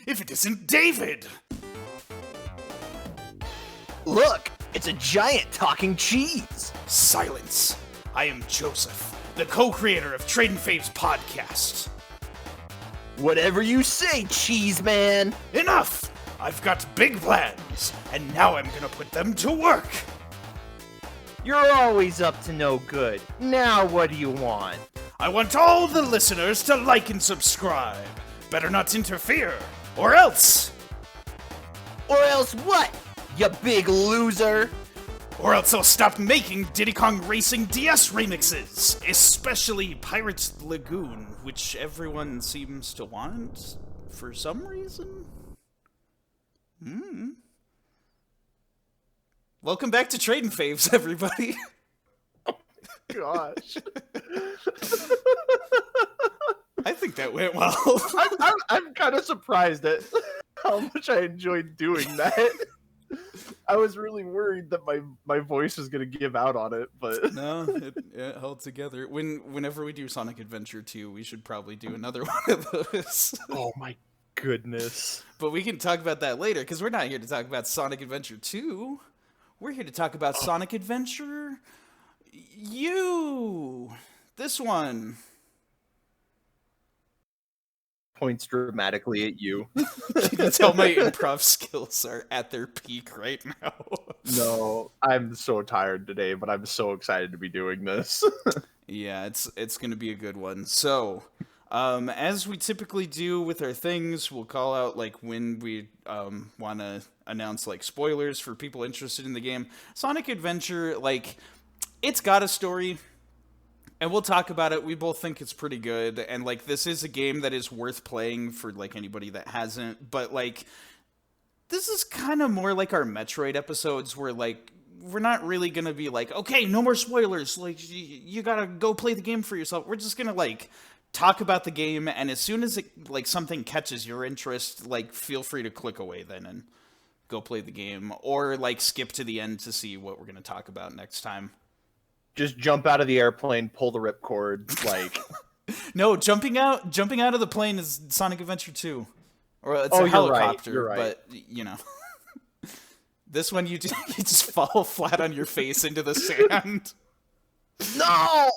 If it isn't David! Look, it's a giant talking cheese. Silence. I am Joseph, the co-creator of Tradin Faves podcast. Whatever you say, cheese man. Enough! I've got big plans, and now I'm gonna put them to work. You're always up to no good. Now what do you want? I want all the listeners to like and subscribe. Better not interfere, or else! Or else what, you big loser? Or else I'll stop making Diddy Kong Racing DS remixes, especially Pirates Lagoon, which everyone seems to want for some reason. Welcome back to Tradin Faves, everybody. Gosh. I think that went well. I'm kind of surprised at how much I enjoyed doing that. I was really worried that my voice was going to give out on it, but... No, it held together. Whenever we do Sonic Adventure 2, we should probably do another one of those. Oh my goodness. But we can talk about that later, because we're not here to talk about Sonic Adventure 2. We're here to talk about Sonic Adventure U. This one. Points dramatically at you. You can tell my improv skills are at their peak right now. No, I'm so tired today, but I'm so excited to be doing this. Yeah, it's going to be a good one. So, as we typically do with our things, we'll call out like when we want to announce like spoilers for people interested in the game. Sonic Adventure, like, it's got a story. And we'll talk about it. We both think it's pretty good. And, like, this is a game that is worth playing for, like, anybody that hasn't. But, like, this is kind of more like our Metroid episodes where, like, we're not really going to be like, okay, no more spoilers. Like, you got to go play the game for yourself. We're just going to, like, talk about the game. And as soon as, it, like, something catches your interest, like, feel free to click away then and go play the game. Or, like, skip to the end to see what we're going to talk about next time. Just jump out of the airplane, pull the ripcord, like... No, jumping out of the plane is Sonic Adventure 2. Or it's a you're helicopter, you're right. But, you know. This one, you just fall flat on your face into the sand. No!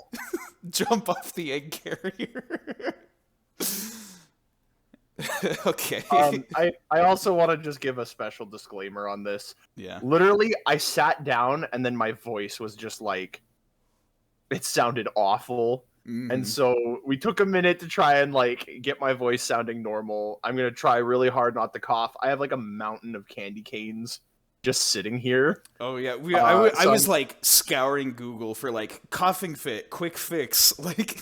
Jump off the egg carrier. Okay. I also want to just give a special disclaimer on this. Yeah. Literally, I sat down, and then my voice was just like... It sounded awful. And so we took a minute to try and like get my voice sounding normal. I'm going to try really hard not to cough. I have like a mountain of candy canes just sitting here. Oh yeah. I was like scouring Google for like coughing fit, quick fix. Like,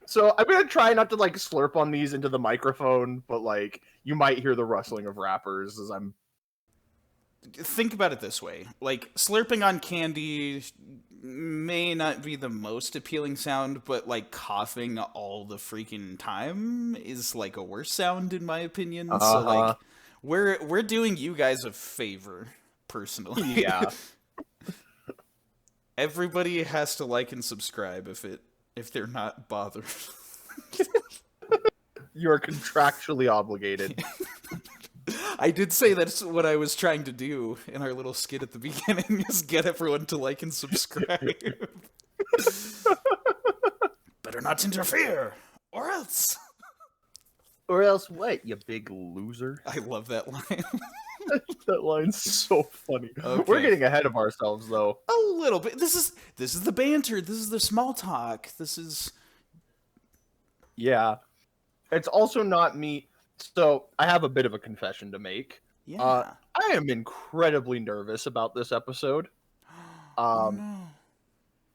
so I'm going to try not to like slurp on these into the microphone, but like you might hear the rustling of wrappers as I'm... Think about it this way. Like, slurping on candy may not be the most appealing sound, but, like, coughing all the freaking time is, like, a worse sound, in my opinion. So, like, we're doing you guys a favor, personally. Yeah. Everybody has to like and subscribe if they're not bothered. You are contractually obligated. I did say that's what I was trying to do in our little skit at the beginning, is get everyone to like and subscribe. Better not interfere, or else. Or else what, you big loser? I love that line. That line's so funny. Okay. We're getting ahead of ourselves, though. A little bit. This is the banter. This is the small talk. This is... Yeah. It's also not me... So, I have a bit of a confession to make. Yeah. I am incredibly nervous about this episode. Oh, no.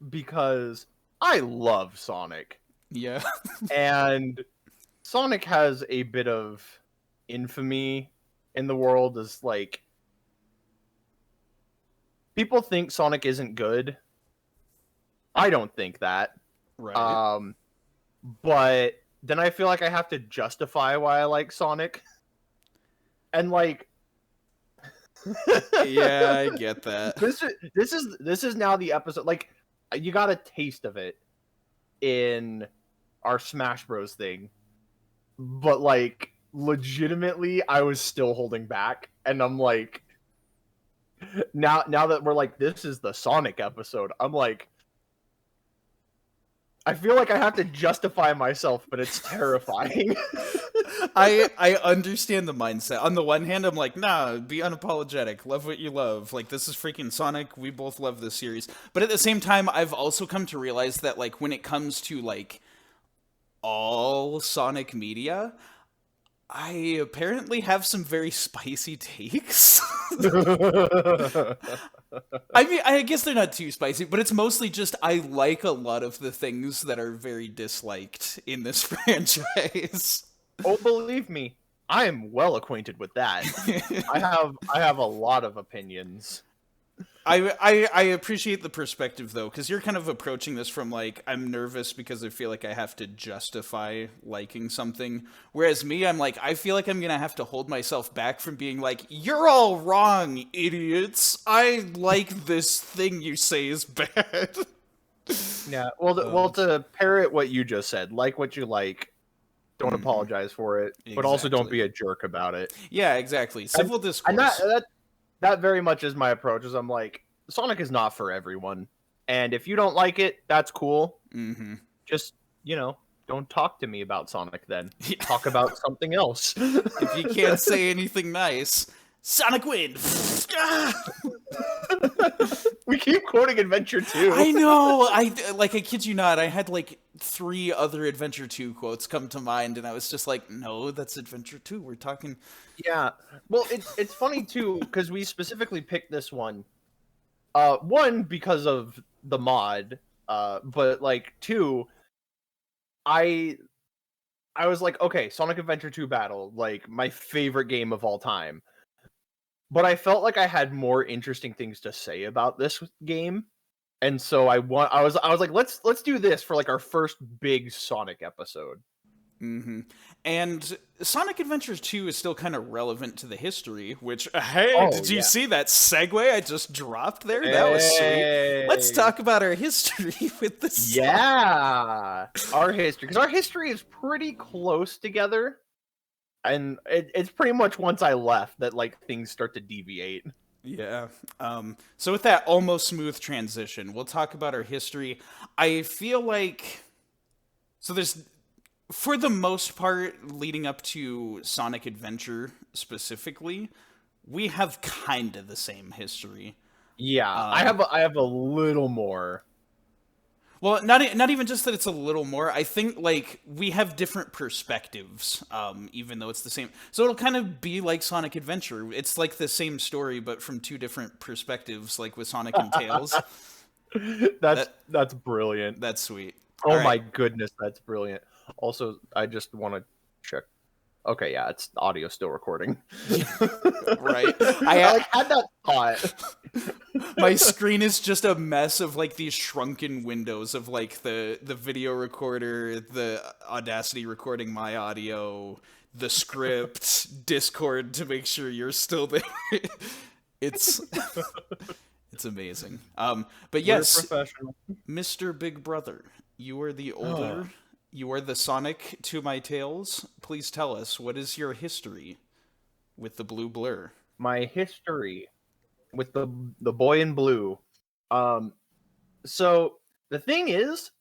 Because I love Sonic. Yeah. And Sonic has a bit of infamy in the world as, like... People think Sonic isn't good. I don't think that. Right. But... then I feel like I have to justify why I like Sonic. And like Yeah, I get that. This is now the episode, like, you got a taste of it in our Smash Bros thing, but like legitimately I was still holding back, and I'm like, now that we're like, this is the Sonic episode, I'm like, I feel like I have to justify myself, but it's terrifying. I understand the mindset. On the one hand, I'm like, nah, be unapologetic. Love what you love. Like, this is freaking Sonic. We both love this series. But at the same time, I've also come to realize that, like, when it comes to, like, all Sonic media, I apparently have some very spicy takes. I mean, I guess they're not too spicy, but it's mostly just I like a lot of the things that are very disliked in this franchise. Oh, believe me, I am well acquainted with that. I have a lot of opinions. I appreciate the perspective, though, because you're kind of approaching this from, like, I'm nervous because I feel like I have to justify liking something. Whereas me, I'm like, I feel like I'm going to have to hold myself back from being like, you're all wrong, idiots. I like this thing you say is bad. Yeah, well, to parrot what you just said, like what you like, don't apologize for it, but also don't be a jerk about it. Yeah, exactly. Civil discourse. And that very much is my approach, is I'm like, Sonic is not for everyone. And if you don't like it, that's cool. Mm-hmm. Just, don't talk to me about Sonic then. Talk about something else. If you can't say anything nice, Sonic win! We keep quoting Adventure 2. I know! I kid you not, I had, like, 3 other Adventure 2 quotes come to mind, and I was just like, no, that's Adventure 2, we're talking... Yeah. Well, it's funny, too, because we specifically picked this one. One, because of the mod, but, like, 2, I was like, okay, Sonic Adventure 2 Battle, like, my favorite game of all time. But I felt like I had more interesting things to say about this game. And so I was like, let's do this for like our first big Sonic episode. Mm-hmm. And Sonic Adventures 2 is still kind of relevant to the history, which, hey, did you see that segue I just dropped there? That was sweet. Let's talk about our history with this. Yeah, our history. Because our history is pretty close together. And it's pretty much once I left that, like, things start to deviate. Yeah. So with that almost smooth transition, we'll talk about our history. I feel like... So there's... For the most part, leading up to Sonic Adventure specifically, we have kind of the same history. Yeah, I have a little more. Well, not even just that it's a little more. I think, like, we have different perspectives, even though it's the same. So it'll kind of be like Sonic Adventure. It's like the same story, but from 2 different perspectives, like with Sonic and Tails. That's brilliant. That's sweet. Oh my goodness, that's brilliant. Also, I just want to check. Okay, yeah, it's audio still recording. Right. I had that thought. My screen is just a mess of like these shrunken windows of like the video recorder, the Audacity recording my audio, the script, Discord to make sure you're still there. It's amazing. But yes, Mr. Big Brother, you are the older. You are the Sonic to my Tails. Please tell us, what is your history with the blue blur? My history with the boy in blue. So the thing is,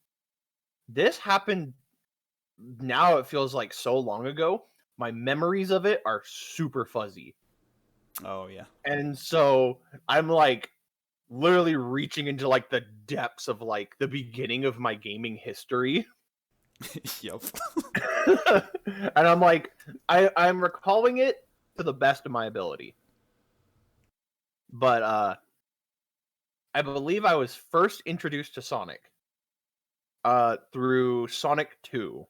this happened, now it feels like so long ago. My memories of it are super fuzzy. Oh, yeah. And so I'm like literally reaching into like the depths of like the beginning of my gaming history. Yep. And I'm like, I'm recalling it to the best of my ability. But I believe I was first introduced to Sonic through Sonic 2.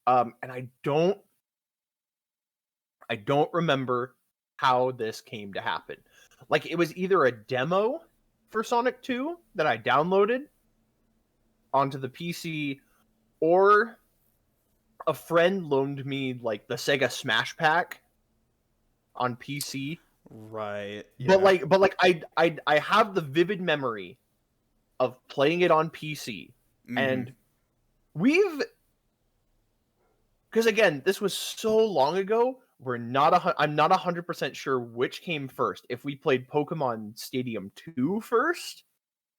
And I don't remember how this came to happen. Like, it was either a demo for Sonic 2 that I downloaded onto the PC, or a friend loaned me like the Sega Smash Pack on PC. Right. Yeah. But like I have the vivid memory of playing it on PC. Mm-hmm. And we've because again, this was so long ago. I'm not 100% sure which came first. If we played Pokemon Stadium 2 first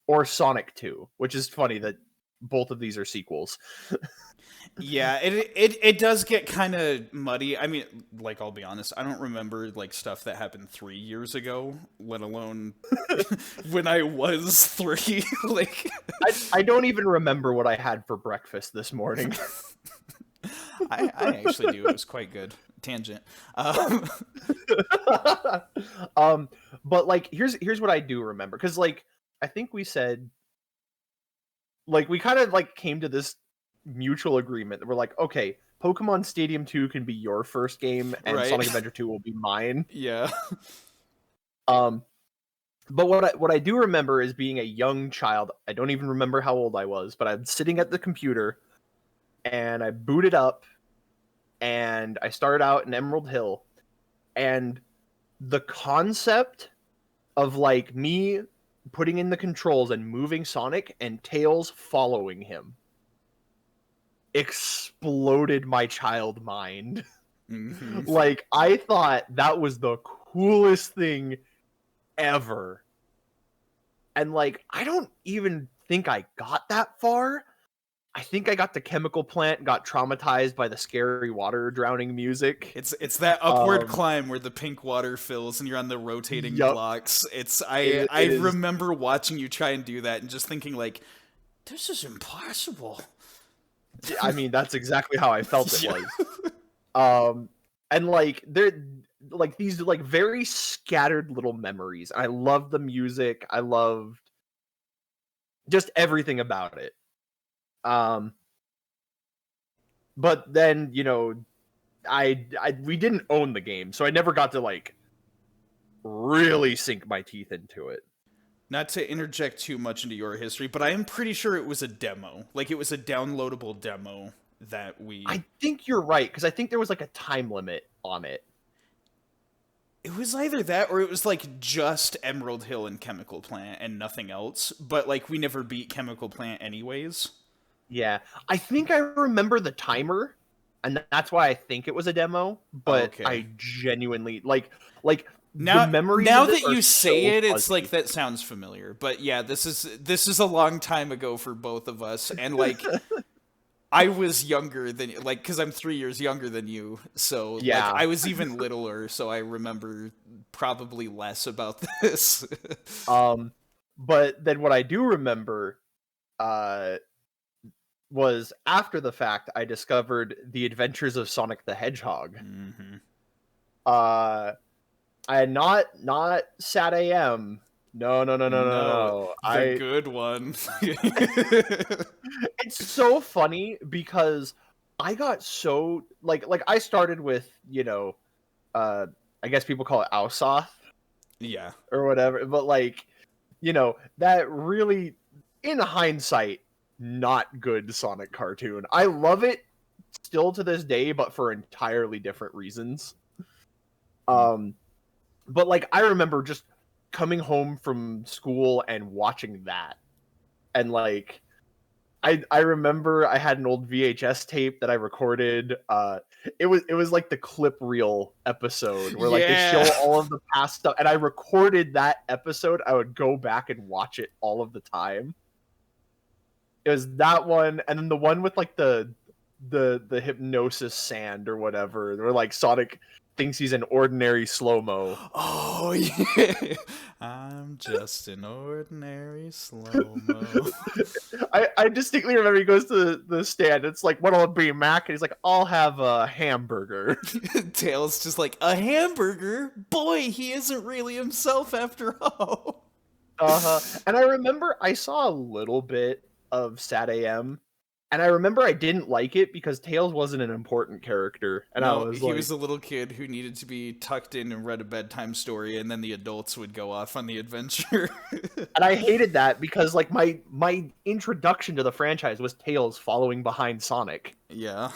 or Sonic 2, which is funny that both of these are sequels. Yeah, it does get kind of muddy. I mean, like, I'll be honest, I don't remember like stuff that happened 3 years ago, let alone when I was 3. Like, I don't even remember what I had for breakfast this morning. I actually do. It was quite good. Tangent. But like, here's what I do remember, because like I think we said, like, we kind of like came to this mutual agreement that we're like, okay, Pokemon Stadium 2 can be your first game, and Right. Sonic Adventure 2 will be mine. Yeah. But what I do remember is being a young child. I don't even remember how old I was, but I'm sitting at the computer, and I booted up, and I started out in Emerald Hill, and the concept of like me putting in the controls and moving Sonic and Tails following him exploded my child mind. Mm-hmm. Like, I thought that was the coolest thing ever. And like, I don't even think I got that far. I think I got to Chemical Plant, got traumatized by the scary water drowning music. It's that upward climb where the pink water fills and you're on the rotating blocks. I remember watching you try and do that and just thinking like, this is impossible. I mean, that's exactly how I felt it was. And like, they're like these like very scattered little memories. I loved the music. I loved just everything about it. But then, you know, we didn't own the game, so I never got to like really sink my teeth into it. Not to interject too much into your history, but I am pretty sure it was a demo. Like, it was a downloadable demo that we... I think you're right, because I think there was like a time limit on it. It was either that or it was like just Emerald Hill and Chemical Plant and nothing else, but like we never beat Chemical Plant anyways. Yeah, I think I remember the timer, and that's why I think it was a demo, but Okay. I genuinely like now, the memories now of that you say so it, it's fuzzy. like that sounds familiar. But yeah, this is a long time ago for both of us, and like I was younger than, like, because I'm 3 years younger than you, so Yeah. like I was even littler, so I remember probably less about this. But then what I do remember, was after the fact, I discovered The Adventures of Sonic the Hedgehog. Mm-hmm. I had not SADX. No. The good one. It's so funny because I got so like I started with, you know, I guess people call it Ausoth. Yeah. Or whatever, but like, you know, that really, in hindsight, not good Sonic cartoon. I love it still to this day, but for entirely different reasons. But like, I remember just coming home from school and watching that, and like, I remember I had an old VHS tape that I recorded. It was like the clip reel episode where like they show all of the past stuff, and I recorded that episode. I would go back and watch it all of the time. It was that one, and then the one with like the hypnosis sand or whatever, where like Sonic thinks he's an ordinary slow-mo. Oh yeah, I'm just an ordinary slow-mo. I distinctly remember he goes to the stand. It's like, what'll it be, Mac? And he's like, I'll have a hamburger. Tails just like, a hamburger? Boy, he isn't really himself after all. And I remember I saw a little bit of SADX, and I remember I didn't like it because Tails wasn't an important character. And No, I was he like, was a little kid who needed to be tucked in and read a bedtime story, and then the adults would go off on the adventure. and I hated that because like my introduction to the franchise was Tails following behind Sonic. Yeah.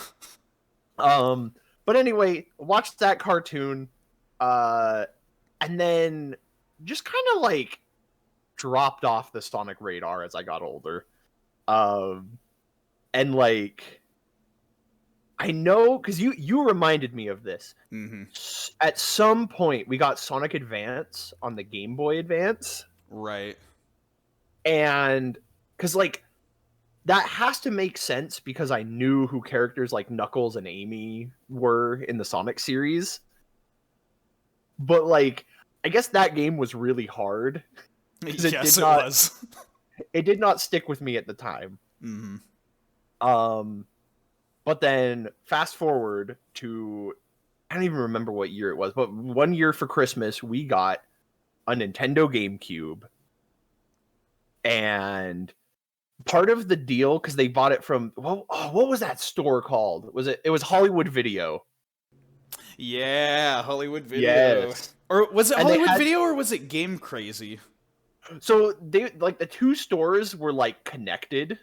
But anyway, watched that cartoon, and then just kind of like dropped off the Sonic radar as I got older. And like, I know because you reminded me of this. Mm-hmm. At some point, we got Sonic Advance on the Game Boy Advance, Right. and because like that has to make sense because I knew who characters like Knuckles and Amy were in the Sonic series. But like, I guess that game was really hard. Yes, it was. It did not stick with me at the time. Mm-hmm. But then fast forward to, I don't even remember what year it was, but one year for Christmas we got a Nintendo GameCube, and part of the deal because they bought it from what was that store called? It was Hollywood Video? Yeah, Hollywood Video. Yes. Or was it And they Hollywood had- Video or was it Game Crazy? So they like the two stores were like connected,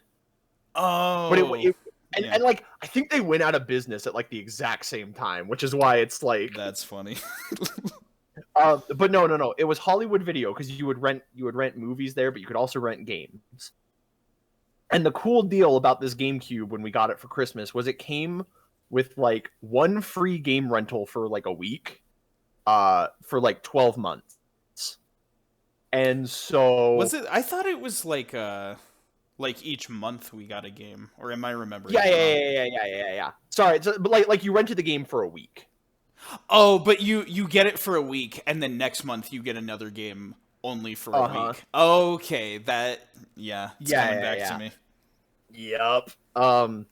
Oh. but it yeah. and like I think they went out of business at like the exact same time, which is why it's like That's funny. but no, it was Hollywood Video because you would rent movies there, but you could also rent games. And the cool deal about this GameCube when we got it for Christmas was it came with like one free game rental for like a week, for like 12 months. And so Was it? I thought it was like each month we got a game, or am I remembering? Yeah. Sorry, but like you rented the game for a week. Oh, but you get it for a week, and then next month you get another game only for a week. Okay, it's coming back to me. Yep. And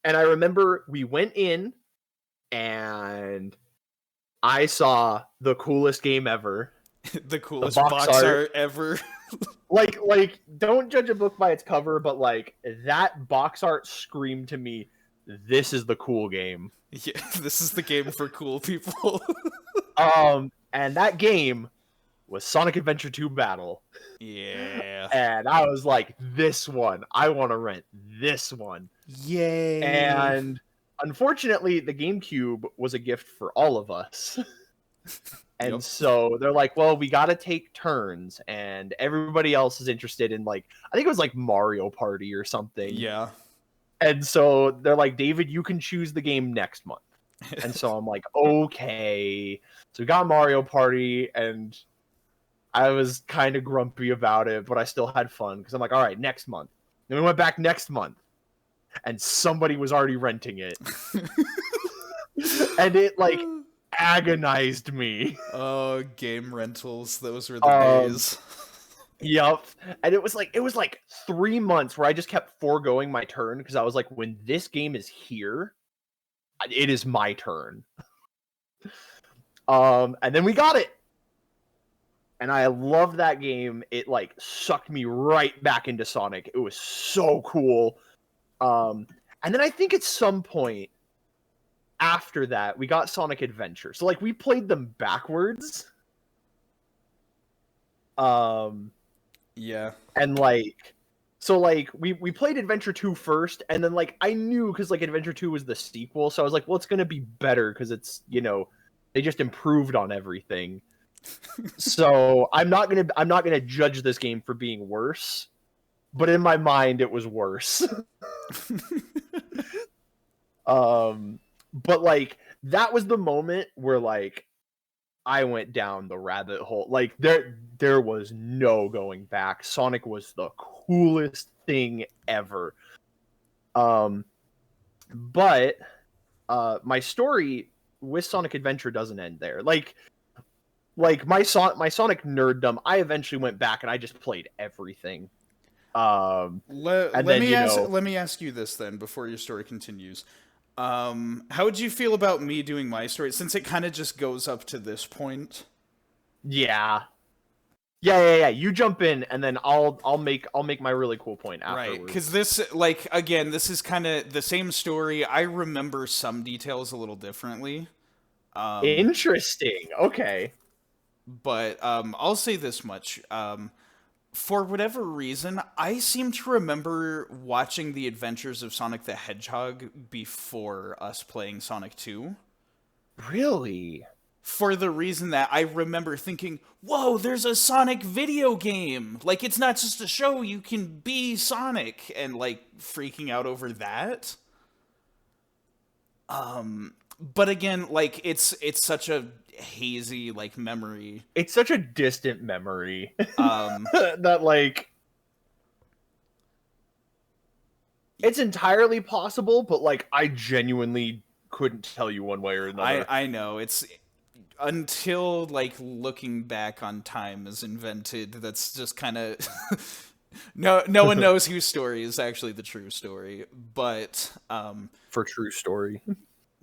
I remember we went in, and I saw the coolest game ever. The coolest box art ever. like don't judge a book by its cover, but like that box art screamed to me, this is the cool game. Yeah, this is the game for cool people. And that game was Sonic Adventure 2 Battle. Yeah. And I was like, this one, I want to rent this one. Yay. And unfortunately, the GameCube was a gift for all of us. And so they're like, well, we got to take turns, and everybody else is interested in like, I think it was like Mario Party or something. Yeah. And so they're like, David, you can choose the game next month. And so I'm like, okay. So we got Mario Party, and I was kind of grumpy about it, but I still had fun because I'm like, all right, next month. Then we went back next month, and somebody was already renting it. And it like agonized me. Oh, game rentals. Those were the days. Yep. And it was like 3 months where I just kept foregoing my turn because I was like, when this game is here, it is my turn. And then we got it. And I love that game. It like sucked me right back into Sonic. It was so cool. And then I think at some point after that, we got Sonic Adventure. So like we played them backwards. Yeah. And like, so like we played Adventure 2 first, and then like I knew because like Adventure 2 was the sequel, so I was like, well, it's gonna be better because it's, you know, they just improved on everything. So I'm not gonna judge this game for being worse, but in my mind it was worse. But like that was the moment where like I went down the rabbit hole. Like there was no going back. Sonic was the coolest thing ever. But my story with Sonic Adventure doesn't end there. Like my Sonic nerddom, I eventually went back and I just played everything. Let me ask you this then before your story continues. How would you feel about me doing my story since it kind of just goes up to this point? Yeah. You jump in, and then I'll make my really cool point afterwards. Right, because this, like, again, this is kind of the same story. I remember some details a little differently. Interesting. Okay. But I'll say this much. For whatever reason, I seem to remember watching the Adventures of Sonic the Hedgehog before us playing Sonic 2. Really? For the reason that I remember thinking, whoa, there's a Sonic video game! Like, it's not just a show, you can be Sonic! And, like, freaking out over that. But again, like it's such a hazy like memory. It's such a distant memory Um, that like it's entirely possible, but like I genuinely couldn't tell you one way or another. I know it's until like looking back on time is invented. That's just kind of no one knows whose story is actually the true story. But For true story.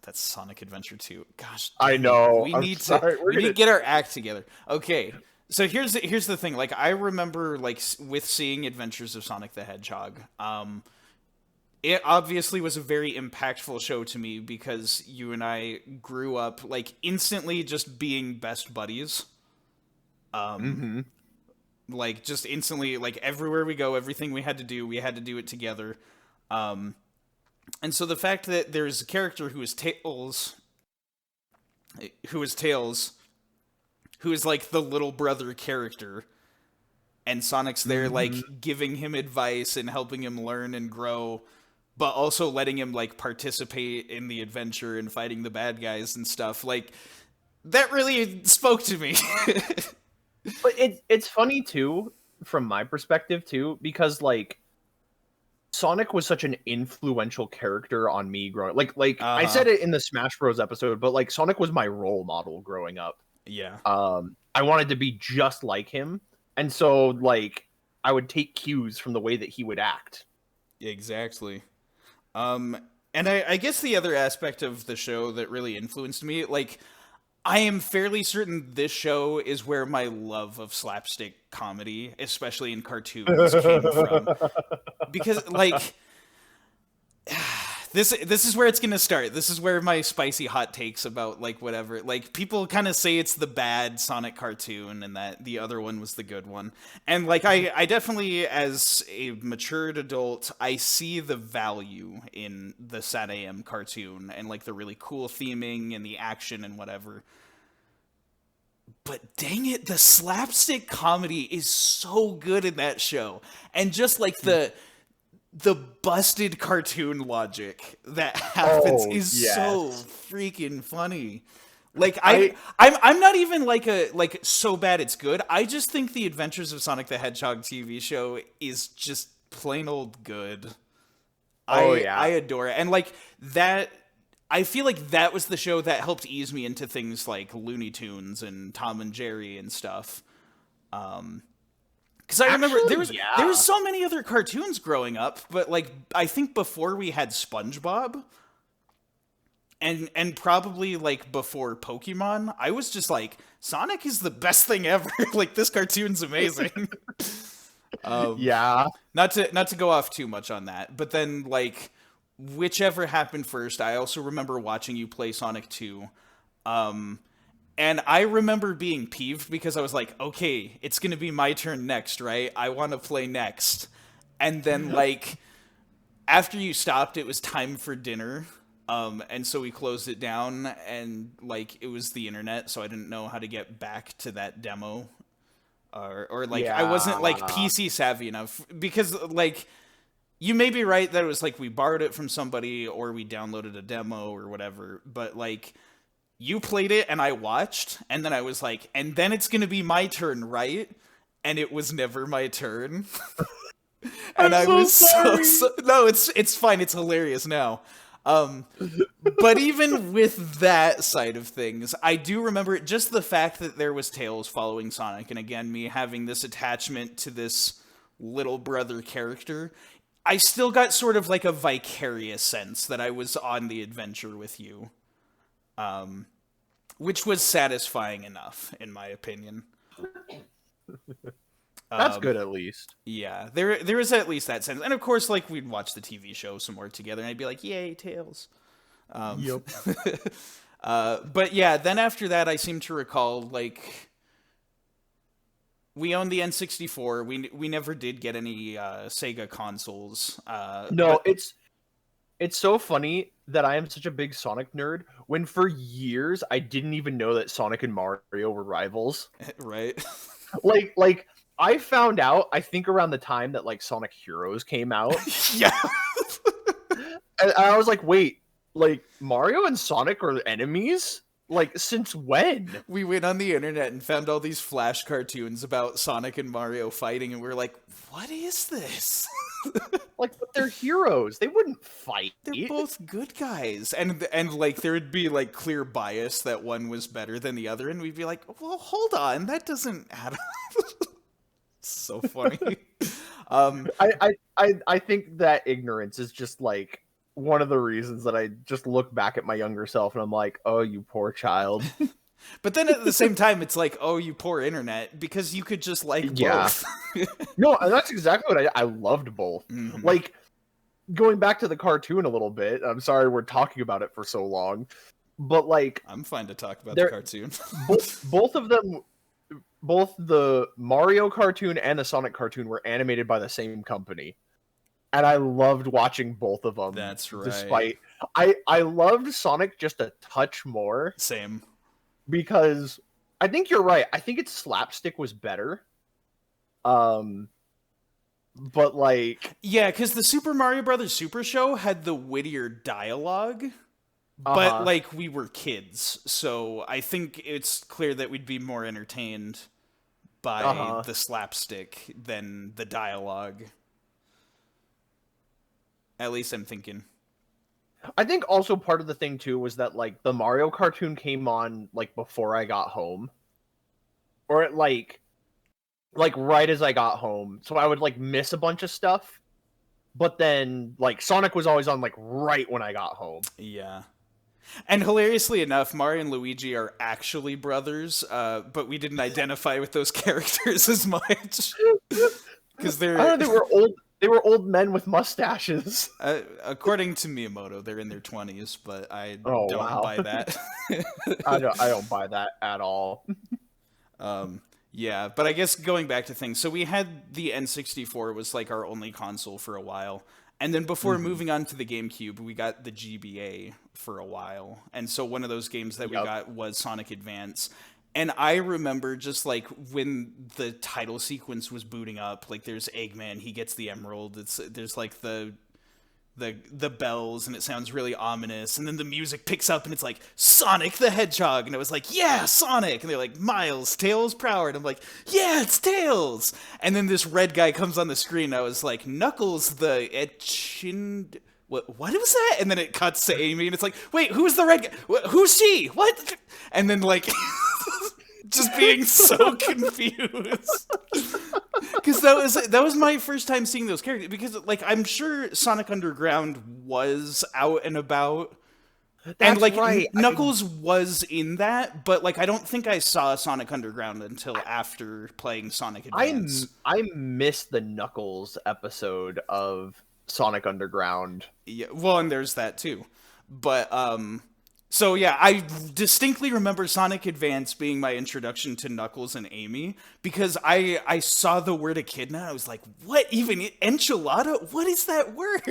that's Sonic Adventure 2. Gosh, I know. we I'm need sorry. to we need to get our act together. Okay. So here's the thing. Like I remember like with seeing Adventures of Sonic the Hedgehog. It obviously was a very impactful show to me because you and I grew up like instantly just being best buddies. Like just instantly, like everywhere we go, everything we had to do it together. And so the fact that there's a character who is Tails, who is like the little brother character, and Sonic's there like giving him advice and helping him learn and grow, but also letting him like participate in the adventure and fighting the bad guys and stuff. Like that really spoke to me. But it's funny too, from my perspective too, because like Sonic was such an influential character on me growing. Like I said it in the Smash Bros episode, but like Sonic was my role model growing up. Yeah. I wanted to be just like him, and so like I would take cues from the way that he would act. Exactly. And I guess the other aspect of the show that really influenced me, like, I am fairly certain this show is where my love of slapstick comedy, especially in cartoons, came from. Because, like, this is where it's gonna start. This is where my spicy hot takes about, like, whatever. Like, people kind of say it's the bad Sonic cartoon and that the other one was the good one. And, like, I definitely, as a matured adult, I see the value in the SADM cartoon and, like, the really cool theming and the action and whatever. But dang it, the slapstick comedy is so good in that show. And just, like, the busted cartoon logic that happens is so freaking funny. Like I'm not even like so bad it's good. I just think the Adventures of Sonic the Hedgehog TV show is just plain old good. I adore it. And like that, I feel like that was the show that helped ease me into things like Looney Tunes and Tom and Jerry and stuff. Because I remember there was so many other cartoons growing up, but like I think before we had SpongeBob, and probably like before Pokemon, I was just like, Sonic is the best thing ever. Like this cartoon's amazing. Not to go off too much on that, but then like whichever happened first, I also remember watching you play Sonic 2. And I remember being peeved because I was like, okay, it's going to be my turn next, right? I want to play next. And then, like, after you stopped, it was time for dinner. And so we closed it down, and, like, it was the internet, so I didn't know how to get back to that demo. Or like, I wasn't, like, PC savvy enough. Because, like, you may be right that it was, like, we borrowed it from somebody, or we downloaded a demo, or whatever. But, like, you played it and I watched, and then I was like, and then it's gonna be my turn, right? And it was never my turn. And I was so no, it's fine, it's hilarious now. But even with that side of things, I do remember just the fact that there was Tails following Sonic, and again, me having this attachment to this little brother character, I still got sort of like a vicarious sense that I was on the adventure with you. Which was satisfying enough, in my opinion. That's good, at least. Yeah, there is at least that sense. And of course, like, we'd watch the TV show some more together, and I'd be like, yay, Tails. Yep. But yeah, then after that, I seem to recall, like, we owned the N64. We never did get any Sega consoles. No, it's so funny that I am such a big Sonic nerd, when for years I didn't even know that Sonic and Mario were rivals. Right? Like I found out, I think around the time that like Sonic Heroes came out. Yeah. And I was like, wait, Like, Mario and Sonic are enemies? Like, since when? We went on the internet and found all these Flash cartoons about Sonic and Mario fighting, and we were like, what is this? Like, but they're heroes. They wouldn't fight. They're both good guys. And like, there would be, like, clear bias that one was better than the other, and we'd be like, well, hold on, that doesn't add up. So funny. I think that ignorance is just, like, one of the reasons that I just look back at my younger self and I'm like, oh, you poor child. But then at the same time, it's like, oh, you poor internet, because you could just like both. No, that's exactly what I loved both. Mm-hmm. Like, going back to the cartoon a little bit, I'm sorry we're talking about it for so long, but like... I'm fine to talk about the cartoon. both of them, both the Mario cartoon and the Sonic cartoon were animated by the same company. And I loved watching both of them. That's right. Despite... I loved Sonic just a touch more. Same. Because I think you're right. I think its slapstick was better. But like... Yeah, because the Super Mario Brothers Super Show had the wittier dialogue. But, like, we were kids. So I think it's clear that we'd be more entertained by the slapstick than the dialogue. At least I'm thinking. I think also part of the thing too was that like the Mario cartoon came on like before I got home, or it like right as I got home, so I would like miss a bunch of stuff. But then like Sonic was always on like right when I got home. Yeah. And hilariously enough, Mario and Luigi are actually brothers, but we didn't identify with those characters as much because they're. I don't know, they were old. They were old men with mustaches. According to Miyamoto, they're in their 20s, but I don't buy that. I don't buy that at all. Yeah, but I guess going back to things, so we had the N64 was like our only console for a while, and then before moving on to the GameCube, we got the GBA for a while, and so one of those games that we got was Sonic Advance. And I remember just, like, when the title sequence was booting up, like, there's Eggman, he gets the emerald, there's, like, the bells, and it sounds really ominous, and then the music picks up, and it's like, Sonic the Hedgehog, and it was like, yeah, Sonic, and they're like, Miles, Tails, Prower, and I'm like, yeah, it's Tails! And then this red guy comes on the screen, and I was like, Knuckles the Etchin... What was that? And then it cuts to Amy, and it's like, wait, who's the red guy? Who's she? What? And then, like, just being so confused. Because that was my first time seeing those characters. Because, like, I'm sure Sonic Underground was out and about. And, like, right. Knuckles was in that, but, like, I don't think I saw Sonic Underground until after playing Sonic Advance. I missed the Knuckles episode of Sonic Underground. Yeah, well, and there's that too. But so yeah, I distinctly remember Sonic Advance being my introduction to Knuckles and Amy because I saw the word echidna and I was like, what even enchilada? What is that word?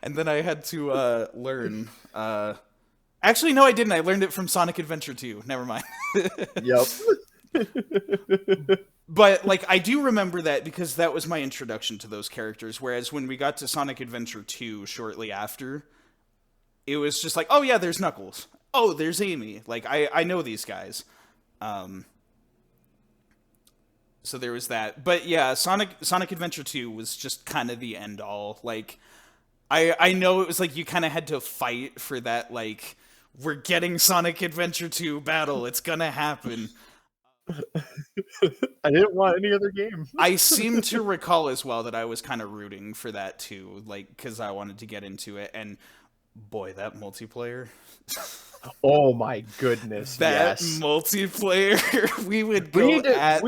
And then I had to learn. Actually, no, I didn't. I learned it from Sonic Adventure 2. Never mind. Yep. But, like, I do remember that because that was my introduction to those characters, whereas when we got to Sonic Adventure 2 shortly after, it was just like, oh yeah, there's Knuckles. Oh, there's Amy. Like, I know these guys. So there was that. But yeah, Sonic Adventure 2 was just kind of the end-all. Like, I know it was like you kind of had to fight for that, like, we're getting Sonic Adventure 2 battle, it's gonna happen. I didn't want any other game. I seem to recall as well that I was kind of rooting for that too, like, because I wanted to get into it, and boy, that multiplayer. Oh my goodness, that yes. Multiplayer, we would go that.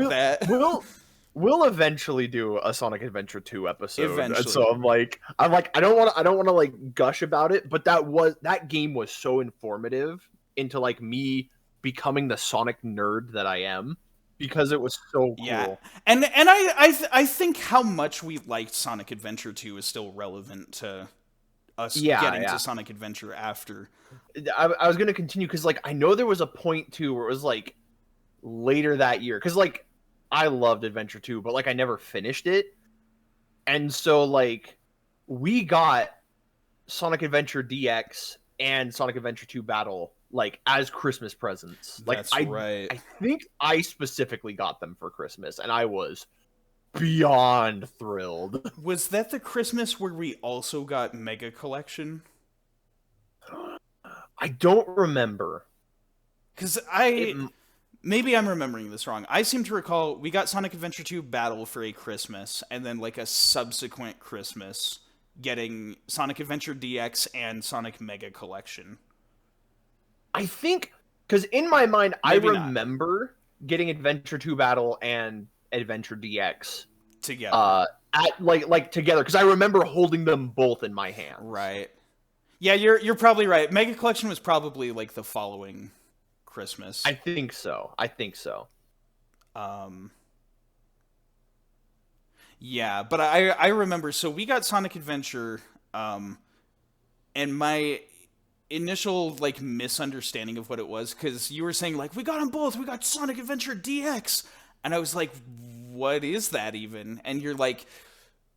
We'll eventually do a Sonic Adventure 2 episode. Eventually. And so I'm like, I don't want to like gush about it, but that game was so informative into like me becoming the Sonic nerd that I am because it was so cool. Yeah. And I think how much we liked Sonic Adventure 2 is still relevant to us getting to Sonic Adventure after. I was going to continue because like I know there was a point too where it was like later that year because like I loved Adventure 2, but like I never finished it. And so like we got Sonic Adventure DX and Sonic Adventure 2 Battle like as Christmas presents. Like That's right. I think I specifically got them for Christmas, and I was beyond thrilled. Was that the Christmas where we also got Mega Collection? I don't remember. Because maybe I'm remembering this wrong. I seem to recall we got Sonic Adventure 2 Battle for a Christmas, and then like a subsequent Christmas getting Sonic Adventure DX and Sonic Mega Collection. I think, because in my mind, Maybe I not. remember getting Adventure 2 Battle and Adventure DX Together. at like together, because I remember holding them both in my hands. Right. Yeah, you're probably right. Mega Collection was probably like the following Christmas. I think so. Yeah, but I remember, so we got Sonic Adventure, and my initial like misunderstanding of what it was, because you were saying like we got them both, we got Sonic Adventure DX, and I was like, what is that even? And you're like,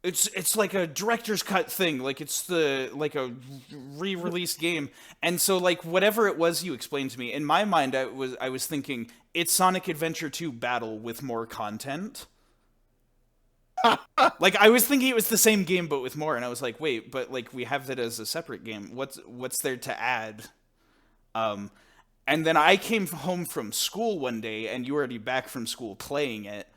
it's like a director's cut thing, like it's the like a re-released game. And so like whatever it was you explained to me, in my mind I was thinking it's Sonic Adventure 2 Battle with more content. Like I was thinking it was the same game but with more, and I was like, wait, but like we have that as a separate game. What's there to add? And then I came home from school one day and you were already back from school playing it.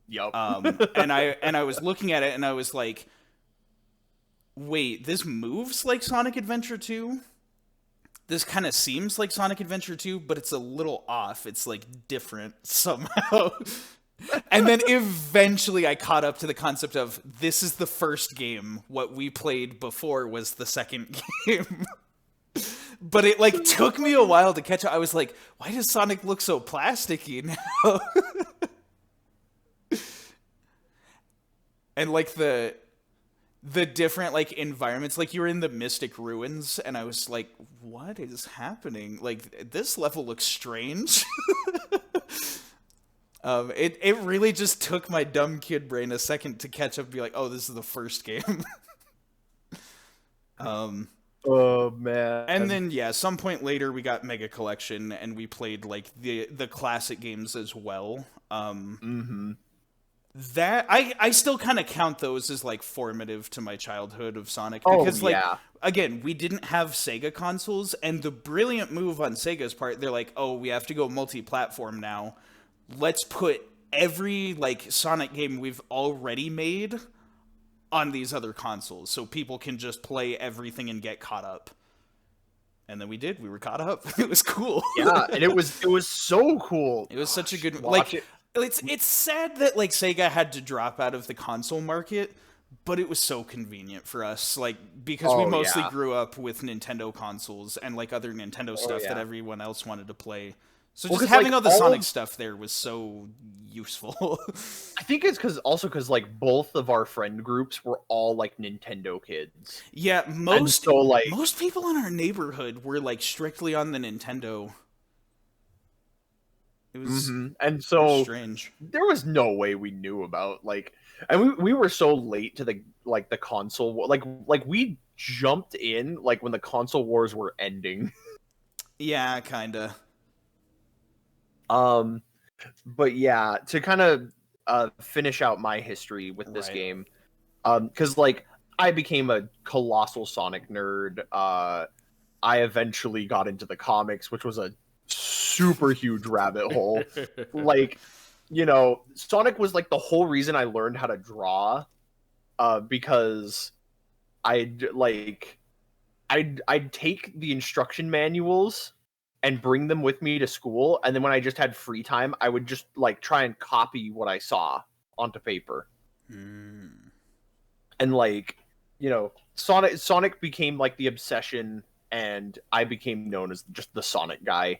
Yep. And I was looking at it and I was like, wait, this moves like Sonic Adventure 2? This kind of seems like Sonic Adventure 2, but it's a little off. It's like different somehow. And then eventually I caught up to the concept of this is the first game. What we played before was the second game. But it like took me a while to catch up. I was like, why does Sonic look so plasticky now? And like the different like environments, like you were in the Mystic Ruins, and I was like, what is happening? Like this level looks strange. It really just took my dumb kid brain a second to catch up and be like, oh, this is the first game. Oh man. And then yeah, some point later we got Mega Collection and we played like the classic games as well. That I still kind of count those as like formative to my childhood of Sonic, because like again, we didn't have Sega consoles, and the brilliant move on Sega's part, they're like, oh, we have to go multi-platform now. Let's put every like Sonic game we've already made on these other consoles so people can just play everything and get caught up. And then we did. We were caught up. It was cool. Yeah, and it was so cool. It was such a good like it's sad that like Sega had to drop out of the console market, but it was so convenient for us, like because we mostly grew up with Nintendo consoles and like other Nintendo stuff that everyone else wanted to play. So just having all the Sonic stuff there was so useful. I think it's because like both of our friend groups were all like Nintendo kids. Yeah, most people in our neighborhood were like strictly on the Nintendo. It was and so strange. There was no way we knew about like, and we were so late to the console war. Like we jumped in like when the console wars were ending. Yeah, kinda. But yeah, to kind of finish out my history with this game, because like I became a colossal Sonic nerd. I eventually got into the comics, which was a super huge rabbit hole. Like, you know, Sonic was like the whole reason I learned how to draw, because I'd take the instruction manuals and bring them with me to school, and then when I just had free time, I would just like try and copy what I saw onto paper. And like, you know, Sonic became like the obsession, and I became known as just the Sonic guy.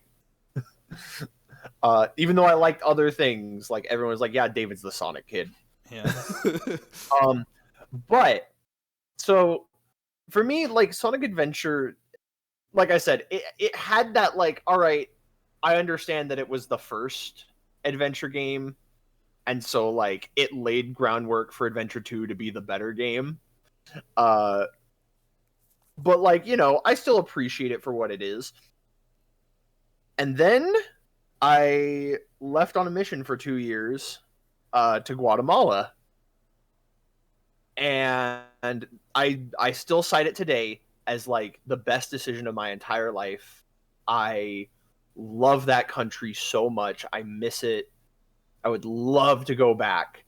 Even though I liked other things, like everyone was like, yeah, David's the Sonic kid. Yeah. But so for me, like Sonic Adventure, like I said, it had that like, all right, I understand that it was the first adventure game, and so like it laid groundwork for Adventure 2 to be the better game. But like, you know, I still appreciate it for what it is. And then I left on a mission for 2 years to Guatemala. And I still cite it today as like the best decision of my entire life. I love that country so much. I miss it. I would love to go back.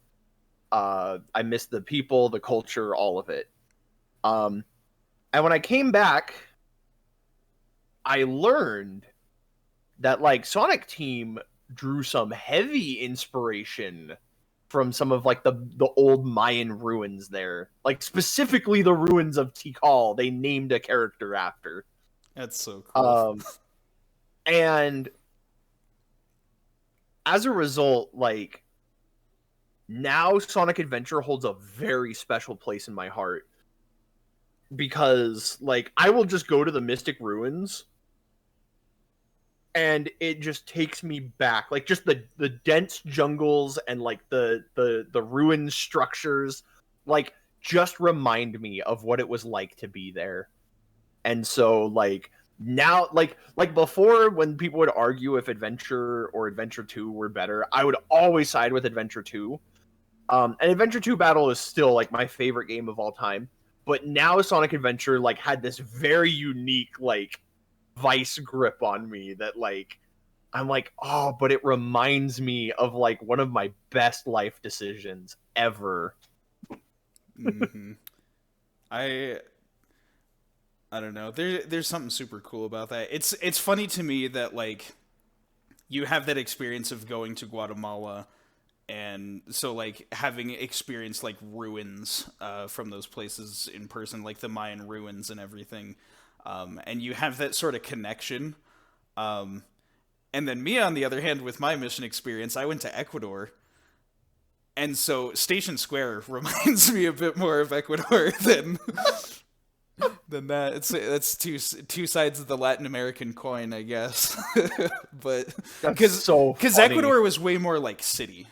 I miss the people, the culture, all of it. And when I came back, I learned that like Sonic Team drew some heavy inspiration from some of like the old Mayan ruins there. Like specifically the ruins of Tikal, they named a character after. That's so cool. And as a result, like now Sonic Adventure holds a very special place in my heart. Because like I will just go to the Mystic Ruins and it just takes me back. Like just the dense jungles and like the ruined structures like just remind me of what it was like to be there. And so like now like before when people would argue if Adventure or Adventure 2 were better, I would always side with Adventure 2. And Adventure 2 Battle is still like my favorite game of all time. But now Sonic Adventure like had this very unique like vice grip on me that like I'm like, oh, but it reminds me of like one of my best life decisions ever. Mm-hmm. I don't know. There's something super cool about that. It's funny to me that like you have that experience of going to Guatemala, and so like having experienced like ruins from those places in person, like the Mayan ruins and everything, and you have that sort of connection. And then me, on the other hand, with my mission experience, I went to Ecuador, and so Station Square reminds me a bit more of Ecuador than that. That's two sides of the Latin American coin, I guess. But because Ecuador was way more like city.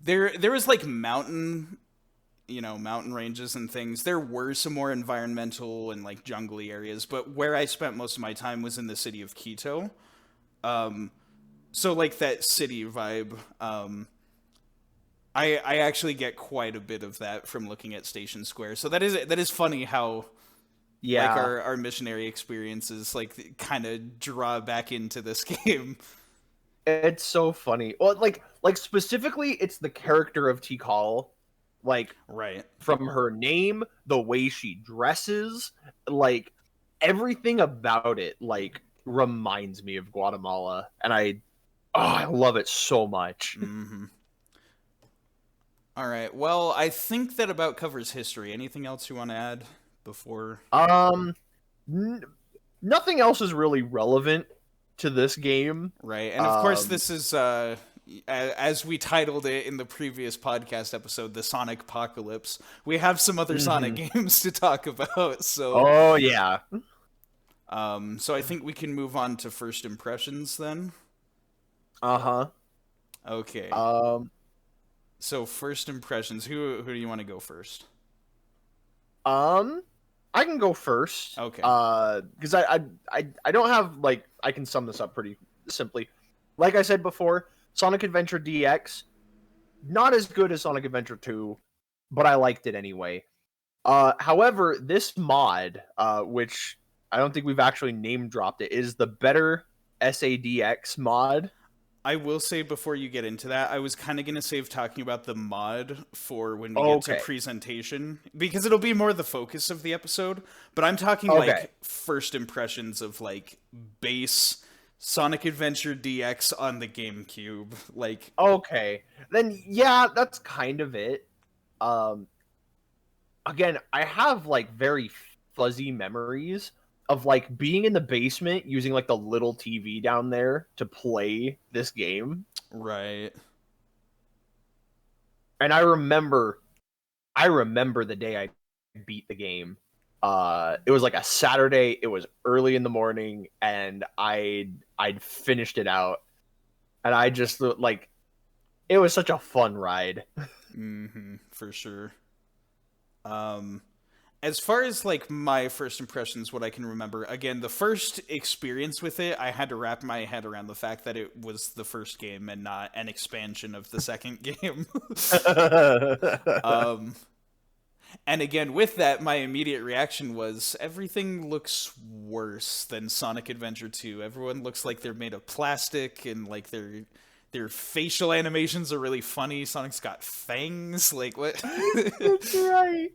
There was like mountain ranges and things. There were some more environmental and like jungly areas, but where I spent most of my time was in the city of Quito. So like that city vibe. I actually get quite a bit of that from looking at Station Square. So that is funny how like our missionary experiences like kind of draw back into this game. It's so funny. Well, like specifically, it's the character of Tikal, like Right. from her name, the way she dresses, like everything about it, like reminds me of Guatemala, and I love it so much. Mm-hmm. All right. Well, I think that about covers history. Anything else you want to add before? Nothing else is really relevant to this game. Right. And of course, this is, as we titled it in the previous podcast episode, the Sonic Apocalypse. We have some other Sonic games to talk about. So. Oh, yeah. So I think we can move on to first impressions then. Uh-huh. Okay. So first impressions, who do you want to go first? I can go first. Okay. Because I don't have like I can sum this up pretty simply. Like I said before, Sonic Adventure DX, not as good as Sonic Adventure 2, but I liked it anyway. However, this mod, which I don't think we've actually name dropped it, is the better SADX mod. I will say before you get into that, I was kind of going to save talking about the mod for when we get to presentation, because it'll be more the focus of the episode, but I'm talking like first impressions of like base Sonic Adventure DX on the GameCube. Like, okay, then yeah, that's kind of it. Again, I have like very fuzzy memories of like being in the basement using like the little TV down there to play this game. Right. And I remember the day I beat the game. It was like a Saturday, it was early in the morning, and I'd finished it out. And I just like it was such a fun ride. For sure. as far as like my first impressions, what I can remember, again, the first experience with it, I had to wrap my head around the fact that it was the first game and not an expansion of the second game. And again, with that, my immediate reaction was everything looks worse than Sonic Adventure 2. Everyone looks like they're made of plastic, and like their facial animations are really funny. Sonic's got fangs. Like what? That's right.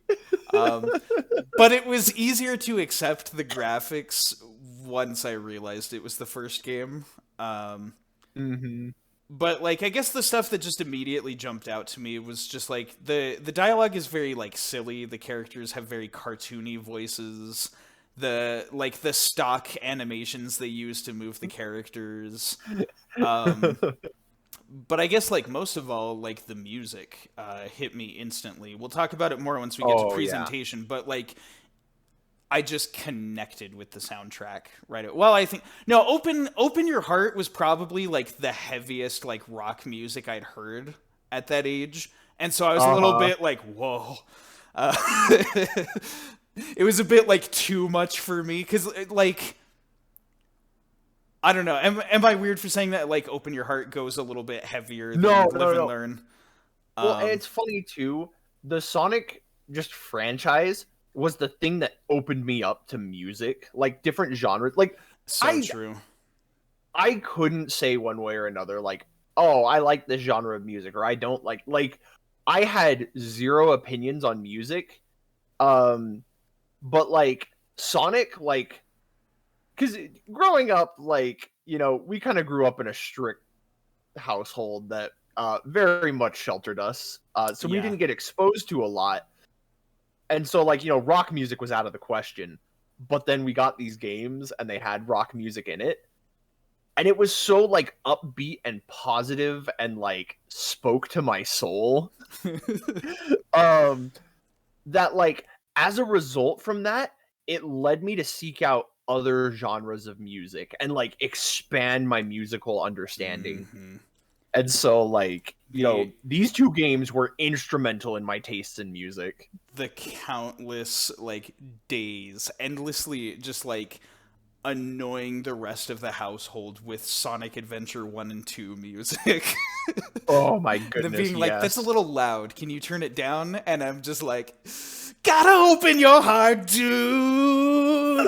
But it was easier to accept the graphics once I realized it was the first game. But like I guess the stuff that just immediately jumped out to me was just like the dialogue is very like silly. The characters have very cartoony voices. The stock animations they use to move the characters. But I guess like most of all, like the music hit me instantly. We'll talk about it more once we get to presentation, but like I just connected with the soundtrack right. Well, I think no, Open Your Heart was probably like the heaviest like rock music I'd heard at that age, and so I was a little bit like, whoa. It was a bit like too much for me because like I don't know. Am I weird for saying that like Open Your Heart goes a little bit heavier than Live and Learn? Well, and it's funny too. The Sonic just franchise was the thing that opened me up to music, like different genres. Like True. I couldn't say one way or another, like, oh, I like this genre of music, or I don't like I had zero opinions on music. But like Sonic, like, because growing up, like, you know, we kind of grew up in a strict household that very much sheltered us. So we didn't get exposed to a lot. And so, like, you know, rock music was out of the question. But then we got these games and they had rock music in it. And it was so, like, upbeat and positive and, like, spoke to my soul. That, like, as a result from that, it led me to seek out other genres of music and, like, expand my musical understanding. Mm-hmm. And so, like, you know, these two games were instrumental in my tastes in music. The countless, like, days, endlessly just, like, annoying the rest of the household with Sonic Adventure 1 and 2 music. Oh, my goodness, being like, that's a little loud. Can you turn it down? And I'm just like, gotta open your heart, dude!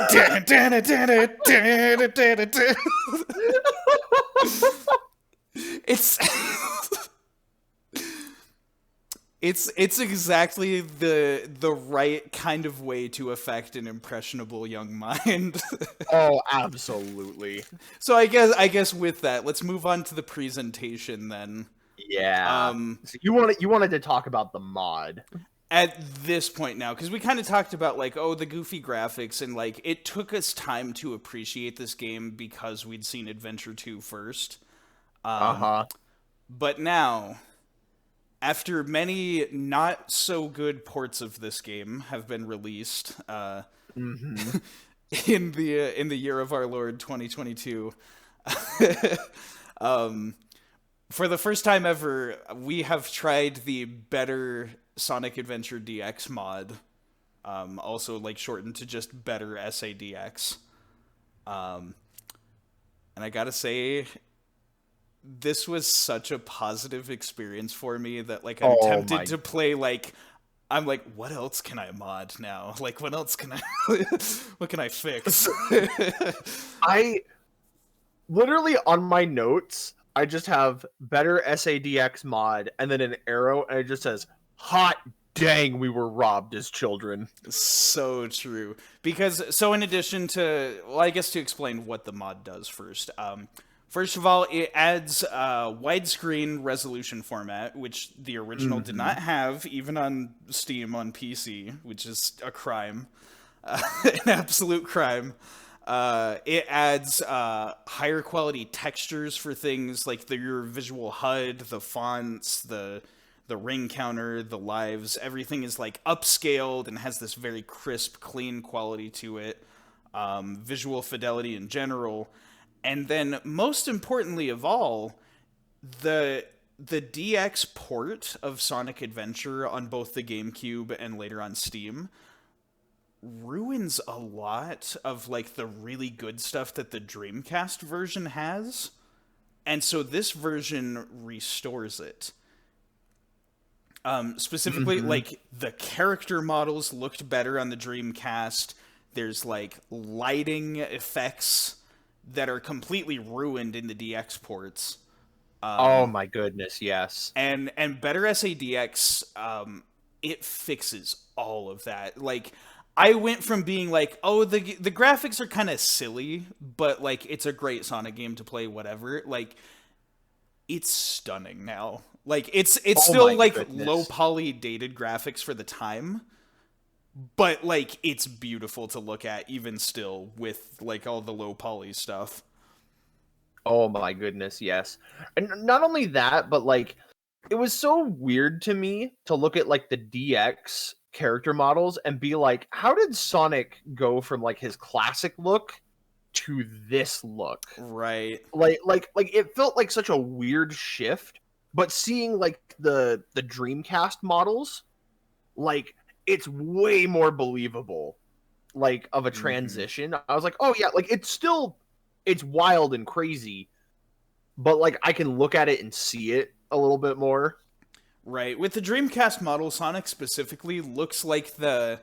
It's exactly the right kind of way to affect an impressionable young mind. Oh, absolutely. So I guess with that, let's move on to the presentation then. Yeah. So you wanted to talk about the mod at this point now, because we kind of talked about like, oh, the goofy graphics, and like it took us time to appreciate this game because we'd seen Adventure 2 first. But now, after many not so good ports of this game have been released in the year of our Lord 2022, for the first time ever, we have tried the better Sonic Adventure DX mod, also like shortened to just better SADX. And I gotta say, this was such a positive experience for me that like I'm tempted to play like I'm like, what else can I mod now? Like, what else can I what can I fix? I literally on my notes I just have better SADX mod and then an arrow and it just says hot dang we were robbed as children. So true. Because so in addition to, well, I guess to explain what the mod does first. First of all, it adds widescreen resolution format, which the original did not have, even on Steam on PC, which is a crime. An absolute crime. It adds higher quality textures for things like your visual HUD, the fonts, the ring counter, the lives. Everything is like upscaled and has this very crisp, clean quality to it. Visual fidelity in general. And then, most importantly of all, the DX port of Sonic Adventure on both the GameCube and later on Steam ruins a lot of like the really good stuff that the Dreamcast version has. And so this version restores it. Specifically, like, the character models looked better on the Dreamcast. There's, like, lighting effects that are completely ruined in the DX ports. Oh my goodness, yes. And better SADX, it fixes all of that. Like, I went from being like, oh, the graphics are kind of silly, but, like, it's a great Sonic game to play, whatever. Like, it's stunning now. Like, it's still like goodness. low poly dated graphics for the time, but like it's beautiful to look at even still with like all the low poly stuff. Oh my goodness, yes. And not only that, but like it was so weird to me to look at like the DX character models and be like, how did Sonic go from like his classic look to this look? Right. Like it felt like such a weird shift. But seeing like the Dreamcast models, like it's way more believable, like of a transition. I was like, oh yeah, like it's wild and crazy, but like I can look at it and see it a little bit more. Right. With the Dreamcast model, Sonic specifically looks like the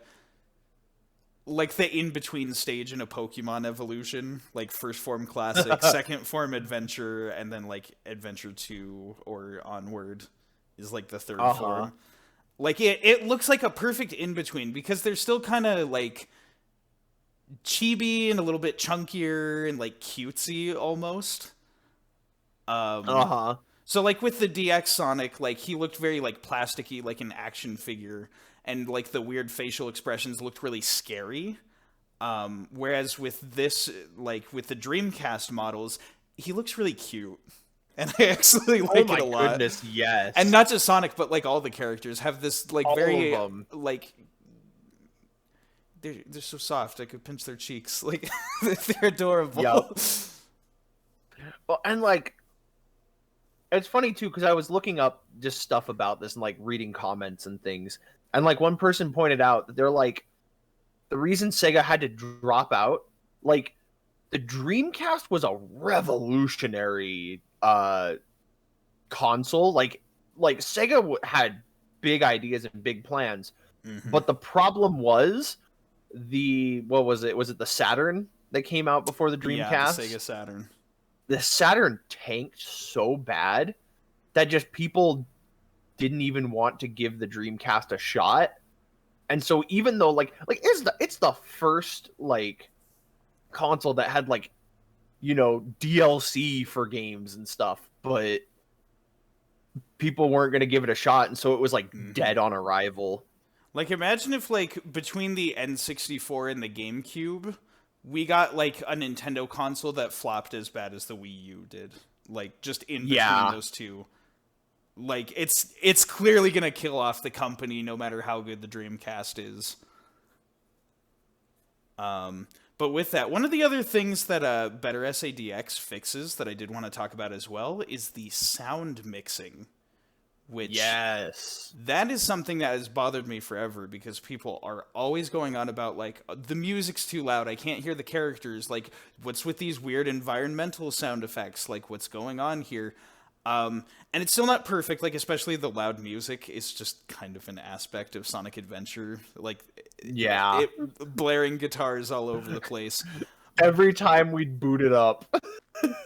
in-between stage in a Pokemon evolution, like first form classic, second form adventure, and then like adventure 2 or onward is like the third form. Like it looks like a perfect in-between because they're still kind of like chibi and a little bit chunkier and like cutesy almost. So like with the DX Sonic, like he looked very like plasticky, like an action figure, and like the weird facial expressions looked really scary. Whereas with this, like with the Dreamcast models, he looks really cute. And I actually like it a lot. Oh my goodness, yes. And not just Sonic, but like all the characters have this like all very of them. Like they're so soft. I could pinch their cheeks. Like they're adorable. Yep. Well, and like it's funny too because I was looking up just stuff about this and like reading comments and things, and like one person pointed out that they're like the reason Sega had to drop out, like the Dreamcast was a revolutionary console. Like Sega had big ideas and big plans, but the problem was what was it? Was it the Saturn that came out before the Dreamcast? Yeah, the Sega Saturn. The Saturn tanked so bad that just people didn't even want to give the Dreamcast a shot. And so even though like it's the first like console that had like, you know, DLC for games and stuff, but people weren't going to give it a shot, and so it was like dead on arrival. Like imagine if like between the N64 and the GameCube, we got like a Nintendo console that flopped as bad as the Wii U did. Like just in between those two. Like it's clearly gonna kill off the company no matter how good the Dreamcast is. But with that, one of the other things that better SADX fixes that I did want to talk about as well is the sound mixing. Which that is something that has bothered me forever because people are always going on about like the music's too loud, I can't hear the characters, like what's with these weird environmental sound effects, like what's going on here. And it's still not perfect, like especially the loud music is just kind of an aspect of Sonic Adventure, like blaring guitars all over the place. Every time we'd boot it up.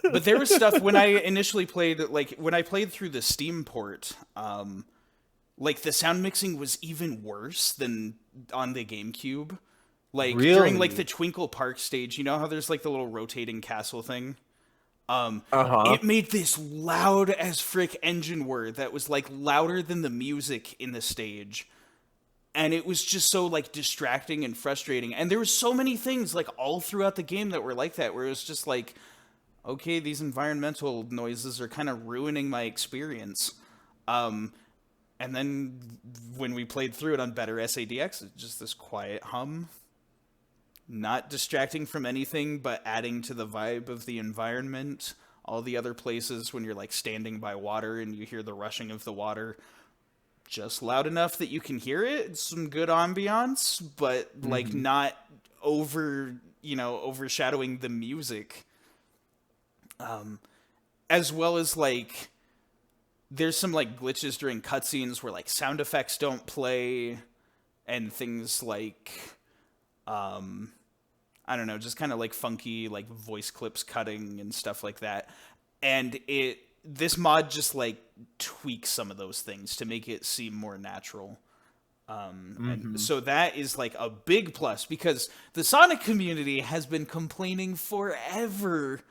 But there was stuff when I initially played, like when I played through the Steam port, like the sound mixing was even worse than on the GameCube. Like during like the Twinkle Park stage, you know how there's like the little rotating castle thing? It made this loud as frick engine whir that was like louder than the music in the stage. And it was just so like distracting and frustrating. And there were so many things like all throughout the game that were like that, where it was just like, okay, these environmental noises are kind of ruining my experience. And then when we played through it on better SADX, it's just this quiet hum. Not distracting from anything, but adding to the vibe of the environment. All the other places when you're like standing by water and you hear the rushing of the water, just loud enough that you can hear it. It's some good ambiance, but like not overshadowing the music. As well as like there's some like glitches during cutscenes where like sound effects don't play and things like I don't know, just kind of like funky like voice clips cutting and stuff like that. And this mod just like tweaks some of those things to make it seem more natural. And so that is like a big plus because the Sonic community has been complaining forever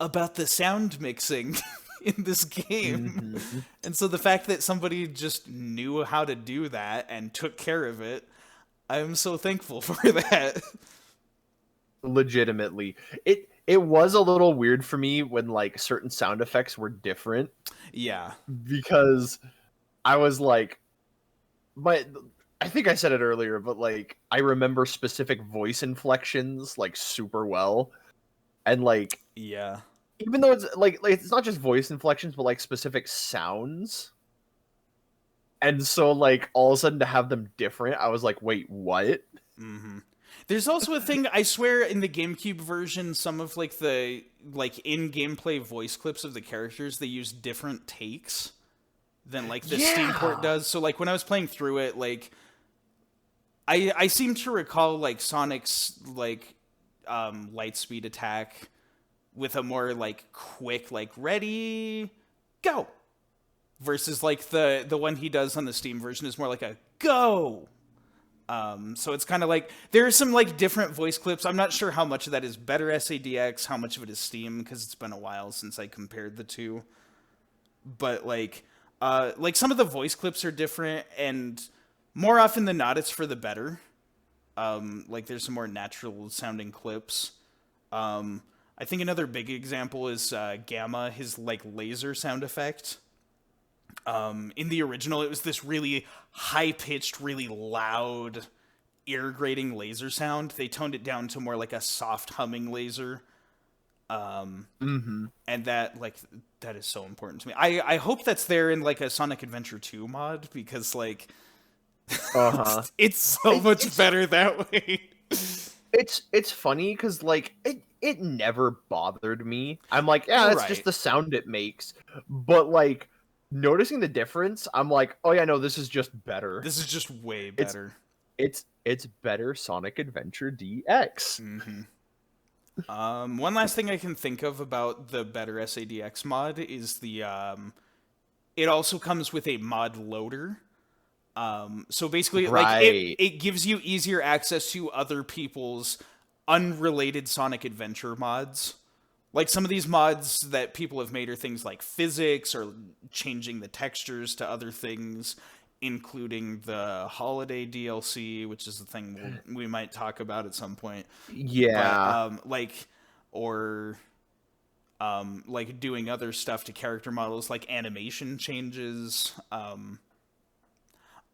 about the sound mixing in this game. And so the fact that somebody just knew how to do that and took care of it, I'm so thankful for that. Legitimately. It was a little weird for me when like certain sound effects were different. Yeah. Because I was like, I think I said it earlier, but like I remember specific voice inflections like super well. And like yeah. Even though it's like it's not just voice inflections, but like specific sounds. And so like all of a sudden to have them different, I was like, wait, what? There's also a thing, I swear, in the GameCube version, some of like the like in gameplay voice clips of the characters, they use different takes than like the Steam port does. So like when I was playing through it, like I seem to recall like Sonic's like light speed attack with a more like quick like ready go versus like the one he does on the Steam version is more like a go. So it's kind of like there are some like different voice clips. I'm not sure how much of that is better SADX, how much of it is Steam, because it's been a while since I compared the two. But like some of the voice clips are different, and more often than not, it's for the better. Like there's some more natural sounding clips. I think another big example is Gamma, his like laser sound effect. In the original, it was this really high-pitched, really loud, ear-grating laser sound. They toned it down to more like a soft humming laser. And that is so important to me. I hope that's there in like a Sonic Adventure 2 mod, because like it's so much better that way. It's funny because like it never bothered me. I'm like, yeah, that's just the sound it makes. But like noticing the difference, I'm like, oh yeah, no, this is just better. This is just way better. It's better Sonic Adventure DX. One last thing I can think of about the better SADX mod is the it also comes with a mod loader. So basically like it gives you easier access to other people's unrelated Sonic Adventure mods. Like some of these mods that people have made are things like physics or changing the textures to other things, including the holiday DLC, which is the thing we might talk about at some point. Yeah. But, like doing other stuff to character models, like animation changes,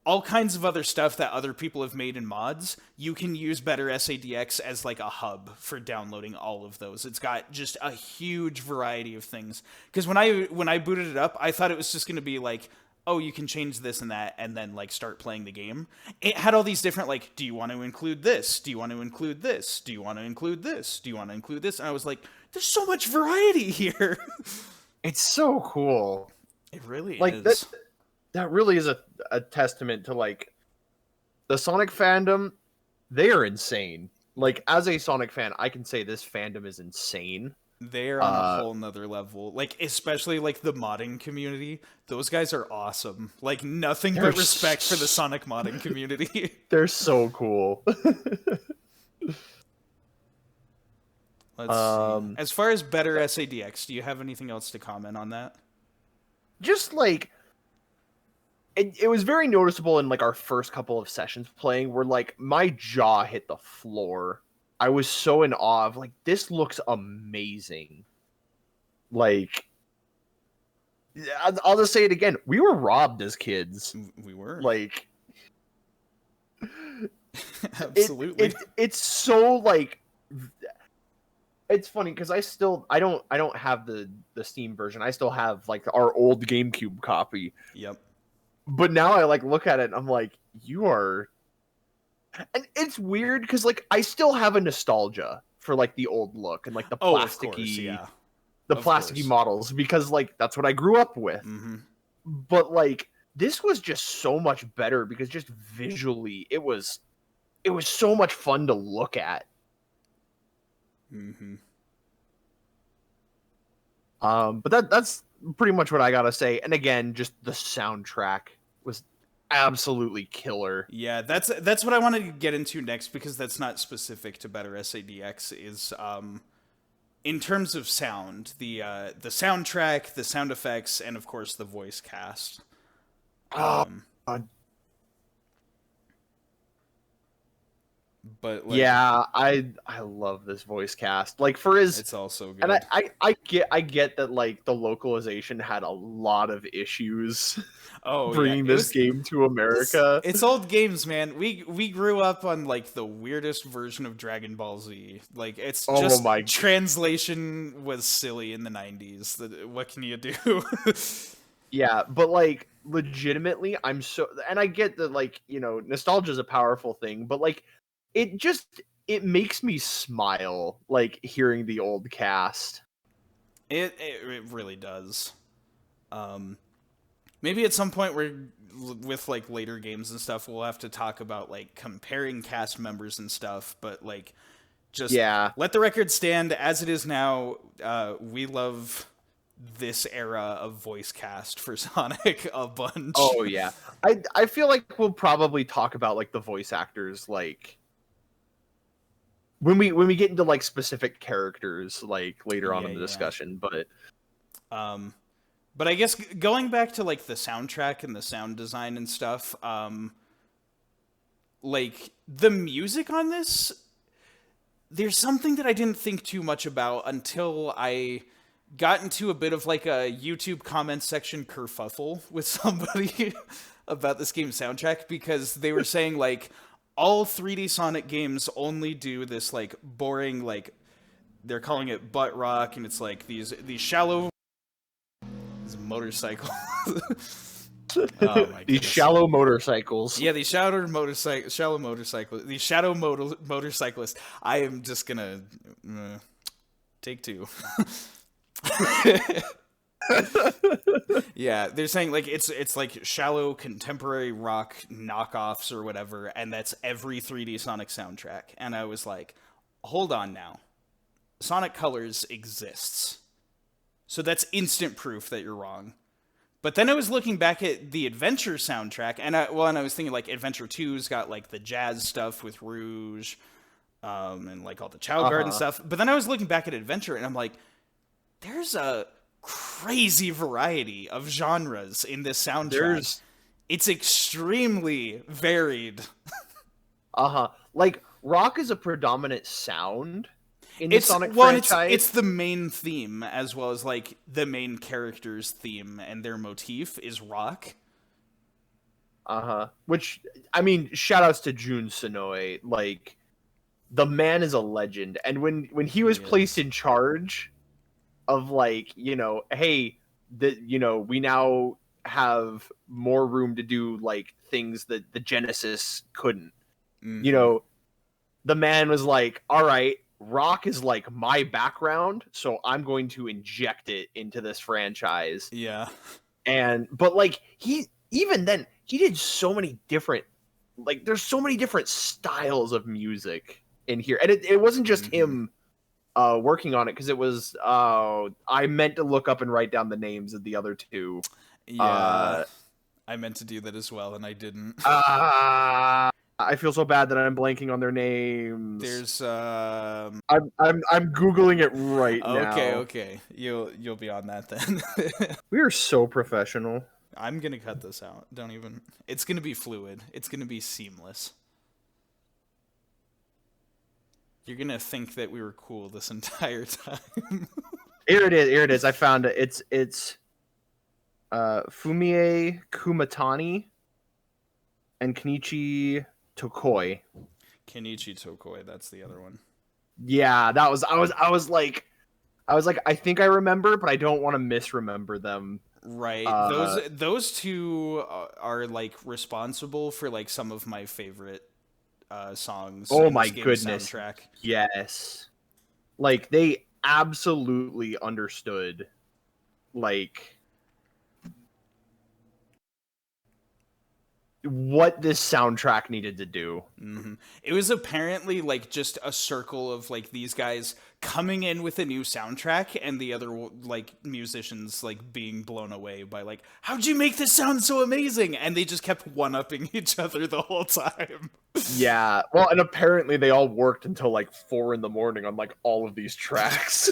all kinds of other stuff that other people have made in mods. You can use better SADX as like a hub for downloading all of those. It's got just a huge variety of things. Because when I booted it up, I thought it was just going to be like, oh, you can change this and that, and then like start playing the game. It had all these different like, do you want to include this? Do you want to include this? Do you want to include this? Do you want to include this? And I was like, there's so much variety here. It's so cool. It really like is. That really is a testament to like the Sonic fandom. They are insane. Like as a Sonic fan, I can say this fandom is insane. They're on a whole nother level. Like especially like the modding community. Those guys are awesome. Like nothing but respect for the Sonic modding community. They're so cool. Let's see. As far as better SADX, do you have anything else to comment on that? Just like it was very noticeable in like our first couple of sessions playing where like my jaw hit the floor. I was so in awe of like, this looks amazing. Like, I'll just say it again. We were robbed as kids. We were. Like, absolutely. It's so like, it's funny because I don't have the Steam version. I still have like our old GameCube copy. Yep. But now I like look at it and I'm like, you are, and it's weird because like I still have a nostalgia for like the old look and like the Oh, of course, plasticky, yeah. the Of plasticky course. models because like that's what I grew up with. Mm-hmm. But like this was just so much better because just visually it was so much fun to look at. Mm-hmm. But that's pretty much what I gotta say. And again, just the soundtrack was absolutely killer. Yeah, that's what I wanted to get into next because that's not specific to Better SADX. Is in terms of sound, the soundtrack, the sound effects, and of course the voice cast. Oh, Um, God. but like, Yeah, I love this voice cast. Like for his, it's also good. and I get that like the localization had a lot of issues Oh yeah, bringing it this was game to America. it's old games, man. We grew up on like the weirdest version of Dragon Ball Z. Like it's Oh just my, translation was silly in the 90s. What can you do? yeah, but like legitimately, I'm so, and I get that like nostalgia is a powerful thing, but like it makes me smile like hearing the old cast. It really does. Um, Maybe at some point with like later games and stuff, we'll have to talk about like comparing cast members and stuff. But like, just Yeah. let the record stand as it is now. We love this era of voice cast for Sonic a bunch. Oh yeah. I feel like we'll probably talk about like the voice actors like when we get into like specific characters like later on Yeah, in the yeah. discussion, but Um, but I guess going back to like the soundtrack and the sound design and stuff, like the music on this, there's something that I didn't think too much about until I got into a bit of like a YouTube comment section kerfuffle with somebody about this game's soundtrack because they were saying like all 3D Sonic games only do this like boring like they're calling it butt rock and it's like these shallow motorcycle. Oh my these goodness. shallow motorcycles. Yeah, these shallow motorcyclists. These motorcyclists. I am just gonna take two. Yeah, they're saying like it's like shallow contemporary rock knockoffs or whatever, and that's every 3D Sonic soundtrack. And I was like, hold on now, Sonic Colors exists, so that's instant proof that you're wrong. But then I was looking back at the Adventure soundtrack, and I was thinking like Adventure 2's got like the jazz stuff with Rouge, and like all the CHAO Garden stuff. But then I was looking back at Adventure, and I'm like, there's a crazy variety of genres in this soundtrack. It's extremely varied. Like rock is a predominant sound in the Sonic franchise. It's the main theme as well as like the main character's theme and their motif is rock. Which I mean, shout outs to Jun Sonoe. Like the man is a legend, and when he was placed in charge of like hey, we now have more room to do like things that the Genesis couldn't. The man was like, all right, rock is like my background, so I'm going to inject it into this franchise. Yeah. But like even then he did so many different, like there's so many different styles of music in here, and it wasn't just him working on it, because it was I meant to look up and write down the names of the other two. Yeah. I meant to do that as well, and I didn't. I feel so bad that I'm blanking on their names. There's I'm googling it right now. Okay. You'll be on that then. We are so professional. I'm gonna cut this out. Don't even. It's gonna be fluid. It's gonna be seamless. You're gonna think that we were cool this entire time. Here it is. I found it. It's Fumie Kumatani and Kenichi Tokoi. Kenichi Tokoi, that's the other one. Yeah, I was like, I think I remember, but I don't want to misremember them. Right. Uh, Those two are like responsible for like some of my favorite songs oh in my this game's goodness, soundtrack. yes. Like they absolutely understood like what this soundtrack needed to do. It was apparently like just a circle of like these guys coming in with a new soundtrack and the other like musicians like being blown away by like, how'd you make this sound so amazing? And they just kept one-upping each other the whole time. Yeah. Well, and apparently they all worked until like 4 in the morning on like all of these tracks.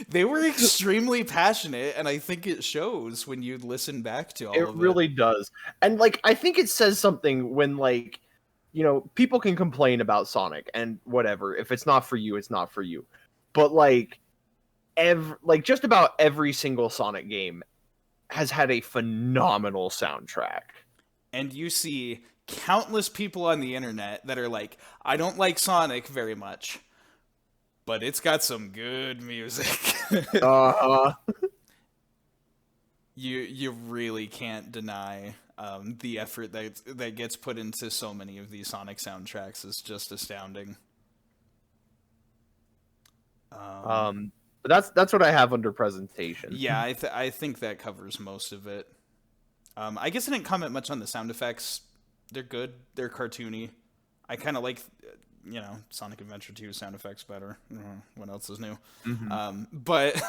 They were extremely passionate, and I think it shows when you listen back to all It of it. really does. And like I think it says something when like people can complain about Sonic and whatever. If it's not for you, it's not for you. But like just about every single Sonic game has had a phenomenal soundtrack. And you see countless people on the internet that are like, I don't like Sonic very much, but it's got some good music. Uh You really can't deny the effort that gets put into so many of these Sonic soundtracks is just astounding. but that's what I have under presentation. Yeah, I think that covers most of it. I guess I didn't comment much on the sound effects. They're good. They're cartoony. I kind of like, Sonic Adventure 2 sound effects better. What else is new? But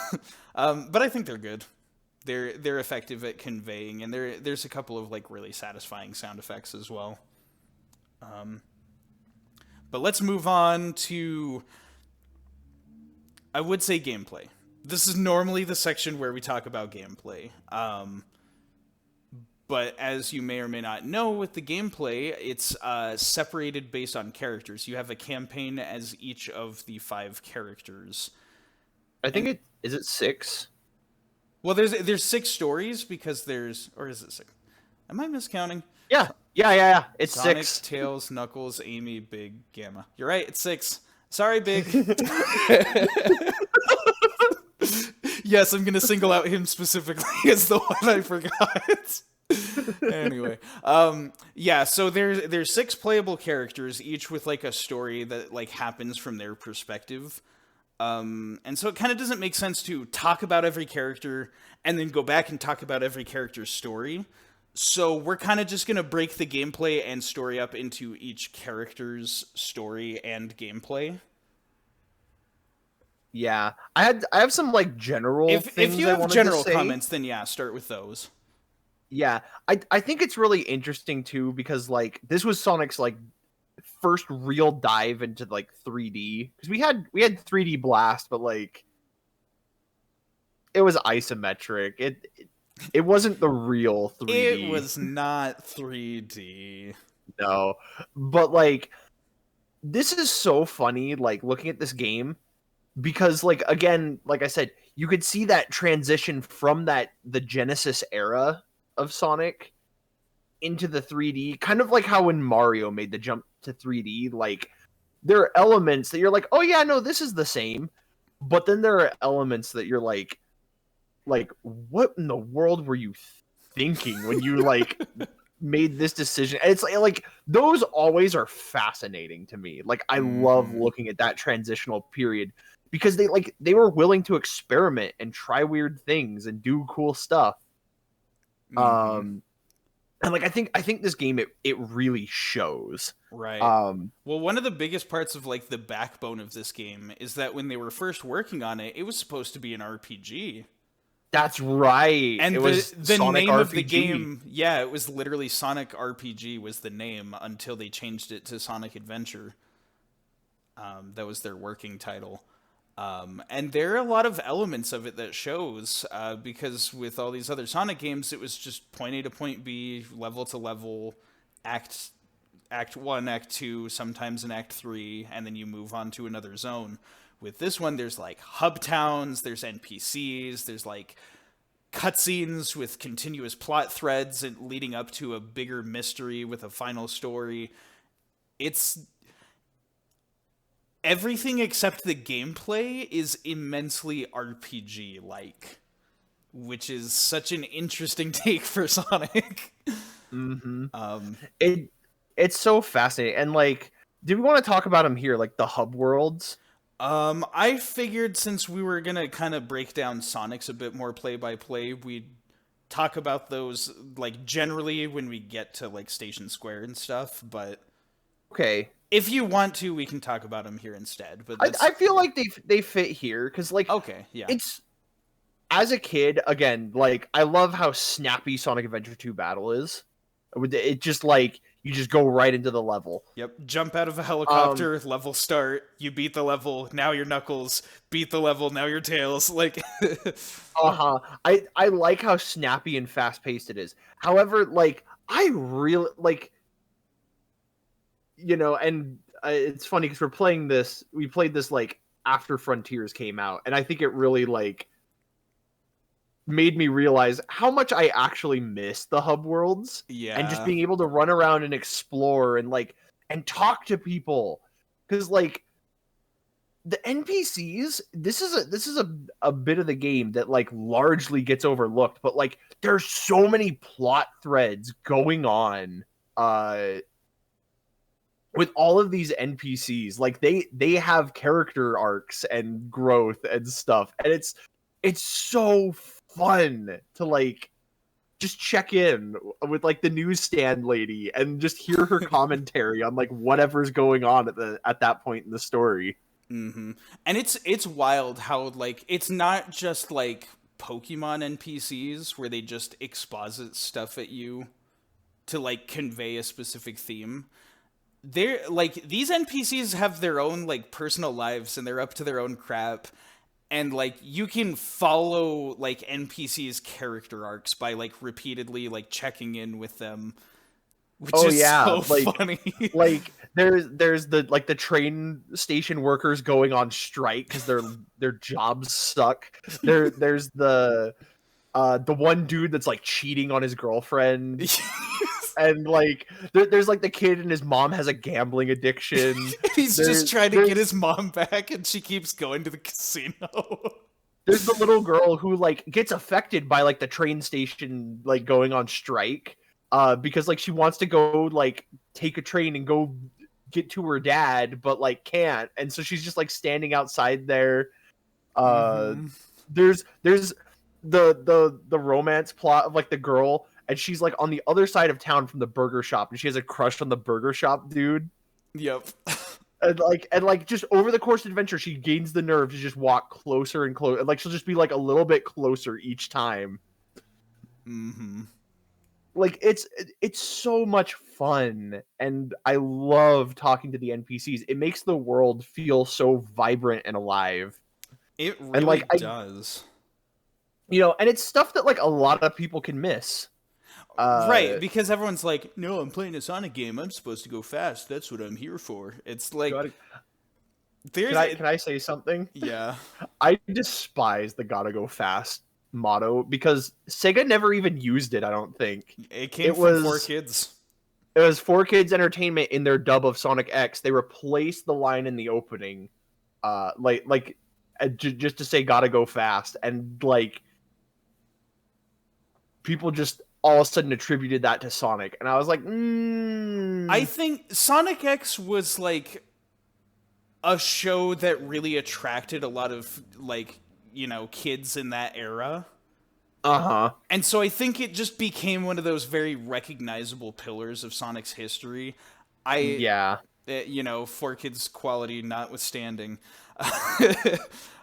I think they're good. They're effective at conveying, and there's a couple of like really satisfying sound effects as well. But let's move on to, I would say, gameplay. This is normally the section where we talk about gameplay. But as you may or may not know, with the gameplay, it's separated based on characters. You have a campaign as each of the 5 characters. I think is it 6? Well, there's 6 stories because or is it 6? Am I miscounting? Yeah. It's Sonic, 6. Tails, Knuckles, Amy, Big, Gamma. You're right, it's 6. Sorry, Big. Yes, I'm gonna single out him specifically as the one I forgot. Anyway, yeah, so there's 6 playable characters, each with like a story that like happens from their perspective. And so it kind of doesn't make sense to talk about every character and then go back and talk about every character's story. So we're kind of just gonna break the gameplay and story up into each character's story and gameplay. Yeah. I have some like general If you I have wanted general to say. comments, then yeah, start with those. Yeah, I think it's really interesting too because like this was Sonic's like first real dive into like 3D because we had 3D Blast, but like it was isometric. It wasn't the real 3D. It was not 3D. No, but like this is so funny. Like looking at this game because like again, like I said, you could see that transition from the Genesis era of Sonic into the 3D, kind of like how when Mario made the jump to 3D, like there are elements that you're like, oh yeah, no, this is the same, but then there are elements that you're like what in the world were you thinking when you like made this decision? And it's like those always are fascinating to me. Like I love looking at that transitional period because they were willing to experiment and try weird things and do cool stuff. And like I think this game it really shows. Right. Well, one of the biggest parts of like the backbone of this game is that when they were first working on it, it was supposed to be an RPG. That's right. And it was the Sonic name RPG. of the game, yeah, it was literally Sonic RPG was the name until they changed it to Sonic Adventure. That was their working title. And there are a lot of elements of it that shows, because with all these other Sonic games, it was just point A to point B, level to level, act 1, act 2, sometimes an act 3, and then you move on to another zone. With this one, there's like hub towns, there's NPCs, there's like cutscenes with continuous plot threads and leading up to a bigger mystery with a final story. It's everything except the gameplay is immensely RPG-like. which is such an interesting take for Sonic. Mm-hmm. It's so fascinating. And like, do we want to talk about them here, like the hub worlds? I figured since we were gonna kind of break down Sonic's a bit more play by play, we'd talk about those like generally when we get to like Station Square and stuff. But Okay, if you want to, we can talk about them here instead. But I feel like they fit here because like okay, yeah, it's as a kid again, like I love how snappy Sonic Adventure 2 Battle is. It just like you just go right into the level. yep. Jump out of a helicopter, level start. You beat the level. Now you're Knuckles. Beat the level. Now you're Tails. Like, I like how snappy and fast paced it is. However, like I really like, and it's funny because we played this like after Frontiers came out, and I think it really like made me realize how much I actually miss the hub worlds. yeah, And just being able to run around and explore and like and talk to people, because like the NPCs, this is a bit of the game that like largely gets overlooked, but like there's so many plot threads going on with all of these NPCs. Like they have character arcs and growth and stuff, and it's so fun to like just check in with like the newsstand lady and just hear her commentary on like whatever's going on at that point in the story. mm-hmm. And it's wild how like it's not just like Pokemon NPCs where they just exposit stuff at you to like convey a specific theme. They're like these NPCs have their own like personal lives and they're up to their own crap. And like you can follow like NPCs' character arcs by like repeatedly like checking in with them, which is so like, funny. Like there's the like the train station workers going on strike because their jobs suck. There's the one dude that's like cheating on his girlfriend. And like there's like the kid and his mom has a gambling addiction. He's just trying to get his mom back and she keeps going to the casino. There's the little girl who like gets affected by like the train station like going on strike because like she wants to go like take a train and go get to her dad but like can't, and so she's just like standing outside there. There's the romance plot of like the girl, and she's like on the other side of town from the burger shop, and she has a crush on the burger shop dude. Yep. And like just over the course of adventure, she gains the nerve to just walk closer and closer. And like she'll just be like a little bit closer each time. Mm-hmm. Like it's so much fun, and I love talking to the NPCs. It makes the world feel so vibrant and alive. It really and like does. And it's stuff that like a lot of people can miss. Right, because everyone's like, no, I'm playing a Sonic game. I'm supposed to go fast. That's what I'm here for. It's like... Can I say something? Yeah. I despise the gotta go fast motto because Sega never even used it, I don't think. It came from 4Kids. It was 4Kids Entertainment in their dub of Sonic X. They replaced the line in the opening, just to say gotta go fast. And like, people just all of a sudden attributed that to Sonic, and I was like, I think Sonic X was like a show that really attracted a lot of like kids in that era. And so I think it just became one of those very recognizable pillars of Sonic's history. 4Kids quality notwithstanding.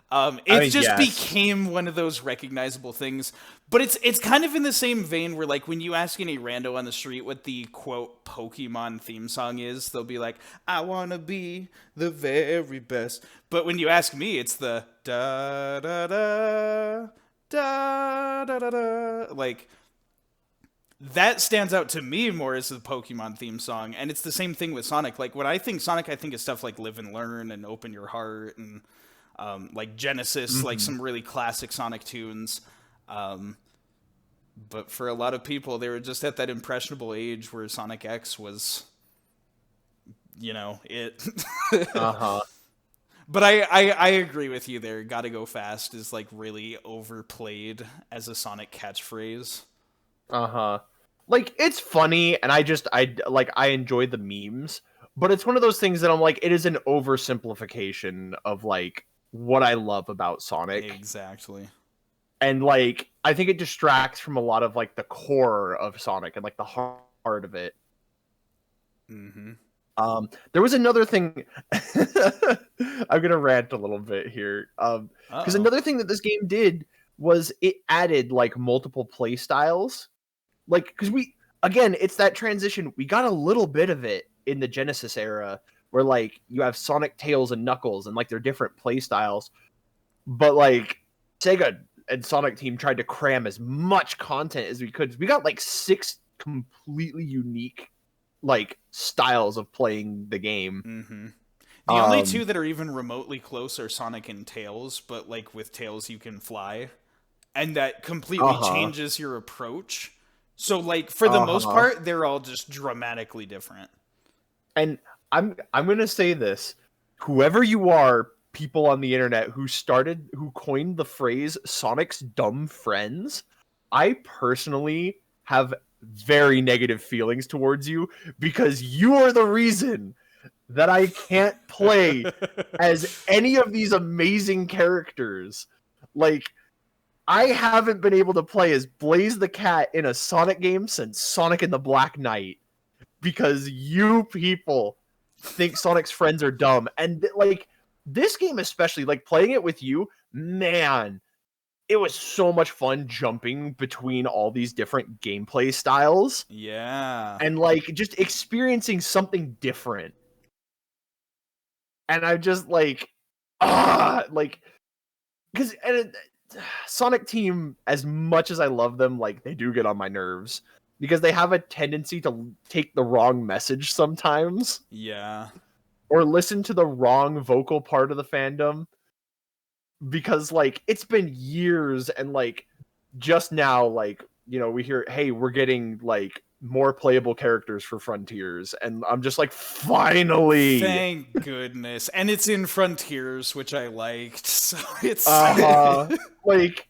Became one of those recognizable things, but it's kind of in the same vein where like when you ask any rando on the street what the quote Pokemon theme song is, they'll be like, I wanna be the very best. But when you ask me, it's the da da da da da da da. Like that stands out to me more as the Pokemon theme song, and it's the same thing with Sonic. Like when I think Sonic, I think of stuff like Live and Learn and Open Your Heart and like Genesis, like some really classic Sonic tunes. But for a lot of people, they were just at that impressionable age where Sonic X was, it. But I agree with you there. Gotta go fast is like really overplayed as a Sonic catchphrase. Uh-huh. Like, it's funny, and I enjoy the memes, but it's one of those things that I'm like, it is an oversimplification of, like, what I love about Sonic. Exactly. And, like, I think it distracts from a lot of, like, the core of Sonic and, like, the heart of it. Mm-hmm. There was another thing. I'm gonna rant a little bit here. Because another thing that this game did was it added, like, multiple play styles. Like, because it's that transition. We got a little bit of it in the Genesis era where, like, you have Sonic, Tails, and Knuckles, and, like, they're different play styles. But, like, Sega and Sonic Team tried to cram as much content as we could. We got, like, 6 completely unique, like, styles of playing the game. Mm-hmm. The only two that are even remotely close are Sonic and Tails, but, like, with Tails you can fly. And that completely changes your approach. So, like, for the most part, they're all just dramatically different. And I'm gonna say this: whoever you are, people on the internet who coined the phrase "Sonic's dumb friends," I personally have very negative feelings towards you because you are the reason that I can't play as any of these amazing characters. Like, I haven't been able to play as Blaze the Cat in a Sonic game since Sonic and the Black Knight because you people think Sonic's friends are dumb. And, like, this game especially, like, playing it with you, man, it was so much fun jumping between all these different gameplay styles. Yeah. And, like, just experiencing something different. And I'm just like, like, because Sonic Team, as much as I love them, like, they do get on my nerves because they have a tendency to take the wrong message sometimes. Yeah. Or listen to the wrong vocal part of the fandom because, like, it's been years and, like, just now, like, you know, we hear, hey, we're getting, like, more playable characters for Frontiers, and I'm just like, finally! Thank goodness. And it's in Frontiers, which I liked, so it's... like,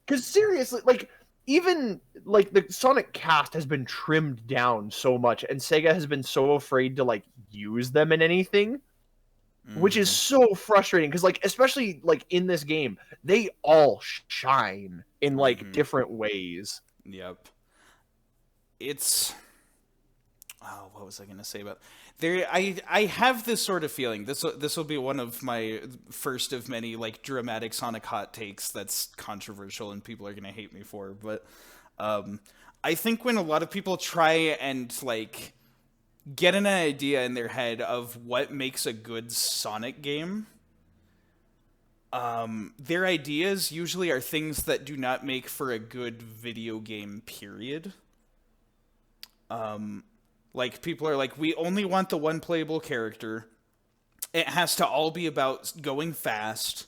because seriously, like, even, like, the Sonic cast has been trimmed down so much, and Sega has been so afraid to, like, use them in anything, which is so frustrating, because, like, especially, like, in this game, they all shine in, like, different ways. Yep. It's... Oh, what was I going to say about... I have this sort of feeling. This will be one of my first of many, like, dramatic Sonic hot takes that's controversial and people are going to hate me for, but I think when a lot of people try and, like, get an idea in their head of what makes a good Sonic game, their ideas usually are things that do not make for a good video game, period. Like, people are like, we only want the one playable character. It has to all be about going fast.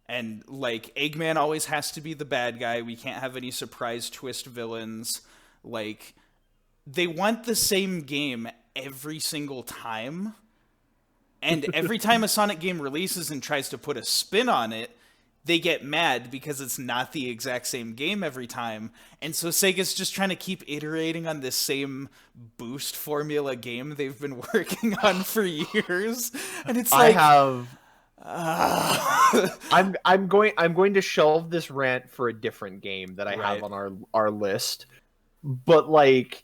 And, like, Eggman always has to be the bad guy. We can't have any surprise twist villains. Like, they want the same game every single time. And every time a Sonic game releases and tries to put a spin on it, they get mad because it's not the exact same game every time. And so Sega's just trying to keep iterating on this same boost formula game they've been working on for years. And it's like... I'm going to shelve this rant for a different game that I have on our list. But, like,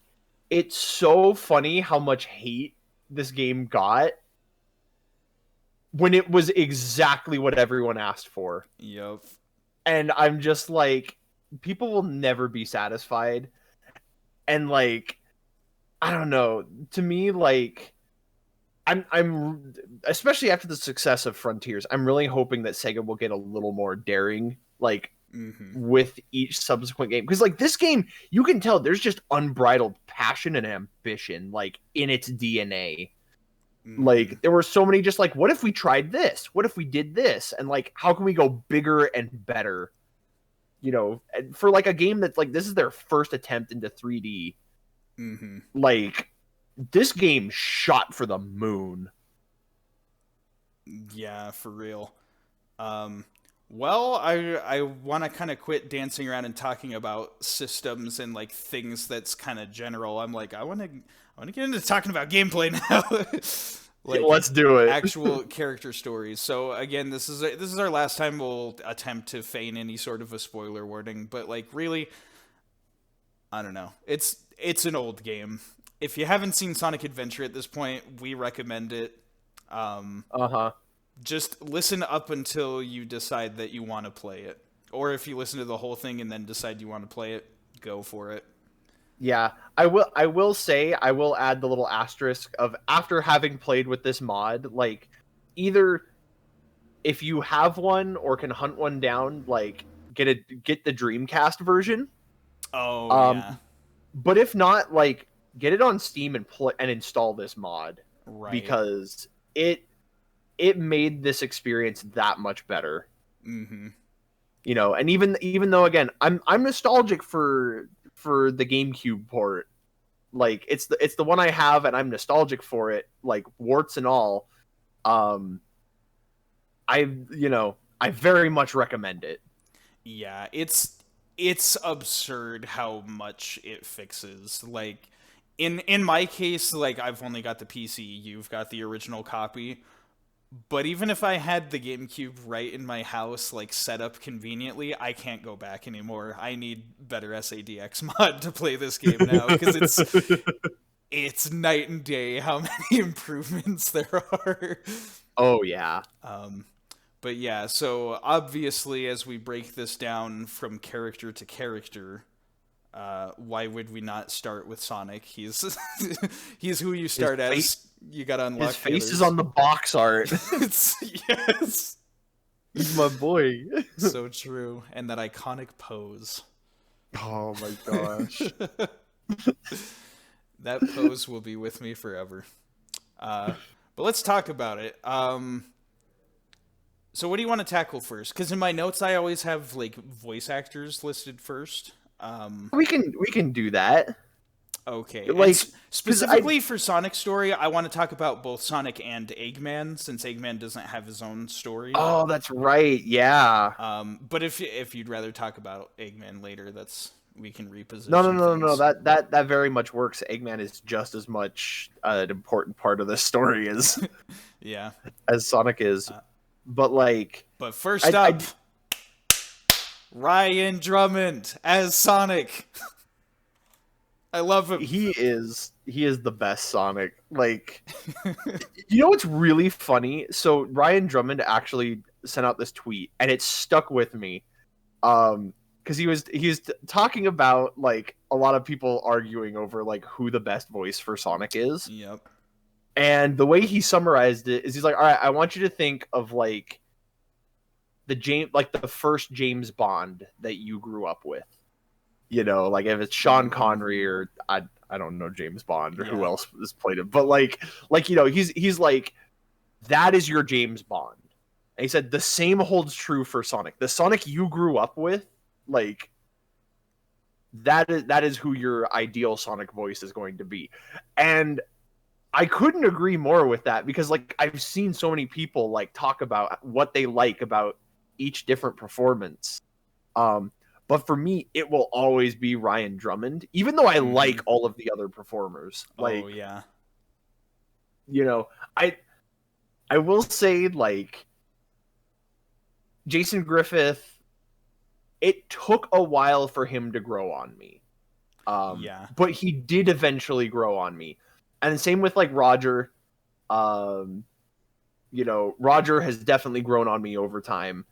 it's so funny how much hate this game got when it was exactly what everyone asked for. Yep. And I'm just like, people will never be satisfied. And, like, I don't know. To me, like, I'm especially after the success of Frontiers, I'm really hoping that Sega will get a little more daring, like, with each subsequent game. Because, like, this game, you can tell there's just unbridled passion and ambition, like, in its DNA. Like, there were so many just like, what if we tried this? What if we did this? And, like, how can we go bigger and better? You know, for, like, a game that's, like, this is their first attempt into 3D. Like, this game shot for the moon. Yeah, for real. Well, I want to kind of quit dancing around and talking about systems and like things that's kind of general. I'm like, I want to get into talking about gameplay now. Yeah, Like let's do it. actual character stories. So again, this is our last time we'll attempt to feign any sort of a spoiler warning, but like really, I don't know. It's an old game. If you haven't seen Sonic Adventure at this point, we recommend it. Uh-huh. Just listen up until you decide that you want to play it. Or if you listen to the whole thing and then decide you want to play it, go for it. Yeah, I will say I will add the little asterisk of after having played with this mod, like either if you have one or can hunt one down, like get the Dreamcast version. Oh, yeah. Um but if not, like get it on Steam and play and install this mod Right. because it made this experience that much better. Mm-hmm. You know, and even though again, I'm nostalgic for the GameCube port. Like it's the one I have and I'm nostalgic for it, like warts and all. Um I very much recommend it. Yeah, it's absurd how much it fixes. Like in my case, like I've only got the PC, you've got the original copy. But even if I had the GameCube right in my house, like set up conveniently, I can't go back anymore. I need better SADX mod to play this game now because it's night and day how many improvements there are. Oh yeah. But yeah, so obviously as we break this down from character to character, why would we not start with Sonic? He's he's who you start as. You gotta unlock His face the is on the box art. it's, yes. He's my boy. So true. And that iconic pose. Oh my gosh. That pose will be with me forever. But let's talk about it. So what do you want to tackle first? Because in my notes, I always have like voice actors listed first. We can do that. Okay. Like, Specifically for Sonic story, I want to talk about both Sonic and Eggman, since Eggman doesn't have his own story. Oh, that's right. Yeah. But if you'd rather talk about Eggman later, we can reposition. No. things. That very much works. Eggman is just as much an important part of the story as Yeah. as Sonic is. But like, But first up, Ryan Drummond as Sonic. I love him. he is the best Sonic. Like, you know what's really funny? So Ryan Drummond actually sent out this tweet, and it stuck with me. Because he's talking about like a lot of people arguing over like who the best voice for Sonic is. Yep. And the way he summarized it is he's like, all right, I want you to think of like the first James Bond that you grew up with. You know, like if it's Sean Connery or I don't know James Bond or who else has played him, but like you know, he's like that is your James Bond. And he said the same holds true for Sonic. The Sonic you grew up with, like that is who your ideal Sonic voice is going to be. And I couldn't agree more with that because like I've seen so many people like talk about what they like about each different performance. But for me, it will always be Ryan Drummond, even though I like all of the other performers. Like, oh yeah. You know, I will say like Jason Griffith, it took a while for him to grow on me. But he did eventually grow on me. And same with like Roger. You know, Roger has definitely grown on me over time.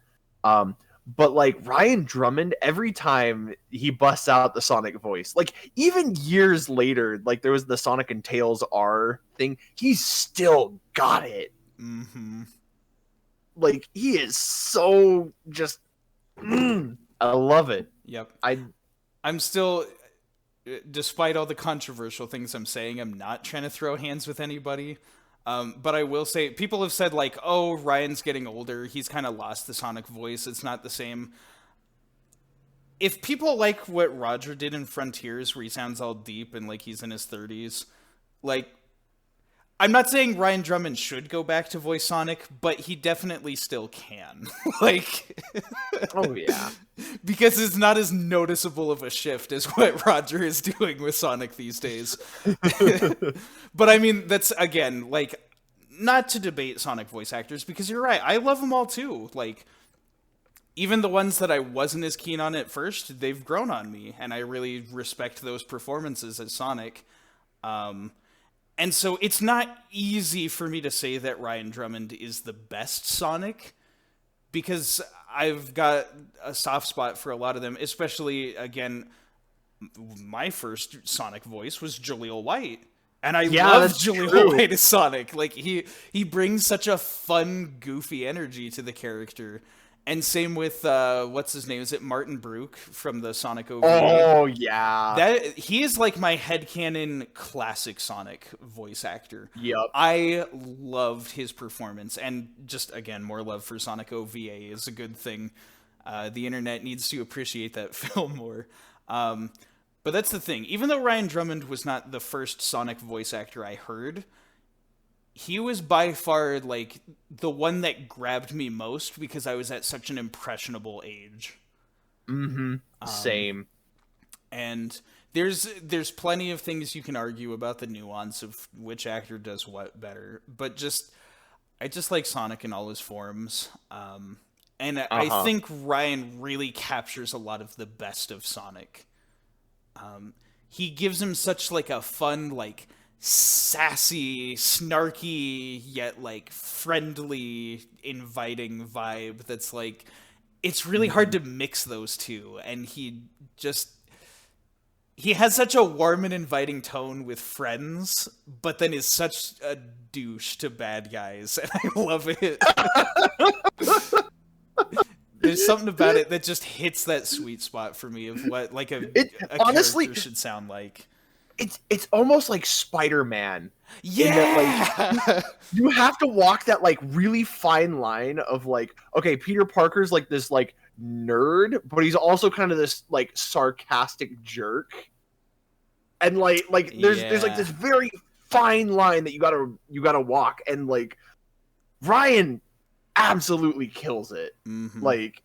But like Ryan Drummond, every time he busts out the Sonic voice, like even years later, like there was the Sonic and Tails R thing, he's still got it. Mm-hmm. Like he is so just, I love it. Yep. I'm still, despite all the controversial things I'm saying, I'm not trying to throw hands with anybody. But I will say, people have said, like, oh, Ryan's getting older. He's kind of lost the Sonic voice. It's not the same. If people like what Roger did in Frontiers, where he sounds all deep and like he's in his 30s, like, I'm not saying Ryan Drummond should go back to voice Sonic, but he definitely still can. Like, Oh yeah. because it's not as noticeable of a shift as what Roger is doing with Sonic these days. But I mean, that's again, like, not to debate Sonic voice actors, because you're right, I love them all too. Like, even the ones that I wasn't as keen on at first, they've grown on me, and I really respect those performances as Sonic. And so it's not easy for me to say that Ryan Drummond is the best Sonic, because I've got a soft spot for a lot of them, especially, again, my first Sonic voice was Jaleel White. And I love Jaleel White as Sonic. Like, he brings such a fun, goofy energy to the character. And same with, what's his name? Is it Martin Brooke from the Sonic OVA? Oh, yeah. He is like my headcanon classic Sonic voice actor. Yep. I loved his performance. And just, again, more love for Sonic OVA is a good thing. The internet needs to appreciate that film more. But that's the thing. Even though Ryan Drummond was not the first Sonic voice actor I heard, he was by far, like, the one that grabbed me most because I was at such an impressionable age. Mm-hmm. Same. And there's plenty of things you can argue about the nuance of which actor does what better. But I just like Sonic in all his forms. And I think Ryan really captures a lot of the best of Sonic. He gives him such, like, a fun, like, sassy, snarky, yet, like, friendly, inviting vibe that's, like, it's really hard to mix those two. And he has such a warm and inviting tone with friends, but then is such a douche to bad guys, and I love it. There's something about it that just hits that sweet spot for me of what, like, a honestly, character should sound like. It's almost like Spider-Man. Yeah! That, like, you have to walk that, like, really fine line of, like, okay, Peter Parker's, like, this, like, nerd, but he's also kind of this, like, sarcastic jerk. And, like there's like, this very fine line that you gotta walk, and, like, Ryan absolutely kills it. Mm-hmm. Like,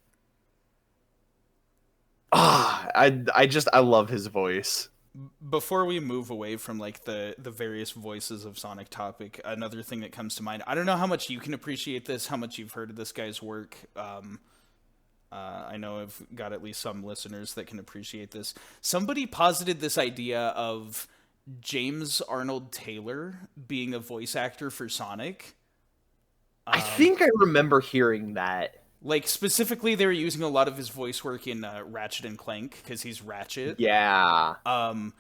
I love his voice. Before we move away from, like, the various voices of Sonic topic, another thing that comes to mind, I don't know how much you can appreciate this, how much you've heard of this guy's work. I know I've got at least some listeners that can appreciate this. Somebody posited this idea of James Arnold Taylor being a voice actor for Sonic. I think I remember hearing that. Like, specifically, they were using a lot of his voice work in Ratchet and Clank, because he's Ratchet. Yeah. And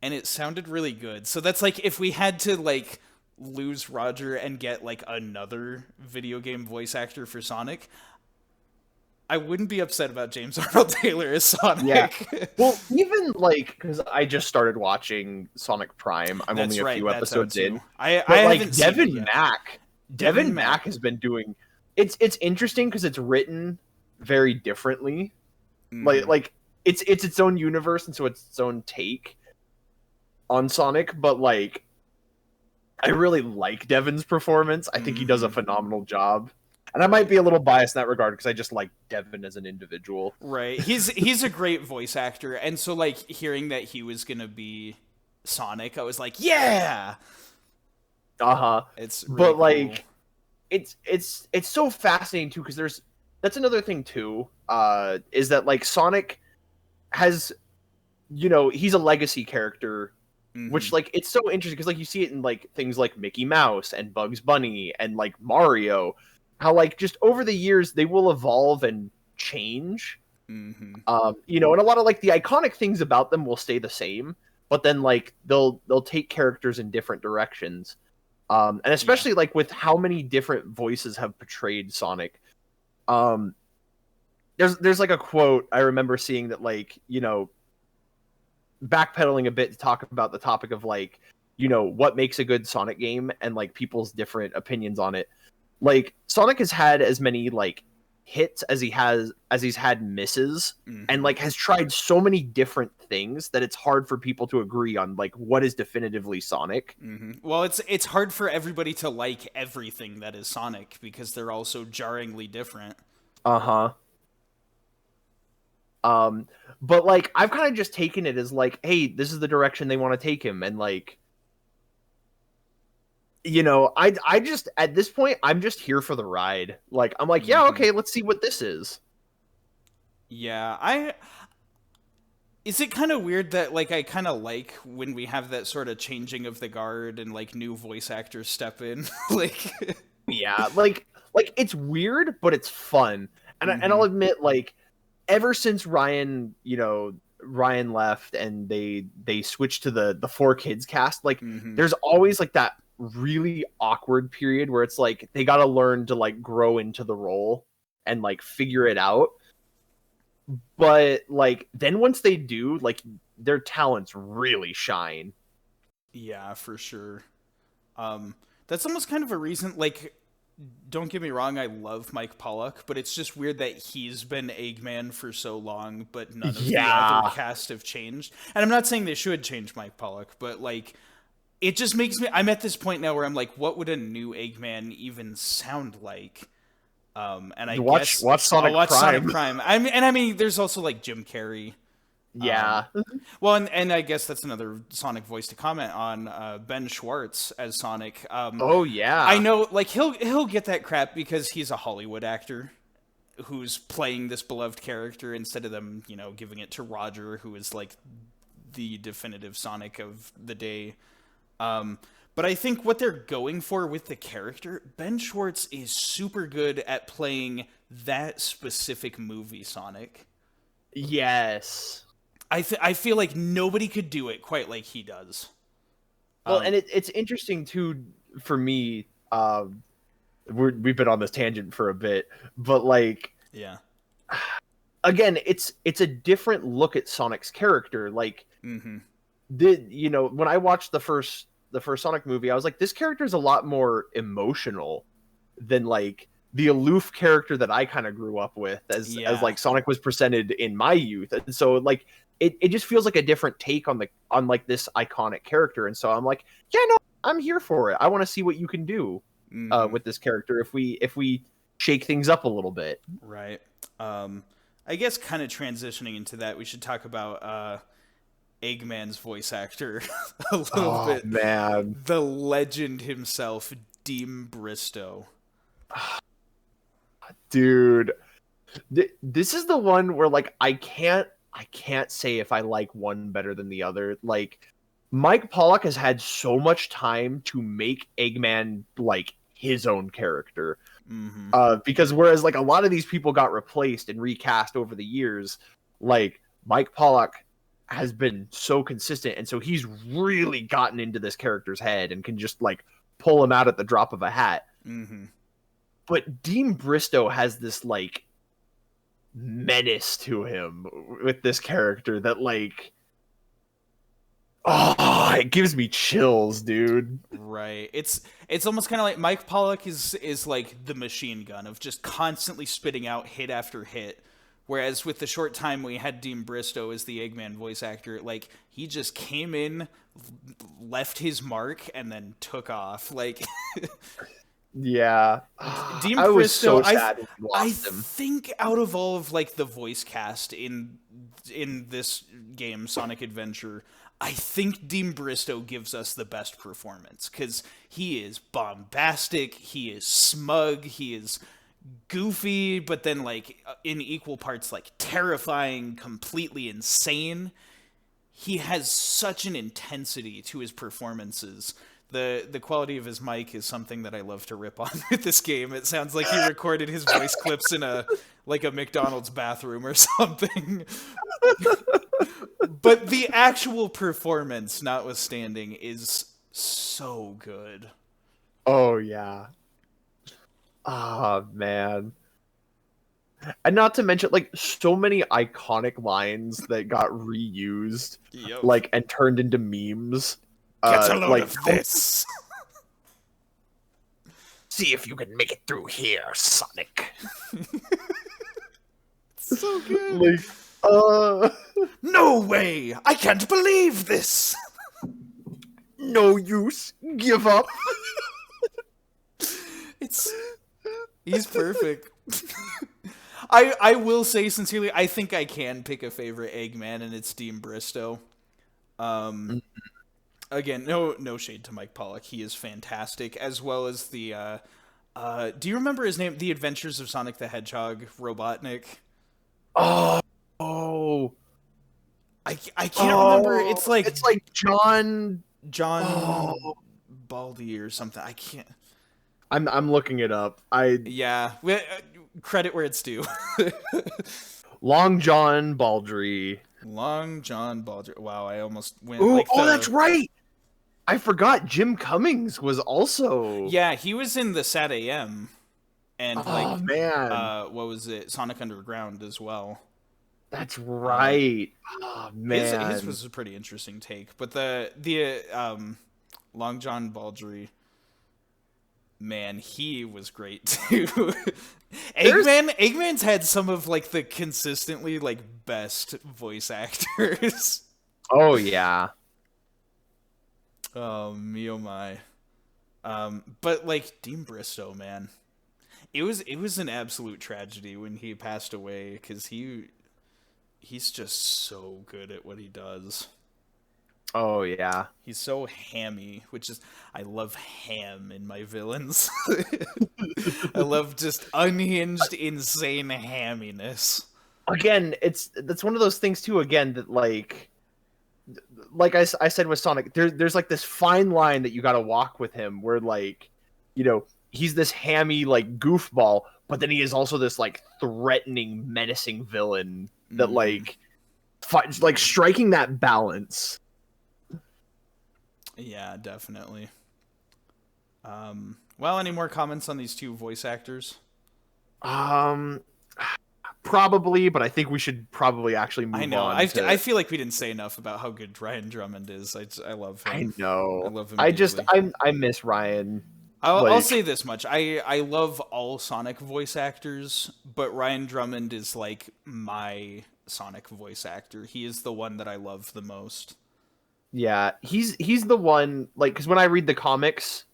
it sounded really good. So that's, like, if we had to, like, lose Roger and get, like, another video game voice actor for Sonic, I wouldn't be upset about James Arnold Taylor as Sonic. Yeah. Well, even, like, because I just started watching Sonic Prime. I'm only a few episodes in. I like, haven't seen it yet. Devin Mack has been doing... It's interesting because it's written very differently. Like it's its own universe, and so it's its own take on Sonic. But, like, I really like Devin's performance. I think he does a phenomenal job. And I might be a little biased in that regard because I just like Devin as an individual. Right. He's a great voice actor, and so, like, hearing that he was gonna be Sonic, I was like, yeah. It's really cool. Like, it's so fascinating too, because that's another thing too, is that, like, Sonic has, you know, he's a legacy character, which, like, it's so interesting because, like, you see it in, like, things like Mickey Mouse and Bugs Bunny and, like, Mario, how, like, just over the years they will evolve and change. You know, and a lot of, like, the iconic things about them will stay the same, but then, like, they'll take characters in different directions. And especially, like, with how many different voices have portrayed Sonic. There's like a quote I remember seeing that, like, you know, backpedaling a bit to talk about the topic of, like, you know, what makes a good Sonic game and, like, people's different opinions on it. Like, Sonic has had as many, like, hits as he's had misses, Mm-hmm. and like has tried so many different things that it's hard for people to agree on like what is definitively Sonic. Mm-hmm. Well, it's hard for everybody to like everything that is Sonic because they're all so jarringly different. Uh-huh. But like I've kind of just taken it as like, hey, this is the direction they want to take him, and like, you know, I just at this point I'm just here for the ride. Like I'm like, yeah, okay, let's see what this is. Yeah, is it kind of weird that like I kind of like when we have that sort of changing of the guard and like new voice actors step in, like Yeah, like it's weird, but it's fun, and and I'll admit, like, ever since Ryan, you know, Ryan left and they switched to the 4 Kids cast, like there's always like that really awkward period where it's like they got to learn to like grow into the role and like figure it out. But like then once they do, like their talents really shine. Yeah, for sure. That's almost kind of a reason, like, don't get me wrong, I love Mike Pollock, but it's just weird that he's been Eggman for so long, but none of the other cast have changed. And I'm not saying they should change Mike Pollock, but like, it just makes me, I'm at this point now where I'm like, what would a new Eggman even sound like? And I watch Sonic Prime. Sonic Prime. I mean, there's also like Jim Carrey. Yeah. Well, and I guess that's another Sonic voice to comment on. Ben Schwartz as Sonic. Oh yeah. I know, like he'll get that crap because he's a Hollywood actor who's playing this beloved character instead of them, you know, giving it to Roger, who is like the definitive Sonic of the day. But I think what they're going for with the character, Ben Schwartz is super good at playing that specific movie Sonic. Yes. I feel like nobody could do it quite like he does. Well, and it's interesting too for me. We've been on this tangent for a bit, but like, yeah, again, it's a different look at Sonic's character. Like, you know, when I watched the first Sonic movie, I was like, this character is a lot more emotional than like the aloof character that I kind of grew up with as like Sonic was presented in my youth. And so like it just feels like a different take on like this iconic character. And so I'm like, yeah, no, I'm here for it. I want to see what you can do with this character if we shake things up a little bit. Right. I guess kind of transitioning into that, we should talk about Eggman's voice actor a little bit. Man. The legend himself, Dean Bristow. Dude, this is the one where like I can't say if I like one better than the other. Like Mike Pollock has had so much time to make Eggman like his own character. Because whereas like a lot of these people got replaced and recast over the years, like Mike Pollock has been so consistent, and so he's really gotten into this character's head and can just like pull him out at the drop of a hat. But Dean Bristow has this like menace to him with this character that like, oh, it gives me chills, dude. Right. It's almost kind of like Mike Pollock is like the machine gun of just constantly spitting out hit after hit. Whereas with the short time we had Dean Bristow as the Eggman voice actor, like he just came in, left his mark, and then took off. Like, yeah, Dean Bristow. I him. think out of all of like the voice cast in this game, Sonic Adventure, I think Dean Bristow gives us the best performance because he is bombastic, he is smug, he is goofy, but then like in equal parts like terrifying, completely insane. He has such an intensity to his performances. The quality of his mic is something that I love to rip on with this game. It sounds like he recorded his voice clips in a McDonald's bathroom or something. But the actual performance, notwithstanding, is so good. Oh yeah. Oh man. And not to mention like so many iconic lines that got reused, like and turned into memes. Get a load of this. See if you can make it through here, Sonic. So good. Like, No way! I can't believe this! no use. Give up. He's perfect. I will say sincerely, I think I can pick a favorite Eggman, and it's Dean Bristow. Again, no shade to Mike Pollock. He is fantastic, as well as the do you remember his name? The Adventures of Sonic the Hedgehog, Robotnik. Oh. I can't remember. It's like John Baldy or something. I can't. I'm looking it up. Yeah, credit where it's due. Long John Baldry. Long John Baldry. Wow, I almost went. Ooh, Like that's right. I forgot Jim Cummings was also. Yeah, he was in the SADM, and man, what was it? Sonic Underground as well. That's right. Oh man, his was a pretty interesting take. But the Long John Baldry, man, he was great too. Eggman's had some of like the consistently like best voice actors. Oh yeah. Oh me, oh my. But like Dean Bristow, man, it was an absolute tragedy when he passed away, because he's just so good at what he does. Oh yeah. He's so hammy, which is, I love ham in my villains. I love just unhinged, insane hamminess. Again, that's one of those things too. Again, that like I said with Sonic, there's like this fine line that you got to walk with him, where like, you know, he's this hammy like goofball, but then he is also this like threatening, menacing villain that like striking that balance. Yeah, definitely. Well, any more comments on these two voice actors? Probably, but I think we should probably actually move on. I know. I feel like we didn't say enough about how good Ryan Drummond is. I love him. I know. I love him. I miss Ryan. I'll say this much. I love all Sonic voice actors, but Ryan Drummond is like my Sonic voice actor. He is the one that I love the most. Yeah, he's the one, like, because when I read the comics,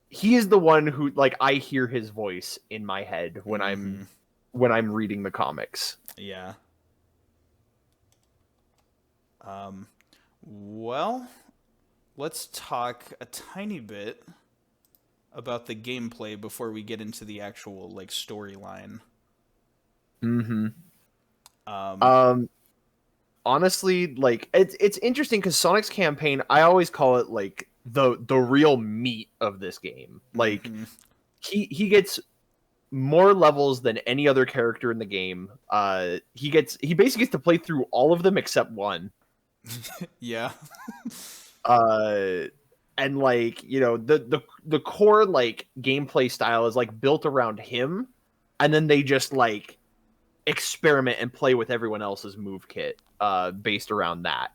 he is the one who, like, I hear his voice in my head when I'm reading the comics. Yeah. Well, let's talk a tiny bit about the gameplay before we get into the actual like storyline. Honestly, like, it's interesting because Sonic's campaign, I always call it like the real meat of this game. Like, he gets more levels than any other character in the game. He basically gets to play through all of them except one. Yeah. And like, you know, the core like gameplay style is like built around him, and then they just like experiment and play with everyone else's move kit based around that.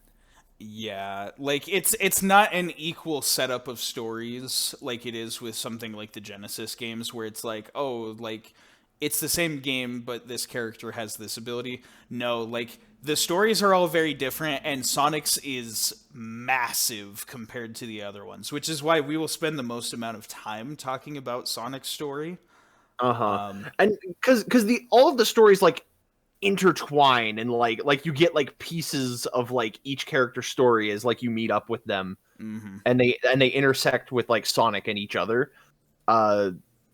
Yeah, like it's not an equal setup of stories like it is with something like the Genesis games, where it's like, oh, like it's the same game but this character has this ability. No, like the stories are all very different, and Sonic's is massive compared to the other ones, which is why we will spend the most amount of time talking about Sonic's story. And because all of the stories like intertwine, and like you get like pieces of like each character's story as like you meet up with them, and they intersect with like Sonic and each other.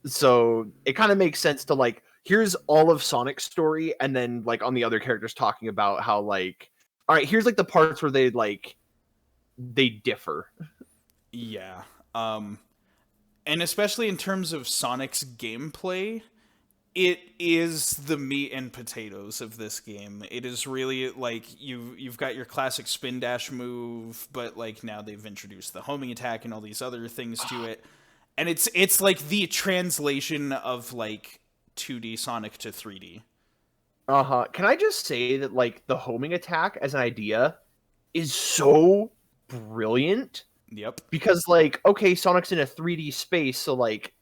So it kind of makes sense to like, here's all of Sonic's story, and then like on the other characters talking about how like, all right, here's like the parts where they differ. Yeah. And especially in terms of Sonic's gameplay, it is the meat and potatoes of this game. It is really like you've got your classic spin dash move, but like now they've introduced the homing attack and all these other things to it. And it's like the translation of like 2D Sonic to 3D. Can I just say that like the homing attack as an idea is so brilliant? Yep. Because like, okay, Sonic's in a 3D space, so like,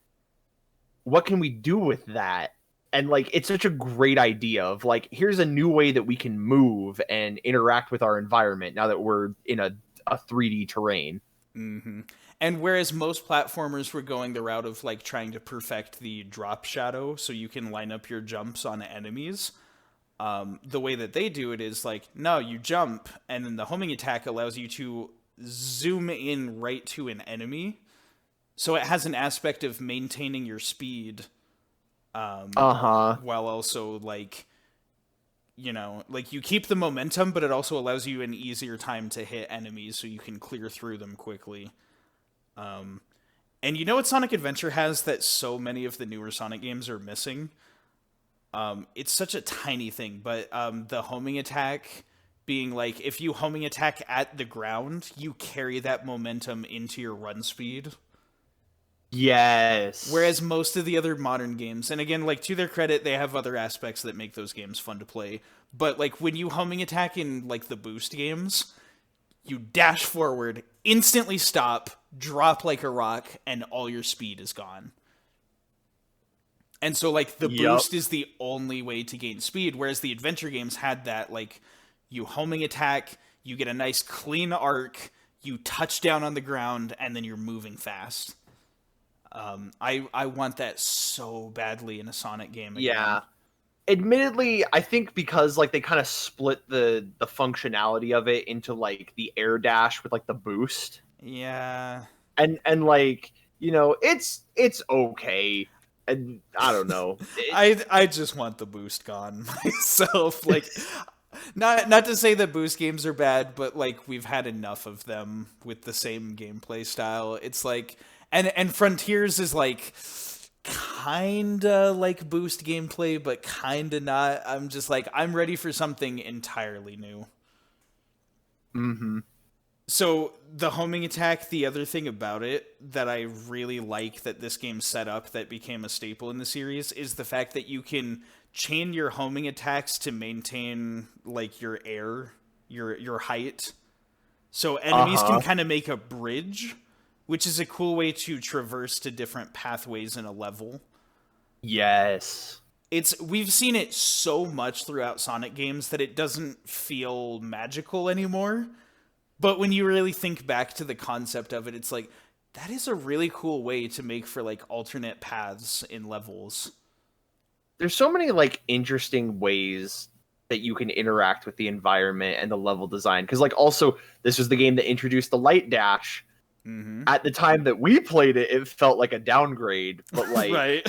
what can we do with that? and like it's such a great idea of like here's a new way that we can move and interact with our environment now that we're in a 3D terrain. Mm-hmm. And whereas most platformers were going the route of like trying to perfect the drop shadow so you can line up your jumps on enemies, the way that they do it is like, no, you jump, and then the homing attack allows you to zoom in right to an enemy. So it has an aspect of maintaining your speed, while also like, you know, like you keep the momentum, but it also allows you an easier time to hit enemies so you can clear through them quickly. And you know what Sonic Adventure has that so many of the newer Sonic games are missing? It's such a tiny thing, but the homing attack being like, if you homing attack at the ground, you carry that momentum into your run speed. Yes. Whereas most of the other modern games, and again, like to their credit, they have other aspects that make those games fun to play. But like when you homing attack in like the boost games, you dash forward, instantly stop, drop like a rock, and all your speed is gone. And so like the boost is the only way to gain speed, whereas the adventure games had that, like you homing attack, you get a nice clean arc, you touch down on the ground, and then you're moving fast. I want that so badly in a Sonic game again. Yeah. Admittedly, I think because like they kind of split the functionality of it into like the air dash with like the boost. Yeah. And like, you know, it's okay. And I don't know. I just want the boost gone myself. Like not to say that boost games are bad, but like we've had enough of them with the same gameplay style. It's like and Frontiers is like kinda like boost gameplay, but kinda not. I'm just like, I'm ready for something entirely new. Mm-hmm. So the homing attack, the other thing about it that I really like that this game set up that became a staple in the series is the fact that you can chain your homing attacks to maintain like your air, your height. So enemies can kind of make a bridge, which is a cool way to traverse to different pathways in a level. Yes. We've seen it so much throughout Sonic games that it doesn't feel magical anymore. But when you really think back to the concept of it, it's like, that is a really cool way to make for like alternate paths in levels. There's so many like interesting ways that you can interact with the environment and the level design. Because like also, this was the game that introduced the light dash. Mm-hmm. At the time that we played it, it felt like a downgrade, but like right.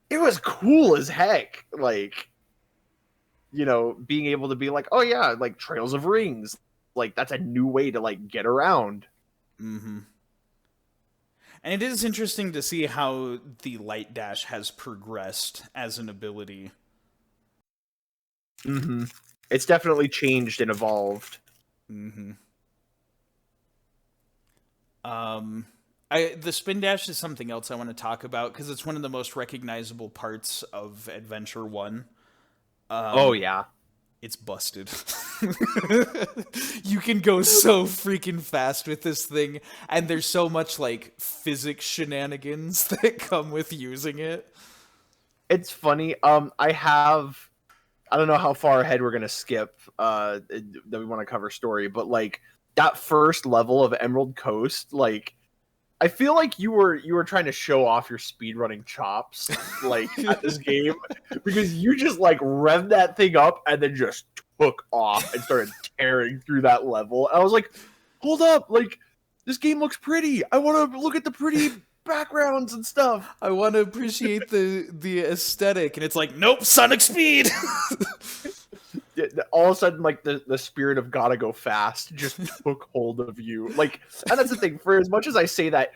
it was cool as heck. Like, you know, being able to be like, oh yeah, like Trails of Rings, like that's a new way to like get around. Mm-hmm. And it is interesting to see how the light dash has progressed as an ability. Mm-hmm. It's definitely changed and evolved. Mm-hmm. The spin dash is something else I want to talk about because it's one of the most recognizable parts of Adventure 1. Oh yeah. It's busted. You can go so freaking fast with this thing, and there's so much like physics shenanigans that come with using it. It's funny. I don't know how far ahead we're gonna skip that we want to cover story, but like that first level of Emerald Coast, like I feel like you were trying to show off your speedrunning chops like at this game because you just like revved that thing up and then just took off and started tearing through that level. And I was like, hold up, like this game looks pretty. I want to look at the pretty backgrounds and stuff. I want to appreciate the aesthetic, and it's like, nope, Sonic speed. All of a sudden, like the spirit of gotta go fast just took hold of you. Like, and that's the thing. For as much as I say that,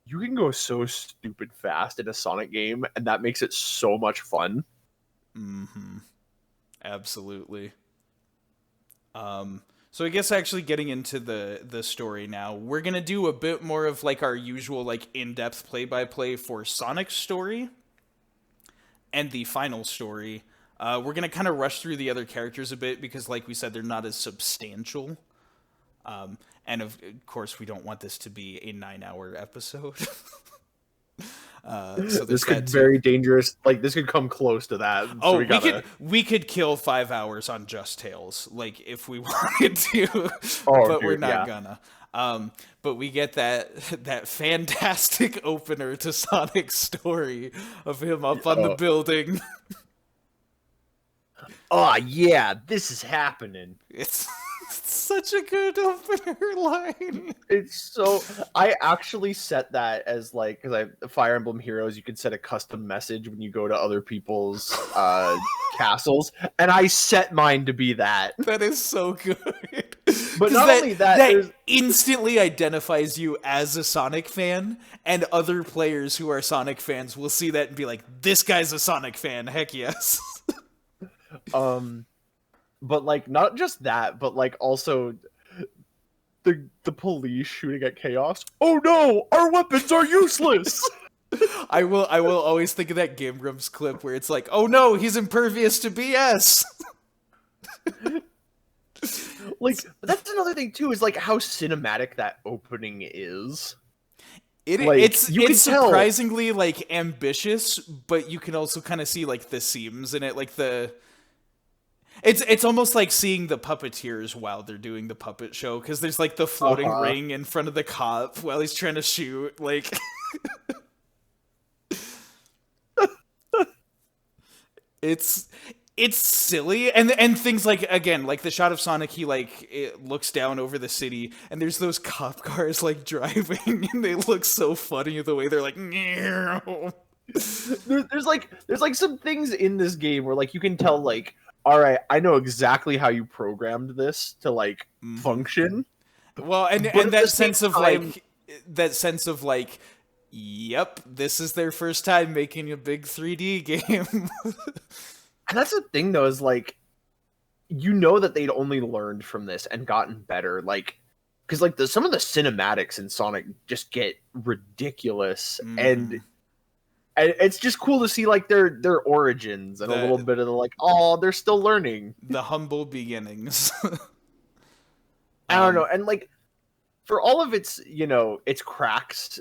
you can go so stupid fast in a Sonic game, and that makes it so much fun. Mm-hmm. Absolutely. So I guess actually getting into the story now, we're gonna do a bit more of like our usual like in-depth play-by-play for Sonic's story and the final story. We're gonna kind of rush through the other characters a bit because, like we said, they're not as substantial. And of course, we don't want this to be a 9-hour episode. So This there's that could too. very dangerous. Like this could come close to that. Oh, So we could kill 5 hours on Just Tales, like if we wanted to, Oh, but we're dude, not yeah. gonna. But we get that fantastic opener to Sonic's story of him up on the Oh, building. oh yeah, this is happening. It's such a good opener line. It's so. I actually set that as like because I Fire Emblem Heroes. You can set a custom message when you go to other people's castles, and I set mine to be that. That is so good. But 'Cause not only that, there's that instantly identifies you as a Sonic fan, and other players who are Sonic fans will see that and be like, "This guy's a Sonic fan. Heck yes." but like not just that, but like also the police shooting at Chaos. Oh no, our weapons are useless. I will always think of that Game Grumps clip where it's like, "Oh no, he's impervious to BS." Like that's another thing too is like how cinematic that opening is. Like, It's you can tell. surprisingly like ambitious, but you can also kind of see like the seams in it, like the. It's almost like seeing the puppeteers while they're doing the puppet show, because there's like the floating ring in front of the cop while he's trying to shoot. Like, it's silly, and things like, again, like the shot of Sonic, he like it looks down over the city, and there's those cop cars like driving, and they look so funny the way they're like. Meow. There's like some things in this game where like you can tell like, all right, I know exactly how you programmed this to like function. Well, and But at that the sense same of like yep, this is their first time making a big 3D game. And that's the thing though, is like you know that they'd only learned from this and gotten better, like because like some of the cinematics in Sonic just get ridiculous, and it's just cool to see like their origins and a little bit of the like, oh, they're still learning. The humble beginnings. I don't know, and like for all of its its cracks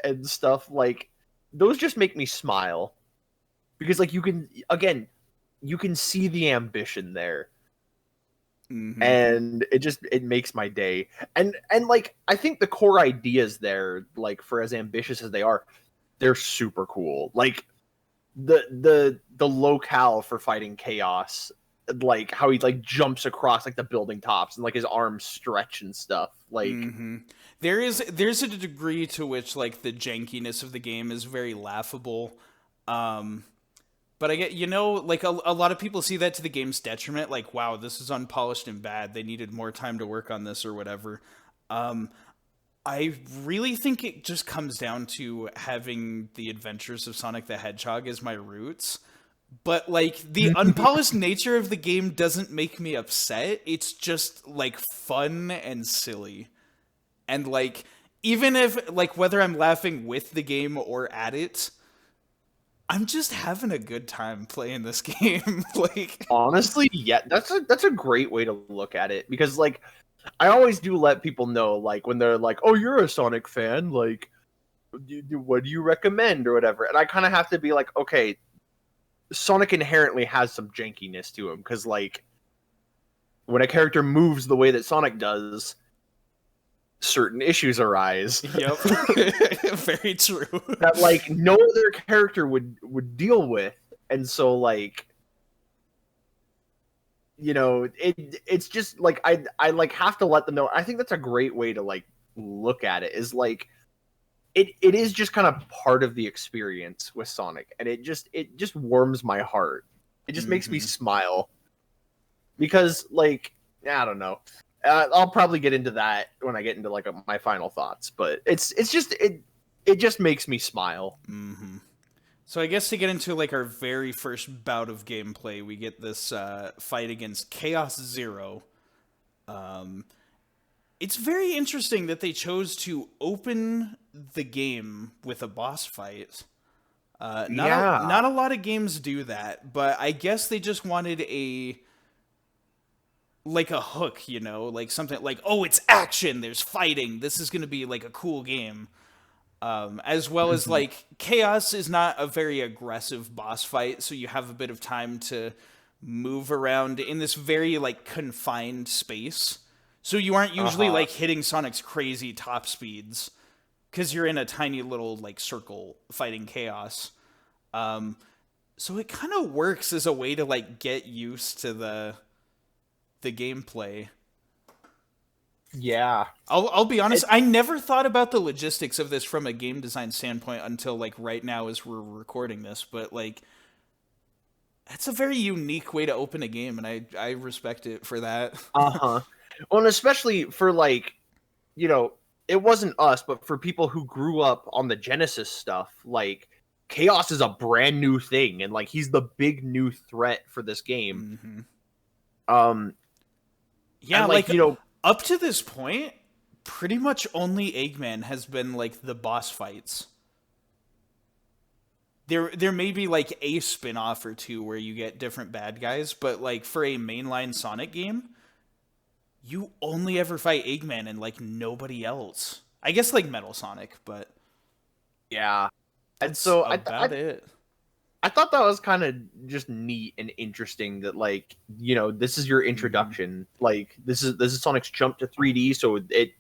and stuff, like those just make me smile because like you can see the ambition there. And it makes my day. And like I think the core ideas there, like for as ambitious as they are, they're super cool. Like the locale for fighting Chaos, like how he like jumps across like the building tops and like his arms stretch and stuff. Like there's a degree to which like the jankiness of the game is very laughable. But I get, like a lot of people see that to the game's detriment. Like, wow, this is unpolished and bad. They needed more time to work on this or whatever. I really think it just comes down to having the adventures of Sonic the Hedgehog as my roots. But, like, the unpolished nature of the game doesn't make me upset. It's just, like, fun and silly. And, like, even if, like, whether I'm laughing with the game or at it, I'm just having a good time playing this game. Like, honestly, yeah, that's a great way to look at it, because like I always do let people know, like when they're like, "Oh, you're a Sonic fan, like what do you recommend?" or whatever. And I kind of have to be like, "Okay, Sonic inherently has some jankiness to him, because like when a character moves the way that Sonic does, certain issues arise." Yep. Very true. That like no other character would deal with. And so like it's just like I like have to let them know. I think that's a great way to like look at it, is like it is just kind of part of the experience with Sonic, and it just warms my heart. It just makes me smile, because like I don't know. I'll probably get into that when I get into like my final thoughts, but it's just it just makes me smile. So I guess to get into like our very first bout of gameplay, we get this fight against Chaos Zero. It's very interesting that they chose to open the game with a boss fight. Not a lot of games do that, but I guess they just wanted a hook, like something like, oh, it's action, there's fighting, this is going to be like a cool game. As well as like Chaos is not a very aggressive boss fight, so you have a bit of time to move around in this very like confined space. So you aren't usually like hitting Sonic's crazy top speeds because you're in a tiny little like circle fighting Chaos. So it kind of works as a way to like get used to the gameplay. Yeah. I'll be honest, I never thought about the logistics of this from a game design standpoint until like right now as we're recording this, but like that's a very unique way to open a game, and I respect it for that. Well, and especially for like, you know, it wasn't us, but for people who grew up on the Genesis stuff, like Chaos is a brand new thing, and like he's the big new threat for this game. Yeah, and, like you know, up to this point, pretty much only Eggman has been like the boss fights. There may be like a spin-off or two where you get different bad guys, but like for a mainline Sonic game, you only ever fight Eggman and like nobody else. I guess like Metal Sonic, but yeah. And that's so about it. I thought that was kind of just neat and interesting that like, you know, this is your introduction. Like this is Sonic's jump to 3D, so it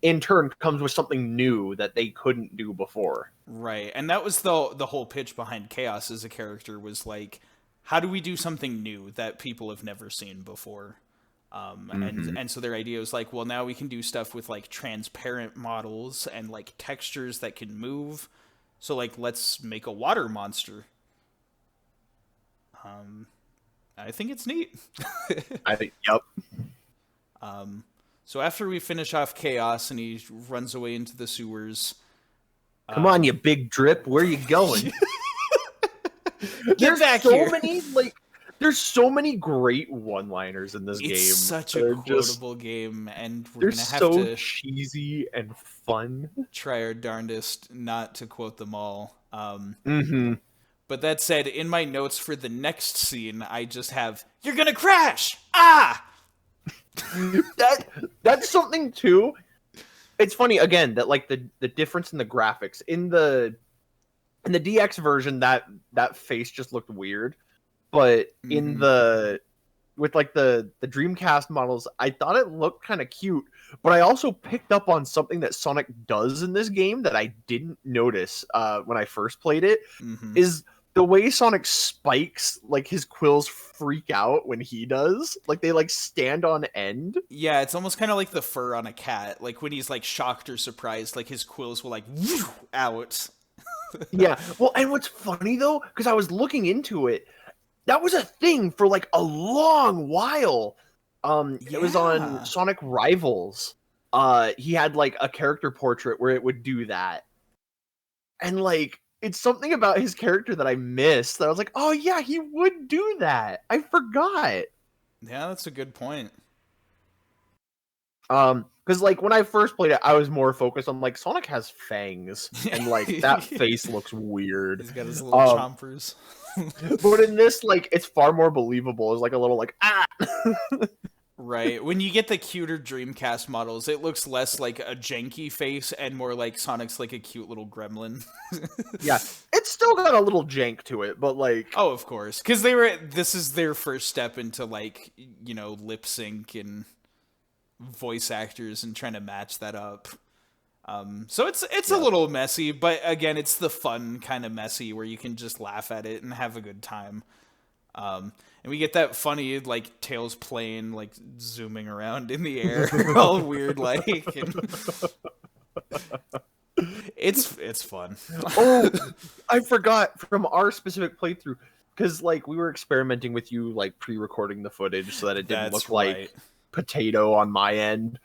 in turn comes with something new that they couldn't do before. Right. And that was the whole pitch behind Chaos as a character was like, how do we do something new that people have never seen before? And so their idea was like, well, now we can do stuff with like transparent models and like textures that can move. So like, let's make a water monster. I think it's neat. I think, yep. So after we finish off Chaos and he runs away into the sewers. Come on, you big drip. Where are you going? Get back so here. many like there's so many great one-liners in this game. It's such a quotable game, and we're they're gonna have so to cheesy and fun. try our darndest not to quote them all. Mm-hmm. But that said, in my notes for the next scene, I just have, "You're gonna crash!" Ah! That's something too. It's funny again that like the difference in the graphics in the DX version that face just looked weird, but in the with like the Dreamcast models, I thought it looked kind of cute. But I also picked up on something that Sonic does in this game that I didn't notice when I first played it. Is the way Sonic spikes, like his quills freak out when he does. Like they like stand on end. Yeah, it's almost kind of like the fur on a cat. Like when he's like shocked or surprised, like his quills will like whoosh, out. Yeah. Well, and what's funny though, because I was looking into it, that was a thing for like a long while. It was on Sonic Rivals. He had like a character portrait where it would do that. And like it's something about his character that I missed. That I was like, oh yeah, he would do that. I forgot. Yeah, that's a good point. Because like when I first played it, I was more focused on like Sonic has fangs and like that face looks weird. He's got his little chompers. But in this, like it's far more believable. It's like a little like ah. Right. When you get the cuter Dreamcast models, it looks less like a janky face and more like Sonic's like a cute little gremlin. Yeah, it's still got a little jank to it, but like oh, of course, because this is their first step into like, you know, lip sync and voice actors and trying to match that up. So it's a little messy, but again, it's the fun kind of messy where you can just laugh at it and have a good time. And we get that funny, like, Tails plane, like, zooming around in the air, all weird, like, and... It's fun. Oh, I forgot from our specific playthrough, because, like, we were experimenting with you, like, pre-recording the footage so that it didn't look like potato on my end,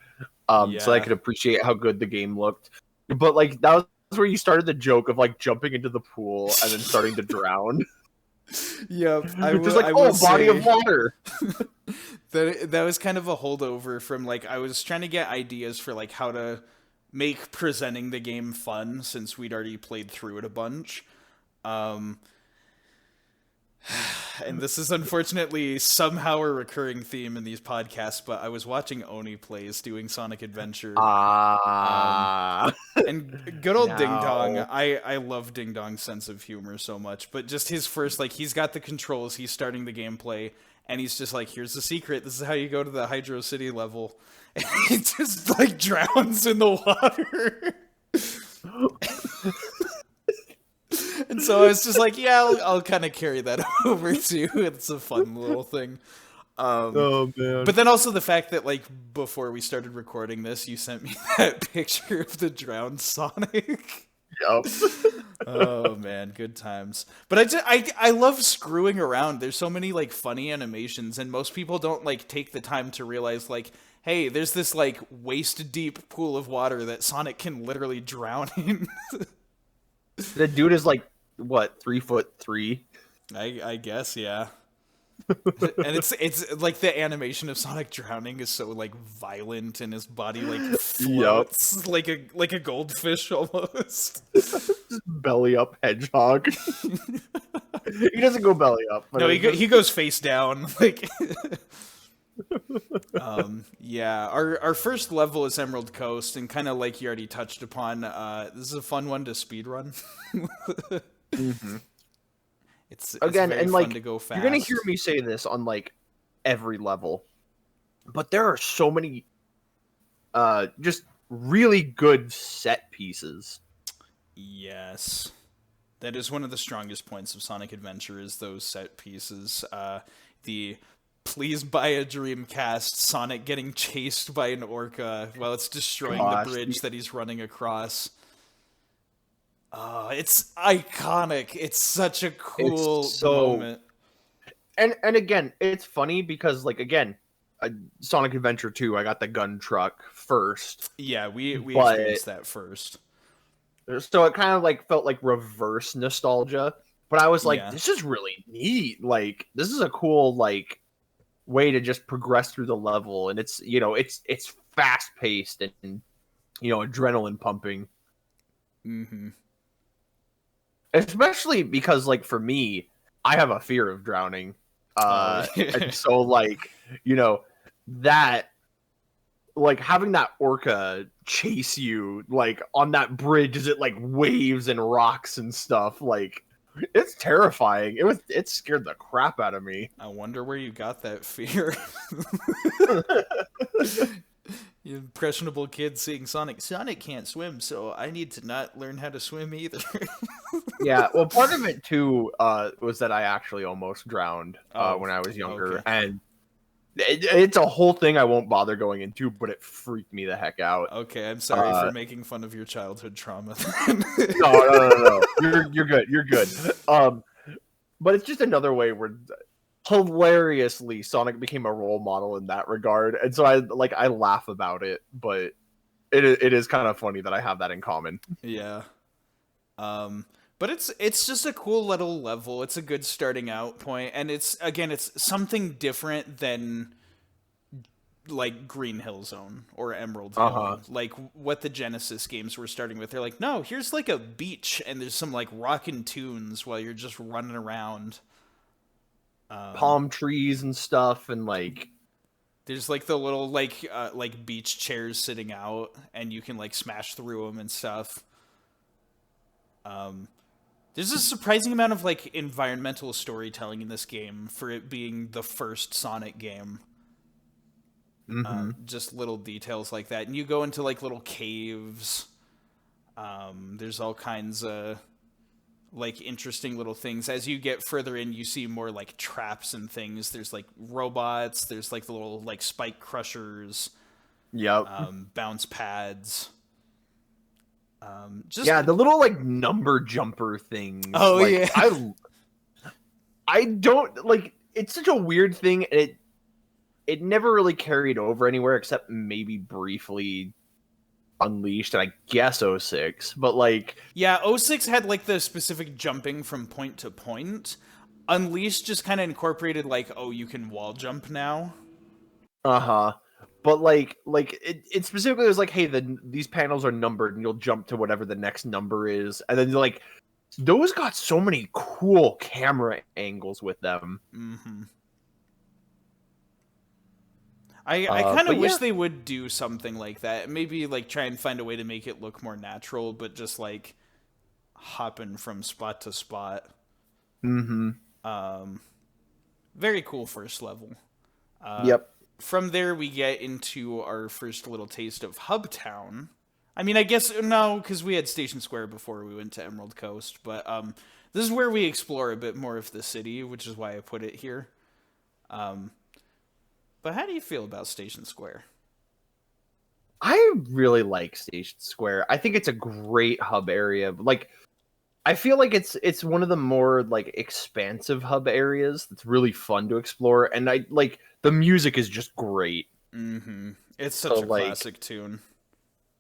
so I could appreciate how good the game looked. But, like, that was where you started the joke of, like, jumping into the pool and then starting to drown. Yep, just like body of water. that was kind of a holdover from like I was trying to get ideas for like how to make presenting the game fun since we'd already played through it a bunch. and this is unfortunately somehow a recurring theme in these podcasts, but I was watching Oni Plays doing Sonic Adventure. And good old Ding Dong. I love Ding Dong's sense of humor so much, but just his first, like, he's got the controls, he's starting the gameplay, and he's just like, here's the secret, this is how you go to the Hydro City level. And he just, like, drowns in the water. And so I was just like, yeah, I'll kind of carry that over too. It's a fun little thing. Oh man! But then also the fact that, like, before we started recording this, you sent me that picture of the drowned Sonic. Yep. Oh man, good times. But I love screwing around. There's so many, like, funny animations, and most people don't, like, take the time to realize, like, hey, there's this, like, waist deep pool of water that Sonic can literally drown in. The dude is like, what, 3'3"? I guess, yeah. And it's like the animation of Sonic drowning is so, like, violent, and his body, like, floats like a goldfish almost. Just belly up hedgehog. He doesn't go belly up. But no, he goes face down. Like, yeah. Our first level is Emerald Coast, and kind of like you already touched upon, this is a fun one to speedrun. Mm-hmm. It's again, very and fun like, to go fast. you're gonna hear me say this on like every level, but there are so many just really good set pieces. Yes, that is one of the strongest points of Sonic Adventure, is those set pieces. The please buy a Dreamcast Sonic getting chased by an orca while it's destroying the bridge that he's running across. It's iconic. It's such a cool moment. And again, it's funny because, like, again, Sonic Adventure 2, I got the gun truck first. Yeah, we experienced that first. So it kind of like felt like reverse nostalgia. But I was like, this is really neat. Like, this is a cool, like, way to just progress through the level. And it's, you know, it's fast paced and, you know, adrenaline pumping. Mm-hmm. Especially because, like, for me, I have a fear of drowning. And so, like, you know, that, like, having that orca chase you, like, on that bridge as it, like, waves and rocks and stuff, like, it's terrifying. It scared the crap out of me. I wonder where you got that fear. You impressionable kid seeing Sonic. Sonic can't swim, so I need to not learn how to swim either. Yeah, well, part of it, too, was that I actually almost drowned when I was younger. Okay. And it's a whole thing I won't bother going into, but it freaked me the heck out. Okay, I'm sorry for making fun of your childhood trauma. No. You're good. You're good. But it's just another way where hilariously Sonic became a role model in that regard. And so I laugh about it, but it is kind of funny that I have that in common. Yeah. But it's just a cool little level. It's a good starting out point, and it's something different than, like, Green Hill Zone or Emerald Hill, like what the Genesis games were starting with. They're like, no, here's like a beach, and there's some, like, rockin' tunes while you're just running around. Palm trees and stuff, and, like, there's, like, the little, like beach chairs sitting out, and you can, like, smash through them and stuff. There's a surprising amount of, like, environmental storytelling in this game for it being the first Sonic game. Mm-hmm. Just little details like that. And you go into, like, little caves. There's all kinds of, like, interesting little things. As you get further in, you see more, like, traps and things. There's, like, robots. There's, like, the little, like, spike crushers. Yep. Bounce pads. The little, like, number jumper things. Oh, like, yeah. I don't, like, it's such a weird thing. It never really carried over anywhere except maybe briefly Unleashed, and I guess 06, but, like... Yeah, 06 had, like, the specific jumping from point to point. Unleashed just kind of incorporated, like, oh, you can wall jump now. But, like it specifically was like, hey, these panels are numbered, and you'll jump to whatever the next number is, and then, like, those got so many cool camera angles with them. Mm-hmm. I kind of wish they would do something like that. Maybe like try and find a way to make it look more natural, but just like hopping from spot to spot. Mm-hmm. Very cool first level. Yep. From there, we get into our first little taste of Hubtown. I mean, I guess no, because we had Station Square before we went to Emerald Coast, but this is where we explore a bit more of the city, which is why I put it here. But how do you feel about Station Square? I really like Station Square. I think it's a great hub area. Like, I feel like it's one of the more like expansive hub areas that's really fun to explore, and I like the music is just great. Mm-hmm. It's such a classic tune.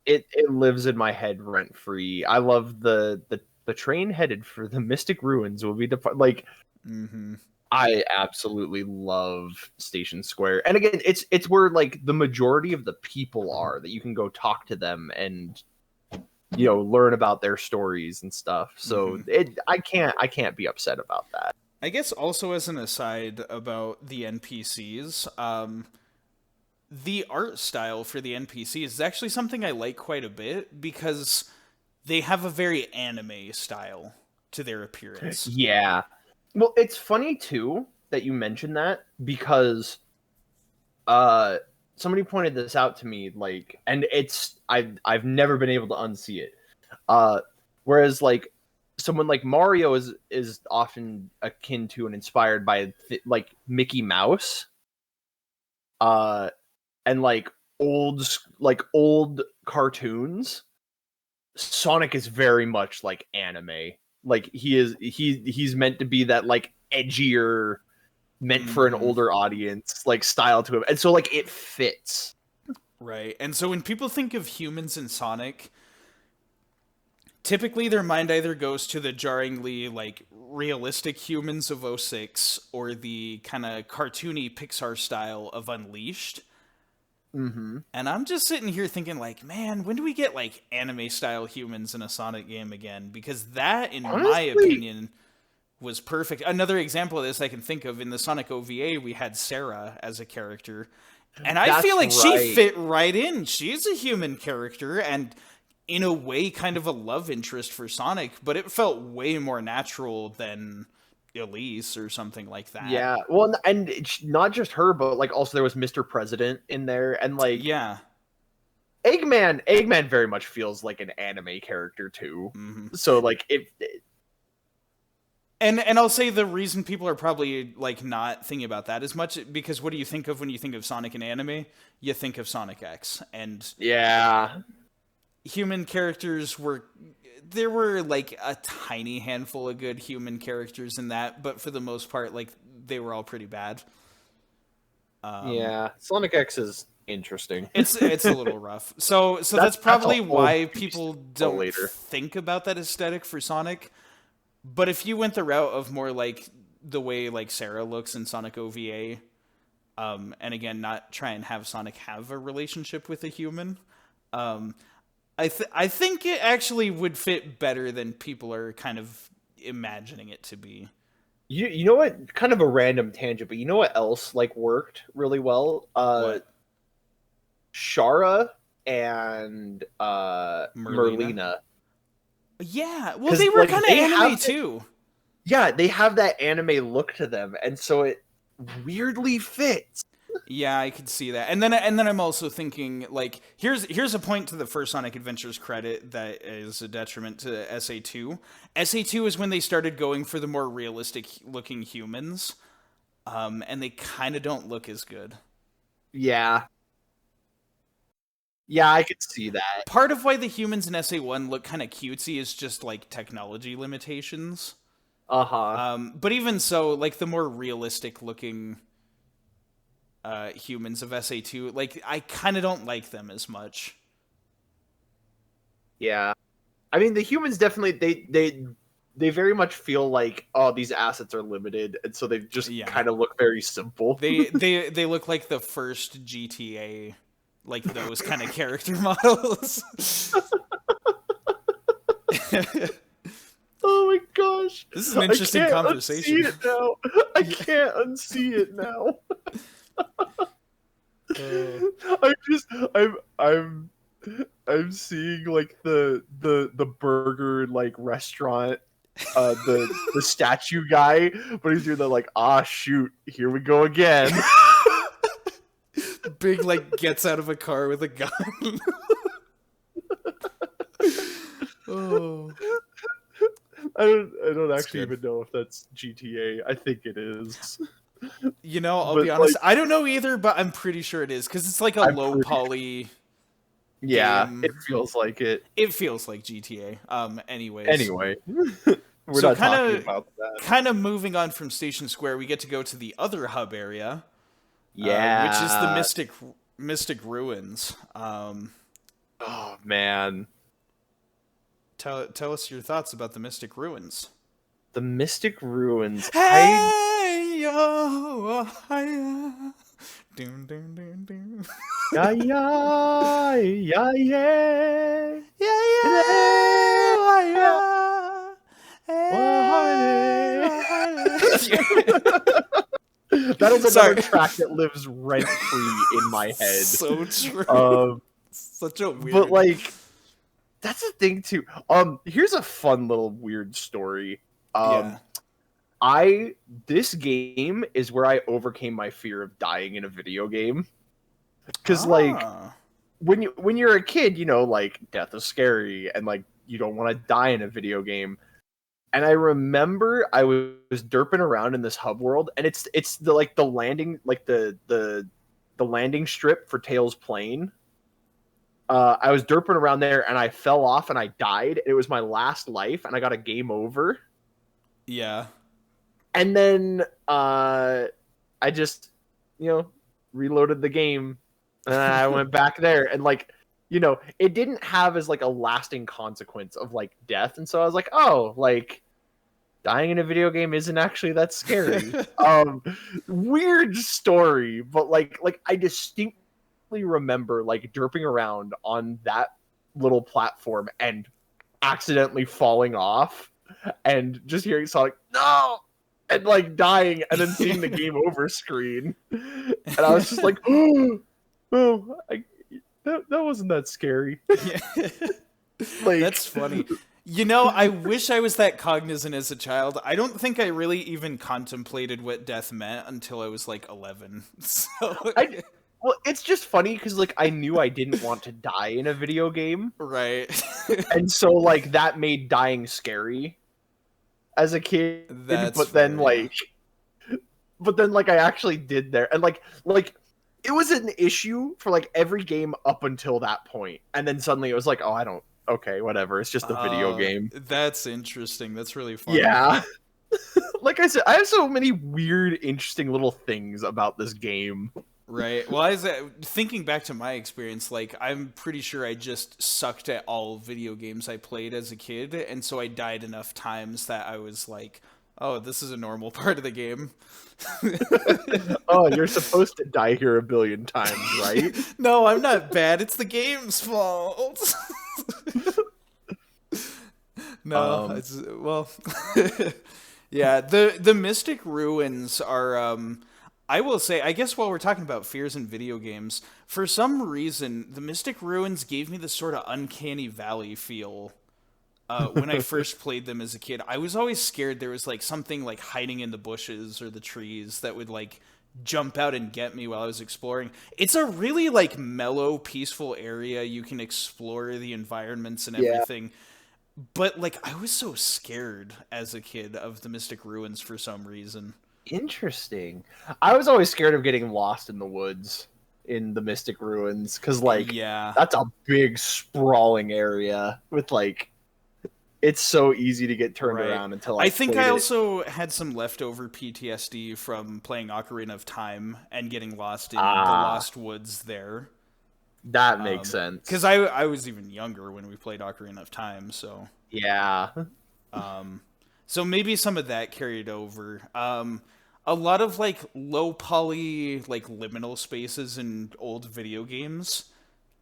It lives in my head rent free. I love the train headed for the Mystic Ruins will be the like. Mm-hmm. I absolutely love Station Square, and again, it's where like the majority of the people are that you can go talk to them and learn about their stories and stuff. So I can't be upset about that. I guess also as an aside about the NPCs, the art style for the NPCs is actually something I like quite a bit because they have a very anime style to their appearance. Yeah. Well, it's funny too that you mentioned that because somebody pointed this out to me, like, and I've never been able to unsee it. Whereas like someone like Mario is often akin to and inspired by like Mickey Mouse, and like old cartoons. Sonic is very much like anime. Like he's meant to be that like edgier, meant for an older audience like style to him, and so like it fits. Right. And so when people think of humans in Sonic, typically their mind either goes to the jarringly like realistic humans of 06 or the kind of cartoony Pixar style of Unleashed. Mm-hmm. And I'm just sitting here thinking like, man, when do we get like anime style humans in a Sonic game again? Because that, in my opinion, was perfect. Another example of this I can think of, in the Sonic OVA, we had Sarah as a character. And I feel like she fit right in. She's a human character and in a way kind of a love interest for Sonic, but it felt way more natural than Elise or something like that. Yeah, well, and it's not just her, but like also there was Mr. President in there, and like Eggman very much feels like an anime character too. Mm-hmm. So like and I'll say the reason people are probably like not thinking about that as much because what do you think of when you think of Sonic in anime? You think of Sonic X, and human characters there were like a tiny handful of good human characters in that, but for the most part, like they were all pretty bad. Sonic X is interesting. It's a little rough. So that's probably why people don't think about that aesthetic for Sonic. But if you went the route of more like the way like Sarah looks in Sonic OVA, and again, not try and have Sonic have a relationship with a human, I think it actually would fit better than people are kind of imagining it to be. You know what? Kind of a random tangent, but you know what else like worked really well? Shara and Merlina. Yeah, well, they were kind of anime too. Yeah, they have that anime look to them, and so it weirdly fits. Yeah, I could see that. And then I'm also thinking, like, here's a point to the first Sonic Adventures credit that is a detriment to SA2. SA2 is when they started going for the more realistic looking humans, and they kind of don't look as good. Yeah. Yeah, I could see that. Part of why the humans in SA1 look kind of cutesy is just, like, technology limitations. But even so, like, the more realistic looking humans of SA2, like, I kind of don't like them as much. Yeah. I mean, the humans definitely, they very much feel like, oh, these assets are limited, and so they just kind of look very simple. They look like the first GTA, like those kind of character models. Oh my gosh. This is an interesting conversation. I can't unsee it now. I can't unsee it now. I'm seeing like the burger like restaurant, the statue guy, but he's doing the like, shoot, here we go again. Big like gets out of a car with a gun. Oh. I don't actually even know if that's GTA. I think it is. You know, I'll be honest. Like, I don't know either, but I'm pretty sure it is because it's like a low poly. Yeah, game. It feels like it. It feels like GTA. Anyways. Anyway, we're not talking about that. Kind of moving on from Station Square, we get to go to the other hub area. Yeah, which is the Mystic Ruins. Oh man. Tell us your thoughts about the Mystic Ruins. The Mystic Ruins. Hey yo, hiya. Doom, doom, doom, doom. Yeah, yeah, yeah, yeah, yeah, yeah. That is another track that lives rent free in my head. So true. Such a weird. But like. That's the thing too. Here's a fun little weird story. This game is where I overcame my fear of dying in a video game. Because like when you're a kid, you know, like death is scary and like you don't want to die in a video game. And I remember I was derping around in this hub world, and it's the like the landing like the landing strip for Tails Plane. I was derping around there and I fell off and I died. It was my last life and I got a game over. Yeah. And then I just, you know, reloaded the game and I went back there and like, you know, it didn't have as like a lasting consequence of like death. And so I was like, oh, like dying in a video game isn't actually that scary. Weird story, but like I distinctly remember like derping around on that little platform and accidentally falling off and just hearing Sonic no and like dying and then seeing the game over screen, and I was just like that wasn't that scary. Like, that's funny. You know, I wish I was that cognizant as a child. I don't think I really even contemplated what death meant until I was like 11. So well, it's just funny because, like, I knew I didn't want to die in a video game. Right. And so, like, that made dying scary as a kid. But then, like, I actually did there. And, like, it was an issue for, like, every game up until that point. And then suddenly it was like, oh, okay, whatever. It's just a video game. That's interesting. That's really fun. Yeah. Like I said, I have so many weird, interesting little things about this game. Right. Well, thinking back to my experience, like, I'm pretty sure I just sucked at all video games I played as a kid, and so I died enough times that I was like, oh, this is a normal part of the game. Oh, you're supposed to die here a billion times, right? No, I'm not bad. It's the game's fault. No, well, yeah, the Mystic Ruins are, I will say, I guess while we're talking about fears in video games, for some reason, the Mystic Ruins gave me this sort of uncanny valley feel when I first played them as a kid. I was always scared there was like something like hiding in the bushes or the trees that would like jump out and get me while I was exploring. It's a really like mellow, peaceful area. You can explore the environments and everything. But like I was so scared as a kid of the Mystic Ruins for some reason. Interesting. I was always scared of getting lost in the woods in the Mystic Ruins because, like, that's a big sprawling area with like, it's so easy to get turned around until I think I also had some leftover PTSD from playing Ocarina of Time and getting lost in the Lost Woods there. That makes sense. Because I was even younger when we played Ocarina of Time, so yeah. So maybe some of that carried over. A lot of like low poly like liminal spaces in old video games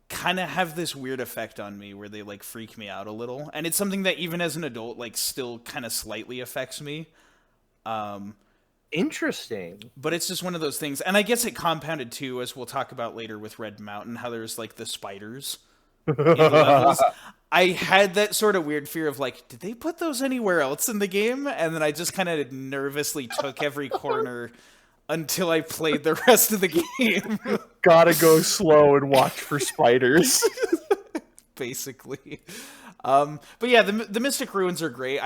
kind of have this weird effect on me where they like freak me out a little, and it's something that even as an adult like still kind of slightly affects me. Interesting. But it's just one of those things, and I guess it compounded too, as we'll talk about later with Red Mountain, how there's like the spiders in the levels. I had that sort of weird fear of like, did they put those anywhere else in the game? And then I just kind of nervously took every corner until I played the rest of the game. Gotta go slow and watch for spiders. Basically. But yeah, the Mystic Ruins are great.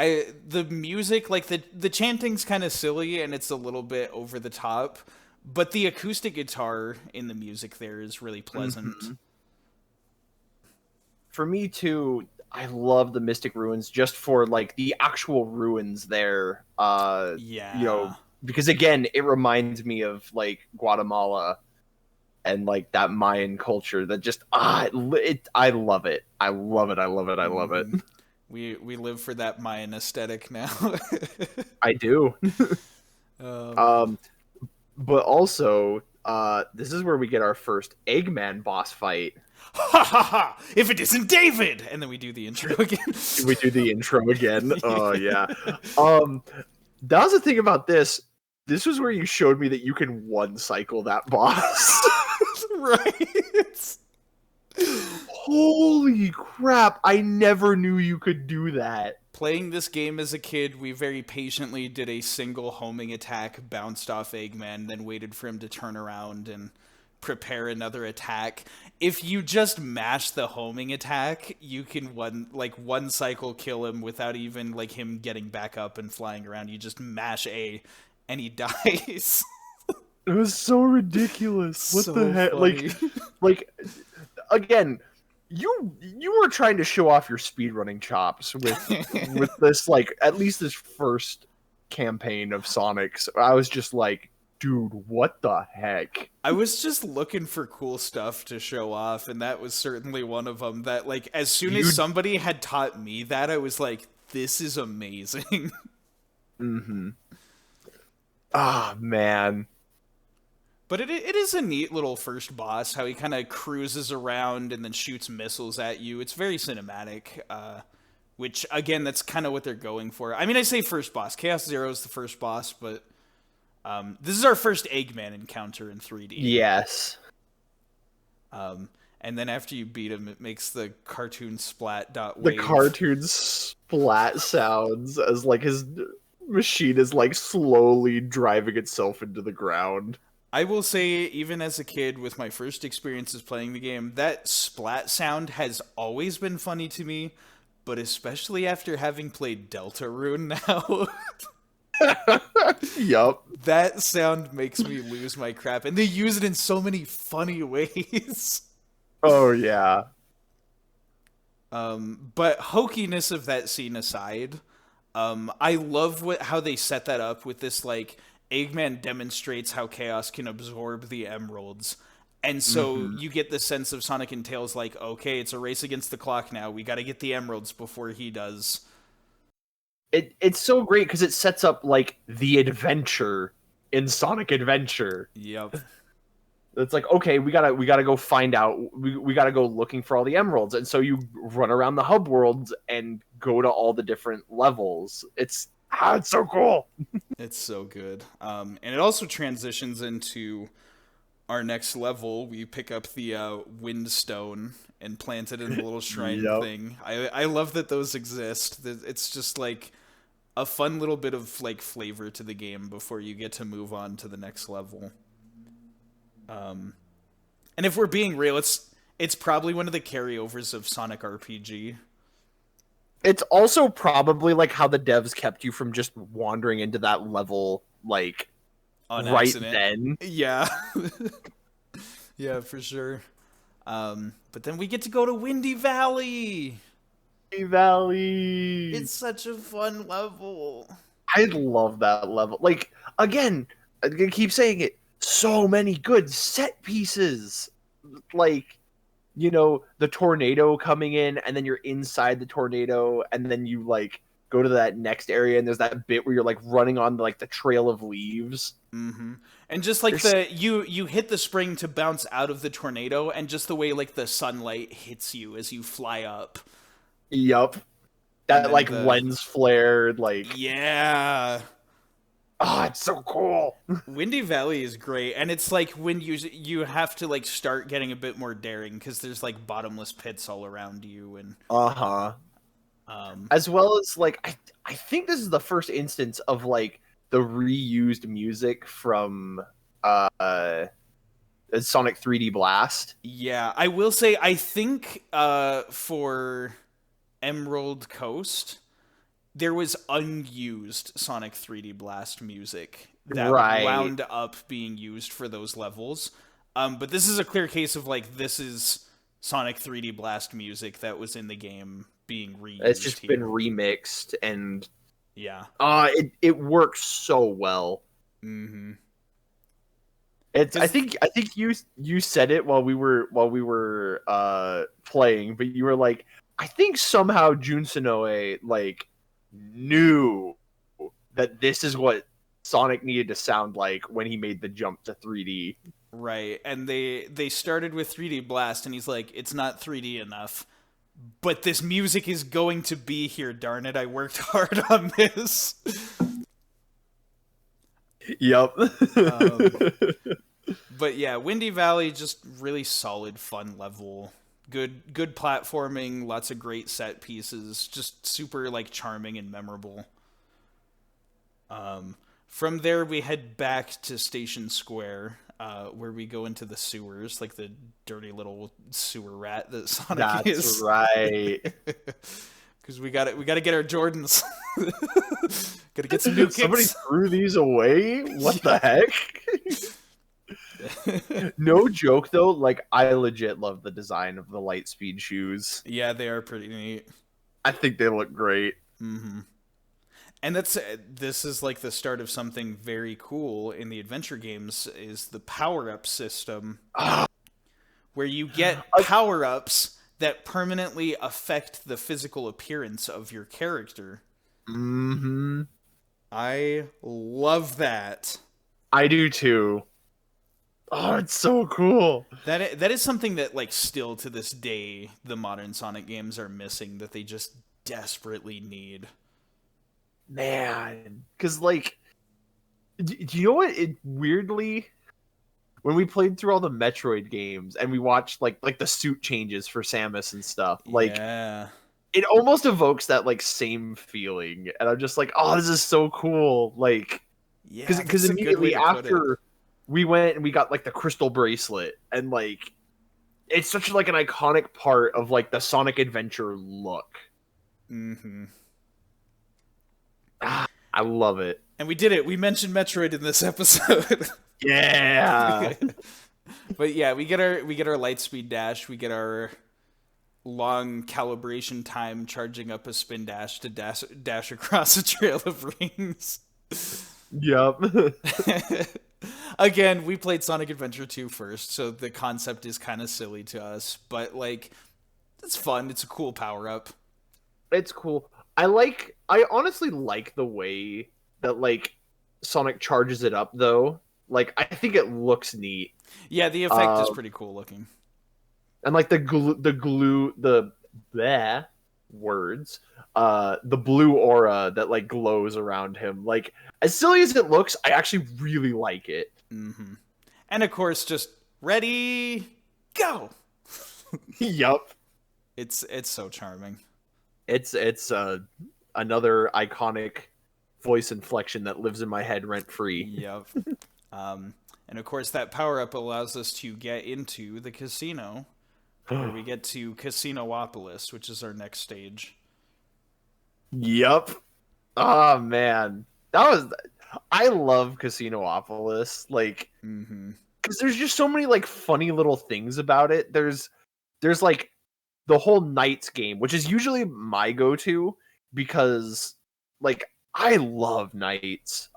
The music, like the chanting's kind of silly and it's a little bit over the top, but the acoustic guitar in the music there is really pleasant. Mm-hmm. For me too, I love the Mystic Ruins just for like the actual ruins there. Yeah. You know, because again, it reminds me of like Guatemala and like that Mayan culture that just I love it. I love it. I love it. We live for that Mayan aesthetic now. I do. But also, this is where we get our first Eggman boss fight. Ha ha ha! If it isn't David, and then we do the intro again. We do the intro again. Oh yeah. That was the thing about this. This was where you showed me that you can one cycle that boss. Right. Holy crap! I never knew you could do that. Playing this game as a kid, we very patiently did a single homing attack, bounced off Eggman, then waited for him to turn around and prepare another attack. If you just mash the homing attack, you can one cycle kill him without even like him getting back up and flying around. You just mash A and he dies. It was so ridiculous. What So the heck? funny. Like again, you were trying to show off your speedrunning chops with this, like, at least this first campaign of Sonic's. I was just like, dude, what the heck? I was just looking for cool stuff to show off, and that was certainly one of them. That, like, as soon as somebody had taught me that, I was like, this is amazing. Mm-hmm. Ah, man. But it is a neat little first boss, how he kind of cruises around and then shoots missiles at you. It's very cinematic, which, again, that's kind of what they're going for. I mean, I say first boss. Chaos Zero is the first boss, but this is our first Eggman encounter in 3D. Yes. And then after you beat him, it makes the cartoon splat dot The wave. cartoon splat sounds as, like, his machine is, like, slowly driving itself into the ground. I will say, even as a kid, with my first experiences playing the game, that splat sound has always been funny to me, but especially after having played Deltarune now. Yup. That sound makes me lose my crap, and they use it in so many funny ways. Oh, yeah. But hokiness of that scene aside, I love how they set that up with this, like, Eggman demonstrates how Chaos can absorb the emeralds. And so you get the sense of Sonic and Tails like, okay, it's a race against the clock now. We got to get the emeralds before he does. It's so great because it sets up, like, the adventure in Sonic Adventure. Yep. It's like, okay, we gotta go find out. We gotta go looking for all the emeralds, and so you run around the hub worlds and go to all the different levels. It's so cool. It's so good. And it also transitions into our next level. We pick up the Windstone and plant it in the little shrine thing. I love that those exist. It's just like a fun little bit of like flavor to the game before you get to move on to the next level. And if we're being real, it's probably one of the carryovers of Sonic RPG. It's also probably like how the devs kept you from just wandering into that level, like, On right accident. then. Yeah. Yeah, for sure. But then we get to go to Windy Valley. Valley. It's such a fun level. I love that level. Like, again, I'm gonna keep saying it. So many good set pieces. Like, you know, the tornado coming in, and then you're inside the tornado, and then you, like, go to that next area, and there's that bit where you're like running on like the trail of leaves. Mm-hmm. And just like you hit the spring to bounce out of the tornado, and just the way like the sunlight hits you as you fly up. Yup. That like lens flared, like yeah. Oh, it's so cool. Windy Valley is great, and it's like when you have to like start getting a bit more daring because there's like bottomless pits all around you, and as well as like I think this is the first instance of like the reused music from Sonic 3D Blast. Yeah, I will say I think for Emerald Coast, there was unused Sonic 3D Blast music that wound up being used for those levels. But this is a clear case of like this is Sonic 3D Blast music that was in the game being reused. It's just been remixed, and yeah, it works so well. Mm-hmm. I think you said it while we were playing, but you were like, I think somehow Jun Sonoe like knew that this is what Sonic needed to sound like when he made the jump to 3D. Right, and they started with 3D Blast, and he's like, it's not 3D enough, but this music is going to be here, darn it, I worked hard on this. Yep. But yeah, Windy Valley, just really solid, fun level. Good platforming, lots of great set pieces, just super like charming and memorable. From there we head back to Station Square, where we go into the sewers, like the dirty little sewer rat that Sonic is. That's right. Because we gotta get our Jordans. Gotta get some new kicks. Somebody threw these away? What the heck? No joke though, like I legit love the design of the Lightspeed shoes. Yeah, they are pretty neat. I think they look great. Mm-hmm. And this is like the start of something very cool in the adventure games, is the power-up system, where you get power-ups that permanently affect the physical appearance of your character. Mm-hmm. I love that. I do too. Oh, it's so cool. That is something that, like, still to this day, the modern Sonic games are missing, that they just desperately need. Man, because, like, do you know what? It weirdly, when we played through all the Metroid games and we watched, like the suit changes for Samus and stuff, like, yeah. It almost evokes that, like, same feeling. And I'm just like, oh, this is so cool. Like, yeah, because immediately after we went and we got like the crystal bracelet, and like it's such like an iconic part of like the Sonic Adventure look. Mm-hmm. I love it. And we did it. We mentioned Metroid in this episode. Yeah. But yeah, we get our Lightspeed dash. We get our long calibration time charging up a spin dash to dash across a trail of rings. Yep. Again, we played Sonic Adventure 2 first, so the concept is kind of silly to us, but like it's fun. It's a cool power-up. It's cool. I honestly like the way that like Sonic charges it up though. Like I think it looks neat. Yeah, the effect is pretty cool looking. And like the blue aura that like glows around him. Like as silly as it looks, I actually really like it. Mm-hmm. And of course, just ready, go. Yup. It's so charming. It's another iconic voice inflection that lives in my head rent free. Yep. And of course, that power up allows us to get into the casino, where we get to Casinoopolis, which is our next stage. Yep. Oh man, I love Casinoopolis. Like, because there's just so many like funny little things about it. There's like the whole Knights game, which is usually my go-to because like I love Knights.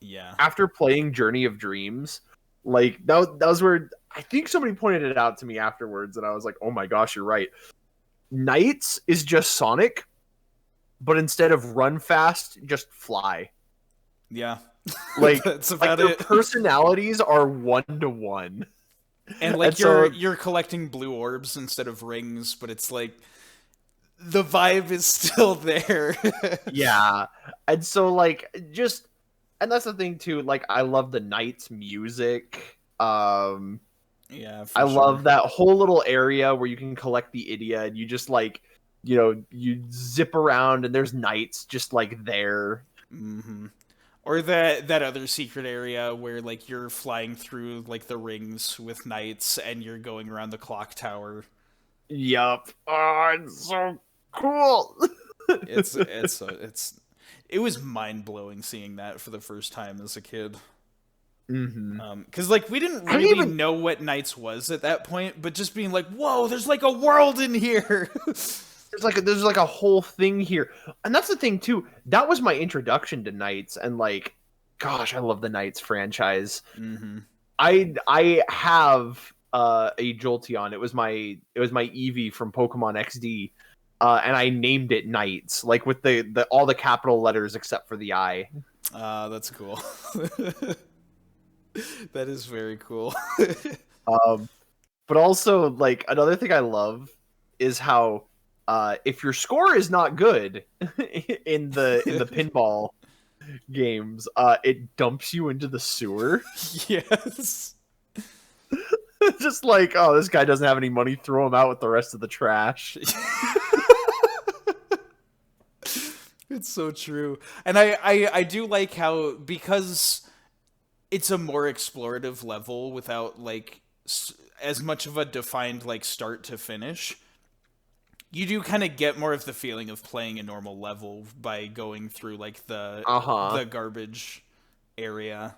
Yeah. After playing Journey of Dreams, like that was where I think somebody pointed it out to me afterwards, and I was like, oh my gosh, you're right. Knights is just Sonic, but instead of run fast, just fly. Yeah. Like, That's about their it. personalities are 1-to-1. And like And so- you're collecting blue orbs instead of rings, but it's like the vibe is still there. Yeah. And so like and that's the thing too, like I love the Knights music. Yeah, I love that whole little area where you can collect the Idia and you just like, you zip around and there's Knights just like there. Mm-hmm. Or that other secret area where like you're flying through like the rings with knights and you're going around the clock tower. Yup. Oh, it's so cool. It was mind blowing seeing that for the first time as a kid. Mm-hmm. Because like we didn't really know what knights was at that point, but just being like, whoa, there's like a world in here. There's like a whole thing here. And that's the thing too. That was my introduction to Knights, and like, gosh, I love the Knights franchise. Mm-hmm. I have a Jolteon. It was my Eevee from Pokemon XD. And I named it Knights, like with the all the capital letters except for the I. That's cool. That is very cool. But also, like, another thing I love is how if your score is not good in the pinball games, it dumps you into the sewer. Yes. Just like, oh, this guy doesn't have any money, throw him out with the rest of the trash. It's so true. And I do like how, because it's a more explorative level without like as much of a defined like start to finish, you do kind of get more of the feeling of playing a normal level by going through like the garbage area.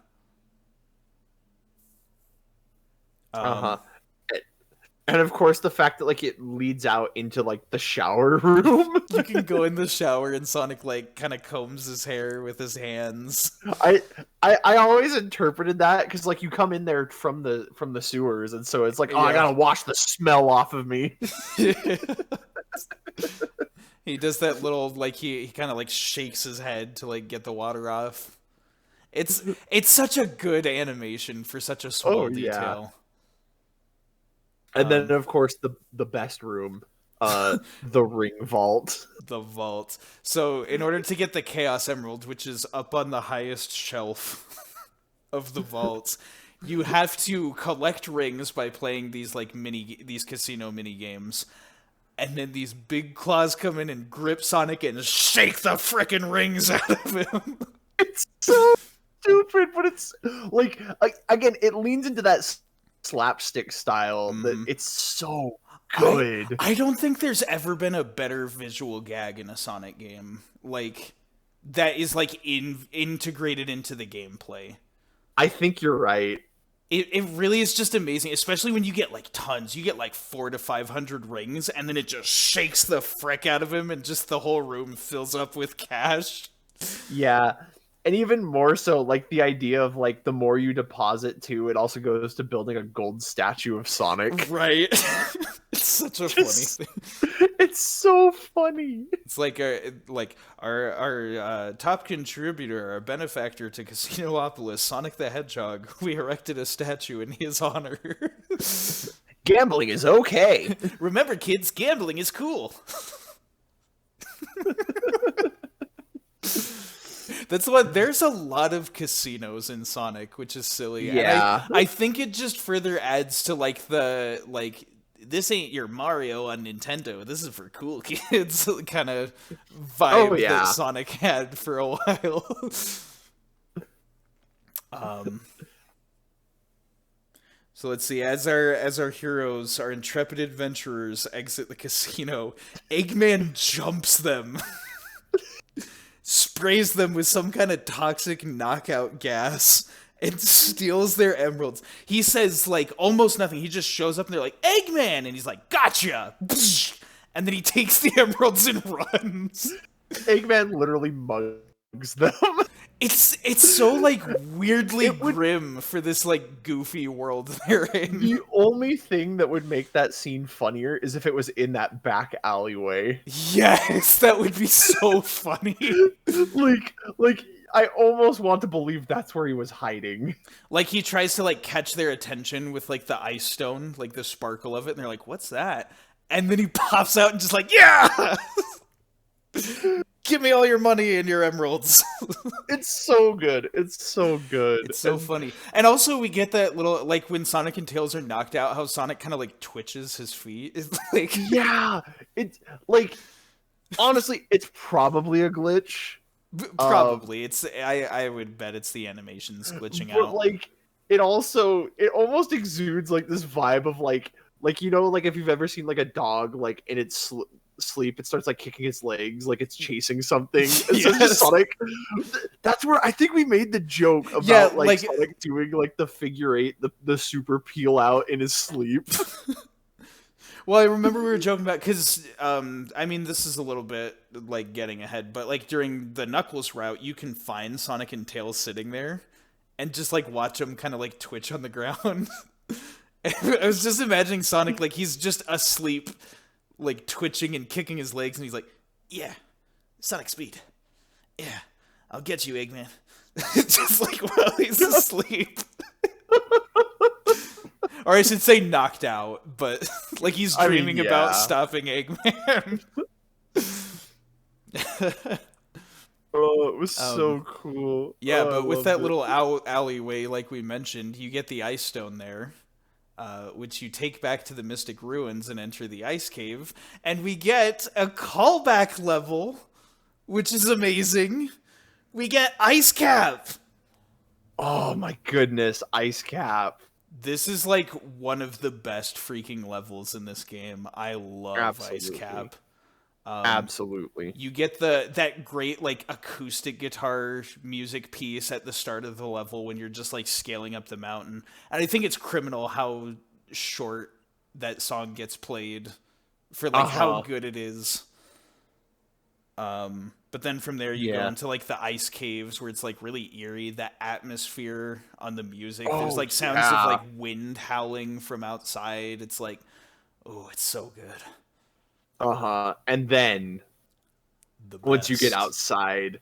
And of course, the fact that like it leads out into like the shower room. You can go in the shower and Sonic like kind of combs his hair with his hands. I always interpreted that because like you come in there from the sewers, and so it's like, oh, I gotta wash the smell off of me. He does that little like he kind of like shakes his head to like get the water off. It's such a good animation for such a small detail. And then, of course, the best room, the ring vault. The vault. So, in order to get the Chaos Emerald, which is up on the highest shelf of the vault, you have to collect rings by playing these like these casino mini games. And then these big claws come in and grip Sonic and shake the frickin' rings out of him. It's so stupid, but it's like again, it leans into that slapstick style that it's so good. I don't think there's ever been a better visual gag in a Sonic game, like that is like integrated into the gameplay. I think you're right. It really is just amazing, especially when you get like tons. You get like 400 to 500 rings, and then it just shakes the frick out of him, and just the whole room fills up with cash. Yeah. And even more so, like, the idea of, like, the more you deposit, too, it also goes to building a gold statue of Sonic. Right. It's such a funny thing. It's so funny. It's like our top contributor, our benefactor to Casinoopolis, Sonic the Hedgehog. We erected a statue in his honor. Gambling is okay. Remember, kids, gambling is cool. That's what. There's a lot of casinos in Sonic, which is silly. Yeah, and I think it just further adds to like the like this ain't your Mario on Nintendo. This is for cool kids kind of vibe that Sonic had for a while. So let's see. As our heroes, our intrepid adventurers, exit the casino, Eggman jumps them. Sprays them with some kind of toxic knockout gas and steals their emeralds. He says like almost nothing. He just shows up and they're like, Eggman! And he's like, gotcha! And then he takes the emeralds and runs. Eggman literally mugs them. It's so like weirdly It would- grim for this like goofy world they're in. The only thing that would make that scene funnier is if it was in that back alleyway. Yes, that would be so funny. like I almost want to believe that's where he was hiding. Like he tries to like catch their attention with like the ice stone, like the sparkle of it, and they're like, "What's that?" And then he pops out and just like, "Yeah, give me all your money and your emeralds." It's so good. It's so good. It's so funny. And also we get that little like when Sonic and Tails are knocked out, how Sonic kind of like twitches his feet. It's like Yeah, it's like honestly, it's probably a glitch. probably it's I would bet it's the animations glitching But out. like it almost exudes like this vibe of like you know, like if you've ever seen like a dog like in its sleep, it starts like kicking its legs like it's chasing something. It's Yes. just Sonic. That's where I think we made the joke about Yeah, like Sonic doing like the figure eight, the super peel out in his sleep. Well, I remember we were joking about because I mean this is a little bit like getting ahead, but like during the Knuckles route, you can find Sonic and Tails sitting there and just like watch them kind of like twitch on the ground. I was just imagining Sonic like he's just asleep, like twitching and kicking his legs, and he's like, "Yeah, Sonic speed. Yeah, I'll get you, Eggman." Just like while he's asleep. Or I should say knocked out, but like he's dreaming about stopping Eggman. Oh, it was so cool. Yeah, but with that it. little alleyway, like we mentioned, you get the ice stone there, which you take back to the Mystic Ruins and enter the ice cave, and we get a callback level, which is amazing. We get Ice Cap. Oh my goodness, Ice Cap. This is like one of the best freaking levels in this game. I love Ice Cap. Absolutely. You get that great like acoustic guitar music piece at the start of the level when you're just like scaling up the mountain. And I think it's criminal how short that song gets played for like how good it is. But then from there you go into like the ice caves where it's like really eerie. That atmosphere on the music. There's like sounds of like wind howling from outside. It's like, oh, it's so good. And then once you get outside,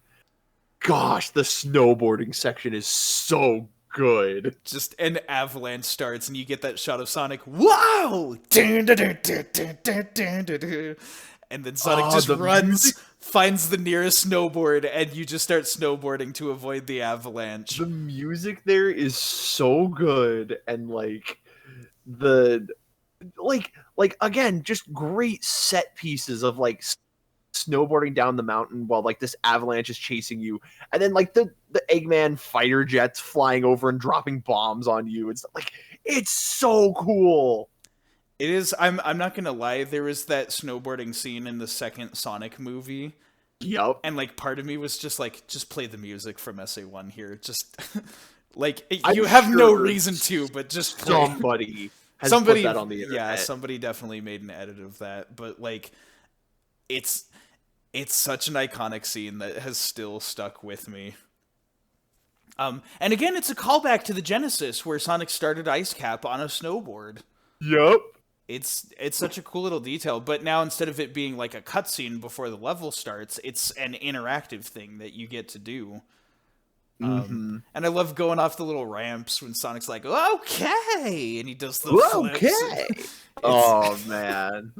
gosh, the snowboarding section is so good. Just an avalanche starts and you get that shot of Sonic. Wow! And then Sonic just runs, finds the nearest snowboard, and you just start snowboarding to avoid the avalanche. The music there is so good, and like the again, just great set pieces of like snowboarding down the mountain while like this avalanche is chasing you, and then like the Eggman fighter jets flying over and dropping bombs on you. It's like it's so cool. It is. I'm not gonna lie. There was that snowboarding scene in the second Sonic movie. Yep. And like part of me was just like, just play the music from SA1 here. Just like you I'm have no sure reason to, but just play. Somebody put that on the internet. Yeah, somebody definitely made an edit of that. But like, it's such an iconic scene that has still stuck with me. And again, it's a callback to the Genesis where Sonic started Ice Cap on a snowboard. Yep. It's such a cool little detail, but now instead of it being like a cutscene before the level starts, it's an interactive thing that you get to do. And I love going off the little ramps when Sonic's like, "Okay," and he does the flips. Okay. Oh man,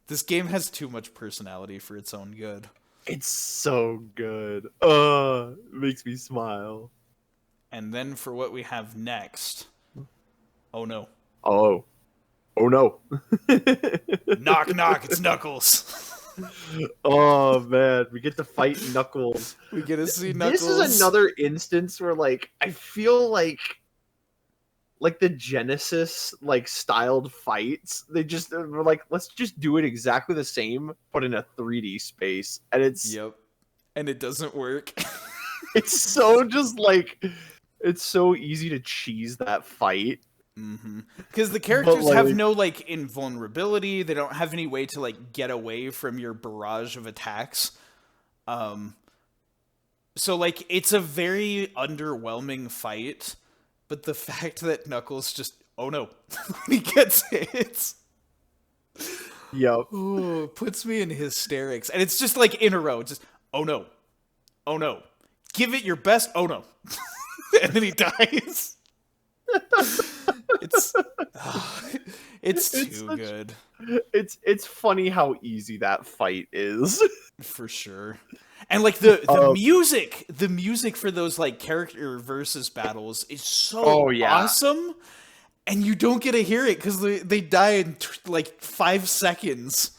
this game has too much personality for its own good. It's so good. It makes me smile. And then for what we have next, oh no. Oh no. Knock, knock, it's Knuckles. Oh man, we get to fight Knuckles. We get to see Knuckles. This is another instance where like I feel like the Genesis like styled fights, they just were like, let's just do it exactly the same but in a 3D space. And it's and it doesn't work. It's so just like it's so easy to cheese that fight. Because the characters have no like invulnerability. They don't have any way to like get away from your barrage of attacks. So, like, it's a very underwhelming fight, but the fact that Knuckles just, oh no, when he gets hit, Yep. ooh, puts me in hysterics. And it's just, like, in a row, just, oh no, give it your best, oh no. And then he dies. It's, it's too good. It's funny how easy that fight is. For sure. And like the music for those like character versus battles is so awesome, and you don't get to hear it because they die in like 5 seconds.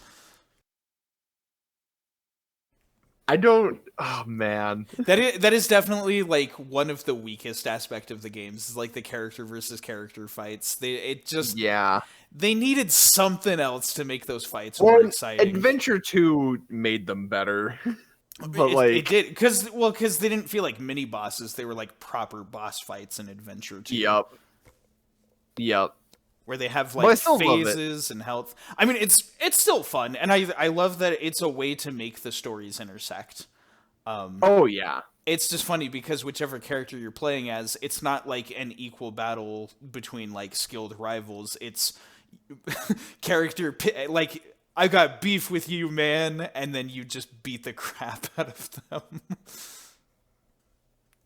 Oh man, That is definitely like one of the weakest aspect of the games is like the character versus character fights. They needed something else to make those fights more exciting. Adventure 2 made them better. But it did because they didn't feel like mini bosses; they were like proper boss fights in Adventure 2. Yep. Where they have like phases and health. I mean, it's still fun, and I love that it's a way to make the stories intersect. It's just funny because whichever character you're playing as, it's not like an equal battle between like skilled rivals. It's character like, I got beef with you, man, and then you just beat the crap out of them.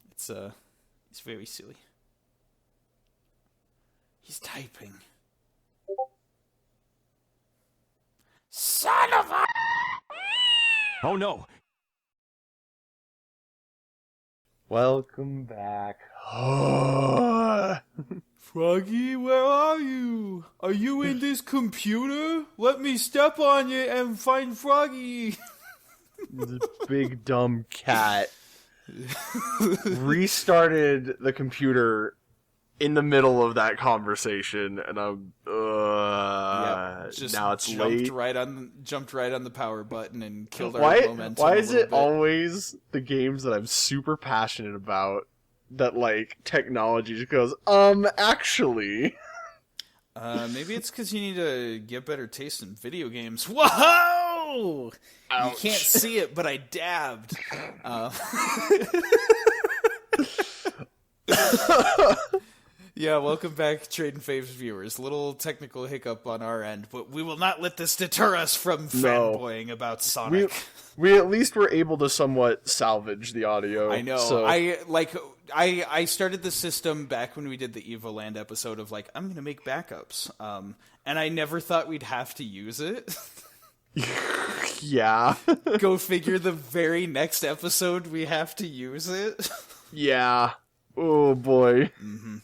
It's very silly. He's typing. Son of a... Oh no! Welcome back. Froggy, where are you? Are you in this computer? Let me step on it and find Froggy. The big dumb cat restarted the computer in the middle of that conversation, and I'm just now it's late. Jumped right on the power button and killed our momentum. Why is it always the games that I'm super passionate about that like technology just goes, actually? Maybe it's because you need to get better taste in video games. Whoa! Ouch. You can't see it, but I dabbed. Yeah, welcome back, Tradin Faves viewers. Little technical hiccup on our end, but we will not let this deter us from fanboying about Sonic. We at least were able to somewhat salvage the audio. I know. So. I started the system back when we did the Evoland episode of like, I'm going to make backups. And I never thought we'd have to use it. Yeah. Go figure, the very next episode we have to use it. Yeah. Oh boy. Mm-hmm.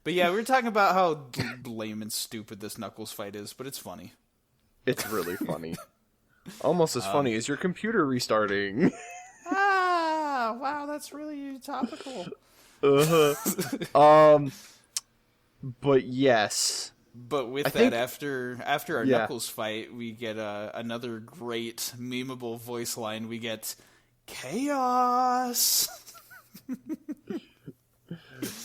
But yeah, we were talking about how lame and stupid this Knuckles fight is, but it's funny. It's really funny. Almost as funny as your computer restarting. Wow, that's really topical. But yes. But with after our Knuckles fight, we get another great memeable voice line. We get chaos.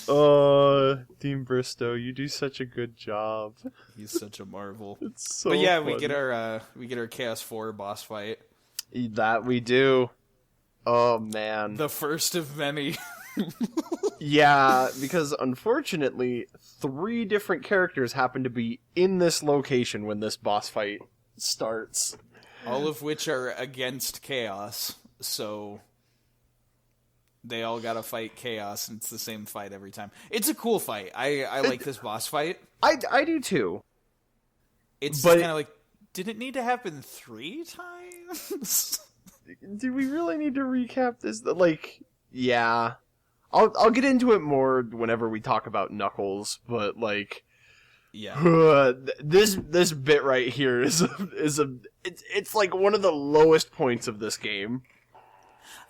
Dean Bristow, you do such a good job. He's such a marvel. It's so. But yeah, funny. we get our Chaos 4 boss fight. That we do. Oh man, the first of many. Yeah, because unfortunately, 3 different characters happen to be in this location when this boss fight starts. All of which are against Chaos, so they all gotta fight Chaos, and it's the same fight every time. It's a cool fight. I like this boss fight. I do too. It's kind of like, did it need to happen 3 times? Do we really need to recap this? Like, yeah. I'll get into it more whenever we talk about Knuckles, but like, yeah, this bit right here it's like one of the lowest points of this game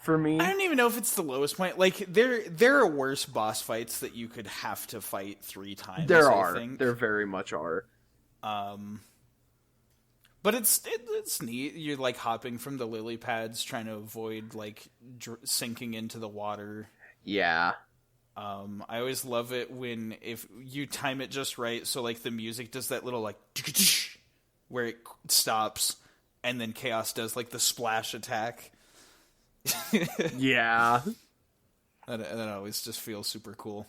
for me. I don't even know if it's the lowest point. Like, there are worse boss fights that you could have to fight 3 times. There very much are. But it's neat. You're like hopping from the lily pads, trying to avoid like sinking into the water. Yeah. I always love it if you time it just right, so like the music does that little like where it stops, and then Chaos does like the splash attack. Yeah. That always just feels super cool.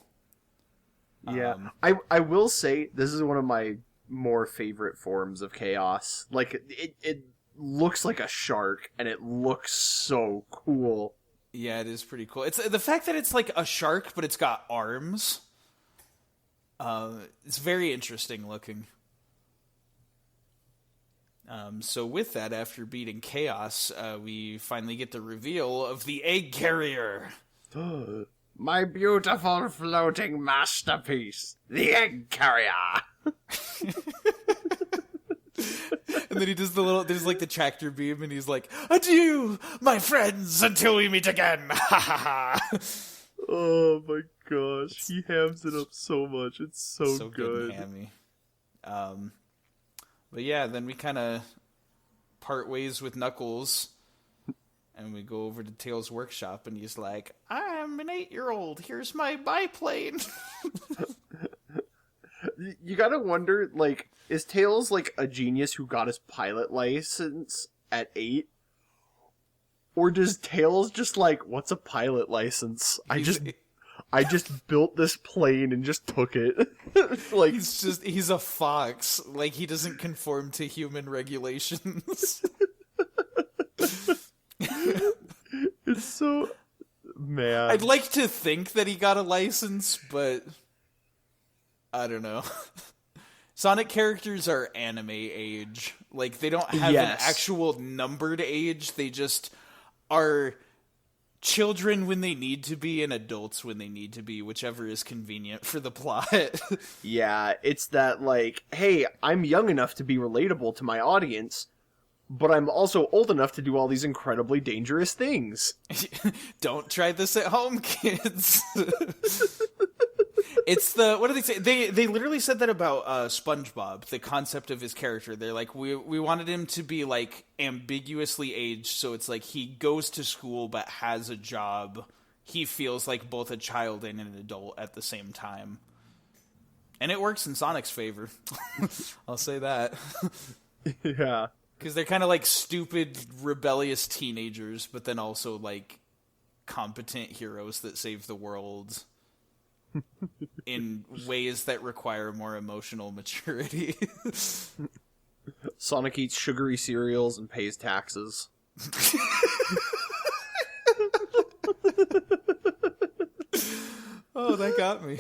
Yeah, I will say this is one of my more favorite forms of chaos. Like it looks like a shark, and it looks so cool. Yeah, it is pretty cool. It's the fact that it's like a shark, but it's got arms. It's very interesting looking. So with that, after beating Chaos, we finally get the reveal of the egg carrier. My beautiful floating masterpiece, the egg carrier. And then he does there's like the tractor beam, and he's like, "Adieu, my friends, until we meet again." Oh my gosh, he hams it up so much. It's so good. And hammy. But yeah, then we kind of part ways with Knuckles, and we go over to Tails' workshop, and he's like, "I'm an 8-year-old. Here's my biplane." You gotta wonder, like, is Tails like a genius who got his pilot license at 8? Or does Tails just like, what's a pilot license? I just built this plane and just took it. Like, he's a fox. Like, he doesn't conform to human regulations. It's so, man. I'd like to think that he got a license, but I don't know. Sonic characters are anime age. Like, they don't have an actual numbered age. They just are children when they need to be and adults when they need to be, whichever is convenient for the plot. Yeah, it's that, like, hey, I'm young enough to be relatable to my audience, but I'm also old enough to do all these incredibly dangerous things. Don't try this at home, kids. It's the, what do they say? They literally said that about SpongeBob, the concept of his character. They're like, we wanted him to be like ambiguously aged, so it's like he goes to school but has a job. He feels like both a child and an adult at the same time. And it works in Sonic's favor. I'll say that. Yeah. Because they're kind of like stupid, rebellious teenagers, but then also like competent heroes that save the world in ways that require more emotional maturity. Sonic eats sugary cereals and pays taxes. Oh, that got me.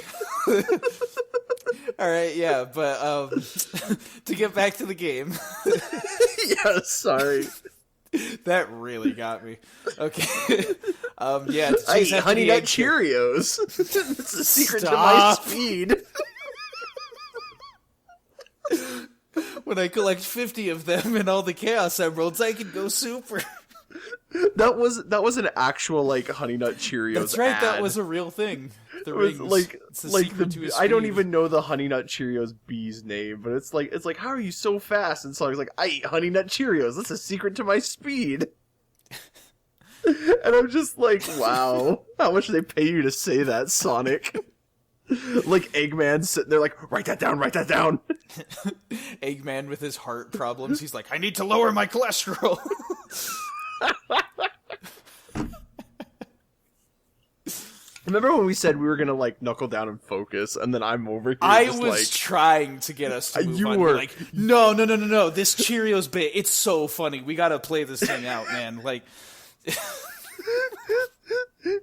All right, yeah, but to get back to the game. Yeah, sorry. That really got me. Okay. Yeah. I eat Honey Nut Cheerios. It's the secret to my speed. When I collect 50 of them and all the Chaos Emeralds, I can go super. That was an actual like Honey Nut Cheerios. That's right. Ad. That was a real thing. The rings. Like I don't even know the Honey Nut Cheerios bee's name, but it's like how are you so fast? And Sonic's like, I eat Honey Nut Cheerios. That's a secret to my speed. And I'm just like, wow, how much do they pay you to say that, Sonic? Like Eggman sitting there like, write that down. Eggman with his heart problems. He's like, I need to lower my cholesterol. Remember when we said we were gonna like knuckle down and focus, and then I'm over here. I just, was like, trying to get us to move you on. were Like, no. This Cheerios bit, it's so funny. We gotta play this thing out, man. Like,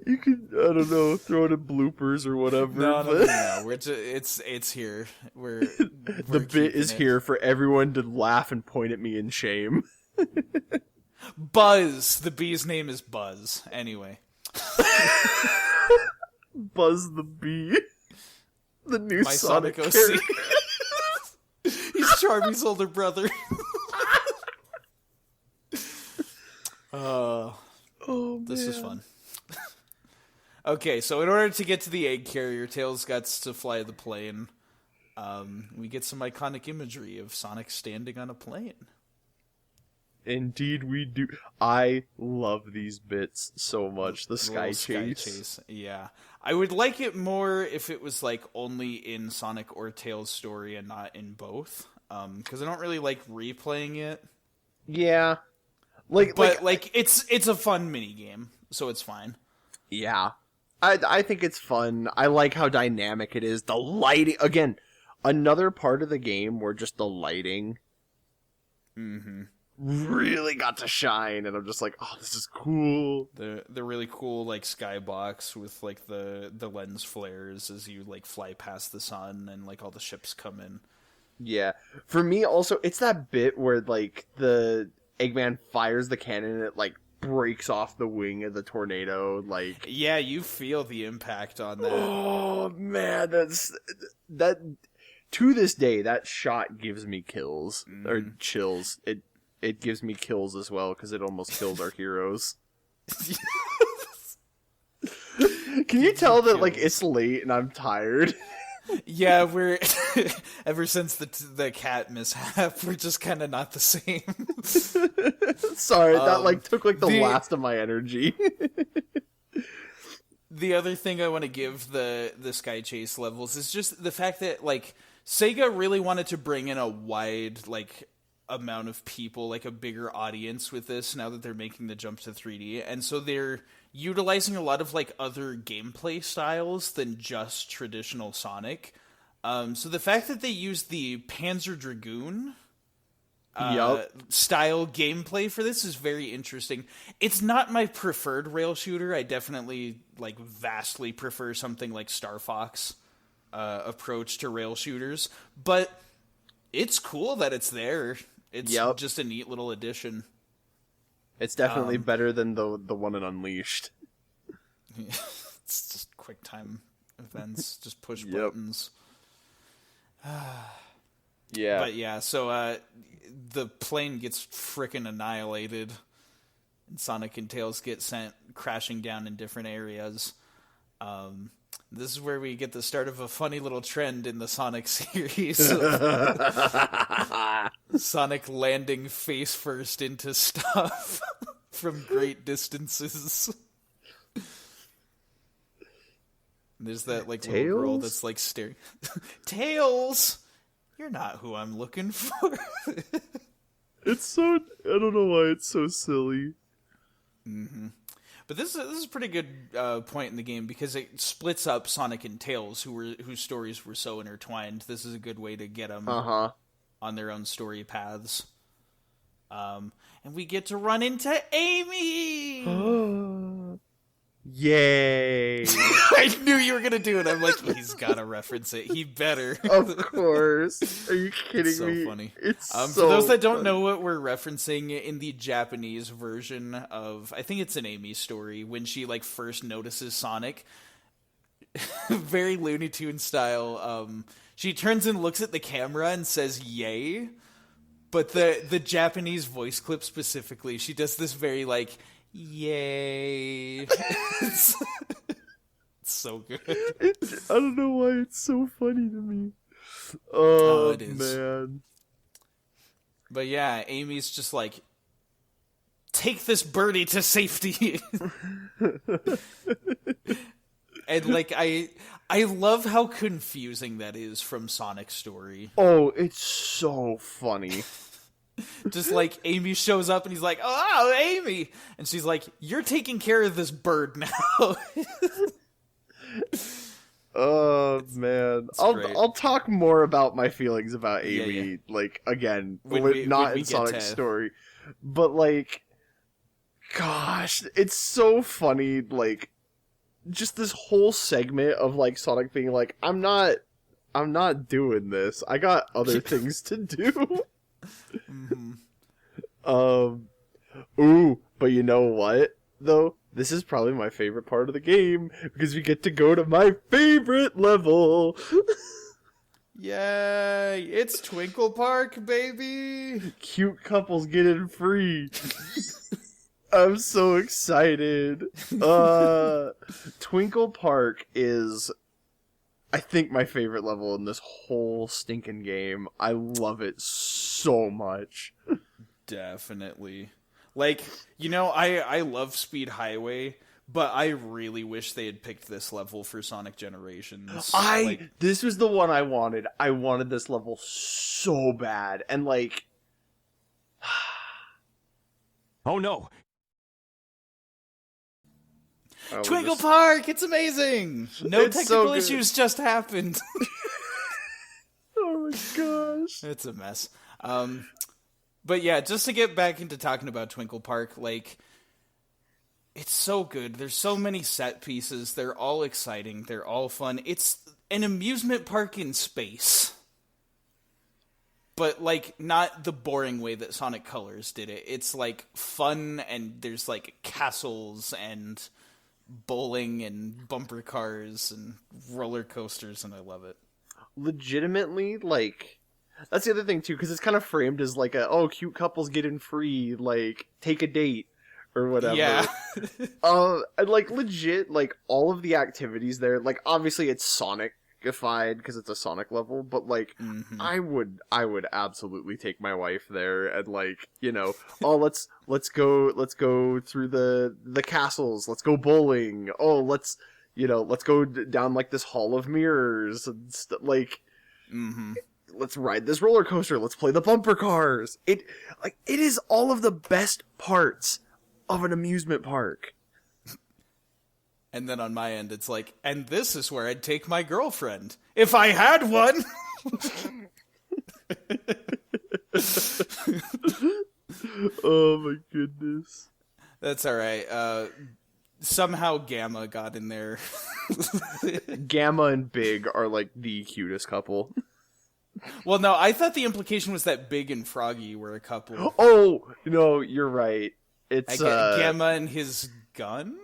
you could, I don't know, throw it in bloopers or whatever. No. It's here. We're the bit is here for everyone to laugh and point at me in shame. Buzz. The bee's name is Buzz. Anyway. Buzz the Bee. The new My Sonic OC. He's Charmy's older brother. This is fun. Okay, so in order to get to the egg carrier, Tails gets to fly the plane. We get some iconic imagery of Sonic standing on a plane. Indeed we do. I love these bits so much. The sky chase. Yeah. I would like it more if it was like only in Sonic or Tails' story and not in both. Because I don't really like replaying it. Yeah. But it's a fun mini game, so it's fine. Yeah. I think it's fun. I like how dynamic it is. The lighting, again, another part of the game where just the lighting really got to shine, and I'm just like, oh, this is cool. The really cool like skybox with like the lens flares as you like fly past the sun and like all the ships come in. Yeah. For me also, it's that bit where like the Eggman fires the cannon and it like breaks off the wing of the tornado, like Yeah, you feel the impact on that. oh man, that to this day that shot gives me kills or chills. It gives me kills as well because it almost killed our heroes. Can you tell that like it's late and I'm tired? Yeah, we're ever since the cat mishap, we're just kind of not the same. Sorry, that like took like the last of my energy. The other thing I want to give the Sky Chase levels is just the fact that like Sega really wanted to bring in a wide like amount of people, like a bigger audience with this now that they're making the jump to 3D, and so they're utilizing a lot of like other gameplay styles than just traditional Sonic. So the fact that they used the Panzer Dragoon style gameplay for this is very interesting. It's not my preferred rail shooter. I definitely like vastly prefer something like Star Fox approach to rail shooters, but it's cool that it's there. It's just a neat little addition. It's definitely better than the one in Unleashed. It's just quick time events, just push buttons. Yeah. But yeah, so the plane gets frickin' annihilated, and Sonic and Tails get sent crashing down in different areas. This is where we get the start of a funny little trend in the Sonic series. Sonic landing face first into stuff from great distances. There's that like little girl that's like staring. Tails, you're not who I'm looking for. It's so, I don't know why it's so silly. But this is a pretty good point in the game because it splits up Sonic and Tails, whose stories were so intertwined. This is a good way to get them on their own story paths. And we get to run into Amy! Yay! I knew you were gonna do it. I'm like, he's gotta reference it. He better. Of course. Are you kidding It's so me? funny. It's so for those that don't know what we're referencing, in the Japanese version of, I think it's an Amy story, when she like first notices Sonic, very Looney Tunes style, she turns and looks at the camera and says yay, but the Japanese voice clip specifically, she does this very like yay. It's so good. I don't know why it's so funny to me. Oh, it is. Man. But yeah, Amy's just like, take this birdie to safety. And like, I love how confusing that is from Sonic's story. Oh, it's so funny. Just like Amy shows up and he's like, "Oh, Amy," and she's like, "You're taking care of this bird now." Oh man, I'll talk more about my feelings about Amy, like again, not in Sonic's story, but like, gosh, it's so funny, like, just this whole segment of like Sonic being like, I'm not doing this. I got other things to do. Ooh, but you know what, though? This is probably my favorite part of the game, because we get to go to my favorite level! Yay! It's Twinkle Park, baby! Cute couples get in free! I'm so excited! Twinkle Park is, I think, my favorite level in this whole stinking game. I love it so much. Definitely. Like, you know, I love Speed Highway, but I really wish they had picked this level for Sonic Generations. This was the one I wanted. I wanted this level so bad. And like... Oh no! Twinkle Park, it's amazing. No It's technical so good. issues just happened. Oh my gosh. It's a mess. But yeah, just to get back into talking about Twinkle Park, like, it's so good. There's so many set pieces. They're all exciting. They're all fun. It's an amusement park in space. But, like, not the boring way that Sonic Colors did it. It's, like, fun, and there's, like, castles, and bowling, and bumper cars, and roller coasters, and I love it. Legitimately, like, that's the other thing, too, because it's kind of framed as, like, cute couples get in free, like, take a date, or whatever. Yeah. And, like, legit, like, all of the activities there, like, obviously it's Sonic-ified, because it's a Sonic level, but, like, I would absolutely take my wife there, and, like, you know, let's go through the castles, let's go bowling, let's go down, like, this hall of mirrors, and like, let's ride this roller coaster, let's play the bumper cars. It is all of the best parts of an amusement park. And then on my end, it's like, and this is where I'd take my girlfriend. If I had one! Oh my goodness. That's alright. Somehow Gamma got in there. Gamma and Big are, like, the cutest couple. Well, no, I thought the implication was that Big and Froggy were a couple. Oh, no, you're right. It's, Gamma and his gun?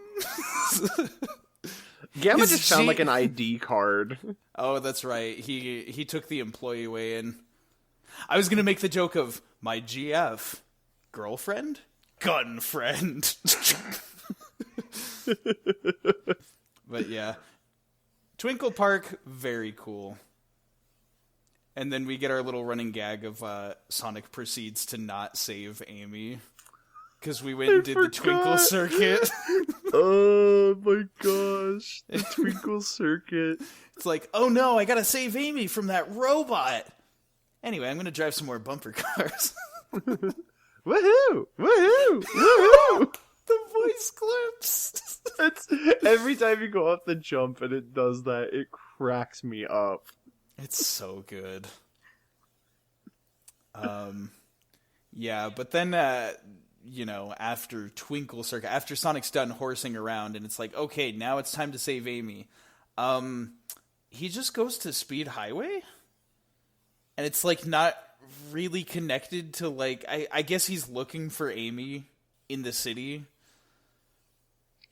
Gamma His just found, G- like, an ID card. Oh, that's right. He took the employee way in. I was gonna make the joke of, my GF, girlfriend? Gun friend. But yeah. Twinkle Park, very cool. And then we get our little running gag of Sonic proceeds to not save Amy. Because we went and did the Twinkle Circuit. Oh my gosh. The Twinkle Circuit. It's like, oh no, I gotta save Amy from that robot. Anyway, I'm gonna drive some more bumper cars. Woohoo! Woohoo! Woohoo! The voice clips. It's every time you go off the jump and it does that, it cracks me up. It's so good. Yeah, but then, after Twinkle Circuit, after Sonic's done horsing around, and it's like, okay, now it's time to save Amy. He just goes to Speed Highway? And it's, like, not really connected to, like, I guess he's looking for Amy in the city.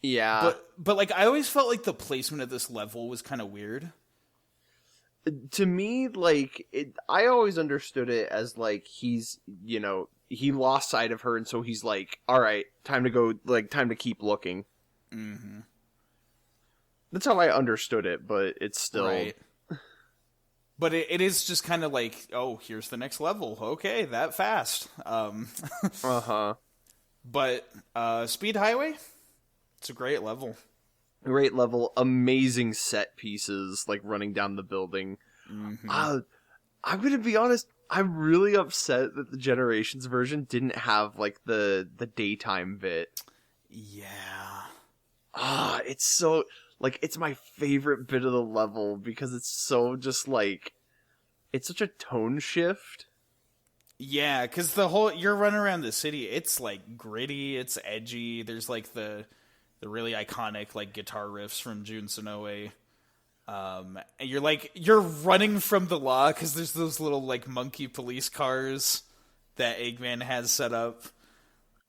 Yeah. But like, I always felt like the placement of this level was kind of weird. To me, like, I always understood it as, like, he's, he lost sight of her, and so he's like, alright, time to go, like, time to keep looking. Mm-hmm. That's how I understood it, but it's still... Right. But it is just kind of like, oh, here's the next level. Okay, that fast. Uh-huh. But Speed Highway, it's a great level. Great level, amazing set pieces, like, running down the building. Mm-hmm. I'm gonna be honest, I'm really upset that the Generations version didn't have, like, the daytime bit. Yeah. It's so... Like, it's my favorite bit of the level because it's so just, like... It's such a tone shift. Yeah, because you're running around the city, it's, like, gritty, it's edgy, there's, like, the really iconic, like, guitar riffs from Jun Sonoe. And you're running from the law because there's those little, like, monkey police cars that Eggman has set up.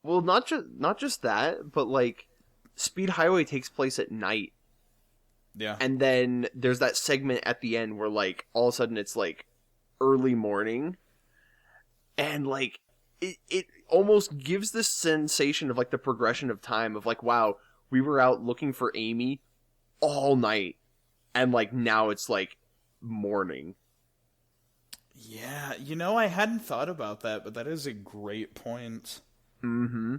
Well, not just that, but, like, Speed Highway takes place at night. Yeah. And then there's that segment at the end where, like, all of a sudden it's, like, early morning. And, like, it almost gives this sensation of, like, the progression of time of, like, wow, we were out looking for Amy all night. And, like, now it's, like, morning. Yeah, I hadn't thought about that, but that is a great point. Mm-hmm.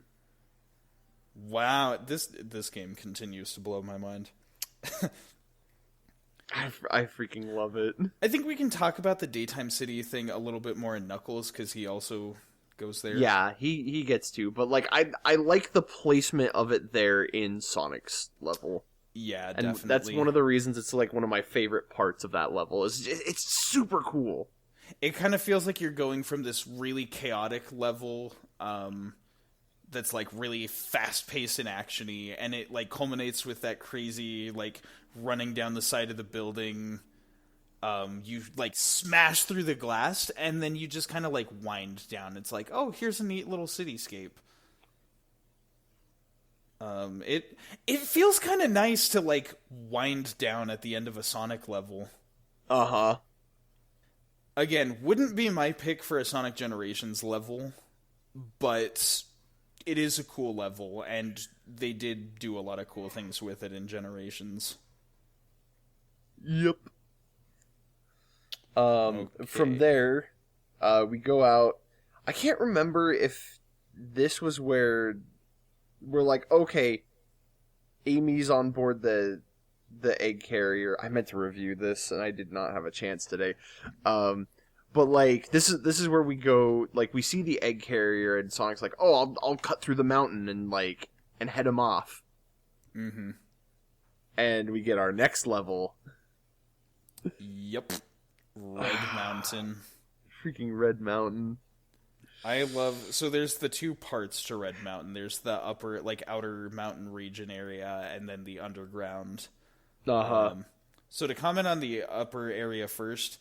Wow, this game continues to blow my mind. I freaking love it. I think we can talk about the Daytime City thing a little bit more in Knuckles, because he also goes there. Yeah, he gets to, but like I like the placement of it there in Sonic's level. Yeah, And definitely. that's one of the reasons it's like one of my favorite parts of that level. It's super cool. It kind of feels like you're going from this really chaotic level that's like really fast-paced and actiony, and it like culminates with that crazy like running down the side of the building. You like smash through the glass, and then you just kind of like wind down. It's like, oh, here's a neat little cityscape. It feels kind of nice to like wind down at the end of a Sonic level. Uh-huh. Again, wouldn't be my pick for a Sonic Generations level, but it is a cool level, and they did do a lot of cool things with it in Generations. Yep. Okay. From there, we go out. I can't remember if this was where we're like, okay, Amy's on board the egg carrier. I meant to review this, and I did not have a chance today. But like this is where we go. Like we see the egg carrier, and Sonic's like, "Oh, I'll cut through the mountain and head him off." Mm-hmm. And we get our next level. Yep. Red Mountain. Freaking Red Mountain. So there's the two parts to Red Mountain. There's the upper, like, outer mountain region area, and then the underground. Uh-huh. So to comment on the upper area first,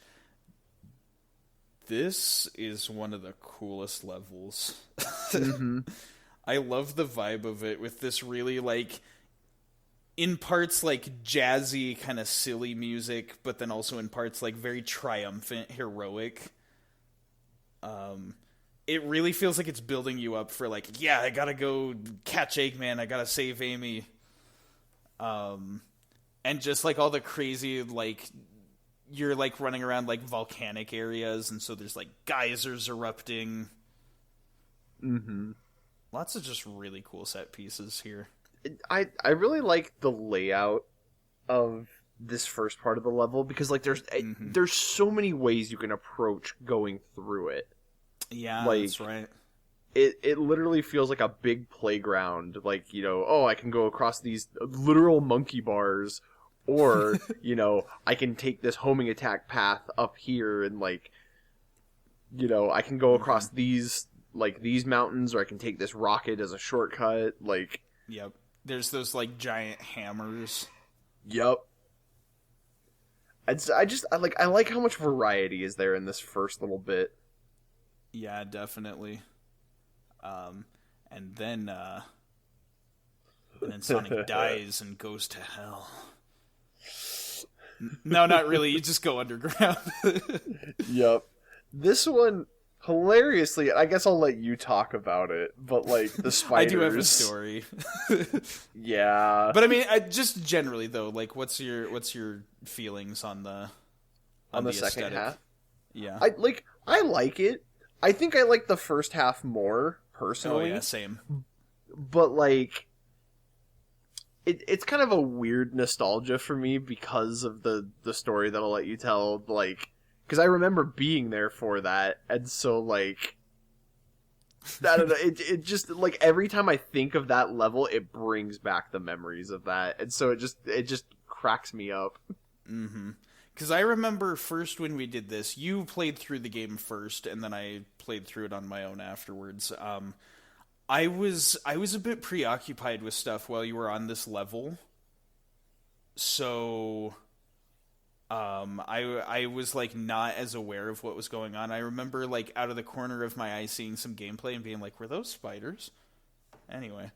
this is one of the coolest levels. Mm-hmm. I love the vibe of it with this really, like, in parts, like, jazzy, kind of silly music, but then also in parts, like, very triumphant, heroic. It really feels like it's building you up for, like, yeah, I gotta go catch Eggman, I gotta save Amy. And just, like, all the crazy, like, you're, like, running around, like, volcanic areas, and so there's, like, geysers erupting. Mm-hmm. Lots of just really cool set pieces here. I really like the layout of this first part of the level because like there's so many ways you can approach going through it. Yeah, like, that's right. It literally feels like a big playground. Like, you know, oh, I can go across these literal monkey bars, or you know, I can take this homing attack path up here, and like, you know, I can go across these mountains, or I can take this rocket as a shortcut. Like, yep. There's those, like, giant hammers. Yep. I like how much variety is there in this first little bit. Yeah, definitely. And then Sonic dies and goes to hell. No, not really. You just go underground. Yep. This one, hilariously, I guess I'll let you talk about it, but like the spiders. I do have a story. Yeah. But I mean, just generally though, like, what's your feelings on the second aesthetic? half? Yeah. I like it. I think I like the first half more personally. Oh yeah, same. But like, it's kind of a weird nostalgia for me because of the story that I'll let you tell. Like, because I remember being there for that, and so like, I don't know. It just like every time I think of that level, it brings back the memories of that, and so it just cracks me up. Mm-hmm. Because I remember first when we did this, you played through the game first, and then I played through it on my own afterwards. I was a bit preoccupied with stuff while you were on this level, so I was like not as aware of what was going on. I remember like out of the corner of my eye seeing some gameplay and being like, "Were those spiders?" Anyway.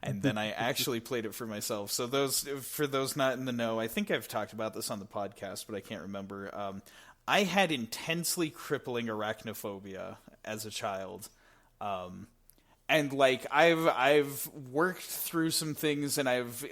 And then I actually played it for myself. So for those not in the know, I think I've talked about this on the podcast, but I can't remember. I had intensely crippling arachnophobia as a child. And like I've worked through some things and I've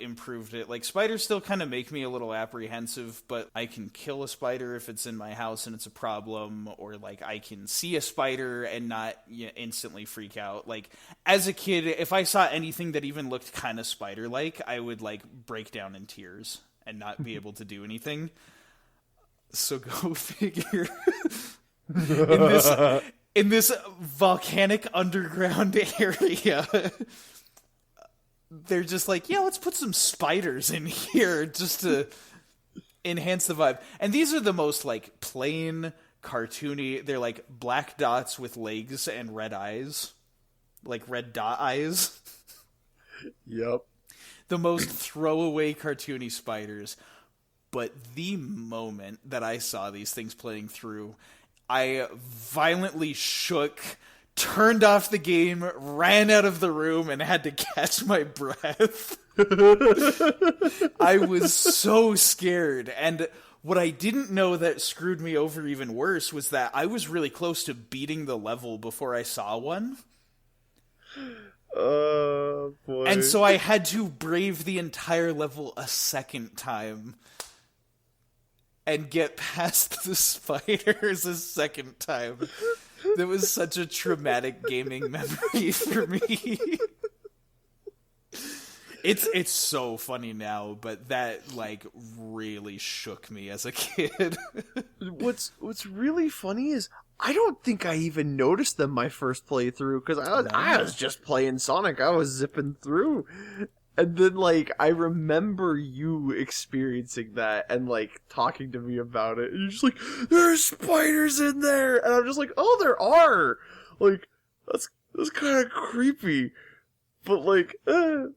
improved it. Like spiders still kind of make me a little apprehensive, but I can kill a spider if it's in my house and it's a problem, or like I can see a spider and not instantly freak out. Like as a kid, if I saw anything that even looked kind of spider-like, I would like break down in tears and not be able to do anything. So go figure. in this in this volcanic underground area. They're just like, yeah, let's put some spiders in here just to enhance the vibe. And these are the most like plain, cartoony. They're like black dots with legs and red eyes, like red dot eyes. Yep. The most throwaway cartoony spiders. But the moment that I saw these things playing through, I violently shook, turned off the game, ran out of the room, and had to catch my breath. I was so scared. And what I didn't know that screwed me over even worse was that I was really close to beating the level before I saw one. Oh, boy. And so I had to brave the entire level a second time and get past the spiders a second time. That was such a traumatic gaming memory for me. It's so funny now, but that like really shook me as a kid. What's really funny is I don't think I even noticed them my first playthrough because I was just playing Sonic. I was zipping through. And then, like, I remember you experiencing that and, like, talking to me about it. And you're just like, there's spiders in there! And I'm just like, oh, there are! Like, that's kind of creepy. But, like,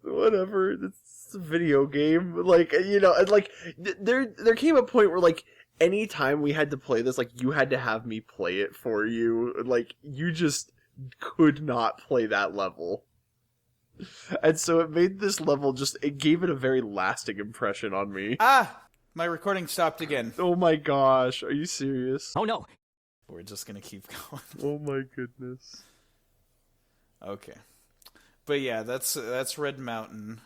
whatever. It's a video game. Like, you know, and, like, there came a point where, like, anytime we had to play this, like, you had to have me play it for you. Like, you just could not play that level. And so it made this level it gave it a very lasting impression on me. Ah! My recording stopped again. Oh my gosh, are you serious? Oh no. We're just gonna keep going. Oh my goodness. Okay. But yeah, that's Red Mountain.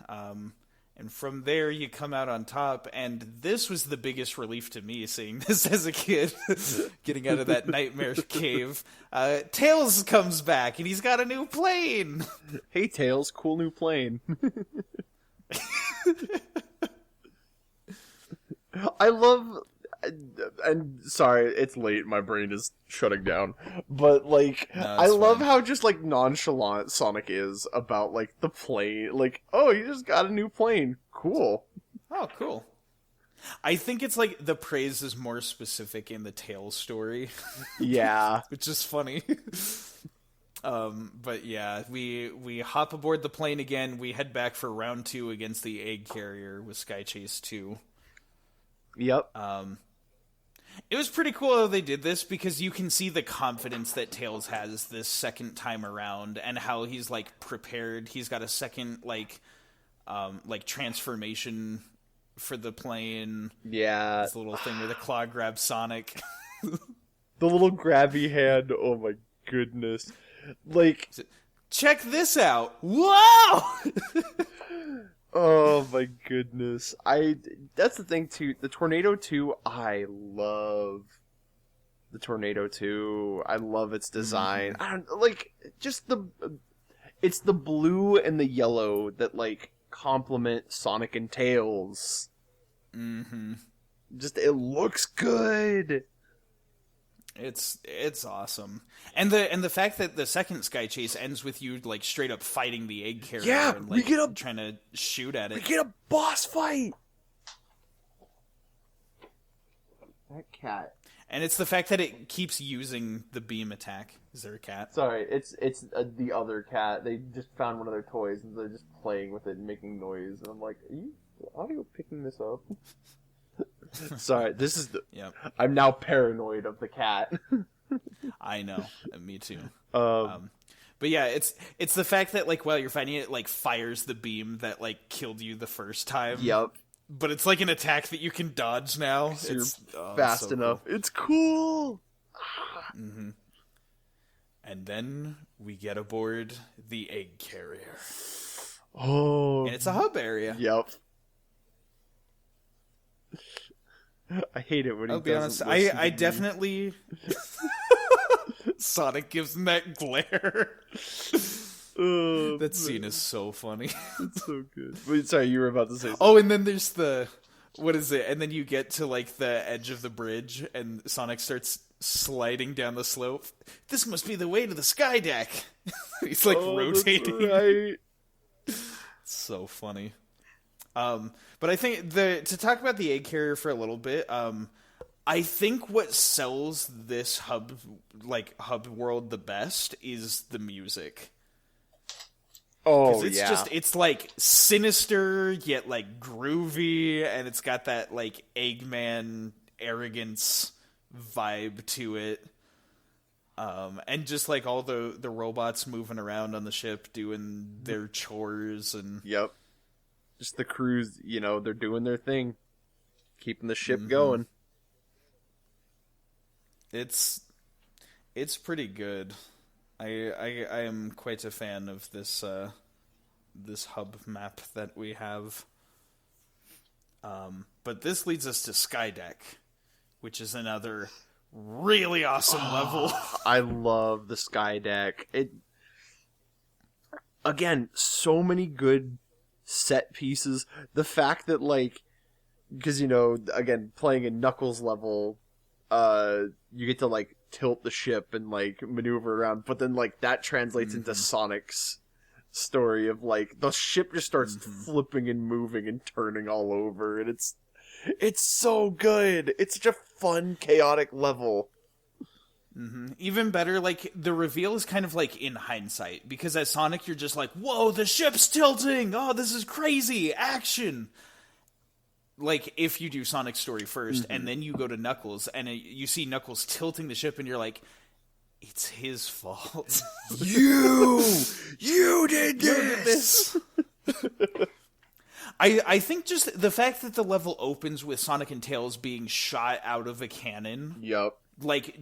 And from there you come out on top, and this was the biggest relief to me seeing this as a kid, getting out of that nightmare cave. Tails comes back, and he's got a new plane! Hey Tails, cool new plane. I love... And sorry, it's late, my brain is shutting down. But, like, No, I love fine. how just, like, nonchalant Sonic is about, like, the plane. Like, oh, you just got a new plane. Cool. Oh, cool. I think it's like the praise is more specific in the Tails story, Yeah. which is funny. But yeah, we hop aboard the plane again. We head back for round 2 against the egg carrier with Sky Chase 2. Yep. It was pretty cool how they did this because you can see the confidence that Tails has this second time around and how he's like prepared. He's got a second like transformation for the plane. Yeah. This little thing where the claw grabs Sonic. The little grabby hand. Oh my goodness. Like, Check this out. Whoa! oh my goodness. That's the thing too. The Tornado 2, I love the Tornado 2. I love its design. I don't like just it's the blue and the yellow that like complement Sonic and Tails. Mm-hmm. Just it looks good. It's awesome. And the fact that the second Sky Chase ends with you like straight up fighting the egg carrier Yeah, and we like get trying to shoot at We it. get a boss fight. That cat. And it's the fact that it keeps using the beam attack. Is there a cat? Sorry, it's the other cat. They just found one of their toys and they're just playing with it and making noise. And I'm like, are you audio picking this up? Sorry, this is the. Yep. I'm now paranoid of the cat. I know. Me too. But yeah, it's the fact that like while you're fighting it, like fires the beam that like killed you the first time. Yep. But it's like an attack that you can dodge now. So you're It's fast so enough. cool. It's cool. Mm-hmm. And then we get aboard the egg carrier, Oh. and it's a hub area. Yep. I hate it when he I'll be honest. doesn't listen I to me. definitely. Sonic gives him that glare. Oh, That scene is so funny. it's so good. Wait, sorry, you were about to say something. Oh, and then there's the what is it? And then you get to like the edge of the bridge, and Sonic starts sliding down the slope. This must be the way to the sky deck. He's like rotating. That's right. It's so funny. But I think to talk about the egg carrier for a little bit, I think what sells this hub world the best is the music. Oh, it's yeah. it's like sinister yet like groovy, and it's got that like Eggman arrogance vibe to it. And just like all the robots moving around on the ship doing their chores and Yep. Just the crews, they're doing their thing, keeping the ship going. It's pretty good. I am quite a fan of this this hub map that we have. But this leads us to Skydeck, which is another really awesome level. I love the sky deck. Again, so many good set pieces. The fact that because again, playing a Knuckles level, you get to tilt the ship and maneuver around, but then that translates into Sonic's story of the ship just starts flipping and moving and turning all over, and it's so good. It's such a fun, chaotic level. Even better, the reveal is kind of in hindsight, because as Sonic you're just like, whoa, the ship's tilting! Oh, this is crazy! Action! If you do Sonic's story first, and then you go to Knuckles, and you see Knuckles tilting the ship, and you're like, it's his fault. You did this! I think just the fact that the level opens with Sonic and Tails being shot out of a cannon... Yup.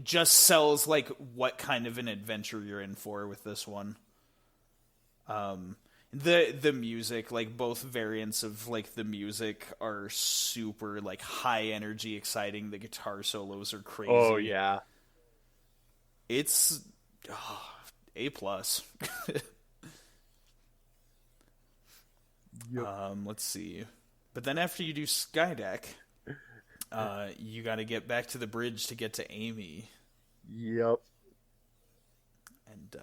just sells, what kind of an adventure you're in for with this one. The music, both variants of, the music are super, high energy, exciting. The guitar solos are crazy. Oh, yeah. It's... A+. Yep. Let's see. But then after you do Skydeck... you gotta get back to the bridge to get to Amy. Yep. And,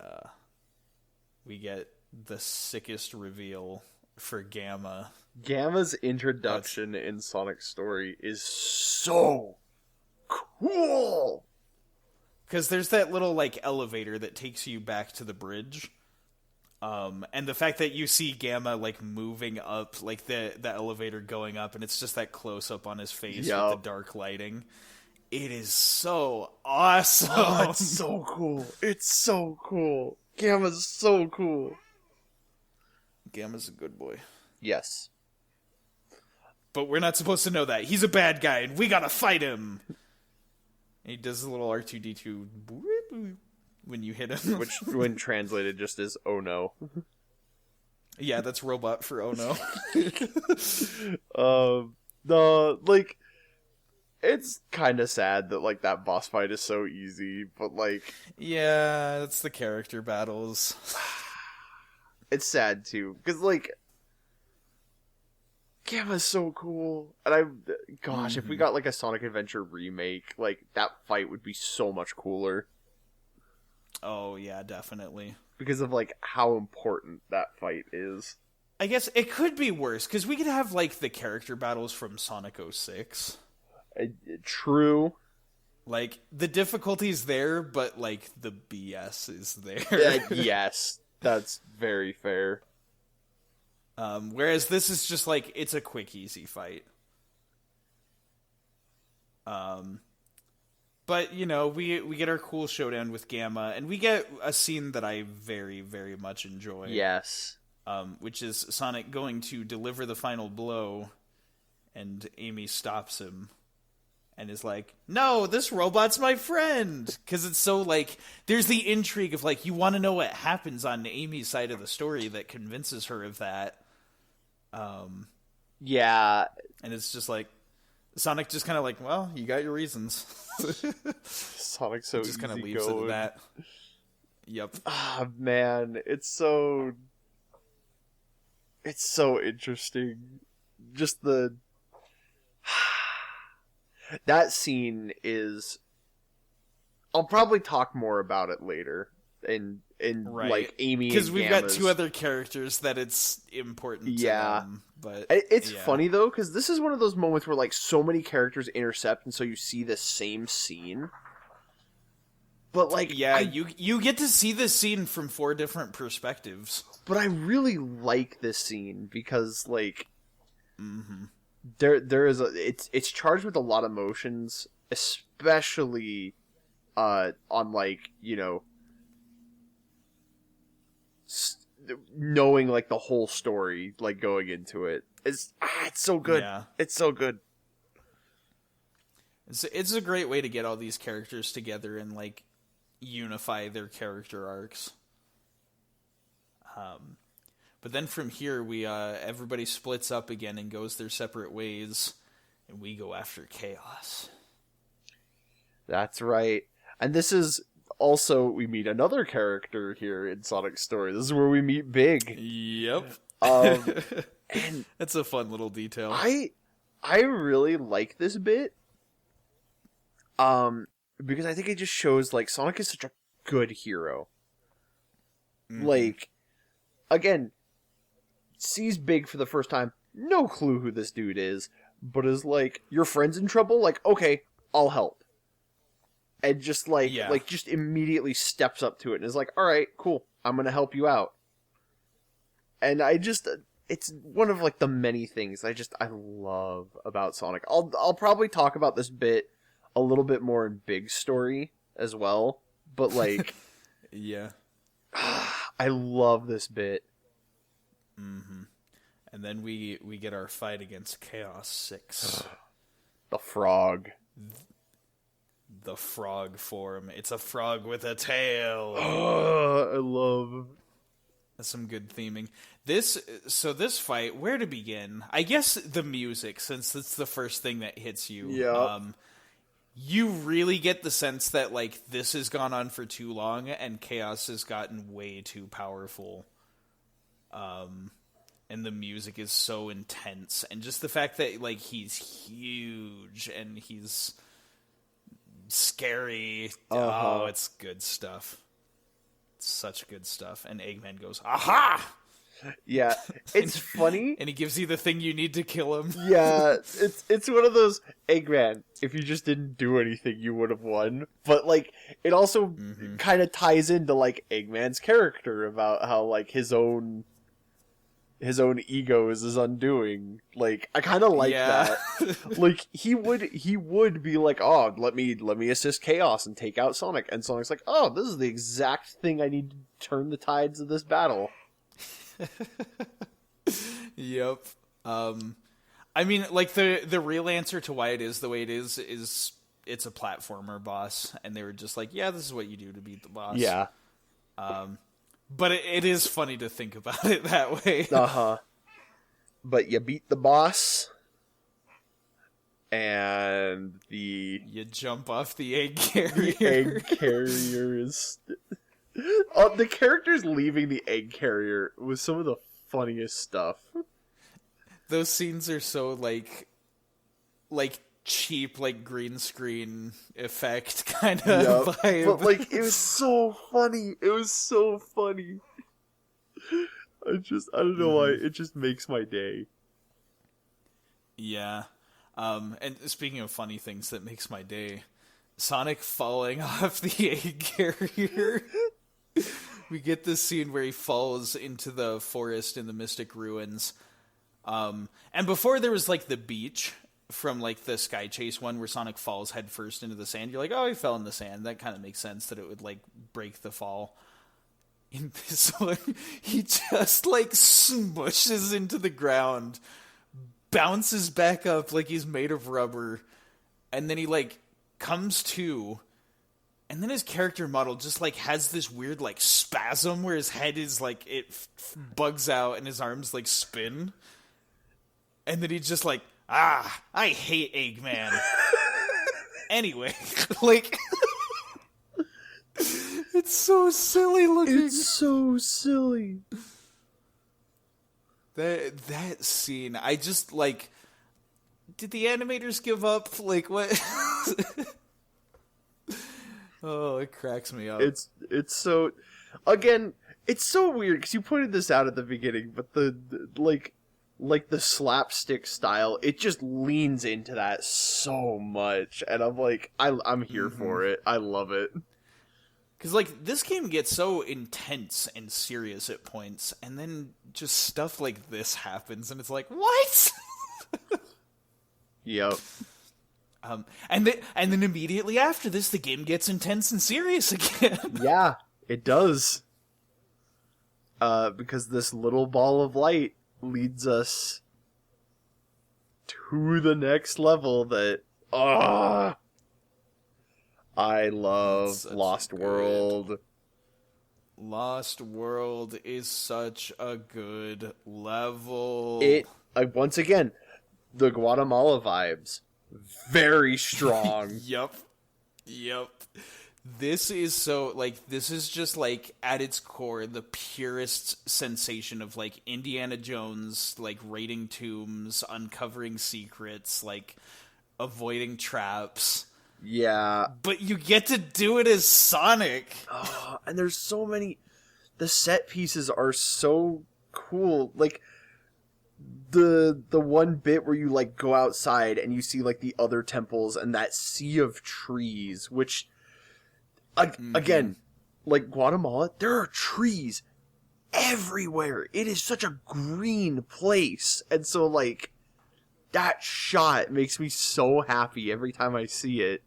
we get the sickest reveal for Gamma. Gamma's introduction in Sonic's story is so cool! Because there's that little, elevator that takes you back to the bridge. And the fact that you see Gamma, moving up, the elevator going up, and it's just that close-up on his face with the dark lighting. It is so awesome! Oh, it's so cool! It's so cool! Gamma's so cool! Gamma's a good boy. Yes. But we're not supposed to know that. He's a bad guy, and we gotta fight him! And he does a little R2-D2... when you hit him. Which, when translated, just as, oh no. Yeah, that's robot for oh no. It's kind of sad that, that boss fight is so easy, but, Yeah, it's the character battles. It's sad, too, because, Gamma's so cool, and if we got, a Sonic Adventure remake, that fight would be so much cooler. Oh, yeah, definitely. Because of, how important that fight is. I guess it could be worse, because we could have, the character battles from Sonic 06. True. The difficulty's there, but, the BS is there. Yes, that's very fair. Whereas this is just, it's a quick, easy fight. But, we get our cool showdown with Gamma, and we get a scene that I very, very much enjoy. Yes. Which is Sonic going to deliver the final blow, and Amy stops him, and is like, no, this robot's my friend! Because it's so, there's the intrigue of, you want to know what happens on Amy's side of the story that convinces her of that. Yeah. And it's just Sonic just kind of well, you got your reasons. Sonic's so just kind of leaves going. it at that. Yep. Ah, man, it's so interesting. Just the That scene is... I'll probably talk more about it later. In Right. like Amy and because we've got Gamma's... two other characters that it's important to them. But It's funny, though, because this is one of those moments where, like, so many characters intercept, and so you see the same scene. But, like... Yeah, you get to see this scene from 4 different perspectives. But I really like this scene, because, like... Mm-hmm. There is it's charged with a lot of emotions, especially on, like, you know, knowing, like, the whole story, like, going into it. It's so good. Yeah. It's so good. It's a great way to get all these characters together and, like, unify their character arcs. But then from here, we everybody splits up again and goes their separate ways, and we go after Chaos. That's right. And this is also, we meet another character here in Sonic's story. This is where we meet Big. Yep. And that's a fun little detail. I really like this bit. Because I think it just shows, like, Sonic is such a good hero. Mm-hmm. Like, again, sees Big for the first time, no clue who this dude is, but is like, your friend's in trouble? Like, okay, I'll help. And just, like, just immediately steps up to it and is like, alright, cool, I'm gonna help you out. And it's one of, like, the many things I love about Sonic. I'll probably talk about this bit a little bit more in Big's story as well, but, like... yeah. I love this bit. Mm-hmm. And then we get our fight against Chaos 6. The frog. The frog form. It's a frog with a tail. I love... That's some good theming. This fight, where to begin? I guess the music, since it's the first thing that hits you. Yeah. You really get the sense that, like, this has gone on for too long and Chaos has gotten way too powerful. And the music is so intense. And just the fact that, like, he's huge and he's scary. Oh, it's good stuff. It's such good stuff. And Eggman goes, aha! Yeah, it's funny. And he gives you the thing you need to kill him. Yeah, it's one of those, Eggman, if you just didn't do anything, you would have won. But, like, it also kind of ties into, like, Eggman's character about how, like, his own ego is his undoing. Like, I kind of like that. Like, he would be like, oh, let me assist Chaos and take out Sonic. And Sonic's like, oh, this is the exact thing I need to turn the tides of this battle. Yep. I mean, like, the real answer to why it is the way it is it's a platformer boss, and they were just like, yeah, this is what you do to beat the boss. Yeah. But it is funny to think about it that way. But you beat the boss, and you jump off the egg carrier. The egg carrier is... the characters leaving the egg carrier was some of the funniest stuff. Those scenes are so, like cheap, like, green screen effect kind of vibe. But, like, it was so funny. It was so funny. I don't know why. It just makes my day. Yeah. And speaking of funny things that makes my day, Sonic falling off the egg carrier. We get this scene where he falls into the forest in the Mystic Ruins. And before there was, like, the beach from, like, the Sky Chase one where Sonic falls headfirst into the sand. You're like, oh, he fell in the sand. That kind of makes sense that it would, like, break the fall. In this one, he just, like, smushes into the ground, bounces back up like he's made of rubber, and then he, like, comes to, and then his character model just, like, has this weird, like, spasm where his head is, like, it bugs out and his arms, like, spin. And then he's just like, I hate Eggman. Anyway, like, it's so silly looking. It's so silly. That scene, I just, like, did the animators give up? Like, what? Oh, it cracks me up. It's so, again, it's so weird because you pointed this out at the beginning, but the like the slapstick style, it just leans into that so much, and I'm like, I'm here for it. I love it. Because, like, this game gets so intense and serious at points, and then just stuff like this happens, and it's like, what? Yep. And then immediately after this, the game gets intense and serious again. Yeah, it does. Because this little ball of light leads us to the next level that, I love Lost World. Lost World is such a good level. It, once again, the Guatemala vibes. Very strong. Yep. This is so, like, this is just, like, at its core, the purest sensation of, like, Indiana Jones, like, raiding tombs, uncovering secrets, like, avoiding traps. Yeah. But you get to do it as Sonic. Oh, and there's so many... The set pieces are so cool. Like, the one bit where you, like, go outside and you see, like, the other temples and that sea of trees, which... Again, like Guatemala, there are trees everywhere. It is such a green place. And so, like, that shot makes me so happy every time I see it.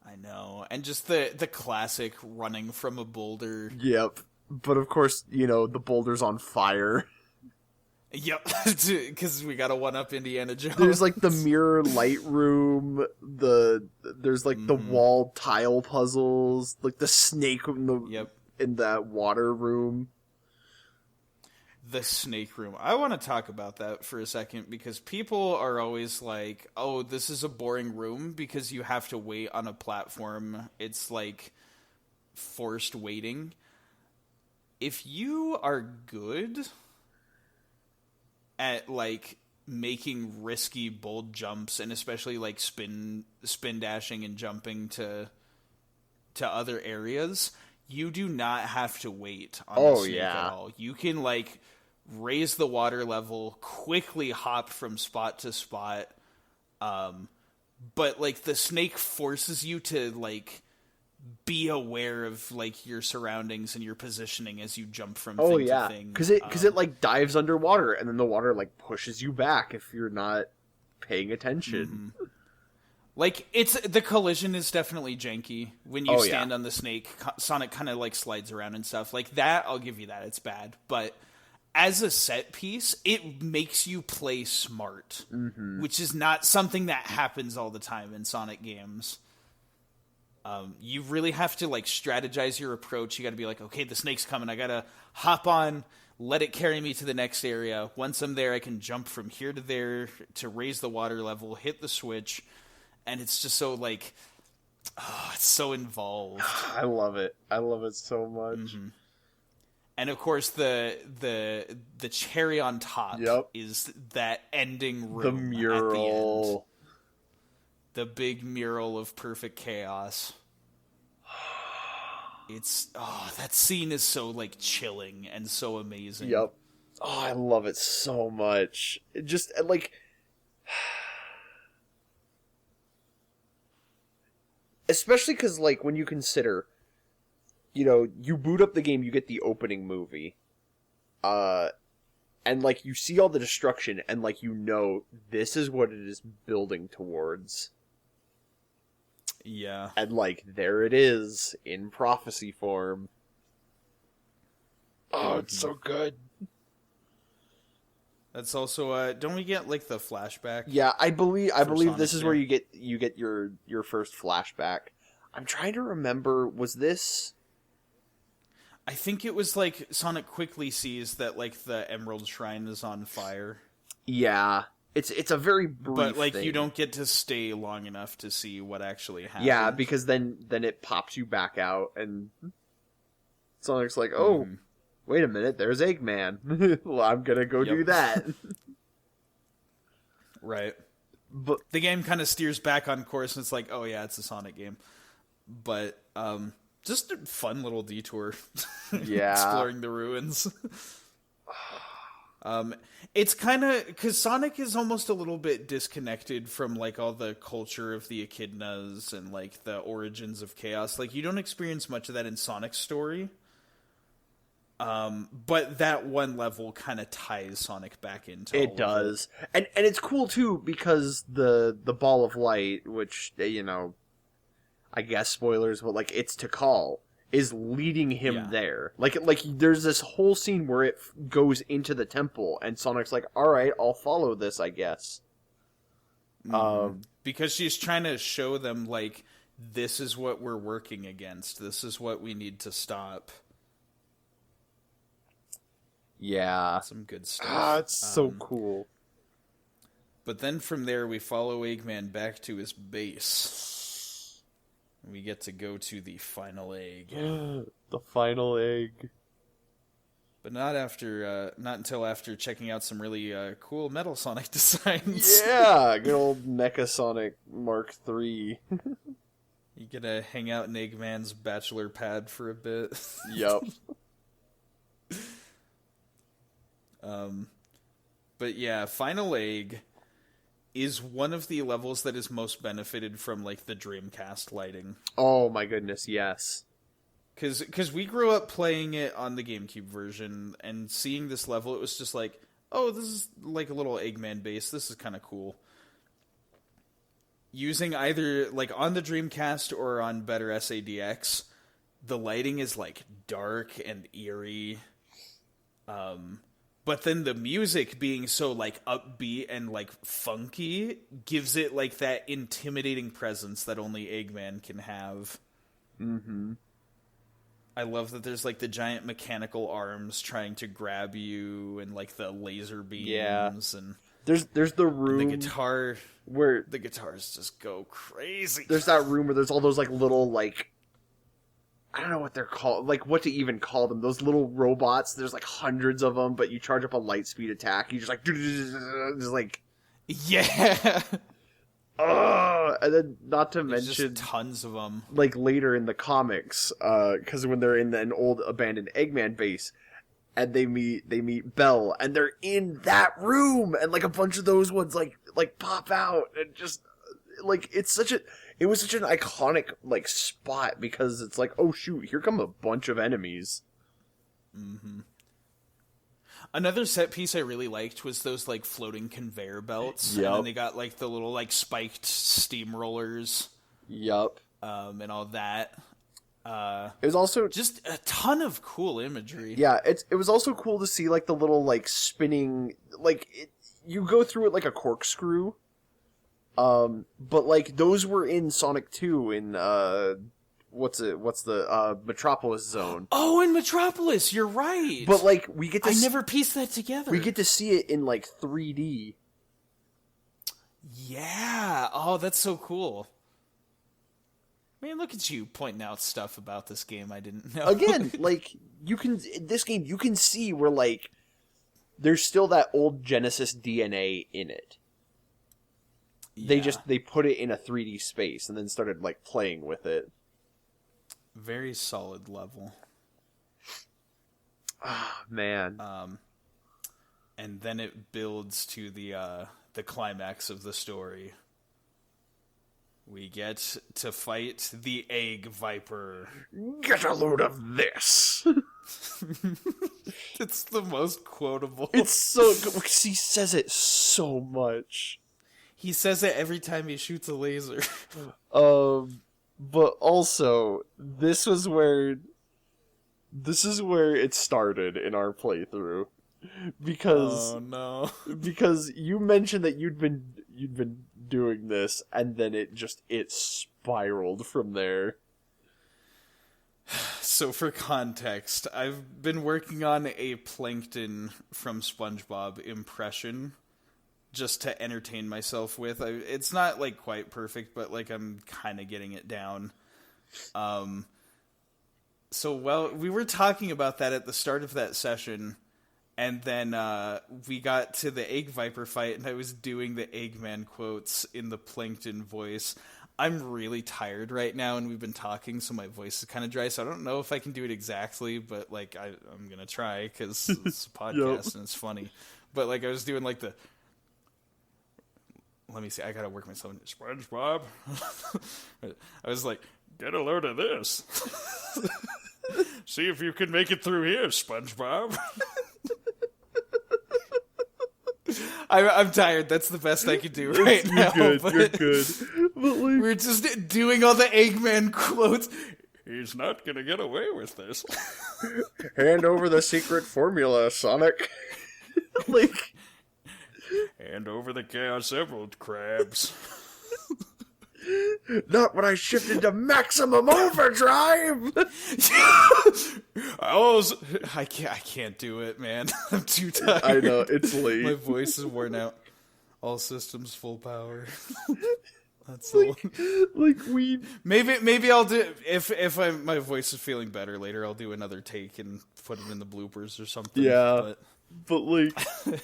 I know. And just the classic running from a boulder. Yep. But of course, you know, the boulder's on fire. Yep, because we gotta one-up Indiana Jones. There's, like, the mirror light room, there's, like, the wall tile puzzles, like, the snake in that water room. The snake room. I want to talk about that for a second, because people are always like, oh, this is a boring room because you have to wait on a platform. It's, like, forced waiting. If you are good at, like, making risky, bold jumps, and especially, like, spin dashing and jumping to other areas, you do not have to wait on the snake at all. You can, like, raise the water level, quickly hop from spot to spot, but, like, the snake forces you to, like, be aware of, like, your surroundings and your positioning as you jump from thing to thing. Because it like dives underwater, and then the water, like, pushes you back if you're not paying attention. Like, the collision is definitely janky. When you stand on the snake, Sonic kind of, like, slides around and stuff. Like, that, I'll give you that, it's bad. But as a set piece, it makes you play smart, which is not something that happens all the time in Sonic games. You really have to, like, strategize your approach. You got to be like, okay, the snake's coming. I got to hop on, let it carry me to the next area. Once I'm there, I can jump from here to there to raise the water level, hit the switch. And it's just so, like, it's so involved. I love it. I love it so much. And of course, the cherry on top is that ending room. The mural. At the end. The big mural of perfect chaos. It's, that scene is so, like, chilling and so amazing. Yep. Oh, I love it so much. It just, like, especially because, like, when you consider, you know, you boot up the game, you get the opening movie, and, like, you see all the destruction, and, like, you know, this is what it is building towards. Yeah. And, like, there it is, in prophecy form. Oh, it's so good. That's also, don't we get, like, the flashback? Yeah, I believe this is there? where you get your first flashback. I'm trying to remember, was this... I think it was, like, Sonic quickly sees that, like, the Emerald Shrine is on fire. Yeah. It's a very brief But, like, thing. you don't get to stay long enough to see what actually happened. Yeah, because then it pops you back out, and Sonic's like, oh, wait a minute, there's Eggman. Well, I'm gonna go do that. Right. But The game kind of steers back on course, and it's like, oh yeah, it's a Sonic game. But just a fun little detour. yeah. Exploring the ruins. It's kind of because Sonic is almost a little bit disconnected from like all the culture of the echidnas and like the origins of chaos. Like you don't experience much of that in Sonic's story. But that one level kind of ties Sonic back into it does. And it's cool too because the ball of light, which I guess spoilers, but like it's TIKAL, is leading him there. Like there's this whole scene where it goes into the temple and Sonic's like, "All right, I'll follow this, I guess." Because she's trying to show them like this is what we're working against. This is what we need to stop. Yeah. Some good stuff. It's so cool. But then from there, we follow Eggman back to his base. We get to go to the final egg. The final egg. But not until after checking out some really cool Metal Sonic designs. Yeah, good old Mecha Sonic Mark III. You get to hang out in Eggman's bachelor pad for a bit. Yup. But yeah, Final Egg is one of the levels that is most benefited from like the Dreamcast lighting. Oh my goodness, yes. Because we grew up playing it on the GameCube version, and seeing this level, it was just like, oh, this is like a little Eggman base. This is kind of cool. Using either like on the Dreamcast or on better SADX, the lighting is like dark and eerie. But then the music being so like upbeat and like funky gives it like that intimidating presence that only Eggman can have. Mm-hmm. I love that there's like the giant mechanical arms trying to grab you and like the laser beams and there's the room the guitar where the guitars just go crazy. There's that room where there's all those like little like I don't know what they're called, like what to even call them. Those little robots. There's like hundreds of them, but you charge up a light speed attack. You just like, just like, yeah. And then not to There's mention just tons of them. Like later in the comics, because when they're in an old abandoned Eggman base, and they meet Belle, and they're in that room, and like a bunch of those ones like pop out, and just like it was such an iconic like spot because it's like, oh shoot, here come a bunch of enemies. Mm-hmm. Another set piece I really liked was those like floating conveyor belts. Yep. And then they got like the little like spiked steamrollers. Yup. And all that. It was also just a ton of cool imagery. Yeah, it was also cool to see like the little like spinning you go through it like a corkscrew. But like those were in Sonic 2 in what's the Metropolis zone. Oh, in Metropolis, you're right. But like we get to I never pieced that together. We get to see it in like 3D. Yeah. Oh, that's so cool. Man, look at you pointing out stuff about this game I didn't know. Again, like in this game you can see where like there's still that old Genesis DNA in it. Yeah. They put it in a 3D space and then started like playing with it. Very solid level. Ah, man. And then it builds to the climax of the story. We get to fight the Egg Viper. Get a load of this. It's the most quotable. It's so good because he says it so much. He says it every time he shoots a laser. But also, this is where it started in our playthrough. Because oh no. Because you mentioned that you'd been doing this and then it spiraled from there. So for context, I've been working on a Plankton from SpongeBob impression just to entertain myself with. It's not like quite perfect, but like I'm kind of getting it down. So we were talking about that at the start of that session, And then we got to the Egg Viper fight, and I was doing the Eggman quotes in the Plankton voice. I'm really tired right now, and we've been talking, so my voice is kind of dry, so I don't know if I can do it exactly, but, like, I'm going to try, because it's a podcast, and it's funny. But, like, I was doing, like, let me see, I gotta work myself into SpongeBob. I was like, get a load of this. See if you can make it through here, SpongeBob. I'm tired. That's the best I can do right now. You're good. But like, we're just doing all the Eggman quotes. He's not gonna get away with this. Hand over the secret formula, Sonic. Like, hand over the Chaos Emerald crabs. Not when I shifted to maximum overdrive. I can't do it, man. I'm too tired. I know, it's late. My voice is worn out. All systems full power. That's maybe I'll do if my voice is feeling better later. I'll do another take and put it in the bloopers or something. Yeah. But like,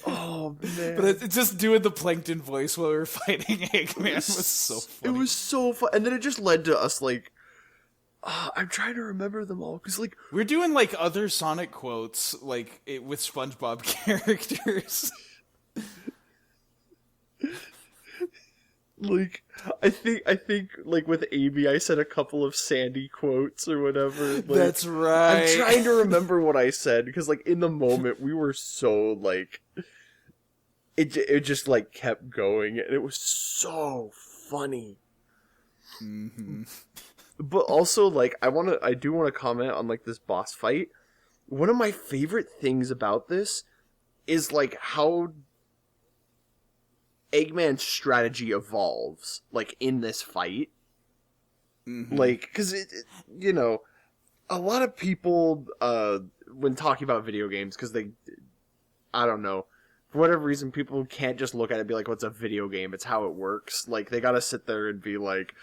oh man! But it's just doing the Plankton voice while we were fighting Eggman was so funny. It was so fun, and then it just led to us like, I'm trying to remember them all because like we're doing like other Sonic quotes like with SpongeBob characters. Like, I think, like, with Amy, I said a couple of Sandy quotes or whatever. Like, that's right. I'm trying to remember what I said, because, like, in the moment, we were so, like, it just, like, kept going, and it was so funny. Mm-hmm. But also, like, I do want to comment on, like, this boss fight. One of my favorite things about this is, like, how Eggman's strategy evolves, like, in this fight. Mm-hmm. Like, because, you know, a lot of people, when talking about video games, because I don't know, for whatever reason, people can't just look at it and be like, what's a video game? It's how it works. Like, they gotta sit there and be like,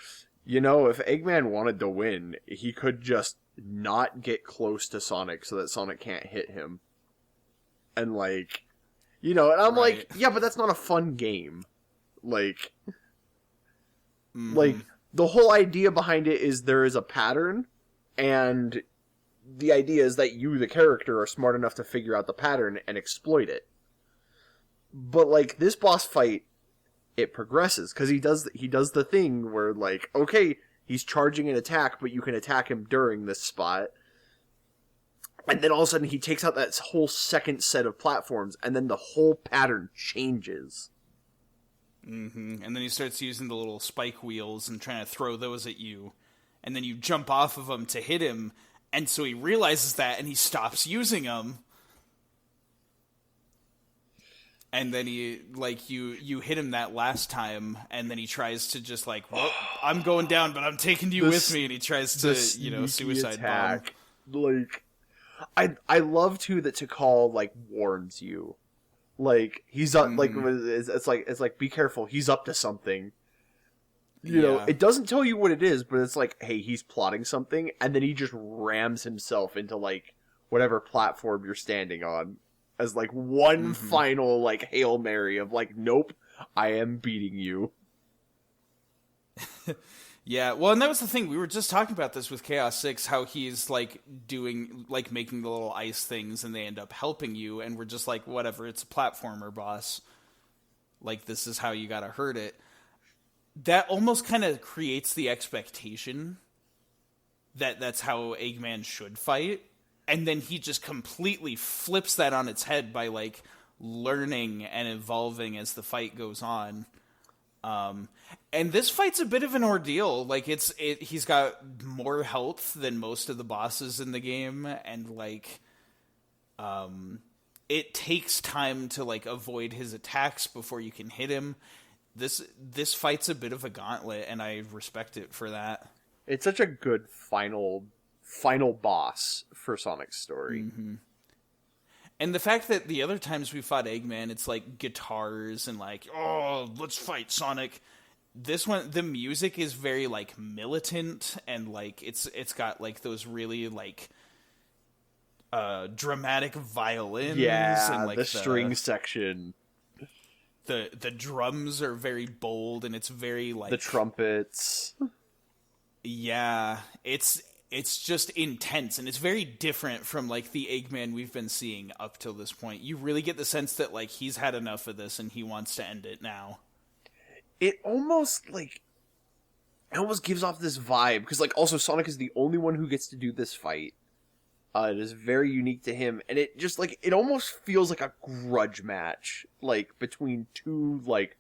you know, if Eggman wanted to win, he could just not get close to Sonic so that Sonic can't hit him. And, like, you know, and I'm like, yeah, but that's not a fun game. Like, like, the whole idea behind it is there is a pattern, and the idea is that you, the character, are smart enough to figure out the pattern and exploit it. But, like, this boss fight, it progresses, because he does the thing where, like, okay, he's charging an attack, but you can attack him during this spot. And then all of a sudden he takes out that whole second set of platforms, and then the whole pattern changes. Mm-hmm. And then he starts using the little spike wheels and trying to throw those at you. And then you jump off of them to hit him, and so he realizes that, and he stops using them. And then he, like, you hit him that last time, and then he tries to just, like, well, I'm going down, but I'm taking you with me, and he tries to, you know, suicide attack. bomb. Like, I love too that TIKAL like warns you, like he's up, like it's like be careful, he's up to something. You know, it doesn't tell you what it is, but it's like, hey, he's plotting something, and then he just rams himself into like whatever platform you're standing on as like one final like Hail Mary of like, nope, I am beating you. Yeah, well, and that was the thing. We were just talking about this with Chaos 6, how he's, like, doing, like, making the little ice things, and they end up helping you, and we're just like, whatever, it's a platformer, boss. Like, this is how you gotta hurt it. That almost kind of creates the expectation that that's how Eggman should fight, and then he just completely flips that on its head by, like, learning and evolving as the fight goes on. And this fight's a bit of an ordeal. Like, he's got more health than most of the bosses in the game, and, like, it takes time to, like, avoid his attacks before you can hit him. This fight's a bit of a gauntlet, and I respect it for that. It's such a good final boss for Sonic's story. Mm-hmm. And the fact that the other times we fought Eggman, it's like guitars and like, oh, let's fight Sonic. This one, the music is very like militant, and like it's got like those really like dramatic violins and like the string section. The drums are very bold, and it's very like the trumpets. Yeah, it's just intense, and it's very different from like the Eggman we've been seeing up till this point. You really get the sense that like he's had enough of this and he wants to end it now. It almost gives off this vibe, because like also Sonic is the only one who gets to do this fight. It is very unique to him, and it just like it almost feels like a grudge match, like between two like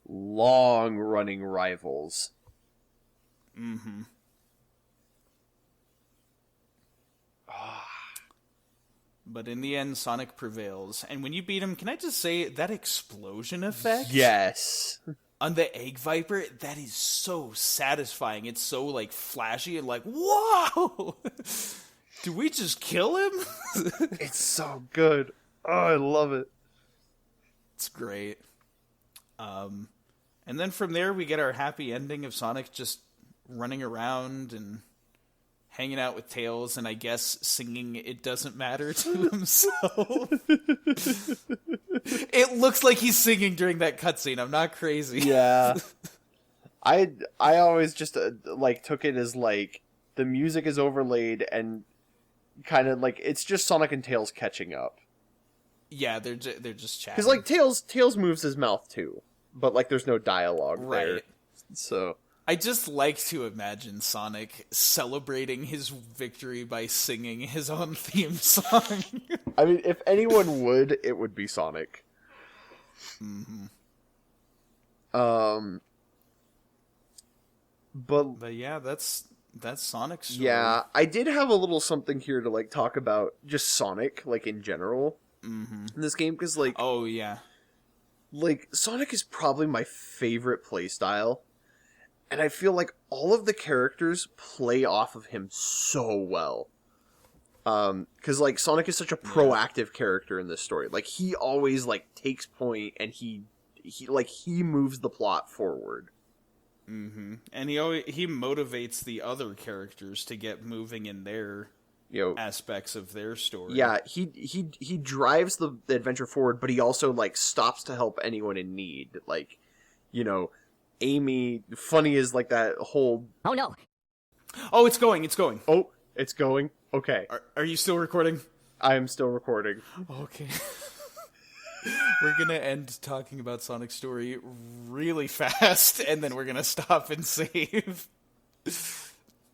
long running rivals. Mm-hmm. But in the end, Sonic prevails. And when you beat him, can I just say, that explosion effect? Yes. On the Egg Viper, that is so satisfying. It's so, like, flashy and like, whoa! Did we just kill him? It's so good. Oh, I love it. It's great. And then from there, we get our happy ending of Sonic just running around and hanging out with Tails, and I guess singing "It Doesn't Matter" to himself. It looks like he's singing during that cutscene. I'm not crazy. Yeah. I always just like took it as like the music is overlaid and kind of like it's just Sonic and Tails catching up. Yeah, they're just chatting. Because like Tails moves his mouth too, but like there's no dialogue there. So I just like to imagine Sonic celebrating his victory by singing his own theme song. I mean, if anyone would, it would be Sonic. Mm-hmm. But yeah, that's Sonic's story. Yeah, I did have a little something here to like talk about just Sonic, like in general, in this game, because like, oh yeah, like Sonic is probably my favorite playstyle. And I feel like all of the characters play off of him so well. Because, like, Sonic is such a proactive character in this story. Like, he always, like, takes point and he moves the plot forward. Mm-hmm. And he motivates the other characters to get moving in their aspects of their story. Yeah, he drives the adventure forward, but he also, like, stops to help anyone in need. Like, Amy, funny is like that whole... Oh no! Oh, it's going. Oh, it's going? Okay. Are you still recording? I am still recording. Okay. We're gonna end talking about Sonic's story really fast, and then we're gonna stop and save.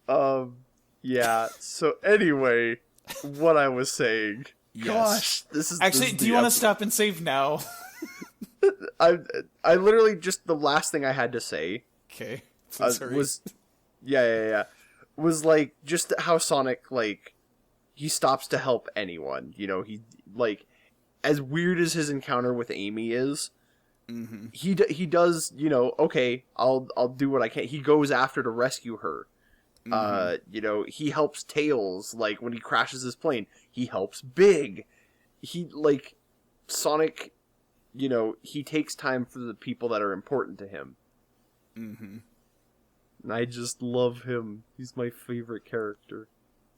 Yeah, so anyway, what I was saying... Yes. Gosh, this is... Actually, do you want to stop and save now? I literally just the last thing I had to say was was like just how Sonic like he stops to help anyone. He like as weird as his encounter with Amy is, he does okay, I'll do what I can. He goes after to rescue her. He helps Tails like when he crashes his plane. He helps Big. He like Sonic. He takes time for the people that are important to him. Mm-hmm. And I just love him. He's my favorite character.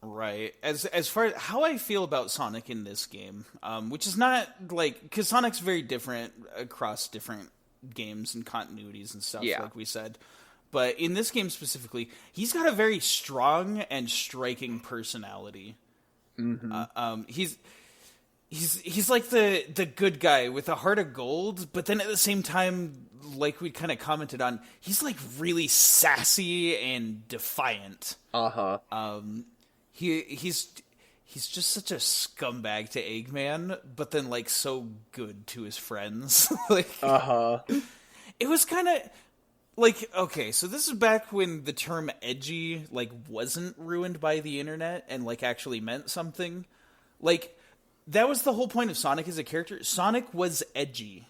Right. As far as how I feel about Sonic in this game, which is not like... Because Sonic's very different across different games and continuities and stuff, like we said. But in this game specifically, he's got a very strong and striking personality. Mm-hmm. He's like the good guy with a heart of gold, but then at the same time, like we kind of commented on, he's like really sassy and defiant. He's just such a scumbag to Eggman, but then like so good to his friends. It was kind of like, okay, so this is back when the term edgy like wasn't ruined by the internet and like actually meant something. Like, that was the whole point of Sonic as a character. Sonic was edgy.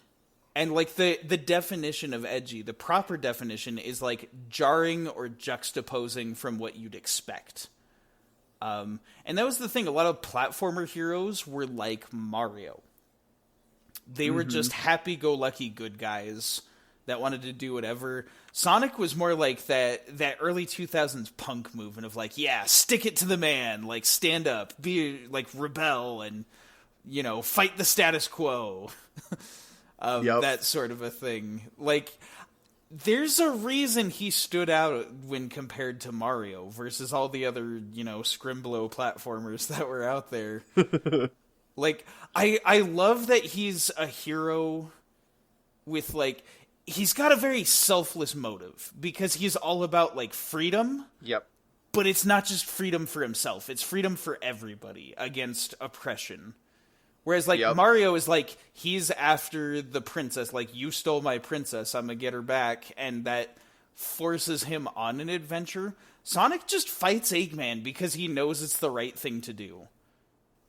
And, like, the definition of edgy, the proper definition is, like, jarring or juxtaposing from what you'd expect. And that was the thing. A lot of platformer heroes were like Mario. They were just happy-go-lucky good guys that wanted to do whatever. Sonic was more like that early 2000s punk movement of like, yeah, stick it to the man, like stand up, be like rebel and, you know, fight the status quo. That sort of a thing. Like, there's a reason he stood out when compared to Mario versus all the other, you know, scrimblow platformers that were out there. Like, I love that he's a hero with, like, he's got a very selfless motive because he's all about, like, freedom. Yep. But it's not just freedom for himself. It's freedom for everybody against oppression. Whereas, like, Mario is, like, he's after the princess. Like, you stole my princess, I'm gonna get her back. And that forces him on an adventure. Sonic just fights Eggman because he knows it's the right thing to do.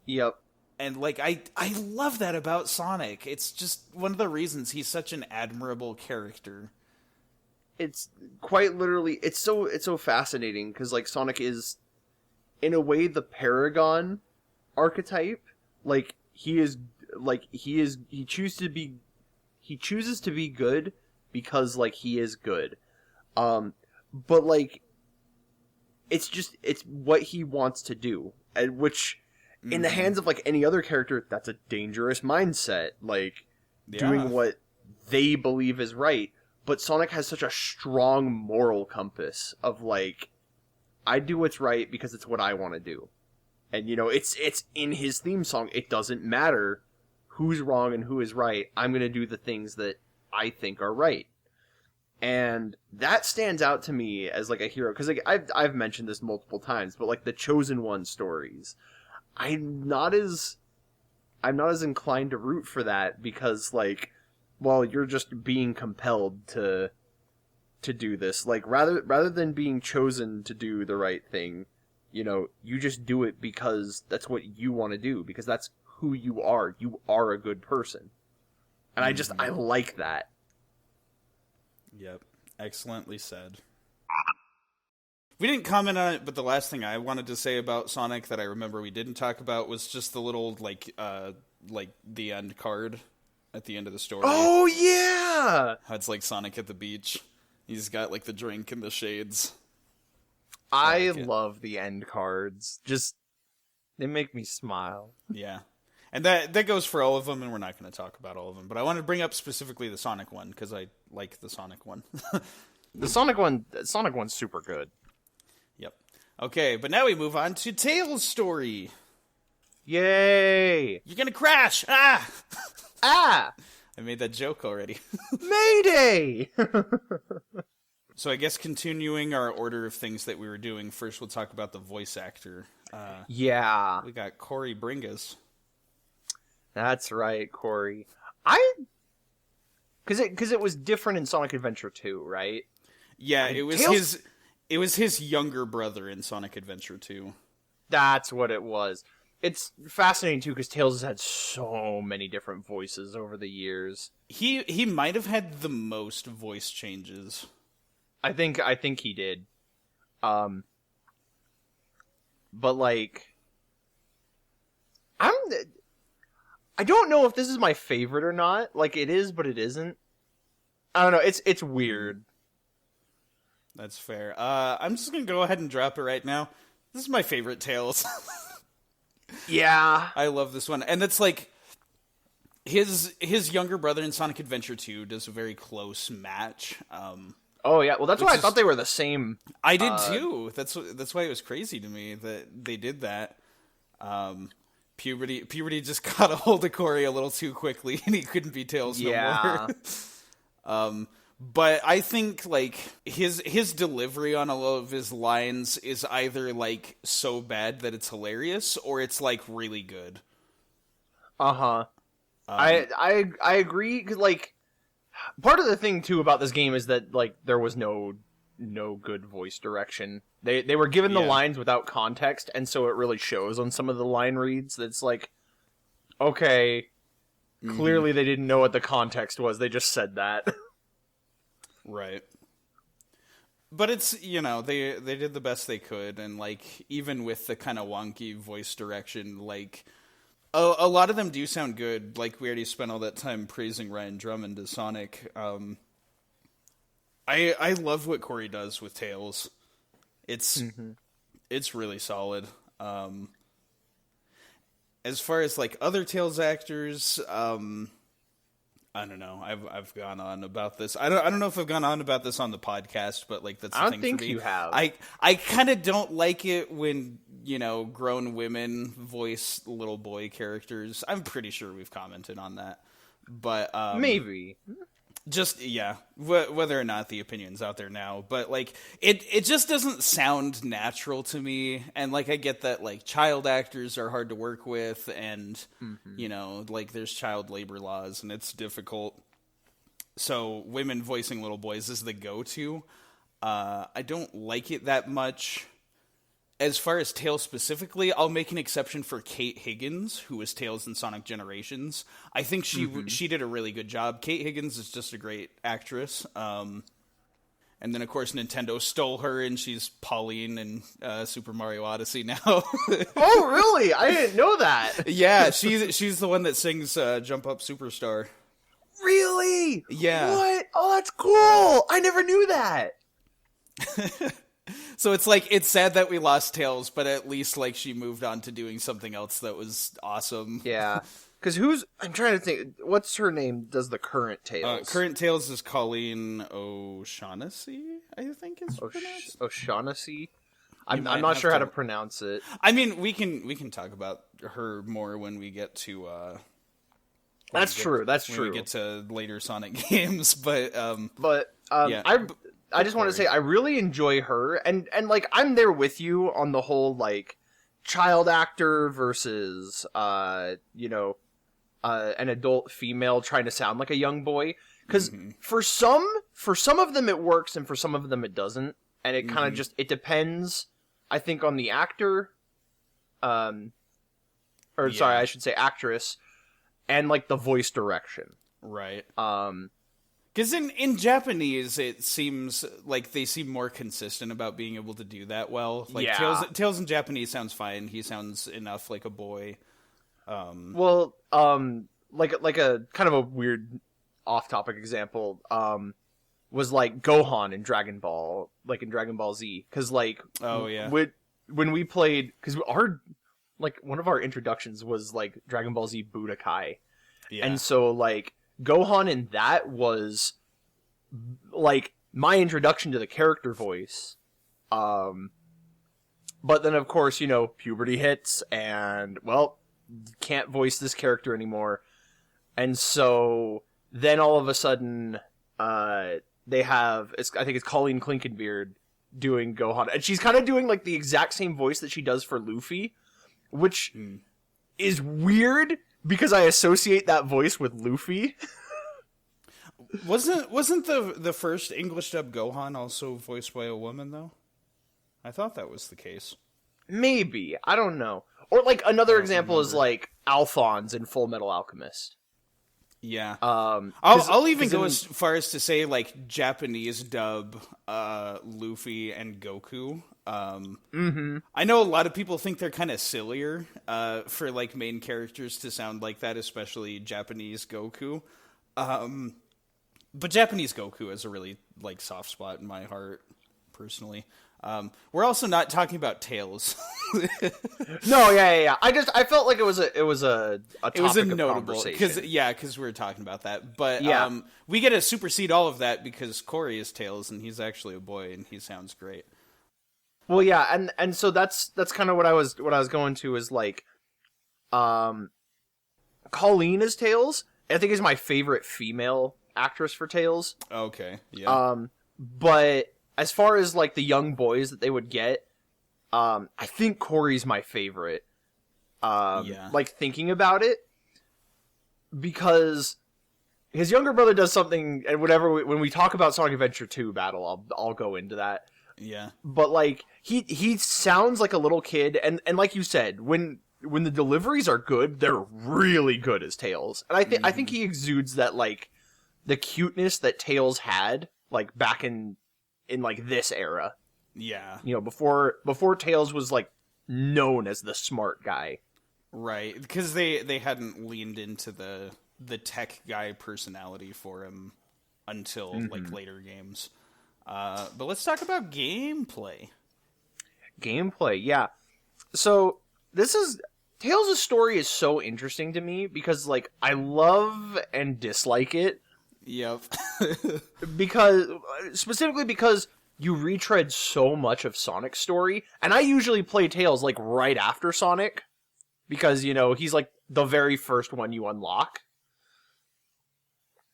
Yep. And, like, I love that about Sonic. It's just one of the reasons he's such an admirable character. It's quite literally, it's so fascinating, because, like, Sonic is, in a way, the Paragon archetype. Like, he chooses to be good because, like, he is good. But, like, it's what he wants to do, and which, in the hands of, like, any other character, that's a dangerous mindset, like, doing what they believe is right. But Sonic has such a strong moral compass of, like, I do what's right because it's what I want to do. And, you know, it's in his theme song. It doesn't matter who's wrong and who is right. I'm going to do the things that I think are right. And that stands out to me as, like, a hero. Because, like, I've mentioned this multiple times, but, like, the Chosen One stories, I'm not as inclined to root for that because, like, well, you're just being compelled to do this. Like, rather than being chosen to do the right thing, you know, you just do it because that's what you want to do, because that's who you are. You are a good person. And I like that. Yep. Excellently said. We didn't comment on it, but the last thing I wanted to say about Sonic that I remember we didn't talk about was just the little, like the end card at the end of the story. Oh, yeah! How it's like Sonic at the beach. He's got, like, the drink and the shades. I love the end cards. Just, they make me smile. Yeah. And that goes for all of them, and we're not going to talk about all of them. But I wanted to bring up specifically the Sonic one, because I like the Sonic one. The Sonic one's super good. Yep. Okay, but now we move on to Tails' story. Yay! You're going to crash! Ah! Ah! I made that joke already. Mayday! So I guess continuing our order of things that we were doing, first we'll talk about the voice actor. Yeah. We got Corey Bringas. That's right, Corey. Because it was different in Sonic Adventure 2, right? Yeah, it was his younger brother in Sonic Adventure 2. That's what it was. It's fascinating, too, because Tails has had so many different voices over the years. He might have had the most voice changes. I think he did. But, like, I don't know if this is my favorite or not. Like, it is, but it isn't. I don't know. It's weird. That's fair. I'm just gonna go ahead and drop it right now. This is my favorite Tails. Yeah. I love this one. And it's like his younger brother in Sonic Adventure 2 does a very close match. Oh yeah, well that's why I thought they were the same. I did too. That's why it was crazy to me that they did that. Puberty just got a hold of Corey a little too quickly, and he couldn't be Tails no more. But I think like his delivery on a lot of his lines is either like so bad that it's hilarious, or it's like really good. I agree. 'Cause, like, part of the thing too about this game is that like there was no good voice direction. They were given the lines without context, and so it really shows on some of the line reads. That's like, okay, clearly they didn't know what the context was. They just said that. Right. But it's, you know, they did the best they could, and like even with the kind of wonky voice direction, like a lot of them do sound good. Like we already spent all that time praising Ryan Drummond as Sonic. I love what Corey does with Tails. It's really solid. As far as like other Tails actors, I don't know. I've gone on about this. I don't know if I've gone on about this on the podcast, but like that's the thing for me. I don't think you have. I kind of don't like it when, grown women voice little boy characters. I'm pretty sure we've commented on that. But maybe. Just whether or not the opinion's out there now, but like it just doesn't sound natural to me. And like I get that like child actors are hard to work with, and like there's child labor laws and it's difficult. So women voicing little boys is the go-to. I don't like it that much. As far as Tails specifically, I'll make an exception for Kate Higgins, who was Tails in Sonic Generations. I think she did a really good job. Kate Higgins is just a great actress. And then, of course, Nintendo stole her, and she's Pauline in Super Mario Odyssey now. Oh, really? I didn't know that. Yeah, she's the one that sings Jump Up Superstar. Really? Yeah. What? Oh, that's cool. I never knew that. So it's like, it's sad that we lost Tails, but at least like she moved on to doing something else that was awesome. Yeah. Because I'm trying to think, what's her name does the current Tails? Current Tails is Colleen O'Shaughnessy, I think is pronounced. O'Shaughnessy? I'm not sure how to pronounce it. I mean, we can talk about her more when we get to That's true. When we get to later Sonic games, but yeah. I just want to say I really enjoy her, and like I'm there with you on the whole like child actor versus an adult female trying to sound like a young boy, because for some of them it works and for some of them it doesn't, and it kind of just it depends, I think, on the actor, sorry, I should say actress, and like the voice direction, right? Because in Japanese, it seems like they seem more consistent about being able to do that well. Like Tails in Japanese sounds fine. He sounds enough like a boy. Like a kind of a weird off-topic example was like Gohan in Dragon Ball, like in Dragon Ball Z. Because like when we played, because one of our introductions was like Dragon Ball Z Budokai, and so like Gohan in that was like my introduction to the character voice. But then of course, puberty hits and can't voice this character anymore. And so then all of a sudden, they have, I think it's Colleen Clinkenbeard doing Gohan. And she's kind of doing like the exact same voice that she does for Luffy, which is weird because I associate that voice with Luffy. Wasn't the first English dub Gohan also voiced by a woman though? I thought that was the case. Maybe, I don't know. Or like another example is like Alphonse in Full Metal Alchemist. Yeah. I'll even go as far as to say like Japanese dub Luffy and Goku. I know a lot of people think they're kind of sillier for like main characters to sound like that, especially Japanese Goku. But Japanese Goku is a really like soft spot in my heart, personally. We're also not talking about Tails. No, yeah. I felt like it was a topic of notable because we were talking about that. But we get to supersede all of that because Corey is Tails and he's actually a boy and he sounds great. Well, yeah, and so that's kind of what I was going to is like, Colleen is Tails. I think is my favorite female actress for Tails. Okay, yeah. But as far as like the young boys that they would get, I think Corey's my favorite. Like thinking about it, because his younger brother does something, and when we talk about Sonic Adventure 2 Battle, I'll go into that. Yeah. But like he sounds like a little kid, and like you said, when the deliveries are good, they're really good as Tails. And I think he exudes that like the cuteness that Tails had like back in like this era. Yeah. Before Tails was like known as the smart guy. Right, because they hadn't leaned into the tech guy personality for him until like later games. But let's talk about gameplay. Gameplay, yeah. So Tales' story is so interesting to me because, like, I love and dislike it. Yep. Specifically because you retread so much of Sonic's story, and I usually play Tales, like, right after Sonic, because, you know, he's, like, the very first one you unlock.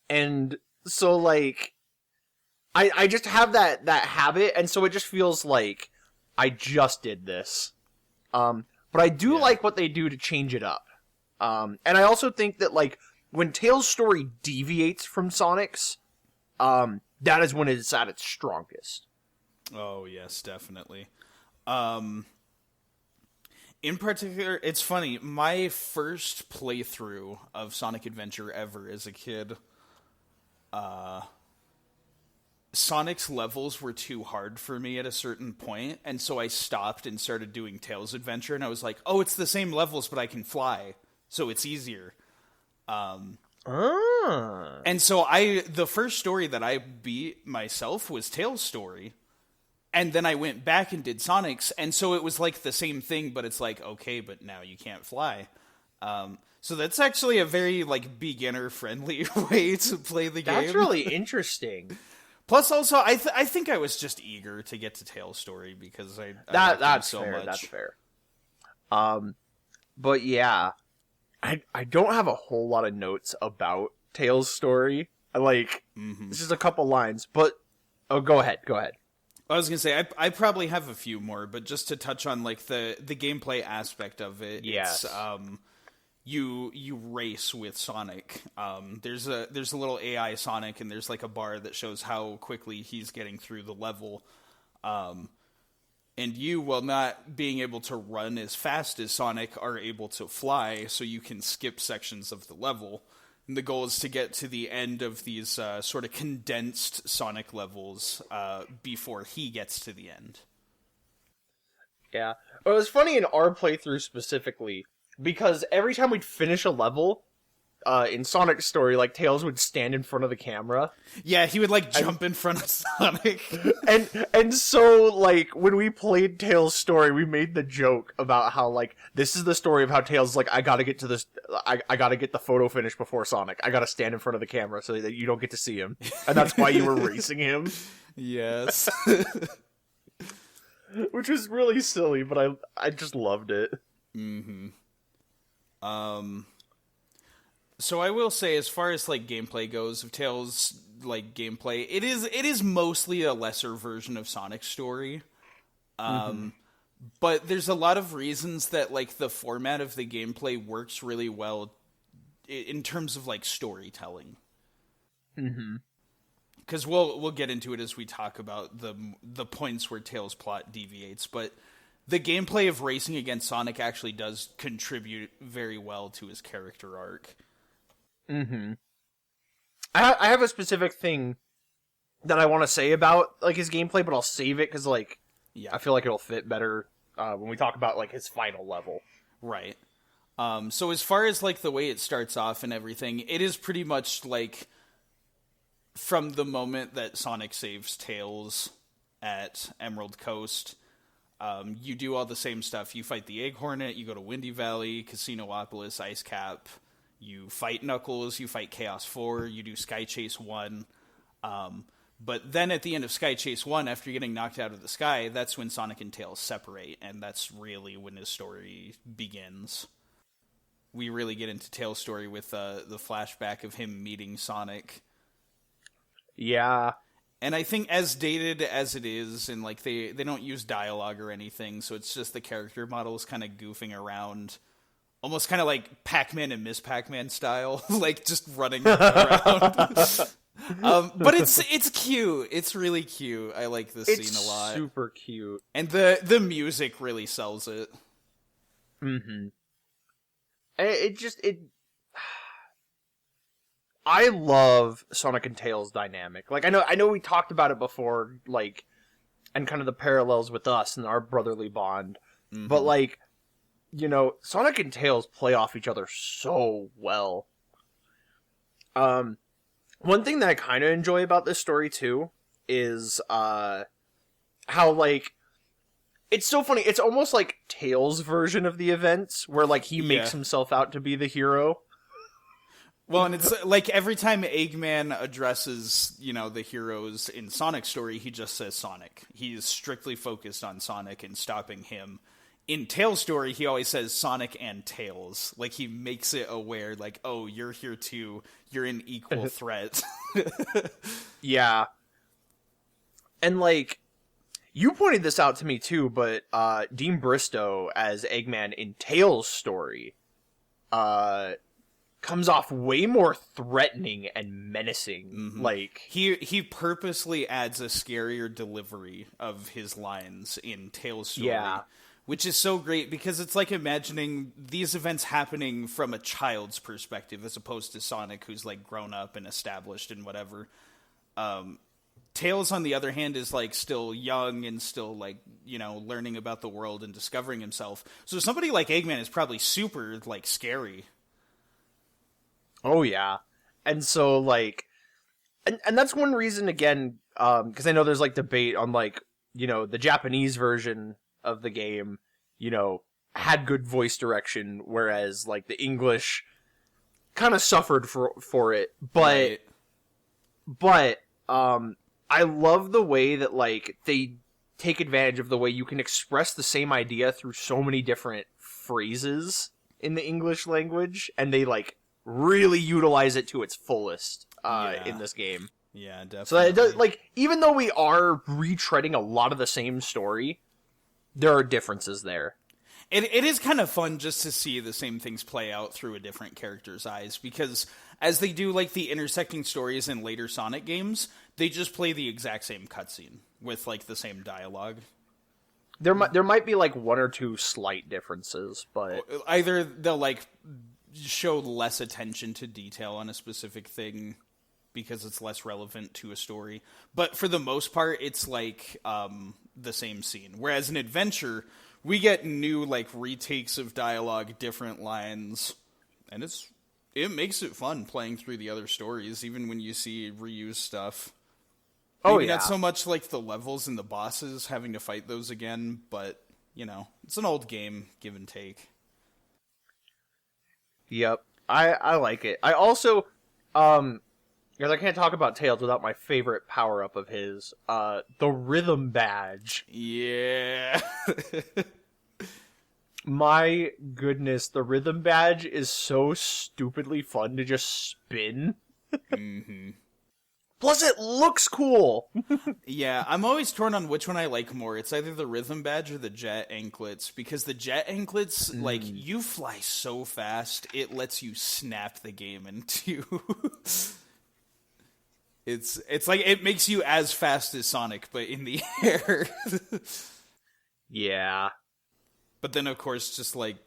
And so, like, I just have that habit, and so it just feels like I just did this. But I do like what they do to change it up. And I also think that, like, when Tails' story deviates from Sonic's, that is when it's at its strongest. Oh, yes, definitely. In particular, it's funny, my first playthrough of Sonic Adventure ever as a kid, Sonic's levels were too hard for me at a certain point, and so I stopped and started doing Tails Adventure, and I was like, oh, it's the same levels, but I can fly, so it's easier. And so the first story that I beat myself was Tails' story, and then I went back and did Sonic's, and so it was like the same thing, but it's like, okay, but now you can't fly. So that's actually a very, like, beginner-friendly way to play the game. That's really interesting. Plus, also, I think I was just eager to get to Tails' story because I that's so fair. much. That's fair. But yeah, I don't have a whole lot of notes about Tails' story. It's just a couple lines. But go ahead. I was gonna say I probably have a few more, but just to touch on like the gameplay aspect of it, yes. It's, you race with Sonic. There's a little AI Sonic, and there's like a bar that shows how quickly he's getting through the level. And you, while not being able to run as fast as Sonic, are able to fly, so you can skip sections of the level. And the goal is to get to the end of these sort of condensed Sonic levels before he gets to the end. Yeah. Well, it was funny in our playthrough specifically, because every time we'd finish a level, in Sonic's story, like, Tails would stand in front of the camera. Yeah, he would, like, jump in front of Sonic. and so, like, when we played Tails' story, we made the joke about how, like, this is the story of how Tails is like, I gotta get to this, I gotta get the photo finished before Sonic. I gotta stand in front of the camera so that you don't get to see him. And that's why you were racing him. Yes. Which was really silly, but I just loved it. Mm-hmm. So I will say, as far as like gameplay goes, of Tails' like gameplay, it is mostly a lesser version of Sonic's story. But there's a lot of reasons that like the format of the gameplay works really well in terms of like storytelling. Because we'll get into it as we talk about the points where Tails' plot deviates, but the gameplay of racing against Sonic actually does contribute very well to his character arc. I have a specific thing that I want to say about like his gameplay, but I'll save it because like I feel like it'll fit better when we talk about like his final level. Right. So as far as like the way it starts off and everything, it is pretty much like from the moment that Sonic saves Tails at Emerald Coast. You do all the same stuff. You fight the Egg Hornet, you go to Windy Valley, Casinopolis, Ice Cap, you fight Knuckles, you fight Chaos 4, you do Sky Chase 1. But then at the end of Sky Chase 1, after getting knocked out of the sky, that's when Sonic and Tails separate, and that's really when his story begins. We really get into Tails' story with the flashback of him meeting Sonic. Yeah. And I think as dated as it is, and like they don't use dialogue or anything, so it's just the character models kind of goofing around, almost kind of like Pac-Man and Miss Pac-Man style, like just running around. But it's cute. It's really cute. I like this scene a lot. It's super cute, and the music really sells it. I love Sonic and Tails dynamic. Like I know we talked about it before, like, and kind of the parallels with us and our brotherly bond. But like, you know, Sonic and Tails play off each other so well. One thing that I kind of enjoy about this story too is how, like, it's so funny. It's almost like Tails' version of the events, where, like, he makes himself out to be the hero. Well, and it's like every time Eggman addresses, the heroes in Sonic's story, he just says Sonic. He is strictly focused on Sonic and stopping him. In Tails' story, he always says Sonic and Tails. Like, he makes it aware, like, oh, you're here too. You're an equal threat. Yeah. And, like, you pointed this out to me too, but Dean Bristow as Eggman in Tails' story comes off way more threatening and menacing. Mm-hmm. Like, he purposely adds a scarier delivery of his lines in Tails' story. Yeah. Which is so great because it's like imagining these events happening from a child's perspective as opposed to Sonic, who's like grown up and established and whatever. Tails, on the other hand, is like still young and still like, learning about the world and discovering himself. So somebody like Eggman is probably super like scary. Oh yeah. And so like, and that's one reason again, because I know there's like debate on like, the Japanese version of the game, had good voice direction, whereas like the English kind of suffered for it. But I love the way that like they take advantage of the way you can express the same idea through so many different phrases in the English language, and they like really utilize it to its fullest in this game. Yeah, definitely. So it does, like, even though we are retreading a lot of the same story, there are differences there. It is kind of fun just to see the same things play out through a different character's eyes, because as they do like the intersecting stories in later Sonic games, they just play the exact same cutscene with like the same dialogue. There might be like one or two slight differences, but either they'll like show less attention to detail on a specific thing because it's less relevant to a story, but for the most part it's like the same scene. Whereas in Adventure, we get new like retakes of dialogue, different lines, and it makes it fun playing through the other stories, even when you see reused stuff. Maybe not so much like the levels and the bosses, having to fight those again, but it's an old game, give and take. Yep, I like it. I also, because I can't talk about Tails without my favorite power-up of his, the Rhythm Badge. Yeah. My goodness, the Rhythm Badge is so stupidly fun to just spin. Mm-hmm. Plus, it looks cool. Yeah, I'm always torn on which one I like more. It's either the Rhythm Badge or the Jet Anklets, because the Jet Anklets, like, you fly so fast, it lets you snap the game in two. It's like, it makes you as fast as Sonic, but in the air. Yeah. But then, of course, just, like,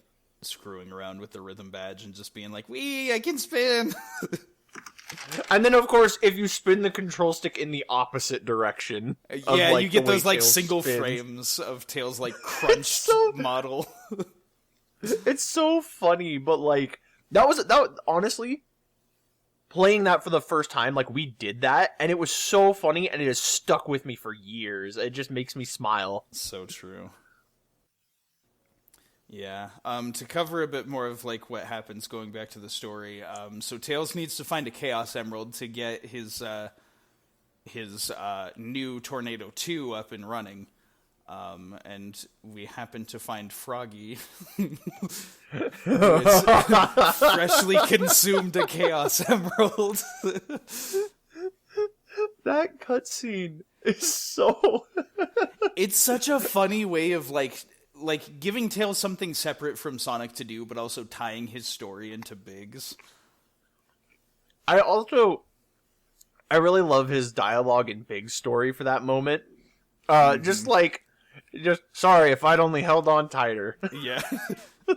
screwing around with the Rhythm Badge and just being like, wee, I can spin! And then, of course, if you spin the control stick in the opposite direction... Yeah, like, you get those, like, Tails single spins. frames of Tails, like, crunched model. It's so funny, but, like, that was honestly, playing that for the first time, like, we did that, and it was so funny, and it has stuck with me for years. It just makes me smile. So true. Yeah. To cover a bit more of like what happens going back to the story, so Tails needs to find a Chaos Emerald to get his new Tornado 2 up and running. And we happen to find Froggy, who has freshly consumed a Chaos Emerald. That cutscene is so... It's such a funny way of like giving Tails something separate from Sonic to do, but also tying his story into Biggs. I really love his dialogue in Big's story for that moment. Just sorry if I'd only held on tighter. Yeah.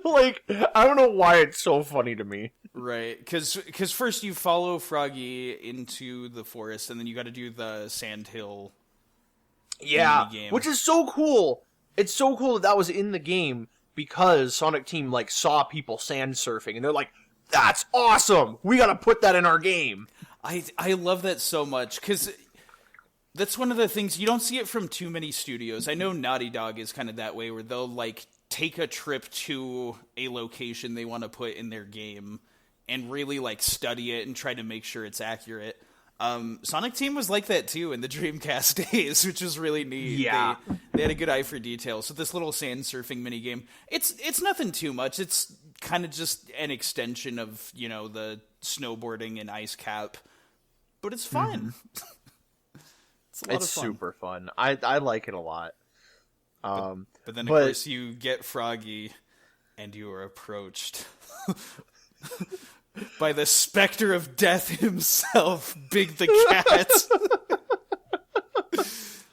Like, I don't know why it's so funny to me. Right, because first you follow Froggy into the forest, and then you got to do the Sandhill minigame. Which is so cool. It's so cool that was in the game, because Sonic Team, like, saw people sand surfing, and they're like, that's awesome! We gotta put that in our game! I love that so much, because That's one of the things, you don't see it from too many studios. I know Naughty Dog is kind of that way, where they'll, like, take a trip to a location they want to put in their game and really, like, study it and try to make sure it's accurate. Sonic Team was like that, too, in the Dreamcast days, which was really neat. Yeah. They had a good eye for detail. So this little sand surfing minigame, it's nothing too much. It's kind of just an extension of, you know, the snowboarding and ice cap. But it's fun. It's a lot of fun. Super fun. I like it a lot. But then, of course, you get Froggy, and you are approached by the specter of death himself, Big the Cat.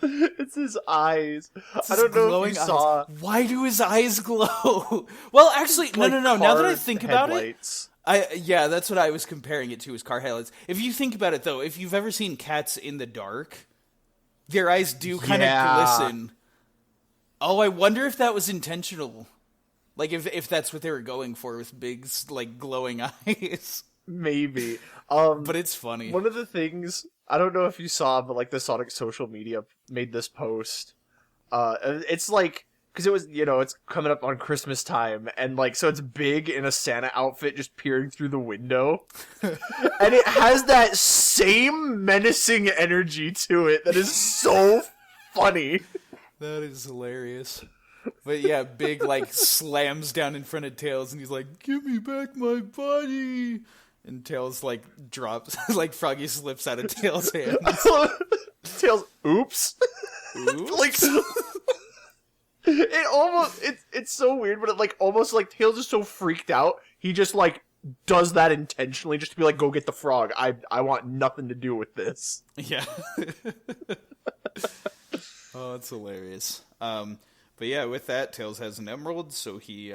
It's his eyes. It's I don't know if you saw. Why do his eyes glow? Well, actually, no. Now that I think about it, yeah, that's what I was comparing it to, is car headlights. If you think about it, though, if you've ever seen cats in the dark, their eyes do kind of glisten. Oh, I wonder if that was intentional. Like, if that's what they were going for with Big's, like, glowing eyes. Maybe. But it's funny. One of the things, I don't know if you saw, but, like, the Sonic social media made this post. It's like, because it was, you know, it's coming up on Christmas time, and, like, so it's Big in a Santa outfit just peering through the window. And it has that same menacing energy to it that is so funny. That is hilarious. But yeah, Big, like, slams down in front of Tails, and he's like, "Give me back my body!" And Tails, like, drops, like, Froggy slips out of Tails' hands. Tails, oops. Like, it almost, it's so weird, but it, like, almost, like, Tails is so freaked out, he just, like, does that intentionally, just to be like, go get the frog. I want nothing to do with this. Yeah. Oh, it's hilarious. But yeah, with that, Tails has an emerald, so he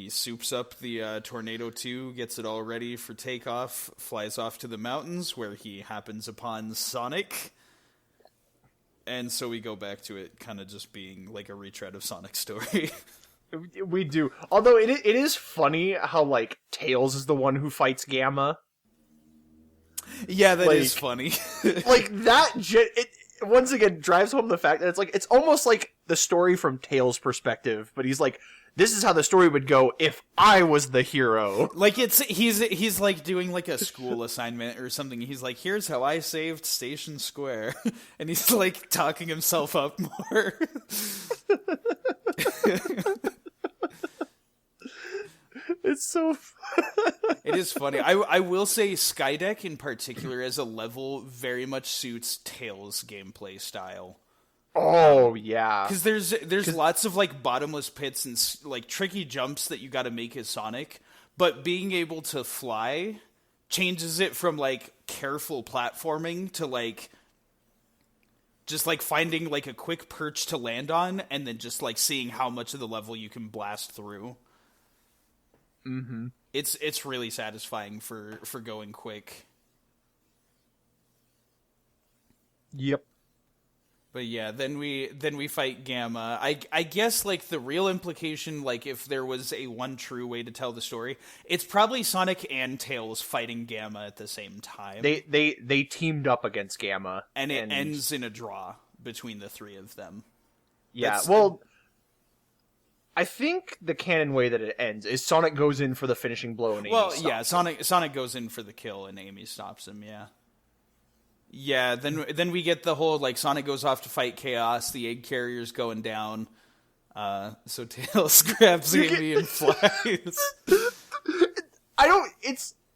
soups up the Tornado 2, gets it all ready for takeoff, flies off to the mountains, where he happens upon Sonic. And so we go back to it kind of just being like a retread of Sonic's story. We do. Although it is funny how, like, Tails is the one who fights Gamma. Yeah, that is funny. Like, that it once again drives home the fact that it's like, it's almost like the story from Tails' perspective, but he's like, this is how the story would go if I was the hero. Like, he's like doing like a school assignment or something. He's like, here's how I saved Station Square. And he's like talking himself up more. It's so It is funny. I will say Skydeck in particular as a level very much suits Tails' gameplay style. Oh, yeah. Because there's lots of, like, bottomless pits and, like, tricky jumps that you gotta make as Sonic, but being able to fly changes it from, like, careful platforming to, like, just, like, finding, like, a quick perch to land on, and then just, like, seeing how much of the level you can blast through. Mm-hmm. It's really satisfying for going quick. Yep. But yeah, then we fight Gamma. I guess, like, the real implication, like, if there was a one true way to tell the story, it's probably Sonic and Tails fighting Gamma at the same time. They teamed up against Gamma, and it ends in a draw between the three of them. Yeah, well, I think the canon way that it ends is Sonic goes in for the finishing blow and Amy stops him. Sonic goes in for the kill and Amy stops him, yeah. Yeah, then we get the whole, like, Sonic goes off to fight Chaos, the egg carrier's going down, so Tails grabs Amy and flies.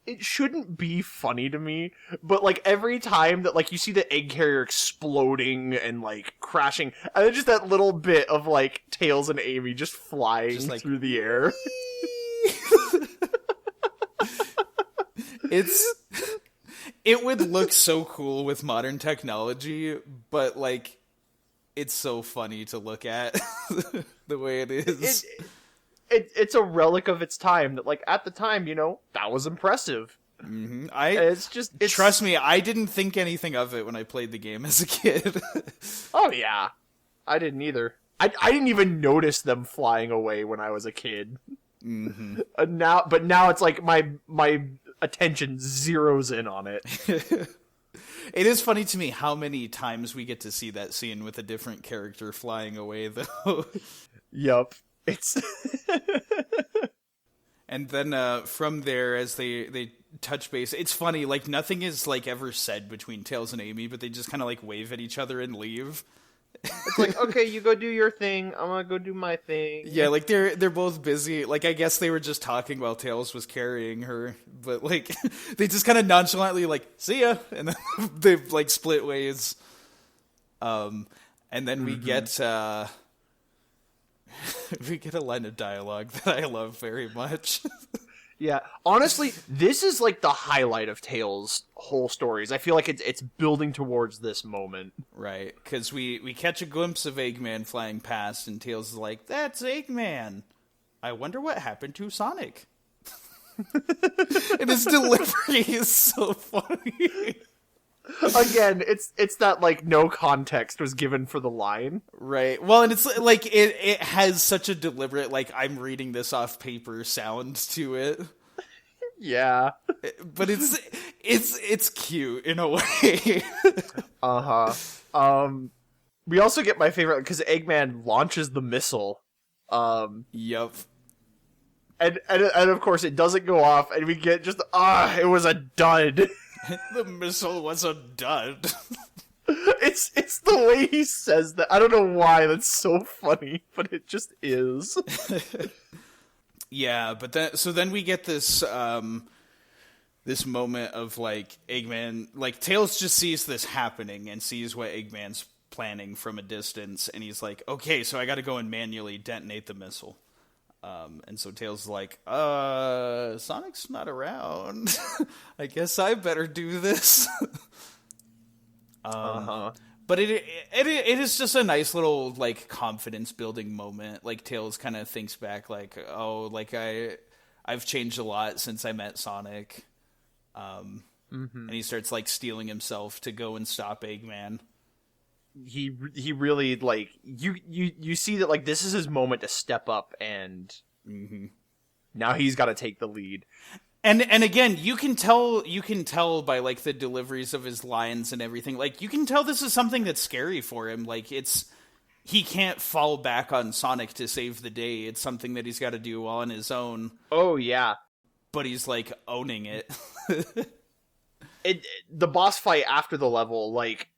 It shouldn't be funny to me, but, like, every time that, like, you see the egg carrier exploding and, like, crashing, and then just that little bit of, like, Tails and Amy just flying just, like, through the air. It would look so cool with modern technology, but, like, it's so funny to look at the way it is. It's a relic of its time that, like, at the time, you know, that was impressive. Mm-hmm. Trust me, I didn't think anything of it when I played the game as a kid. Oh, yeah. I didn't either. I didn't even notice them flying away when I was a kid. Mm-hmm. Now it's like my attention zeroes in on it. It is funny to me how many times we get to see that scene with a different character flying away, though. Yup. It's And then from there, as they touch base, it's funny, like, nothing is, like, ever said between Tails and Amy, but they just kind of, like, wave at each other and leave. it's like, okay, you go do your thing, I'm gonna go do my thing. Yeah, like, they're both busy. Like, I guess they were just talking while Tails was carrying her, but, like, they just kind of nonchalantly, like, see ya, and then they, like, split ways. And then we get... we get a line of dialogue that I love very much. Yeah, honestly, this is like the highlight of Tails' whole stories. I feel like it's building towards this moment. Right, because we catch a glimpse of Eggman flying past, and Tails is like, "That's Eggman. I wonder what happened to Sonic." And his delivery is so funny. Again, it's that, like, no context was given for the line. Right. Well, and it's like it has such a deliberate, like, I'm reading this off paper sound to it. Yeah. But it's cute in a way. We also get my favorite, because Eggman launches the missile. Yup. And of course it doesn't go off, and we get just, it was a dud. The missile was a dud. It's the way he says that. I don't know why that's so funny, but it just is. Yeah, but then we get this this moment of, like, Eggman, like, Tails just sees this happening and sees what Eggman's planning from a distance, and he's like, okay, so I gotta go and manually detonate the missile. And so Tails is like, Sonic's not around. I guess I better do this. But it is just a nice little, like, confidence building moment. Like, Tails kind of thinks back, like, oh, like, I've changed a lot since I met Sonic. And he starts, like, steeling himself to go and stop Eggman. He really, like, you see that, like, this is his moment to step up, and now he's got to take the lead. And again, you can tell by, like, the deliveries of his lines and everything. Like, you can tell this is something that's scary for him. Like, he can't fall back on Sonic to save the day. It's something that he's got to do on his own. Oh yeah, but he's, like, owning it. The boss fight after the level, like,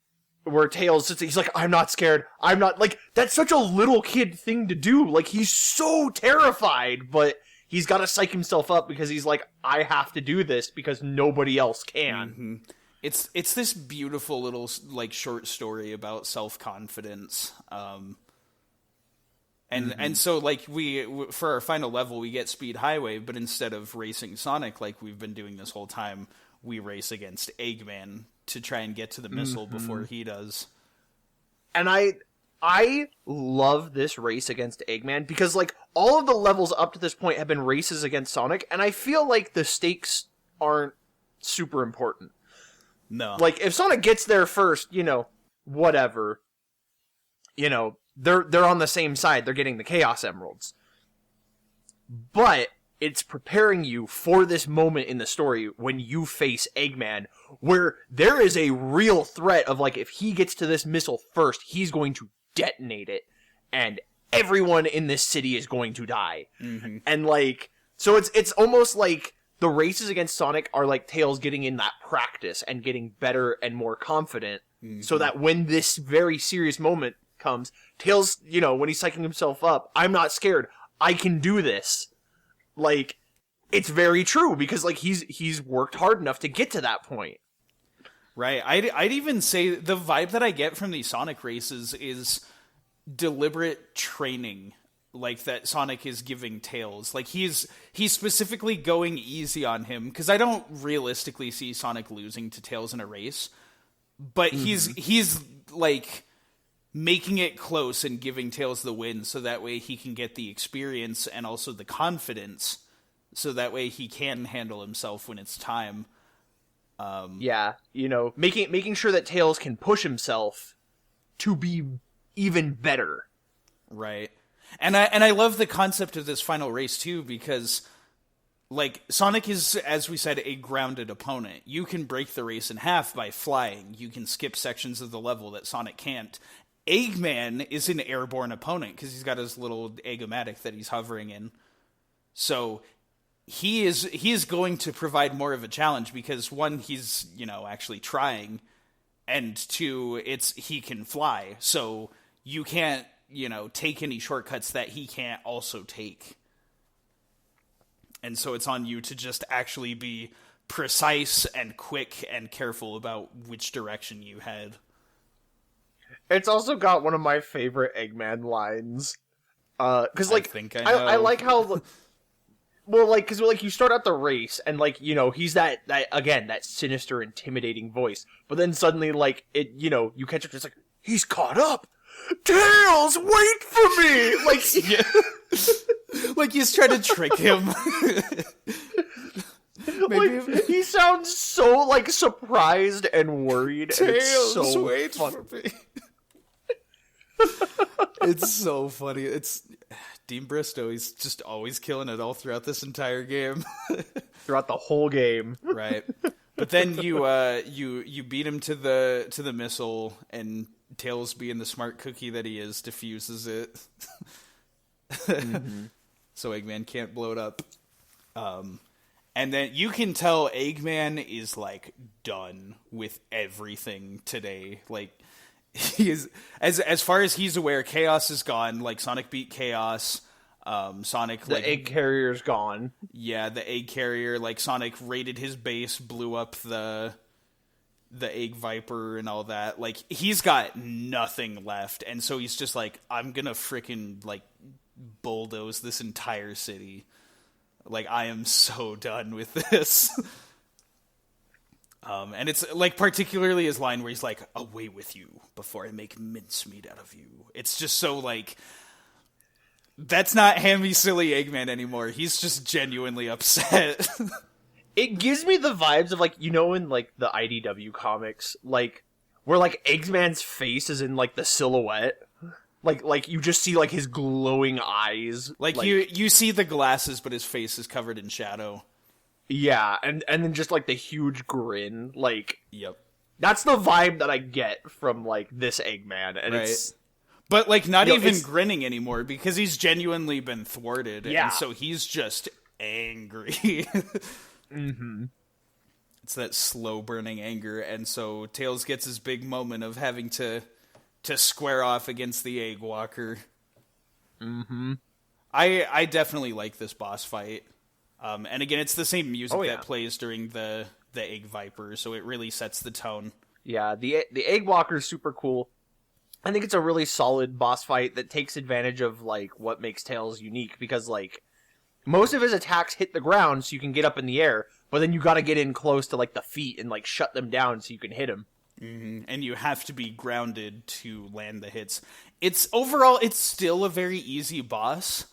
where Tails sits, he's like, I'm not scared. I'm not, like, that's such a little kid thing to do. Like, he's so terrified, but he's got to psych himself up because he's like, I have to do this because nobody else can. It's this beautiful little, like, short story about self-confidence. And so, like, we for our final level, we get Speed Highway, but instead of racing Sonic like we've been doing this whole time, we race against Eggman to try and get to the missile before he does. And I love this race against Eggman because, like, all of the levels up to this point have been races against Sonic, and I feel like the stakes aren't super important. No. Like, if Sonic gets there first, you know, whatever. You know, they're on the same side. They're getting the Chaos Emeralds. But it's preparing you for this moment in the story when you face Eggman, where there is a real threat of, like, if he gets to this missile first, he's going to detonate it, and everyone in this city is going to die. And, like, so it's almost like the races against Sonic are like Tails getting in that practice and getting better and more confident, so that when this very serious moment comes, Tails, you know, when he's psyching himself up, I'm not scared, I can do this. Like, it's very true, because, like, he's worked hard enough to get to that point. Right. I'd even say the vibe that I get from these Sonic races is deliberate training, like, that Sonic is giving Tails. Like, he's specifically going easy on him, because I don't realistically see Sonic losing to Tails in a race, but he's like making it close and giving Tails the win, so that way he can get the experience and also the confidence, so that way he can handle himself when it's time. Yeah, you know, making sure that Tails can push himself to be even better. Right. And I love the concept of this final race too, because like, Sonic is, as we said, a grounded opponent. You can break the race in half by flying. You can skip sections of the level that Sonic can't. Eggman is an airborne opponent because he's got his little Egg-o-matic that he's hovering in. So he is going to provide more of a challenge because, one, he's, actually trying, and two, he can fly. So you can't, take any shortcuts that he can't also take. And so it's on you to just actually be precise and quick and careful about which direction you head. It's also got one of my favorite Eggman lines. Because, like, I like how... Well, like, because, like, you start out the race, and, like, he's that sinister, intimidating voice. But then suddenly, like, you catch up to it's like, he's caught up! Tails, wait for me! Like, yeah. Like he's trying to trick him. Like, he sounds so, like, surprised and worried. Tails, so wait for me. It's so funny. It's Dean Bristow. He's just always killing it all throughout this entire game. Throughout the whole game, right? But then you beat him to the missile, and Tails, being the smart cookie that he is, diffuses it. Mm-hmm. So Eggman can't blow it up. And then you can tell Eggman is, like, done with everything today. Like, he is, as far as he's aware, Chaos is gone. Like, Sonic beat Chaos. Sonic, the egg carrier's gone. Yeah, the egg carrier. Like, Sonic raided his base, blew up the egg viper and all that. Like, he's got nothing left, and so he's just like, I'm gonna frickin', like, bulldoze this entire city. Like, I am so done with this. And it's, like, particularly his line where he's like, away with you before I make mincemeat out of you. It's just so, like, that's not hammy, silly Eggman anymore. He's just genuinely upset. It gives me the vibes of, like, in, like, the IDW comics, like, where, like, Eggman's face is in, like, the silhouette. Like you just see, like, his glowing eyes. Like you see the glasses, but his face is covered in shadow. Yeah, and then just, like, the huge grin. Like, yep. That's the vibe that I get from, like, this Eggman. And right. It's... But, like, not even grinning anymore, because he's genuinely been thwarted. Yeah. And so he's just angry. Mm-hmm. It's that slow-burning anger, and so Tails gets his big moment of having to square off against the Egg Walker. Mm-hmm. I definitely like this boss fight. And again, it's the same music that plays during the Egg Viper, so it really sets the tone. Yeah, the Egg Walker is super cool. I think it's a really solid boss fight that takes advantage of, like, what makes Tails unique, because, like, most of his attacks hit the ground so you can get up in the air, but then you gotta get in close to, like, the feet and, like, shut them down so you can hit him. Mm-hmm. And you have to be grounded to land the hits. Overall, it's still a very easy boss.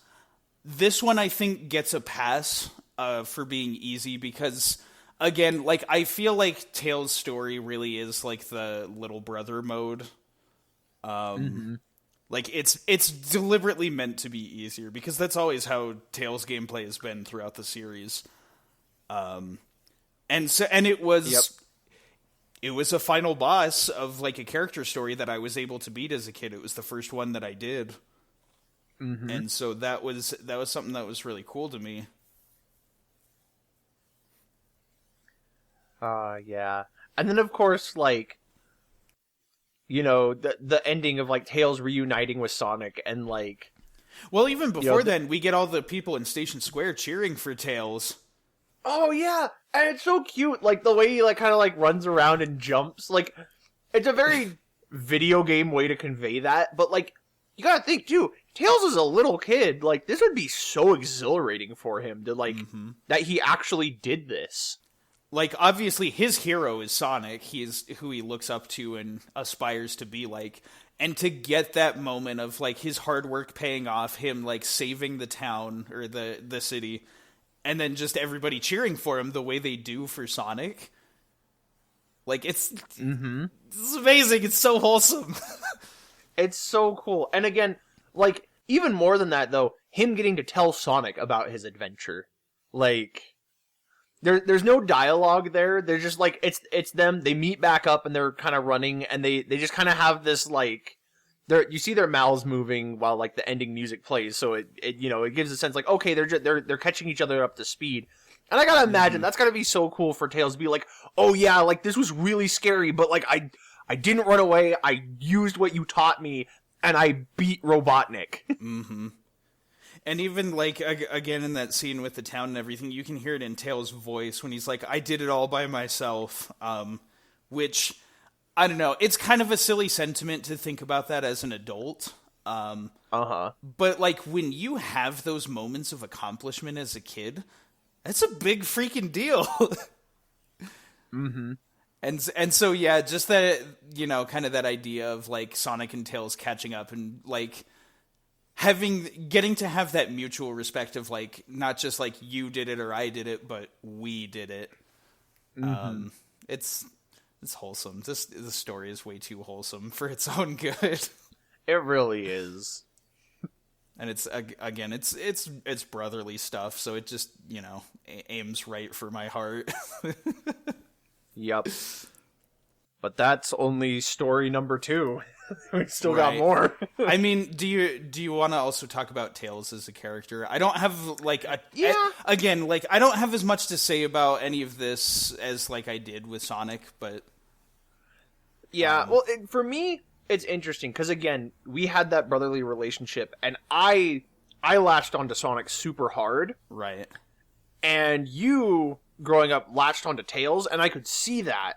This one, I think, gets a pass for being easy because, again, like, I feel like Tails' story really is, like, the little brother mode. Like, it's deliberately meant to be easier because that's always how Tails' gameplay has been throughout the series. And it was... Yep. It was a final boss of, like, a character story that I was able to beat as a kid. It was the first one that I did. Mm-hmm. And so that was something that was really cool to me. Yeah. And then, of course, like, the ending of, like, Tails reuniting with Sonic and, like... Well, even before then, we get all the people in Station Square cheering for Tails. Oh, yeah! And it's so cute, like, the way he, like, kind of, like, runs around and jumps. Like, it's a very video game way to convey that, but, like, you gotta think, too, Tails is a little kid. Like, this would be so exhilarating for him to, like, that he actually did this. Like, obviously, his hero is Sonic. He is who he looks up to and aspires to be like. And to get that moment of, like, his hard work paying off, him, like, saving the town, or the city... And then just everybody cheering for him the way they do for Sonic. Like, it's amazing. It's so wholesome. It's so cool. And again, like, even more than that, though, him getting to tell Sonic about his adventure. Like, there's no dialogue there. They're just like, it's them. They meet back up and they're kind of running, and they just kind of have this like, you see their mouths moving while like the ending music plays. So it gives a sense like, okay, they're catching each other up to speed. And I gotta imagine that's gotta be so cool for Tails to be like, oh yeah, like this was really scary, but like I didn't run away. I used what you taught me, and I beat Robotnik. Mm-hmm. And even, like, again, in that scene with the town and everything, you can hear it in Tails' voice when he's like, I did it all by myself. Which, I don't know, it's kind of a silly sentiment to think about that as an adult. But, like, when you have those moments of accomplishment as a kid, that's a big freaking deal. Mm-hmm. And so, yeah, just that, kind of that idea of, like, Sonic and Tails catching up and, like, getting to have that mutual respect of, like, not just, like, you did it or I did it, but we did it. Mm-hmm. It's wholesome. The story is way too wholesome for its own good. It really is. And it's, again, it's brotherly stuff, so it just, aims right for my heart. Yep. But that's only story number 2. We still got more. I mean, do you want to also talk about Tails as a character? I don't have, like, I don't have as much to say about any of this as, like, I did with Sonic, but... Yeah, well, for me, it's interesting, because, again, we had that brotherly relationship, and I latched onto Sonic super hard. Right. And you, growing up, latched onto Tails, and I could see that.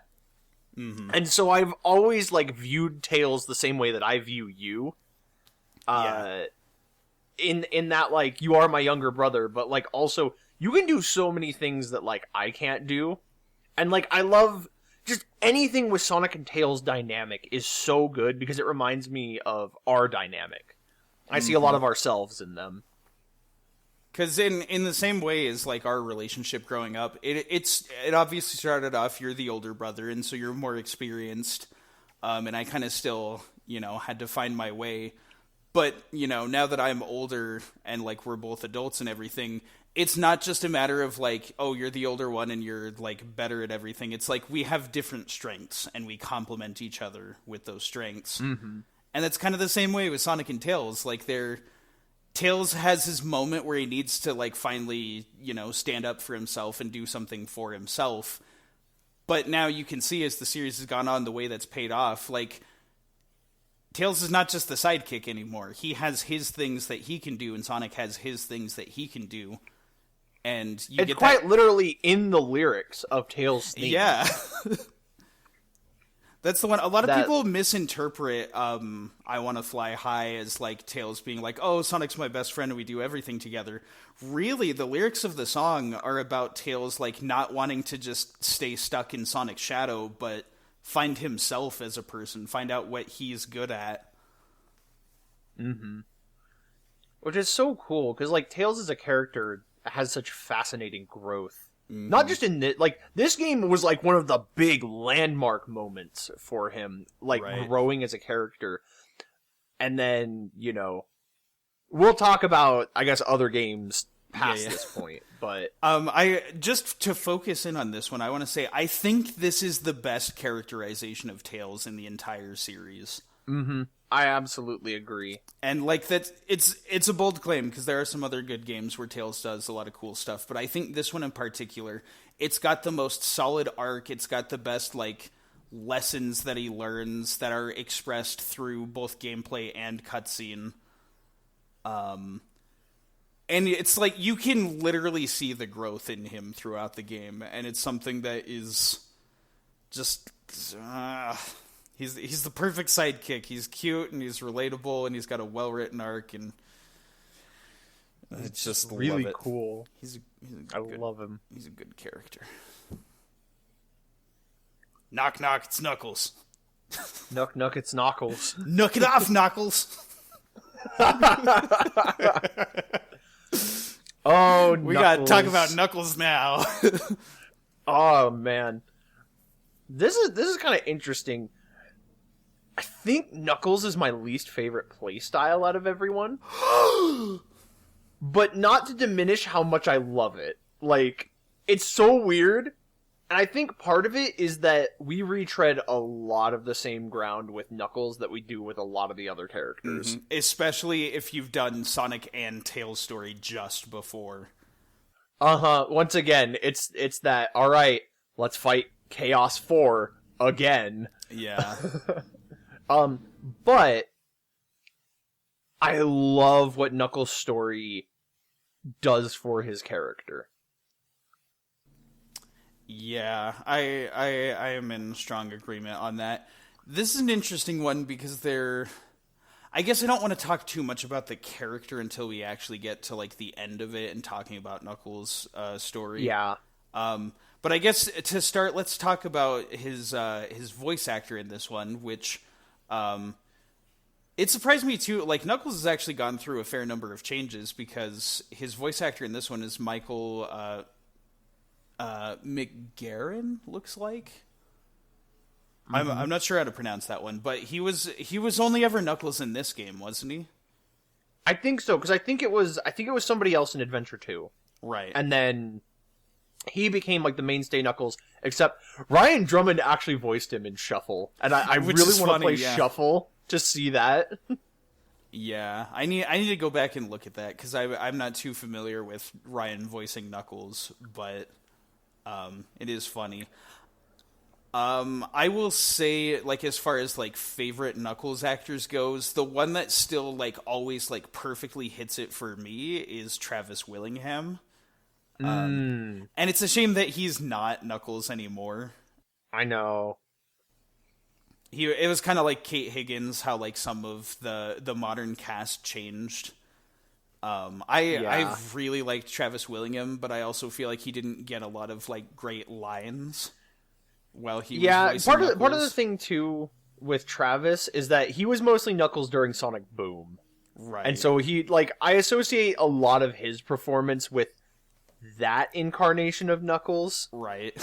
Mm-hmm. And so I've always, like, viewed Tails the same way that I view you. In that, like, you are my younger brother, but, like, also, you can do so many things that, like, I can't do. And, like, I love just anything with Sonic and Tails dynamic is so good because it reminds me of our dynamic. I see a lot of ourselves in them. Because in the same way as, like, our relationship growing up, it obviously started off, you're the older brother, and so you're more experienced, and I kind of still, had to find my way. But, now that I'm older and, like, we're both adults and everything, it's not just a matter of, like, oh, you're the older one and you're, like, better at everything. It's like we have different strengths, and we complement each other with those strengths. Mm-hmm. And that's kind of the same way with Sonic and Tails. Like, Tails has his moment where he needs to, like, finally, stand up for himself and do something for himself. But now you can see as the series has gone on the way that's paid off, like, Tails is not just the sidekick anymore. He has his things that he can do, and Sonic has his things that he can do. And it's quite literally in the lyrics of Tails' theme. Yeah. That's the one. A lot of people misinterpret I Want to Fly High as, like, Tails being like, oh, Sonic's my best friend and we do everything together. Really, the lyrics of the song are about Tails, like, not wanting to just stay stuck in Sonic's shadow, but find himself as a person, find out what he's good at. Mm-hmm. Which is so cool, because, like, Tails as a character has such fascinating growth. Mm-hmm. Not just in this, like, this game was, like, one of the big landmark moments for him, like, growing as a character. And then, we'll talk about, I guess, other games past this point, but... just to focus in on this one, I want to say, I think this is the best characterization of Tails in the entire series. Mm-hmm. I absolutely agree. And, like, it's a bold claim, because there are some other good games where Tails does a lot of cool stuff, but I think this one in particular, it's got the most solid arc, it's got the best, like, lessons that he learns that are expressed through both gameplay and cutscene. And it's like, you can literally see the growth in him throughout the game, and it's something that is just... He's the perfect sidekick. He's cute, and he's relatable, and he's got a well-written arc, and it's just really cool. I love him. He's a good character. Knock, knock, it's Knuckles. Knock, knock, it's Knuckles. Knock it off, Knuckles! Oh, we gotta talk about Knuckles now. Oh, man. This is kind of interesting. I think Knuckles is my least favorite playstyle out of everyone. But not to diminish how much I love it. Like, it's so weird. And I think part of it is that we retread a lot of the same ground with Knuckles that we do with a lot of the other characters. Mm-hmm. Especially if you've done Sonic and Tails story just before. Once again, it's that, alright, let's fight Chaos 4 again. Yeah. But I love what Knuckles' story does for his character. Yeah, I am in strong agreement on that. This is an interesting one because I guess I don't want to talk too much about the character until we actually get to like the end of it and talking about Knuckles' story. Yeah. But I guess to start, let's talk about his voice actor in this one, which it surprised me too. Like, Knuckles has actually gone through a fair number of changes because his voice actor in this one is Michael McGarren, looks like. Mm-hmm. I'm not sure how to pronounce that one, but he was only ever Knuckles in this game, wasn't he? I think so, because I think it was somebody else in Adventure 2. Right. And then he became like the mainstay Knuckles, except Ryan Drummond actually voiced him in Shuffle. And I really want to play Shuffle to see that. Yeah, I need to go back and look at that because I'm not too familiar with Ryan voicing Knuckles, but it is funny. I will say, like, as far as like favorite Knuckles actors goes, the one that still like always like perfectly hits it for me is Travis Willingham. And it's a shame that he's not Knuckles anymore. I know. It was kind of like Kate Higgins, how like some of the modern cast changed. I really liked Travis Willingham, but I also feel like he didn't get a lot of like great lines while he was voicing Knuckles. Part of the thing too with Travis is that he was mostly Knuckles during Sonic Boom. Right. And so I associate a lot of his performance with that incarnation of Knuckles. Right.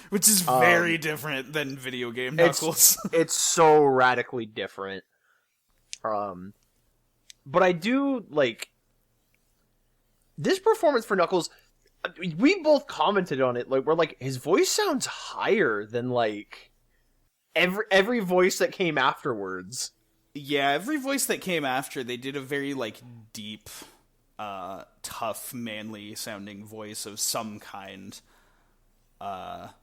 Which is very different than video game Knuckles. It's so radically different. But I do like this performance for Knuckles. We both commented on it. Like, we're like, his voice sounds higher than like every voice that came afterwards. Yeah, every voice that came after, they did a very like deep, tough, manly sounding voice of some kind. But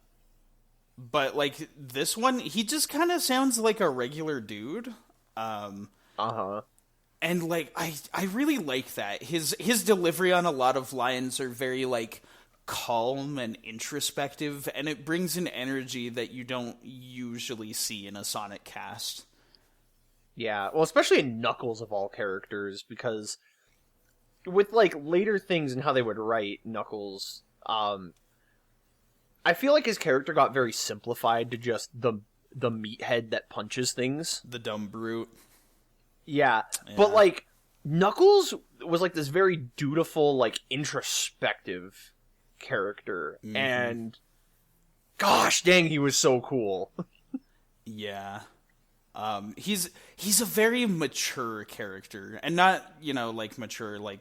like this one, he just kind of sounds like a regular dude. And like I really like that. His delivery on a lot of lines are very like calm and introspective, and it brings an energy that you don't usually see in a Sonic cast. Yeah, well, especially in Knuckles of all characters, because with like later things and how they would write Knuckles, I feel like his character got very simplified to just the meathead that punches things, the dumb brute. Yeah, but like Knuckles was like this very dutiful, like introspective character, and gosh dang, he was so cool. Yeah. He's a very mature character, and not, like mature, like,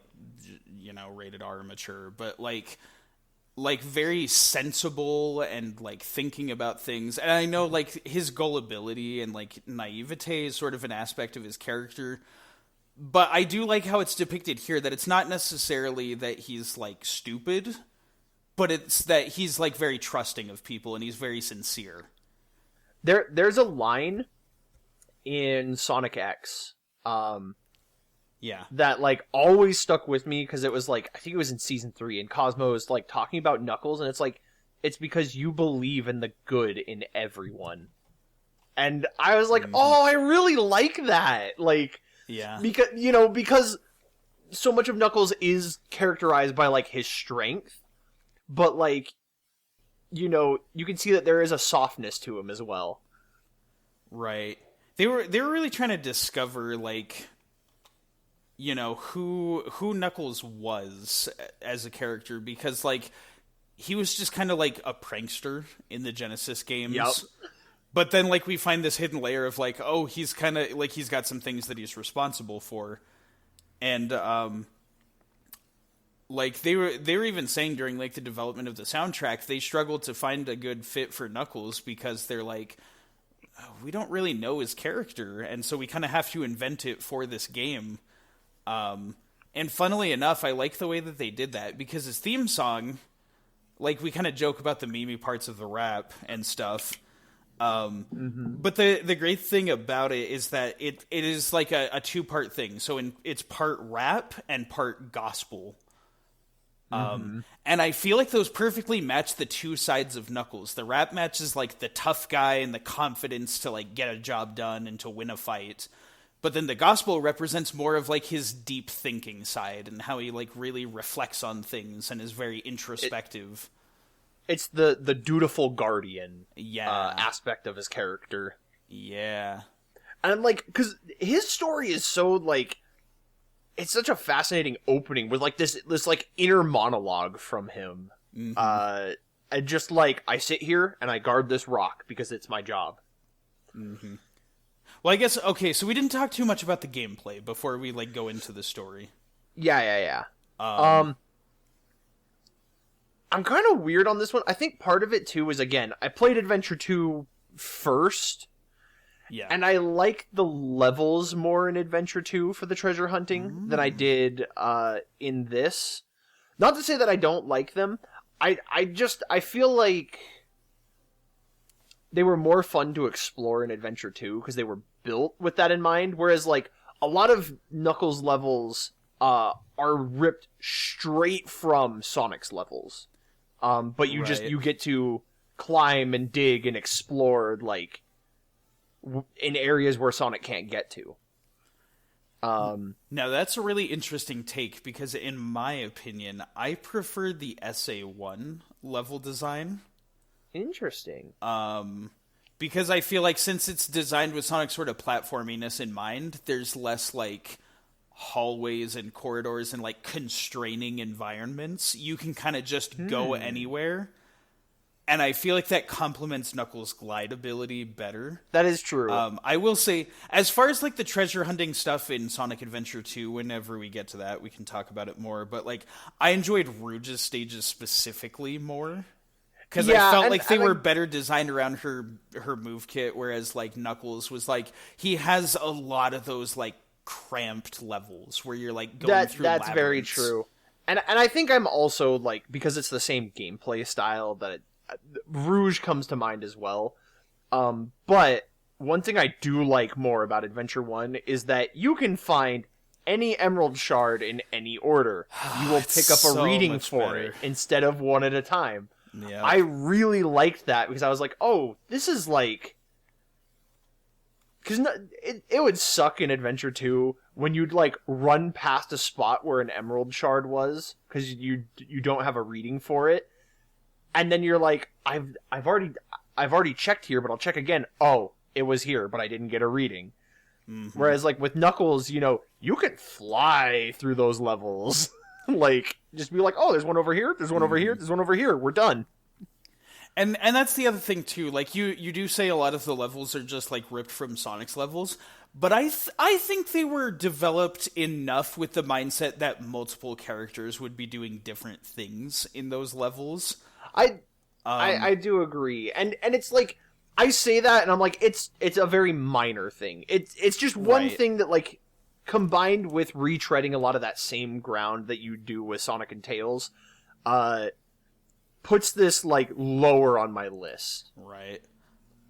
rated R mature, but like very sensible and like thinking about things. And I know like his gullibility and like naivete is sort of an aspect of his character, but I do like how it's depicted here that it's not necessarily that he's like stupid, but it's that he's like very trusting of people and he's very sincere. There's a line in Sonic X that like always stuck with me, because it was like, I think it was in season 3, and Cosmo is like talking about Knuckles, and it's like, it's because you believe in the good in everyone. And I was like, oh, I really like that. Like, yeah, because so much of Knuckles is characterized by like his strength, but like, you can see that there is a softness to him as well. Right. They were really trying to discover like, who Knuckles was as a character, because like he was just kind of like a prankster in the Genesis games. Yep. But then like we find this hidden layer of like, oh, he's kind of like, he's got some things that he's responsible for. And Like they were even saying during like the development of the soundtrack, they struggled to find a good fit for Knuckles because they're like, oh, we don't really know his character, and so we kind of have to invent it for this game. And funnily enough, I like the way that they did that because his theme song, like we kind of joke about the memey parts of the rap and stuff. But the great thing about it is that it is like a 2-part thing. So it's part rap and part gospel. And I feel like those perfectly match the two sides of Knuckles. The rap matches like the tough guy and the confidence to like get a job done and to win a fight. But then the gospel represents more of like his deep thinking side and how he like really reflects on things and is very introspective. It's the dutiful guardian Yeah. aspect of his character. Yeah. And I'm like, because his story is so like, it's such a fascinating opening with like this like inner monologue from him. And just like, I sit here and I guard this rock because it's my job. Well, I guess, okay, so we didn't talk too much about the gameplay before we, like, go into the story. Yeah. I'm kind of weird on this one. I think part of it, too, is, again, I played Adventure 2 first, Yeah. and I like the levels more in Adventure 2 for the treasure hunting than I did in this. Not to say that I don't like them. I feel like they were more fun to explore in Adventure 2 because they were built with that in mind, whereas like a lot of Knuckles levels are ripped straight from Sonic's levels. But you you get to climb and dig and explore like in areas where Sonic can't get to. Now, that's a really interesting take because in my opinion, I prefer the SA1 level design. Interesting. Because I feel like since it's designed with Sonic's sort of platforminess in mind, there's less, like, hallways and corridors and, like, constraining environments. You can kind of just go anywhere. And I feel like that complements Knuckles' glide ability better. That is true. I will say, as far as, like, the treasure hunting stuff in Sonic Adventure 2, whenever we get to that, we can talk about it more. But, like, I enjoyed Rouge's stages specifically more. Because I felt like they were better designed around her move kit, whereas like Knuckles was like he has a lot of those like cramped levels where you're like going through That's labyrinths. very true. And I think I'm also like, because it's the same gameplay style that Rouge comes to mind as well. But one thing I do like more about Adventure 1 is that you can find any Emerald Shard in any order. You will pick up a reading for it instead of one at a time. Yeah. I really liked that because I was like, oh, this is like... Because it would suck in Adventure 2 when you'd like run past a spot where an Emerald Shard was because you don't have a reading for it. And then you're like, I've already checked here, but I'll check again. Oh, it was here, but I didn't get a reading. Whereas like with Knuckles, you know, you can fly through those levels. Like, just be like, oh, there's one over here, there's one over here, there's one over here, we're done. And that's the other thing, too. Like, you do say a lot of the levels are just, like, ripped from Sonic's levels, but I think they were developed enough with the mindset that multiple characters would be doing different things in those levels. I do agree. And it's like, I say that, and I'm like, it's a very minor thing. It's just one thing that, like, combined with retreading a lot of that same ground that you do with Sonic and Tails, puts this, like, lower on my list. Right.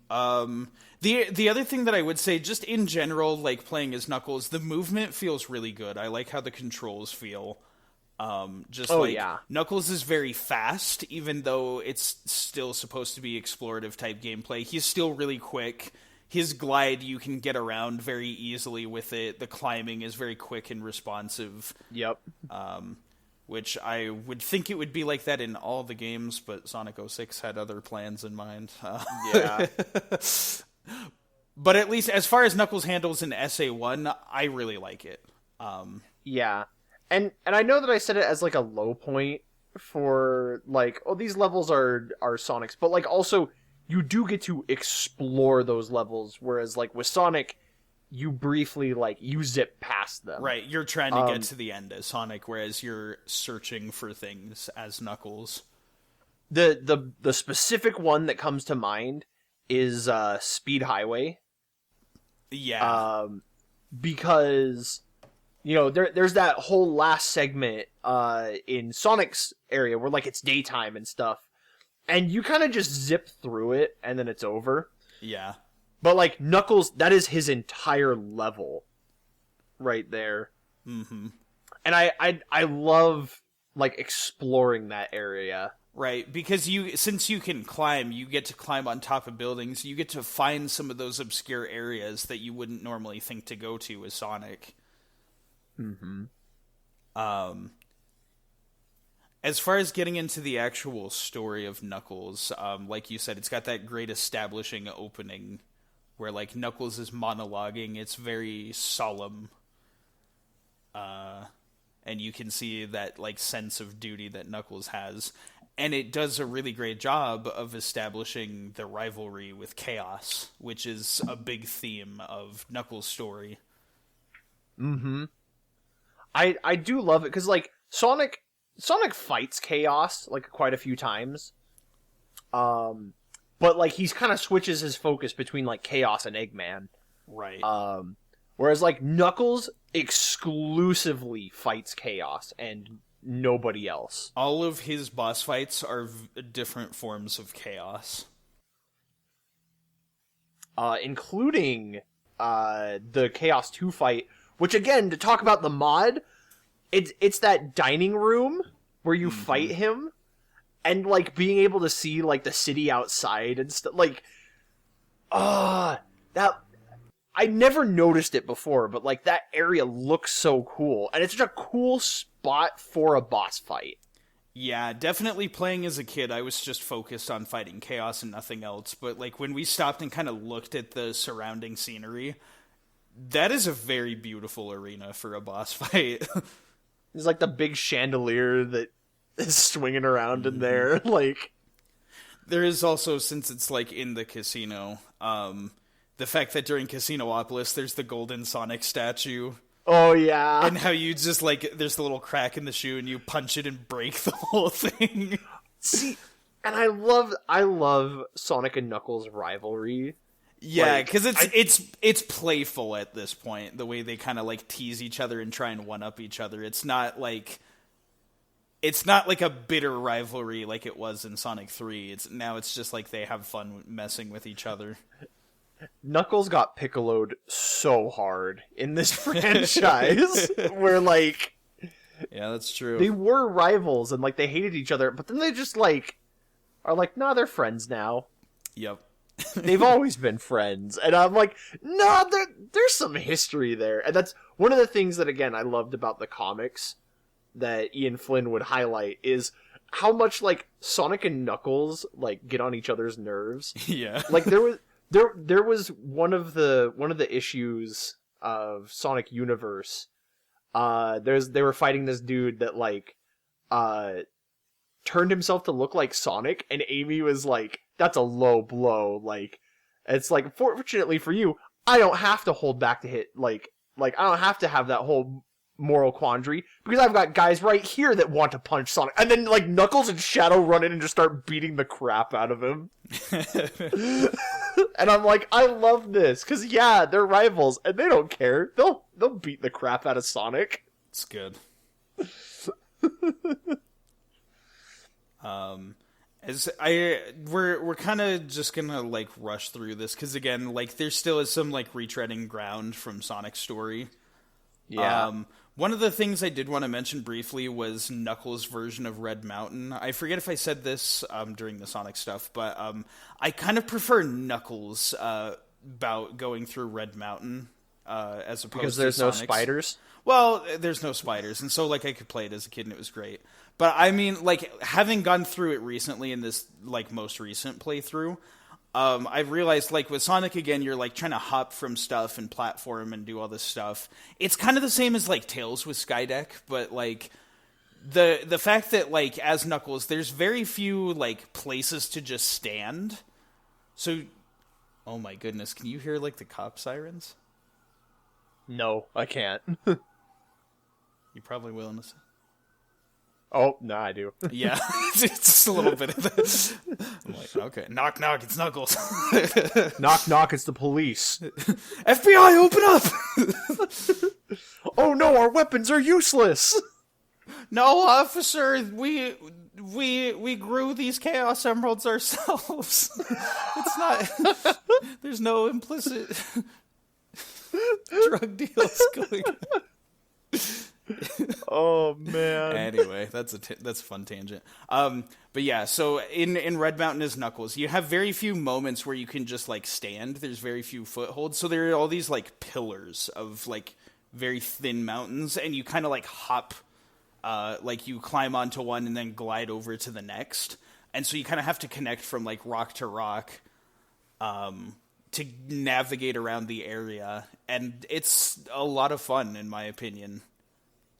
The other thing that I would say, just in general, like, playing as Knuckles, the movement feels really good. I like how the controls feel. Knuckles is very fast, even though it's still supposed to be explorative type gameplay. He's still really quick. His glide, you can get around very easily with it. The climbing is very quick and responsive. Yep. Which I would think it would be like that in all the games, but Sonic 06 had other plans in mind. Yeah. But at least as far as Knuckles handles in SA1, I really like it. Yeah. And I know that I said it as like a low point for like, oh, these levels are Sonic's, but like also you do get to explore those levels, whereas like with Sonic, you briefly like you zip past them. Right, you're trying to get to the end as Sonic, whereas you're searching for things as Knuckles. The specific one that comes to mind is Speed Highway. Yeah. Because there's that whole last segment in Sonic's area where like it's daytime and stuff, and you kind of just zip through it and then it's over. Yeah. But like Knuckles, that is his entire level right there. Mm-hmm. And I love like exploring that area. Right, because since you can climb, you get to climb on top of buildings. You get to find some of those obscure areas that you wouldn't normally think to go to as Sonic. Mm-hmm. As far as getting into the actual story of Knuckles, like you said, it's got that great establishing opening where like Knuckles is monologuing. It's very solemn. And you can see that like sense of duty that Knuckles has. And it does a really great job of establishing the rivalry with Chaos, which is a big theme of Knuckles' story. Mm-hmm. I do love it, because like Sonic fights Chaos like quite a few times. But like he's kind of switches his focus between like Chaos and Eggman. Right. Whereas like Knuckles exclusively fights Chaos and nobody else. All of his boss fights are different forms of Chaos. Including the Chaos 2 fight, which again, to talk about the mod, it's that dining room where you fight him, and like being able to see like the city outside and stuff. Like, that I never noticed it before, but like that area looks so cool, and it's such a cool spot for a boss fight. Yeah, definitely playing as a kid, I was just focused on fighting Chaos and nothing else. But like when we stopped and kind of looked at the surrounding scenery, that is a very beautiful arena for a boss fight. There's like the big chandelier that is swinging around in there. Like, there is also, since it's like in the casino, the fact that during Casinopolis there's the golden Sonic statue. Oh yeah. And how you just like, there's the little crack in the shoe and you punch it and break the whole thing. See, and I love Sonic and Knuckles rivalry. Yeah, because it's playful at this point, the way they kind of like tease each other and try and one up each other. It's not like a bitter rivalry like it was in Sonic 3. It's just like they have fun messing with each other. Knuckles got piccoloed so hard in this franchise where like, yeah, that's true. They were rivals and like they hated each other, but then they just like are like, nah, they're friends now. Yep. They've always been friends. And I'm like, nah, there's some history there. And that's one of the things that, again, I loved about the comics that Ian Flynn would highlight is how much like Sonic and Knuckles like get on each other's nerves. Yeah. Like there was one of the issues of Sonic Universe. They were fighting this dude that like turned himself to look like Sonic, and Amy was like, that's a low blow. Like, it's like, fortunately for you, I don't have to hold back to hit, like I don't have to have that whole moral quandary, because I've got guys right here that want to punch Sonic. And then, like, Knuckles and Shadow run in and just start beating the crap out of him. And I'm like, I love this, because, yeah, they're rivals, and they don't care. They'll beat the crap out of Sonic. It's good. We're kind of just gonna like rush through this because again, like there still is some like retreading ground from Sonic's story. Yeah. One of the things I did want to mention briefly was Knuckles' version of Red Mountain. I forget if I said this during the Sonic stuff, but I kind of prefer Knuckles about going through Red Mountain as opposed because to there's no Sonic's. Spiders. Well, there's no spiders, and so like I could play it as a kid and it was great. But I mean, like having gone through it recently in this like most recent playthrough, I've realized like with Sonic again, you're like trying to hop from stuff and platform and do all this stuff. It's kind of the same as like Tails with Skydeck, but like the fact that like as Knuckles, there's very few like places to just stand. So, oh my goodness, can you hear like the cop sirens? No, I can't. You probably will in a second. Oh, no, I do. Yeah, it's just a little bit of this. I'm like, okay, knock, knock, it's Knuckles. Knock, knock, it's the police. FBI, open up! Oh no, our weapons are useless! No, officer, we grew these Chaos Emeralds ourselves. It's not. There's no implicit drug deals going on. Oh man. Anyway, that's a fun tangent. But yeah, so in Red Mountain as Knuckles, you have very few moments where you can just like stand. There's very few footholds, so there are all these like pillars of like very thin mountains, and you kind of like hop, like you climb onto one and then glide over to the next, and so you kind of have to connect from like rock to rock, to navigate around the area, and it's a lot of fun in my opinion.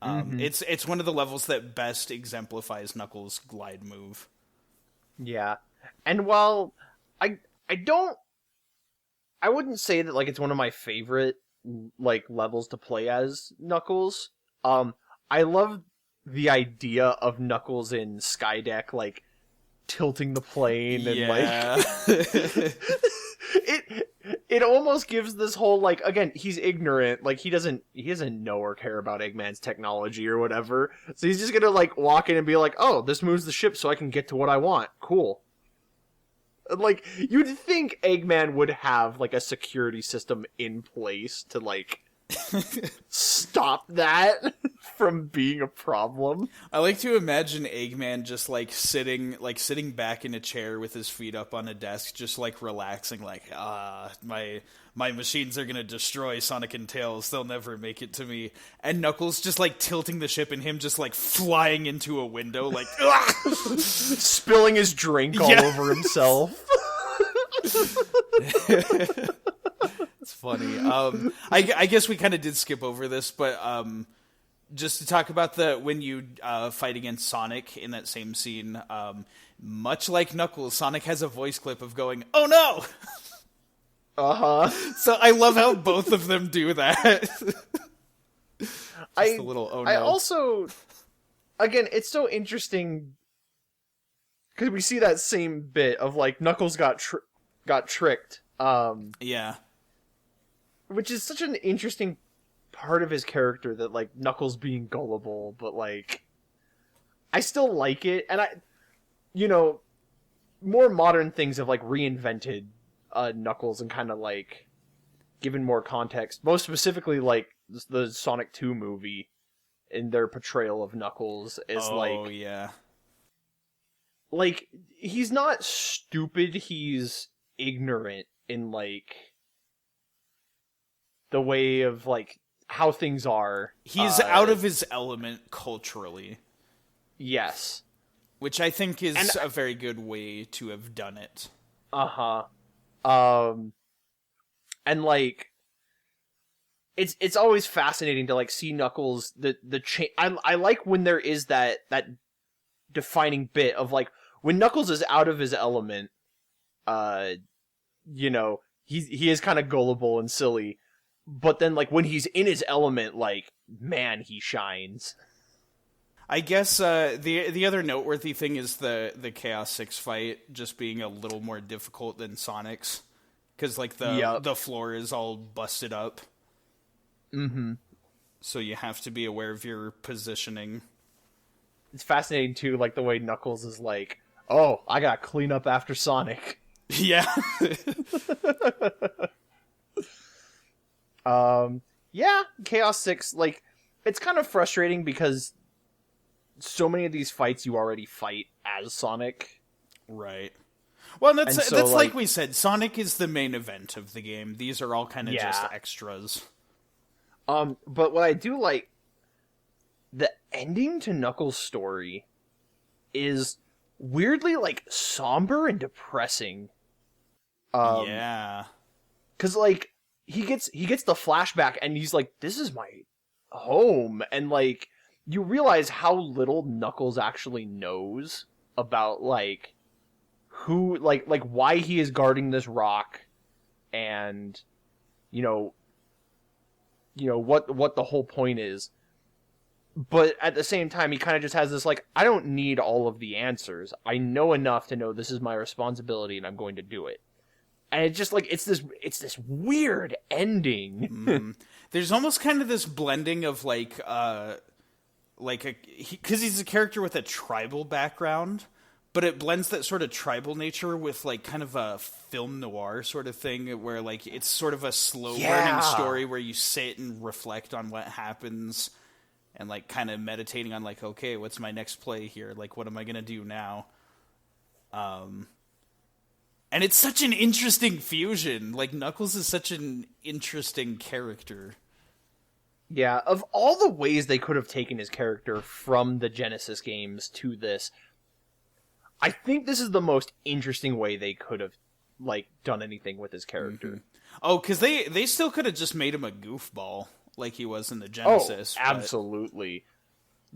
It's one of the levels that best exemplifies Knuckles' glide move. Yeah. And while I wouldn't say that like it's one of my favorite like levels to play as Knuckles. I love the idea of Knuckles in Skydeck like tilting the plane and like it almost gives this whole like, again, he's ignorant, like he doesn't know or care about Eggman's technology or whatever, so he's just gonna like walk in and be like, oh, this moves the ship so I can get to what I want, cool. Like, you'd think Eggman would have like a security system in place to like stop that from being a problem. I like to imagine Eggman just like sitting back in a chair with his feet up on a desk, just like relaxing, like, my machines are gonna destroy Sonic and Tails, they'll never make it to me. And Knuckles just like tilting the ship and him just like flying into a window, like spilling his drink all over himself. It's funny. I guess we kind of did skip over this, but just to talk about when you fight against Sonic in that same scene, much like Knuckles, Sonic has a voice clip of going, "Oh no!" So I love how both of them do that. A little "oh no." I also, again, it's so interesting because we see that same bit of like Knuckles got tricked. Yeah. Which is such an interesting part of his character, that like Knuckles being gullible, but like I still like it, and more modern things have like reinvented Knuckles and kind of like given more context. Most specifically, like the Sonic 2 movie in their portrayal of Knuckles is like he's not stupid, he's ignorant in like the way of like how things are. He's out of his element culturally. Yes. Which I think is a very good way to have done it. And like it's always fascinating to like see Knuckles I like when there is that defining bit of like when Knuckles is out of his element, he is kind of gullible and silly. But then, like, when he's in his element, like, man, he shines. I guess the other noteworthy thing is the Chaos 6 fight just being a little more difficult than Sonic's. Because, like, the floor is all busted up. Mm-hmm. So you have to be aware of your positioning. It's fascinating, too, like, the way Knuckles is like, oh, I gotta clean up after Sonic. Yeah. Chaos 6, like, it's kind of frustrating because so many of these fights you already fight as Sonic. Right. Well, that's like we said, Sonic is the main event of the game. These are all kind of just extras. But what I do like, the ending to Knuckles' story is weirdly, like, somber and depressing. Yeah. Because, like, he gets the flashback and he's like, this is my home. And, like, you realize how little Knuckles actually knows about, like, who, like why he is guarding this rock, and, what the whole point is. But at the same time, he kind of just has this, like, I don't need all of the answers. I know enough to know this is my responsibility and I'm going to do it. And it's just like, it's this weird ending. There's almost kind of this blending of because he's a character with a tribal background, but it blends that sort of tribal nature with like kind of a film noir sort of thing where like it's sort of a slow burning story where you sit and reflect on what happens and like kind of meditating on like, okay, what's my next play here? Like, what am I going to do now? And it's such an interesting fusion. Like, Knuckles is such an interesting character. Yeah, of all the ways they could have taken his character from the Genesis games to this, I think this is the most interesting way they could have, like, done anything with his character. Mm-hmm. Oh, because they still could have just made him a goofball like he was in the Genesis. Oh, absolutely.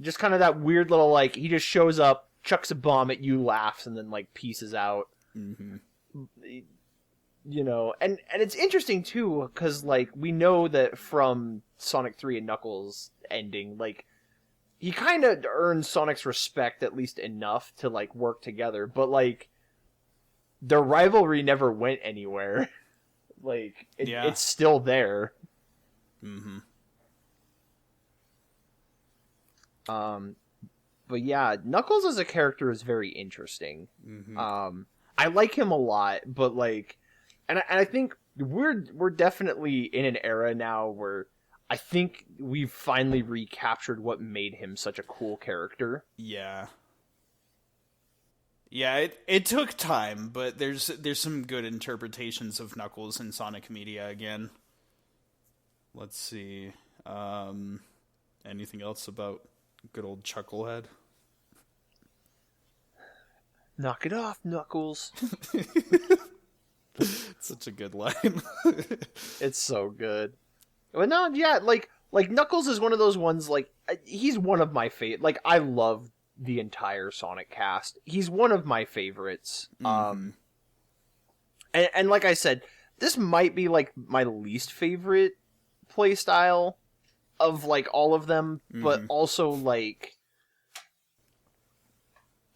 Just kind of that weird little, like, he just shows up, chucks a bomb at you, laughs, and then, like, pieces out. Mm-hmm. And it's interesting too because like we know that from Sonic 3 and Knuckles ending, like he kind of earns Sonic's respect at least enough to like work together, but like their rivalry never went anywhere. Like it's still there. Mm-hmm. But yeah, Knuckles as a character is very interesting. Mm-hmm. I like him a lot, but like, and I think we're definitely in an era now where I think we've finally recaptured what made him such a cool character. Yeah. Yeah, it took time, but there's some good interpretations of Knuckles in Sonic media again. Let's see. Anything else about good old Chucklehead? Knock it off, Knuckles. Such a good line. It's so good. But no, yeah, like Knuckles is one of those ones, like, he's one of my favorite. Like, I love the entire Sonic cast. He's one of my favorites. Mm-hmm. And like I said, this might be, like, my least favorite playstyle of, like, all of them, but also, like,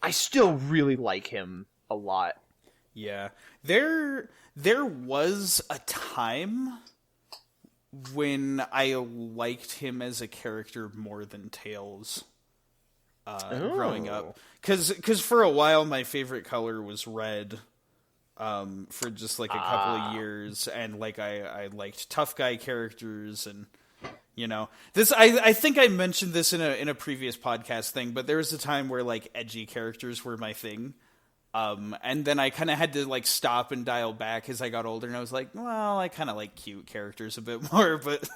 I still really like him a lot. Yeah. There was a time when I liked him as a character more than Tails growing up. Because for a while my favorite color was red for just like a couple of years. And like I liked tough guy characters and... this. I think I mentioned this in a previous podcast thing, but there was a time where like edgy characters were my thing, and then I kind of had to like stop and dial back as I got older, and I was like, well, I kind of like cute characters a bit more, but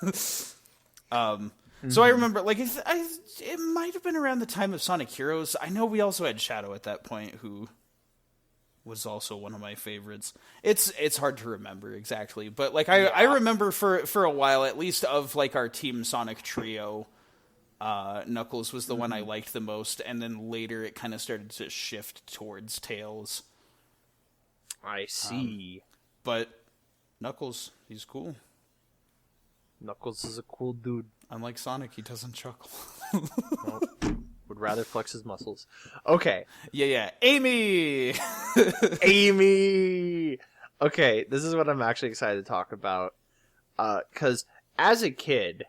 So I remember like it might have been around the time of Sonic Heroes. I know we also had Shadow at that point, who was also one of my favorites. It's hard to remember exactly, but like I remember for a while at least of like our Team Sonic trio, Knuckles was the one I liked the most, and then later it kind of started to shift towards Tails. I see. But Knuckles, he's cool. Knuckles is a cool dude. Unlike Sonic, he doesn't chuckle. Nope. Would rather flex his muscles. Okay. Yeah. Amy! Amy! Okay, this is what I'm actually excited to talk about. Because as a kid,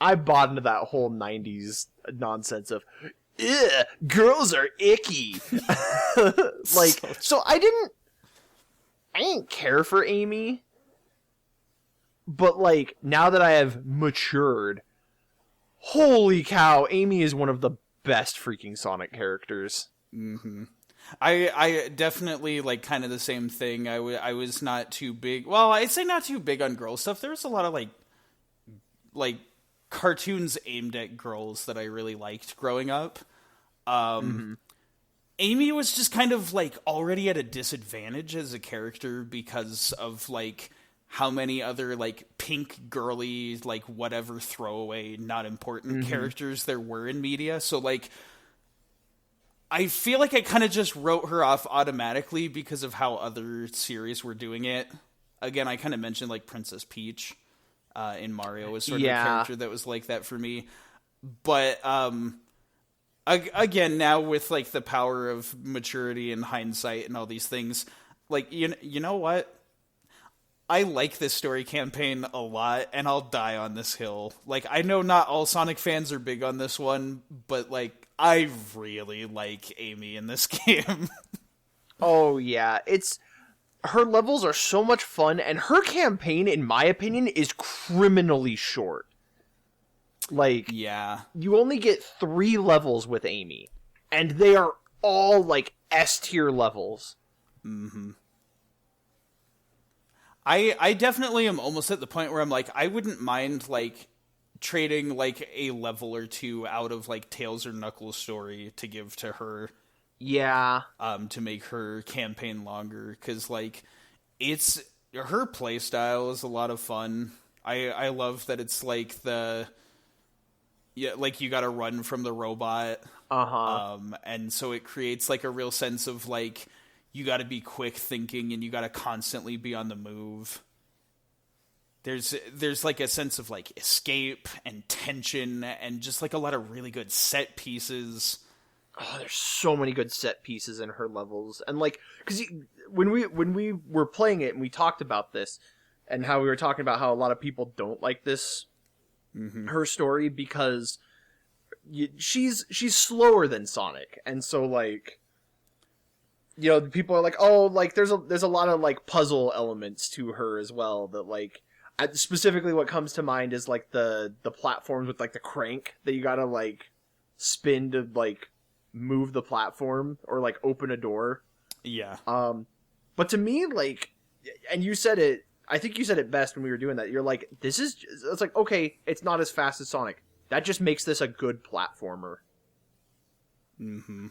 I bought into that whole 90s nonsense of, ugh, girls are icky. Like, so I didn't care for Amy. But, like, now that I have matured, holy cow, Amy is one of the best freaking Sonic characters. Mm-hmm. I definitely, like, kind of the same thing. I was not too big... Well, I'd say not too big on girl stuff. There was a lot of, like cartoons aimed at girls that I really liked growing up. Amy was just kind of, like, already at a disadvantage as a character because of, like... how many other, like, pink, girly, like, whatever throwaway, not important characters there were in media. So, like, I feel like I kind of just wrote her off automatically because of how other series were doing it. Again, I kind of mentioned, like, Princess Peach. in Mario was sort of Yeah. a character that was like that for me. But again, now with like the power of maturity and hindsight and all these things, like you know what? I like this story campaign a lot, and I'll die on this hill. Like, I know not all Sonic fans are big on this one, but like, I really like Amy in this game. Oh yeah, her levels are so much fun, and her campaign, in my opinion, is criminally short. Like, Yeah. you only get 3 levels with Amy, and they are all like S tier levels. Mm-hmm. I definitely am almost at the point where I'm like, I wouldn't mind like trading like a level or 2 out of like Tails or Knuckles' story to give to her. Yeah. To make her campaign longer, because like it's her playstyle is a lot of fun. I love that it's like like you gotta run from the robot. And so it creates like a real sense of like you gotta be quick thinking and you gotta constantly be on the move. There's like a sense of like escape and tension and just like a lot of really good set pieces. Oh, there's so many good set pieces in her levels, and like, because when we were playing it and we talked about this, and how we were talking about how a lot of people don't like this, her story, because she's slower than Sonic, and so like, you know, people are like, oh, like there's a lot of like puzzle elements to her as well that like. Specifically, what comes to mind is like the platforms with like the crank that you gotta like spin to like move the platform or like open a door. Yeah. But to me, like, and you said it, I think you said it best when we were doing that. You're like, it's like, okay, it's not as fast as Sonic. That just makes this a good platformer. Mm-hmm.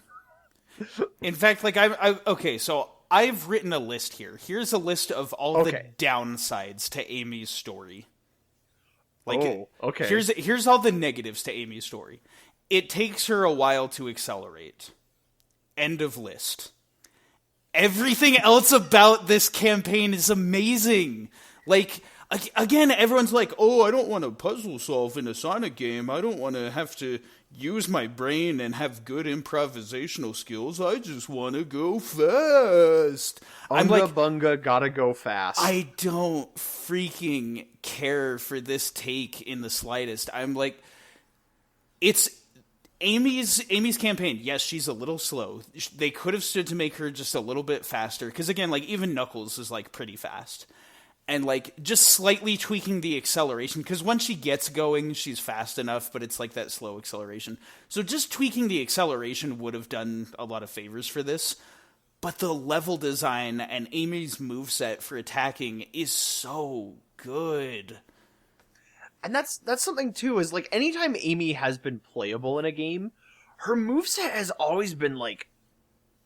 In fact, like okay, so I've written a list here. Here's a list of all the downsides to Amy's story. Like, okay. Here's all the negatives to Amy's story. It takes her a while to accelerate. End of list. Everything else about this campaign is amazing. Like, again, everyone's like, oh, I don't want to puzzle solve in a Sonic game. I don't want to have to use my brain and have good improvisational skills. I just want to go fast. I'm like, bunga, gotta go fast. I don't freaking care for this take in the slightest. I'm like, it's Amy's campaign. Yes, she's a little slow. They could have stood to make her just a little bit faster. Because again, like even Knuckles is like pretty fast. And like just slightly tweaking the acceleration. Because once she gets going, she's fast enough. But it's like that slow acceleration. So just tweaking the acceleration would have done a lot of favors for this. But the level design and Amy's moveset for attacking is so good. And that's something too, is like anytime Amy has been playable in a game, her moveset has always been like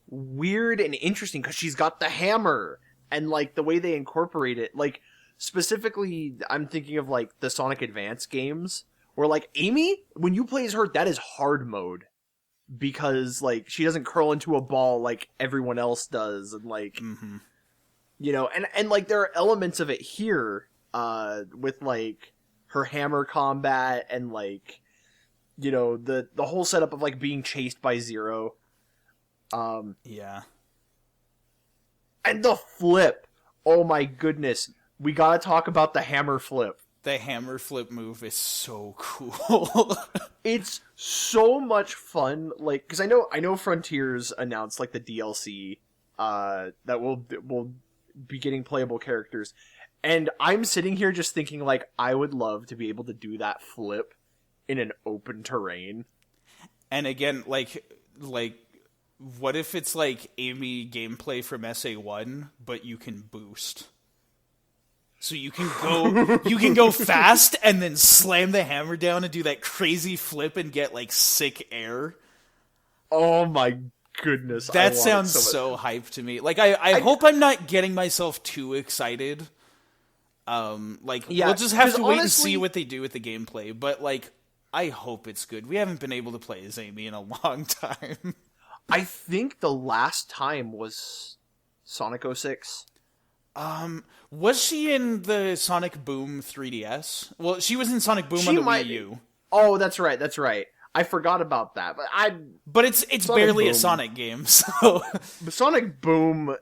weird and interesting because she's got the hammer and like the way they incorporate it. Like specifically, I'm thinking of like the Sonic Advance games where like Amy, when you play as her, that is hard mode because like she doesn't curl into a ball like everyone else does, and like you know, and like there are elements of it here with like her hammer combat and like, you know, the whole setup of like being chased by Zero. Yeah. And the flip. Oh my goodness. We gotta talk about the hammer flip. The hammer flip move is so cool. It's so much fun. Like, cause I know Frontiers announced like the DLC, that will be getting playable characters. And I'm sitting here just thinking, like, I would love to be able to do that flip in an open terrain. And again, like, what if it's like Amy gameplay from SA1, but you can boost? So you can go fast and then slam the hammer down and do that crazy flip and get like sick air. Oh my goodness. That sounds so hype to me. Like, I hope I'm not getting myself too excited. We'll just have to wait and see what they do with the gameplay. But, like, I hope it's good. We haven't been able to play as Amy in a long time. I think the last time was Sonic 06. Was she in the Sonic Boom 3DS? Well, she was in Sonic Boom She on the might Wii be. U. Oh, that's right. I forgot about that. But it's Sonic barely Boom. a Sonic game, so... Sonic Boom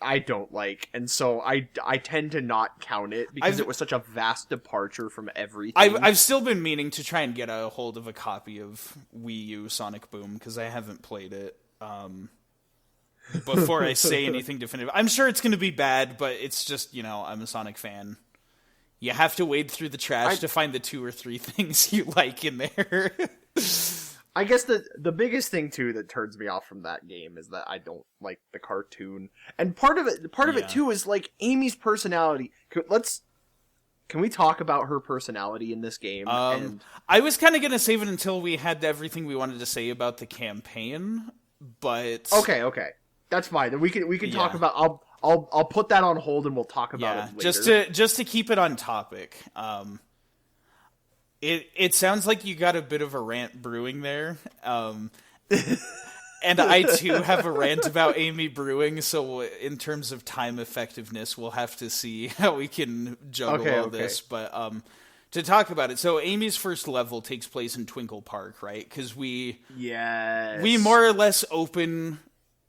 I don't like, and so I tend to not count it because it was such a vast departure from everything. I've still been meaning to try and get a hold of a copy of Wii U Sonic Boom, because I haven't played it. Before I say anything definitive. I'm sure it's going to be bad, but it's just, I'm a Sonic fan. You have to wade through the trash to find the 2 or 3 things you like in there. I guess the biggest thing too that turns me off from that game is that I don't like the cartoon, and part of it too is like Amy's personality. Can we talk about her personality in this game? I was kind of gonna save it until we had everything we wanted to say about the campaign, but okay, that's fine. Then we can talk about. I'll put that on hold and we'll talk about it later. Just to keep it on topic. It sounds like you got a bit of a rant brewing there. And I, too, have a rant about Amy brewing, so in terms of time effectiveness, we'll have to see how we can juggle this. But to talk about it, so Amy's first level takes place in Twinkle Park, right? Because we more or less open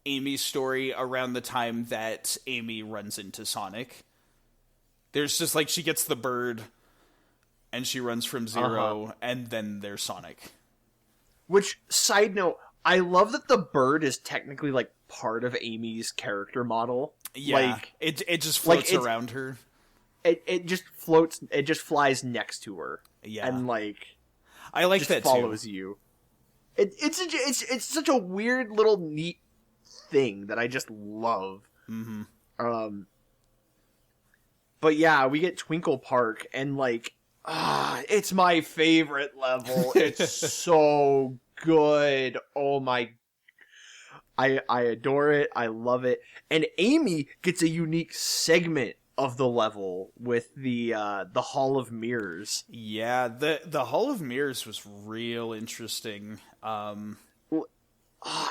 Amy's story around the time that Amy runs into Sonic. There's just, she gets the bird... and she runs from zero, and then there's Sonic. Which, side note, I love that the bird is technically, part of Amy's character model. Yeah, it just floats around her. It just floats, it just flies next to her. Yeah. And, I like just that, follows you. It's such a weird little neat thing that I just love. Mm-hmm. But yeah, we get Twinkle Park, and, it's my favorite level. It's so good. Oh my... I adore it. I love it. And Amy gets a unique segment of the level with the Hall of Mirrors. Yeah, the Hall of Mirrors was real interesting.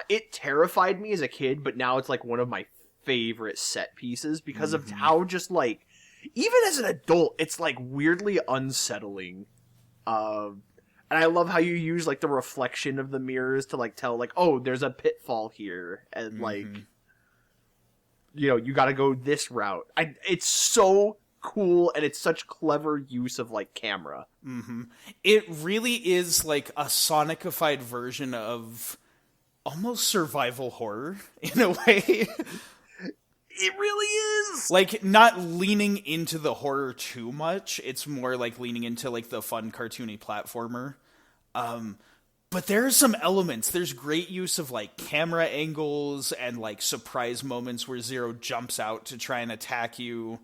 It terrified me as a kid, but now it's one of my favorite set pieces because of how just even as an adult, it's weirdly unsettling. And I love how you use the reflection of the mirrors to tell oh, there's a pitfall here, and you got to go this route. It's so cool, and it's such clever use of camera. Mm-hmm. It really is a Sonicified version of almost survival horror in a way. It really is! Not leaning into the horror too much. It's more leaning into the fun cartoony platformer. But there are some elements. There's great use of camera angles and surprise moments where Zero jumps out to try and attack you.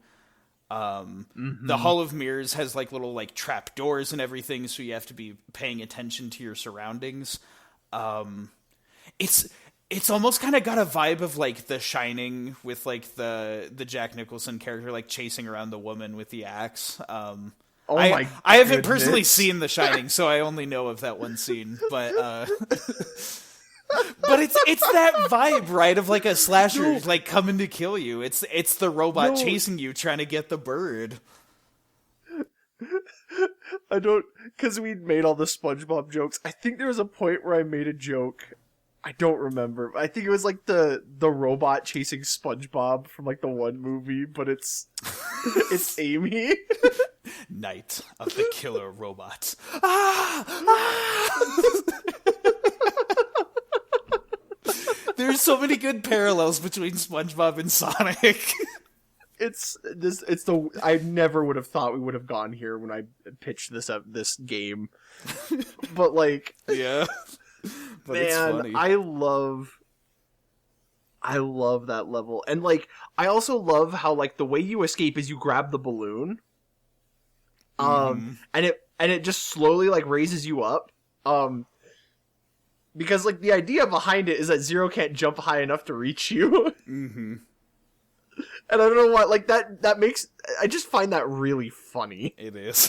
The Hall of Mirrors has little trap doors and everything, so you have to be paying attention to your surroundings. It's almost kind of got a vibe of The Shining with the Jack Nicholson character chasing around the woman with the axe. I haven't personally seen The Shining, so I only know of that one scene. But but it's that vibe, right? Of a slasher coming to kill you. It's the robot chasing you, trying to get the bird. I don't, because we'd made all the SpongeBob jokes. I think there was a point where I made a joke. I don't remember. I think it was the robot chasing SpongeBob from the one movie, but it's Amy. Night of the Killer Robot. There's so many good parallels between SpongeBob and Sonic. I never would have thought we would have gone here when I pitched this game. But yeah. But man, it's funny. I love that level. And I also love how the way you escape is you grab the balloon. And it just slowly raises you up. Because the idea behind it is that Zero can't jump high enough to reach you. Mm-hmm. And I don't know what that makes, I just find that really funny. It is.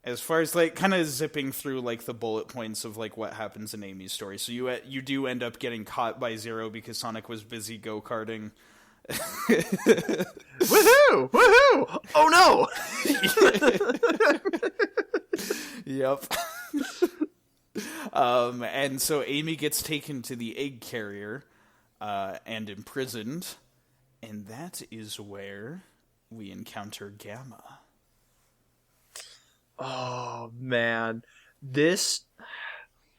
as far as like kind of zipping through like the bullet points of like what happens in Amy's story. So you do end up getting caught by Zero because Sonic was busy go-karting. Woohoo! Woohoo! Oh no! Yep. And so Amy gets taken to the egg carrier and imprisoned, and that is where we encounter Gamma. Oh man, this.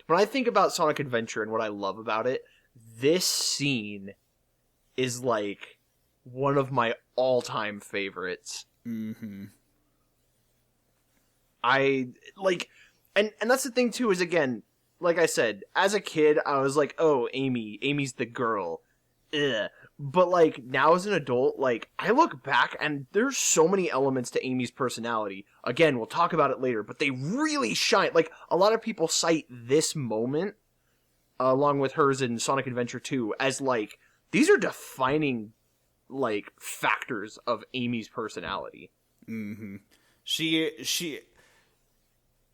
When I think about Sonic Adventure and what I love about it, this scene is like one of my all-time favorites. Mm-hmm. I like, and that's the thing too. Is again, like I said, as a kid, I was like, "Oh, Amy's the girl." Ugh. But like now as an adult, like I look back and there's so many elements to Amy's personality. Again, we'll talk about it later, but they really shine. Like a lot of people cite this moment, along with hers in Sonic Adventure 2, as like these are defining like factors of Amy's personality. Mm-hmm.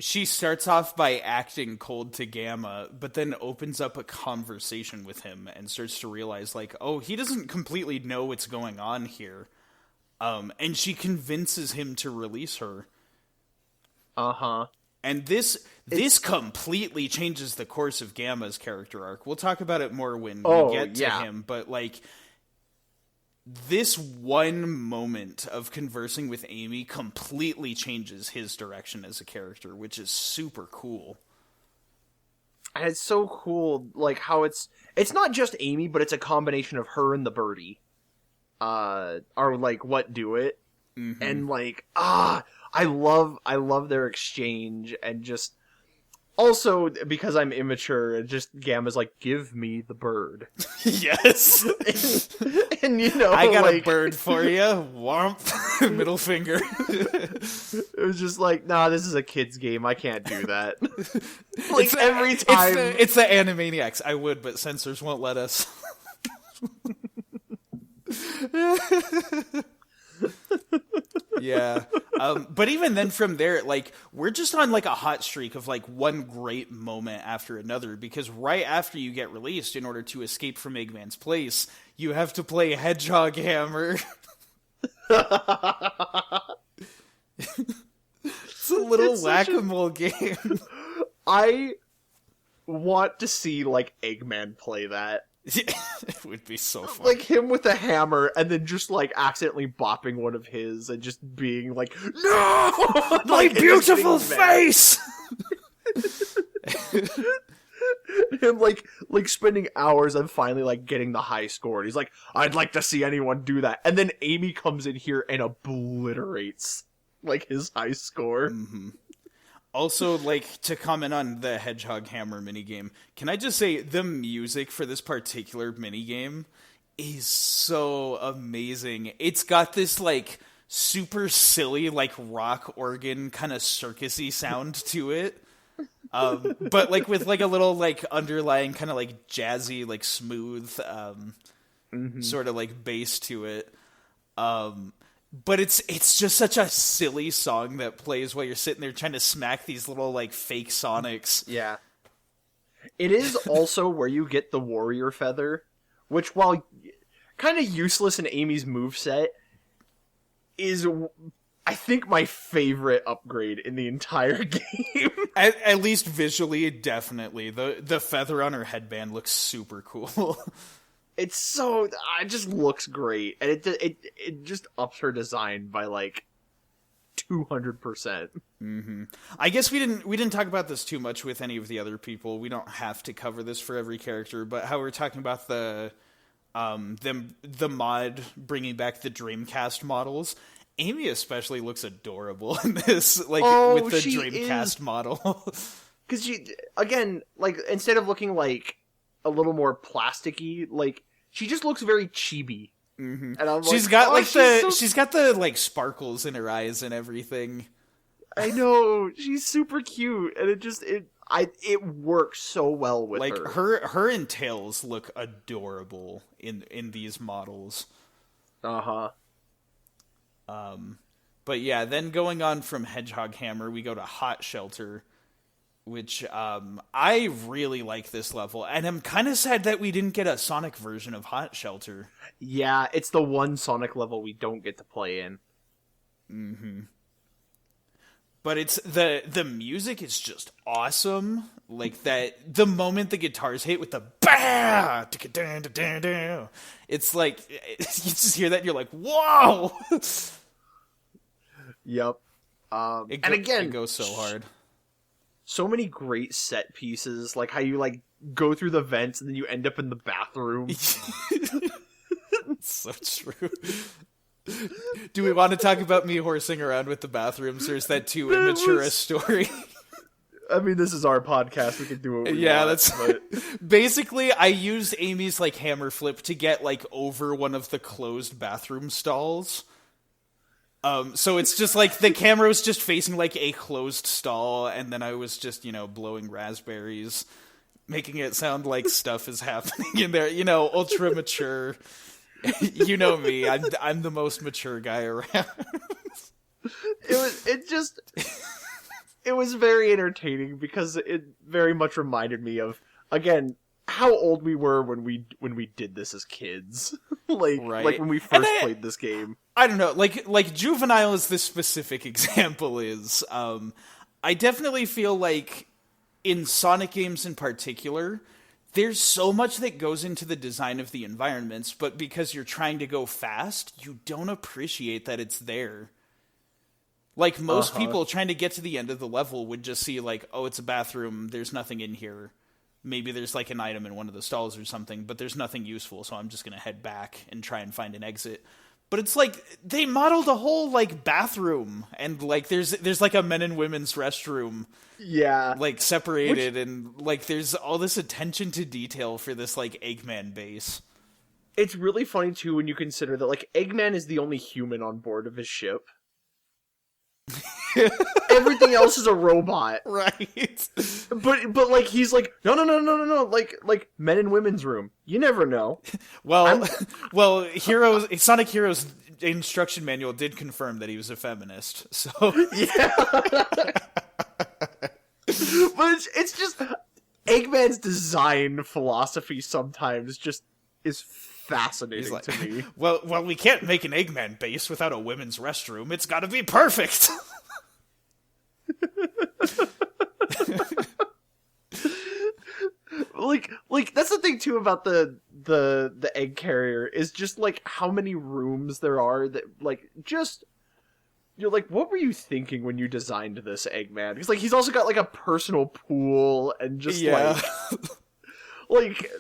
She starts off by acting cold to Gamma, but then opens up a conversation with him and starts to realize, like, oh, he doesn't completely know what's going on here. And she convinces him to release her. Uh-huh. And this completely changes the course of Gamma's character arc. We'll talk about it more when we get to him, but, like, this one moment of conversing with Amy completely changes his direction as a character, which is super cool. And it's so cool, like, how it's not just Amy, but it's a combination of her and the birdie. Are, like, what do it. Mm-hmm. And, like, I love their exchange, and just... Also, because I'm immature, just Gamma's like, give me the bird. Yes! and, you know, I got like, a bird for you. Womp. Middle finger. It was just like, nah, this is a kid's game. I can't do that. Like, every time... It's the Animaniacs. I would, but censors won't let us. Yeah. But even then from there, like, we're just on, like, a hot streak of, like, one great moment after another, because right after you get released, in order to escape from Eggman's place, you have to play Hedgehog Hammer. It's a little whack-a-mole game. I want to see, like, Eggman play that. It would be so fun. Like him with a hammer and then just like accidentally bopping one of his and just being like, no! My Like, beautiful face! Him like spending hours and finally like getting the high score. And he's like, I'd like to see anyone do that. And then Amy comes in here and obliterates like his high score. Mm-hmm. Also, like, to comment on the Hedgehog Hammer minigame, can I just say the music for this particular minigame is so amazing. It's got this, like, super silly, like, rock organ kind of circusy sound to it. But, like, with, like, a little, like, underlying kind of, like, jazzy, like, smooth, sort of, like, bass to it. But it's just such a silly song that plays while you're sitting there trying to smack these little, like, fake Sonics. Yeah. It is also where you get the warrior feather, which, while kind of useless in Amy's moveset, is, I think, my favorite upgrade in the entire game. At least visually, definitely. The feather on her headband looks super cool. It's so... It just looks great. And it just ups her design by, like, 200%. Mm-hmm. I guess we didn't talk about this too much with any of the other people. We don't have to cover this for every character, but how we're talking about the mod bringing back the Dreamcast models. Amy especially looks adorable in this, like, with the Dreamcast model. Because she, again, like, instead of looking like a little more plasticky, like, she just looks very chibi. Mm-hmm. And I'm she's like, got oh, like she's got the like sparkles in her eyes and everything. I know, she's super cute, and it works so well with like her. Her and Tails look adorable in these models. Uh-huh. But yeah, then going on from Hedgehog Hammer, we go to Hot Shelter, which I really like this level, and I'm kind of sad that we didn't get a Sonic version of Hot Shelter. Yeah, it's the one Sonic level we don't get to play in. Mm-hmm. But it's the music is just awesome. Like that, the moment the guitars hit with the bah, it's like you just hear that and you're like, whoa. Yep. And again, it goes so hard. So many great set pieces, like how you like go through the vents and then you end up in the bathroom. So true. Do we want to talk about me horsing around with the bathrooms, or is that too immature a story? I mean, this is our podcast. We can do what we want. That's but... Basically, I used Amy's like hammer flip to get like over one of the closed bathroom stalls. So it's just like the camera was just facing like a closed stall, and then I was just, blowing raspberries, making it sound like stuff is happening in there. Ultra mature. You know me. I'm the most mature guy around. It was very entertaining because it very much reminded me of, again, how old we were when we did this as kids. Like when we first played this game. I don't know, like juvenile as this specific example is. I definitely feel like in Sonic games in particular, there's so much that goes into the design of the environments, but because you're trying to go fast, you don't appreciate that it's there. Like, most people trying to get to the end of the level would just see, like, oh, it's a bathroom, there's nothing in here. Maybe there's, like, an item in one of the stalls or something, but there's nothing useful, so I'm just gonna head back and try and find an exit. But it's like, they modeled a whole, like, bathroom, and, like, there's like, a men and women's restroom. Yeah. Like, separated, and, like, there's all this attention to detail for this, like, Eggman base. It's really funny, too, when you consider that, like, Eggman is the only human on board of his ship. Everything else is a robot. Right. But like, he's like, no, like, men and women's room. You never know. Well, Sonic Heroes instruction manual did confirm that he was a feminist, so... Yeah. But it's just... Eggman's design philosophy sometimes just is fascinating to me. Well, we can't make an Eggman base without a women's restroom. It's gotta be perfect! like that's the thing too about the egg carrier is just like how many rooms there are that like just you're like, what were you thinking when you designed this Eggman? Because like he's also got like a personal pool and just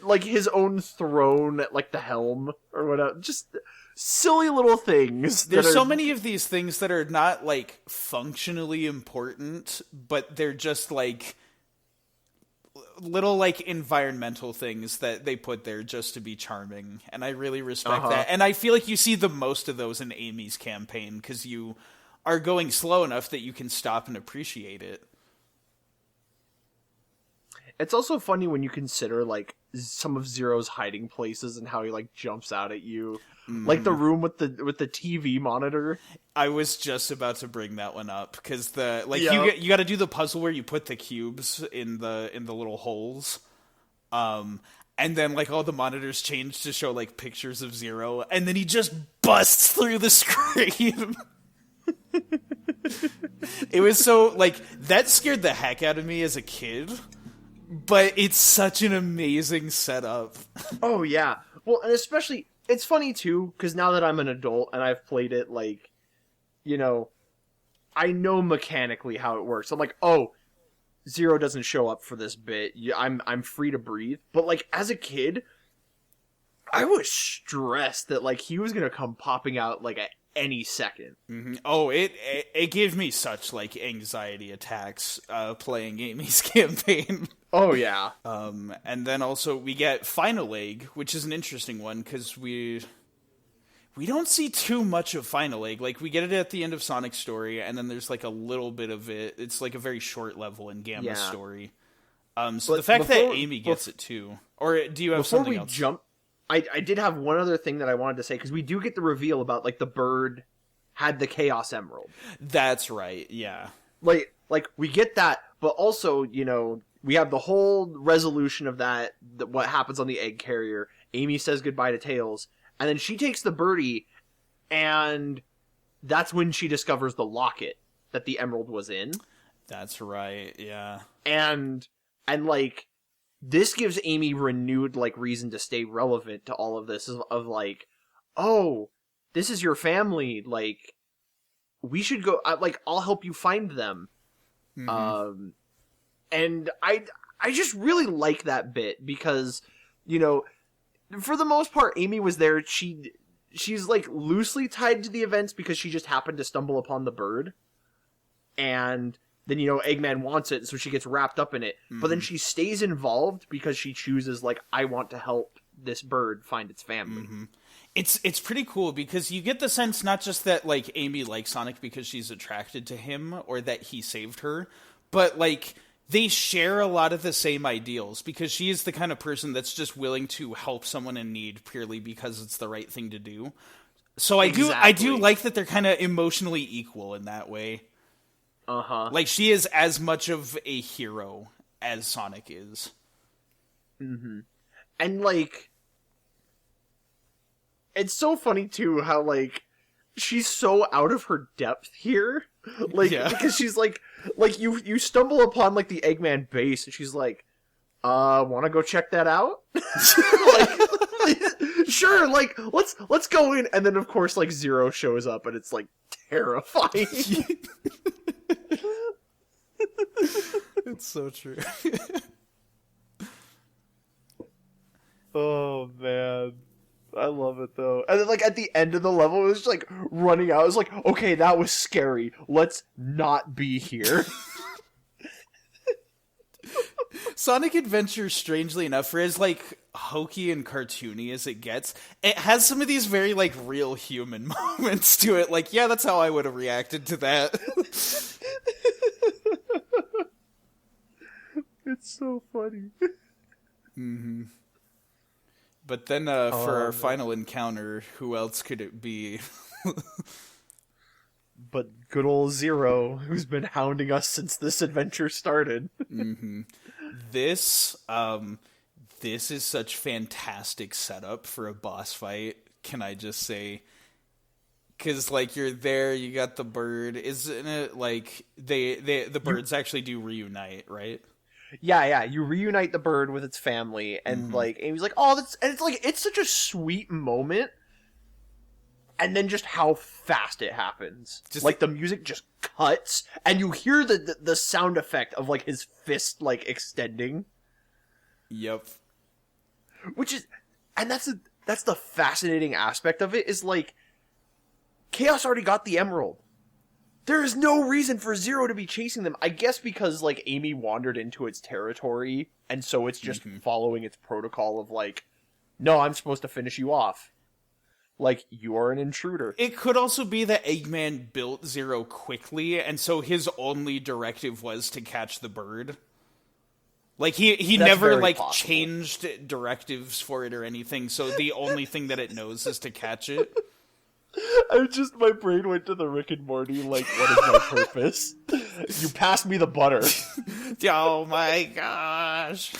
like his own throne at like the helm or whatever. Just silly little things. There's so many of these things that are not like functionally important, but they're just like little like environmental things that they put there just to be charming, and I really respect that. And I feel like you see the most of those in Amy's campaign because you are going slow enough that you can stop and appreciate it. It's also funny when you consider like some of Zero's hiding places and how he like jumps out at you. Like the room with the TV monitor. I was just about to bring that one up because you got to do the puzzle where you put the cubes in the little holes, and then like all the monitors change to show like pictures of Zero, and then he just busts through the screen. It was so like that scared the heck out of me as a kid, but it's such an amazing setup. Oh yeah, well, and especially. It's funny, too, because now that I'm an adult and I've played it, like, I know mechanically how it works. I'm like, oh, Zero doesn't show up for this bit. I'm free to breathe. But, like, as a kid, I was stressed that, like, he was going to come popping out, like, at any second. Mm-hmm. Oh, it gave me such, like, anxiety attacks playing Amy's campaign. Oh, yeah. And then also we get Final Egg, which is an interesting one, because we don't see too much of Final Egg. Like, we get it at the end of Sonic's story, and then there's, like, a little bit of it. It's, like, a very short level in Gamma's story. So the fact that Amy gets it, too. Or do you have something else? I did have one other thing that I wanted to say, because we do get the reveal about, like, the bird had the Chaos Emerald. That's right, yeah. Like we get that, but also, you know, we have the whole resolution of that, what happens on the egg carrier. Amy says goodbye to Tails, and then she takes the birdie, and that's when she discovers the locket that the emerald was in. That's right, yeah. And like, this gives Amy renewed, like, reason to stay relevant to all of this, of like, oh, this is your family, like, we should go, like, I'll help you find them. Mm-hmm. And I just really like that bit, because, you know, for the most part, Amy was there, she's, like, loosely tied to the events because she just happened to stumble upon the bird, and then, you know, Eggman wants it, so she gets wrapped up in it. Mm-hmm. But then she stays involved because she chooses, like, I want to help this bird find its family. Mm-hmm. It's pretty cool because you get the sense not just that, like, Amy likes Sonic because she's attracted to him or that he saved her, but, like, they share a lot of the same ideals because she is the kind of person that's just willing to help someone in need purely because it's the right thing to do. So I do like that they're kind of emotionally equal in that way. Uh-huh. Like, she is as much of a hero as Sonic is. Mm-hmm. And, like, it's so funny, too, how, like, she's so out of her depth here. Like, because she's, like you stumble upon, like, the Eggman base, and she's like, wanna go check that out? like, sure, like, let's go in. And then, of course, like, Zero shows up, and it's, like, terrifying. It's so true. Oh, man. I love it, though. And then, like, at the end of the level, it was just, like, running out. It was like, okay, that was scary. Let's not be here. Sonic Adventure, strangely enough, for as, like, hokey and cartoony as it gets, it has some of these very, like, real human moments to it. Like, yeah, that's how I would have reacted to that. It's so funny. Mm-hmm. But then, for our final encounter, who else could it be? But good old Zero, who's been hounding us since this adventure started. Mm-hmm. This is such fantastic setup for a boss fight, can I just say? Because, like, you're there, you got the bird. Isn't it, like, the birds actually do reunite, right? Yeah, you reunite the bird with its family, and, like, Amy's like, oh, that's, and it's, like, it's such a sweet moment, and then just how fast it happens. Just, like, the music just cuts, and you hear the sound effect of, like, his fist, like, extending. Yep. Which is, and that's the fascinating aspect of it, is, like, Chaos already got the emerald. There is no reason for Zero to be chasing them. I guess because, like, Amy wandered into its territory, and so it's just following its protocol of, like, no, I'm supposed to finish you off. Like, you are an intruder. It could also be that Eggman built Zero quickly, and so his only directive was to catch the bird. Like, he never, like, possible. Changed directives for it or anything, so the only thing that it knows is to catch it. My brain went to the Rick and Morty, like, what is my purpose? You pass me the butter. Oh my gosh.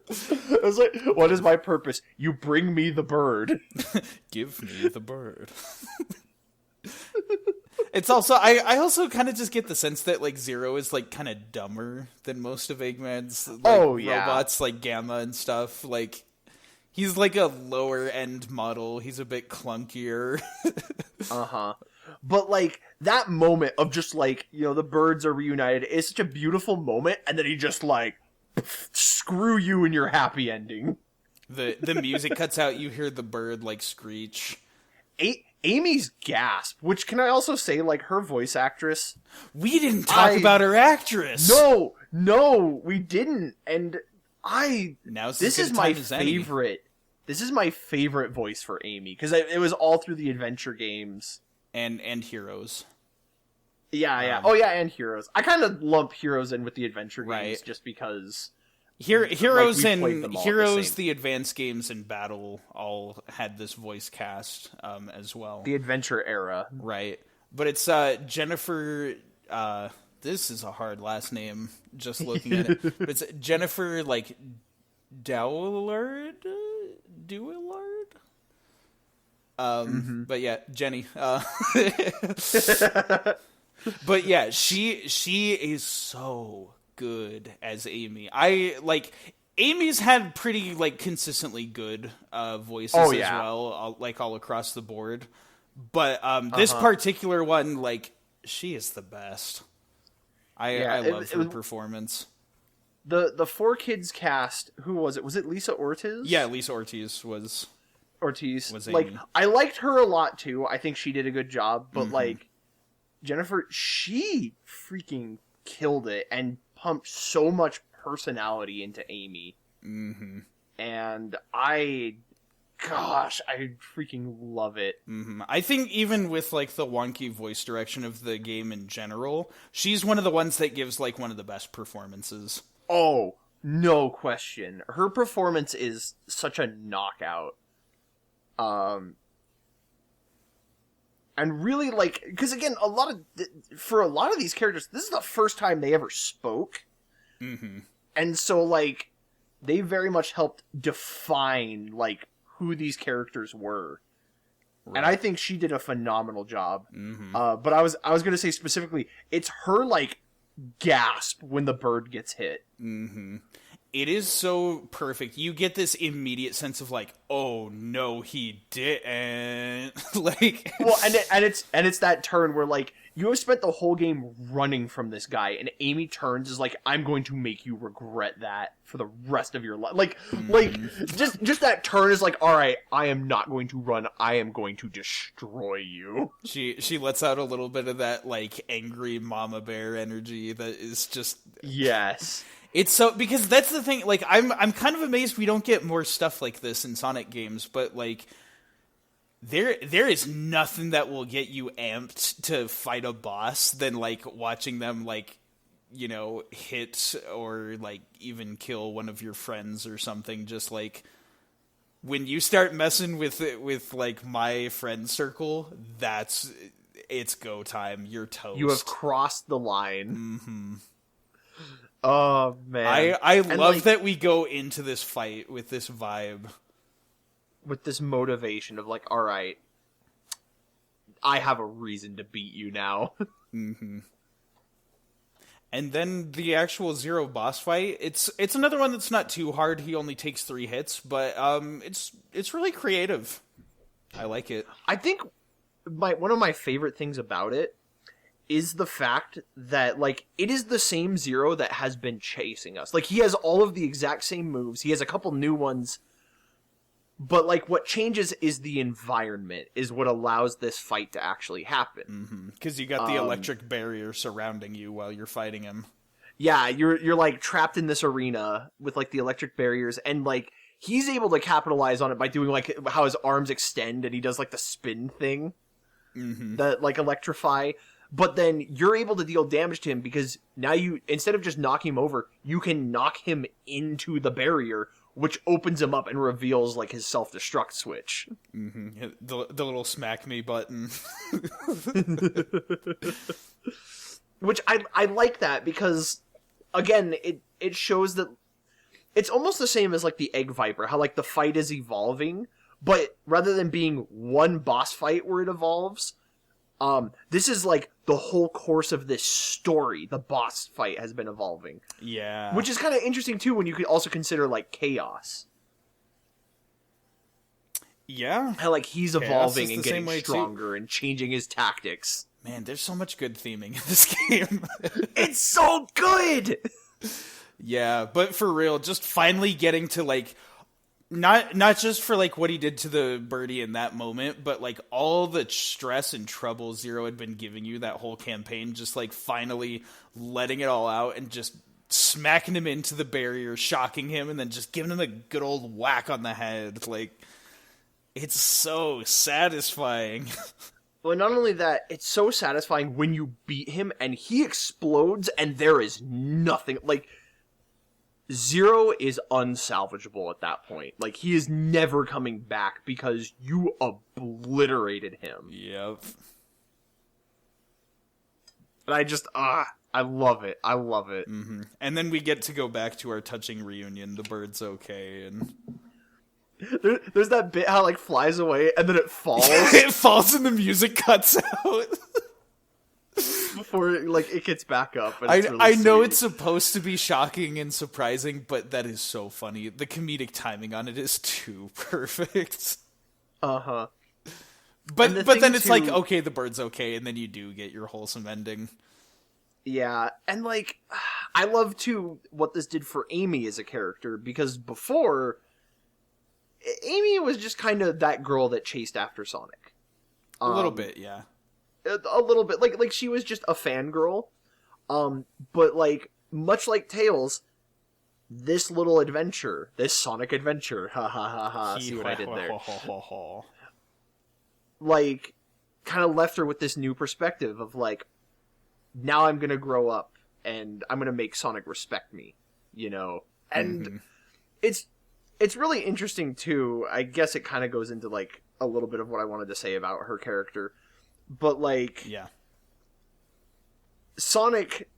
I was like, what is my purpose? You bring me the bird. Give me the bird. It's also, I also kind of just get the sense that, like, Zero is, like, kind of dumber than most of Eggman's, like, robots, like Gamma and stuff, like... He's like a lower-end model. He's a bit clunkier. Uh-huh. But, like, that moment of just, like, you know, the birds are reunited is such a beautiful moment, and then he just, like, screw you and your happy ending. The music cuts out, you hear the bird, like, screech. Amy's gasp, which, can I also say, like, her voice actress... We didn't talk about her actress! No, we didn't, and... This is my favorite. This is my favorite voice for Amy because it was all through the adventure games and Heroes. Yeah. And Heroes. I kind of lump Heroes in with the adventure games just because Heroes we played and them all Heroes, same. the advanced games and Battle all had this voice cast as well. The Adventure era. Right. But it's Jennifer, this is a hard last name, just looking at it. But it's Jennifer, like, Dewillard? But yeah, Jenny. But yeah, she is so good as Amy. Amy's had pretty, like, consistently good voices as well, like, all across the board. But this particular one, like, she is the best. I love her performance. The 4Kids cast, who was it? Was it Lisa Ortiz? Yeah, Lisa Ortiz was Amy. Like, I liked her a lot too. I think she did a good job, but like Jennifer, she freaking killed it and pumped so much personality into Amy. Mm-hmm. And I freaking love it. Mm-hmm. I think even with, like, the wonky voice direction of the game in general, she's one of the ones that gives, like, one of the best performances. Oh, no question. Her performance is such a knockout. And really, like, because again, for a lot of these characters, this is the first time they ever spoke. Mm-hmm. And so, like, they very much helped define, like, who these characters were. Right. And I think she did a phenomenal job. Mm-hmm. But I was going to say specifically, it's her, like, gasp when the bird gets hit. Mm-hmm. It is so perfect. You get this immediate sense of, like, oh no, he didn't. Like, well, and it's that turn where, like, you have spent the whole game running from this guy, and Amy turns is like, I'm going to make you regret that for the rest of your life. Like, just that turn is like, all right, I am not going to run. I am going to destroy you. She lets out a little bit of that, like, angry mama bear energy that is just, yes. It's so, because that's the thing, like, I'm kind of amazed we don't get more stuff like this in Sonic games, but, like, there is nothing that will get you amped to fight a boss than, like, watching them, like, you know, hit or, like, even kill one of your friends or something. Just, like, when you start messing with like, my friend circle, it's go time. You're toast. You have crossed the line. Mm-hmm. Oh, man. I love, like, that we go into this fight with this vibe. With this motivation of, like, all right, I have a reason to beat you now. Mm-hmm. And then the actual Zero boss fight, it's another one that's not too hard. He only takes 3 hits, but it's really creative. I like it. I think one of my favorite things about it is the fact that, like, it is the same Zero that has been chasing us. Like, he has all of the exact same moves. He has a couple new ones. But, like, what changes is the environment, is what allows this fight to actually happen. Because you got the electric barrier surrounding you while you're fighting him. Yeah, you're, like, trapped in this arena with, like, the electric barriers. And, like, he's able to capitalize on it by doing, like, how his arms extend and he does, like, the spin thing. That, like, electrify. But then you're able to deal damage to him because now instead of just knocking him over, you can knock him into the barrier, which opens him up and reveals, like, his self-destruct switch. Mm-hmm. The little smack me button. Which I like that because, again, it shows that it's almost the same as, like, the Egg Viper, how, like, the fight is evolving, but rather than being one boss fight where it evolves, this is, like, the whole course of this story. The boss fight has been evolving. Yeah. Which is kind of interesting, too, when you could also consider, like, Chaos. Yeah. How, like, he's evolving and getting stronger and changing his tactics. Man, there's so much good theming in this game. It's so good! Yeah, but for real, just finally getting to, like, not just for, like, what he did to the birdie in that moment, but, like, all the stress and trouble Zero had been giving you that whole campaign, just, like, finally letting it all out and just smacking him into the barrier, shocking him, and then just giving him a good old whack on the head. Like, it's so satisfying. Well, not only that, it's so satisfying when you beat him and he explodes and there is nothing. Like, Zero is unsalvageable at that point. Like, he is never coming back because you obliterated him. Yep. And I just, I love it. I love it. Mm-hmm. And then we get to go back to our touching reunion. The bird's okay, and there's that bit how, like, flies away, and then it falls. it falls and the music cuts out. Before, like, it gets back up. And I know it's supposed to be shocking and surprising, but that is so funny. The comedic timing on it is too perfect. Uh-huh. But then it's like, okay, the bird's okay, and then you do get your wholesome ending. Yeah, and, like, I love, too, what this did for Amy as a character, because before, Amy was just kind of that girl that chased after Sonic. A little bit, yeah. A little bit. Like she was just a fangirl. But, like, much like Tails, this little adventure, this Sonic adventure, ha ha ha ha, see what I did there? Like, kind of left her with this new perspective of, like, now I'm gonna grow up, and I'm gonna make Sonic respect me, you know? And it's really interesting, too. I guess it kind of goes into, like, a little bit of what I wanted to say about her character. But, like, yeah, Sonic,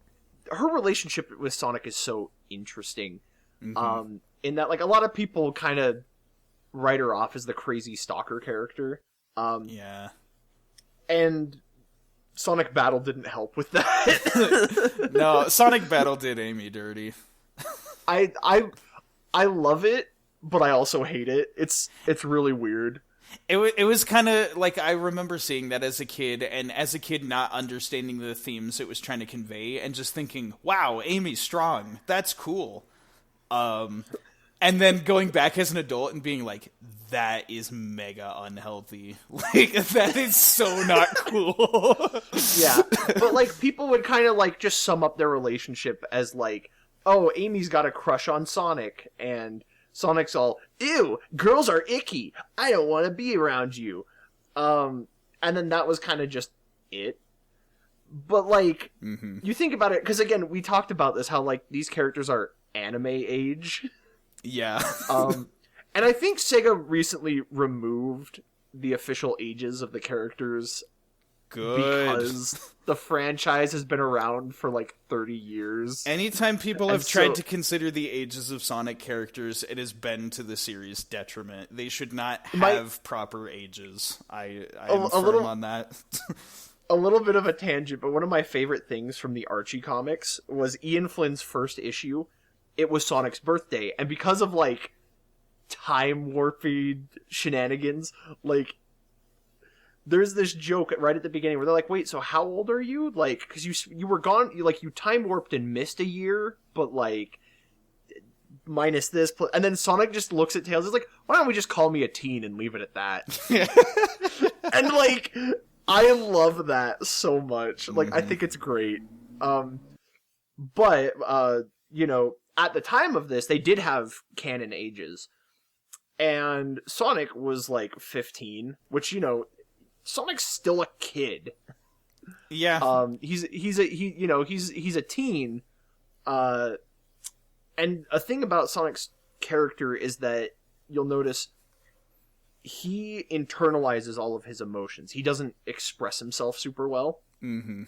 her relationship with Sonic is so interesting. In that, like, a lot of people kind of write her off as the crazy stalker character. Yeah. And Sonic Battle didn't help with that. No, Sonic Battle did Amy dirty. I love it, but I also hate it. It's really weird. It was kind of like, I remember seeing that as a kid, and as a kid not understanding the themes it was trying to convey, and just thinking, wow, Amy's strong. That's cool. And then going back as an adult and being like, that is mega unhealthy. Like, that is so not cool. Yeah. But, like, people would kind of, like, just sum up their relationship as, like, oh, Amy's got a crush on Sonic, and Sonic's all, ew, girls are icky. I don't want to be around you. And then that was kind of just it. But, like, you think about it, because, again, we talked about this, how, like, these characters are anime age. Yeah. And I think Sega recently removed the official ages of the characters. Good. Because the franchise has been around for like 30 years. Anytime people have tried to consider the ages of Sonic characters, it has been to the series' detriment. They should not have proper ages. I am firm on that. A little bit of a tangent, but one of my favorite things from the Archie comics was Ian Flynn's first issue. It was Sonic's birthday, and because of, like, time warping shenanigans, like, there's this joke right at the beginning where they're like, wait, so how old are you? Like, because you were gone, you time warped and missed a year, but, like, minus this, and then Sonic just looks at Tails, he's like, why don't we just call me a teen and leave it at that? And, like, I love that so much. Like, I think it's great. But, you know, at the time of this, they did have canon ages. And Sonic was, like, 15, which, you know, Sonic's still a kid. Yeah. He's a teen. And a thing about Sonic's character is that you'll notice he internalizes all of his emotions. He doesn't express himself super well. Mm-hmm.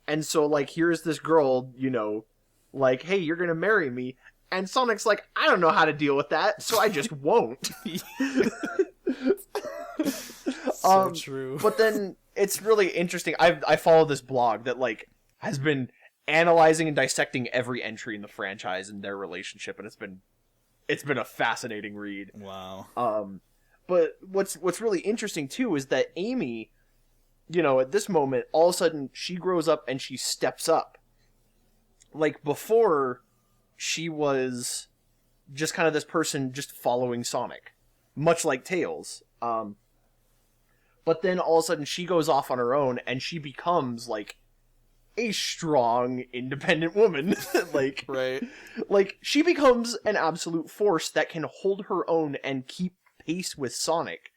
And so, like, here's this girl, you know, like, hey, you're gonna marry me. And Sonic's like, I don't know how to deal with that, so I just won't. So true. But then it's really interesting. I follow this blog that, like, has been analyzing and dissecting every entry in the franchise and their relationship, and it's been a fascinating read. Wow. But what's really interesting too is that Amy, you know, at this moment, all of a sudden she grows up and she steps up. Like, before, she was just kind of this person just following Sonic, much like Tails. But then all of a sudden she goes off on her own and she becomes, like, a strong, independent woman. Like, right. Like, she becomes an absolute force that can hold her own and keep pace with Sonic.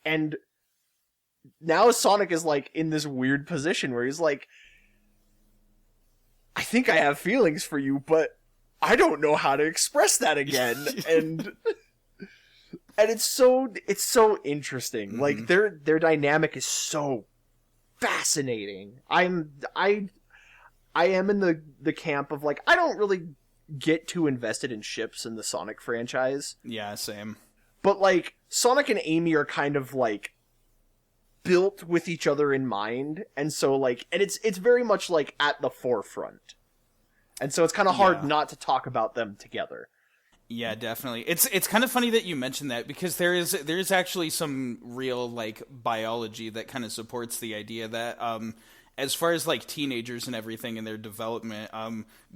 And now Sonic is, like, in this weird position where he's like, I think I have feelings for you, but I don't know how to express that again. and it's so interesting. Mm-hmm. Like their dynamic is so fascinating. I am in the camp of like, I don't really get too invested in ships in the Sonic franchise. Yeah, same. But like Sonic and Amy are kind of like built with each other in mind, and so like, and it's very much like at the forefront. And so it's kind of hard not to talk about them together. Yeah, definitely. It's kind of funny that you mentioned that, because there is actually some real like biology that kind of supports the idea that as far as like teenagers and everything in their development,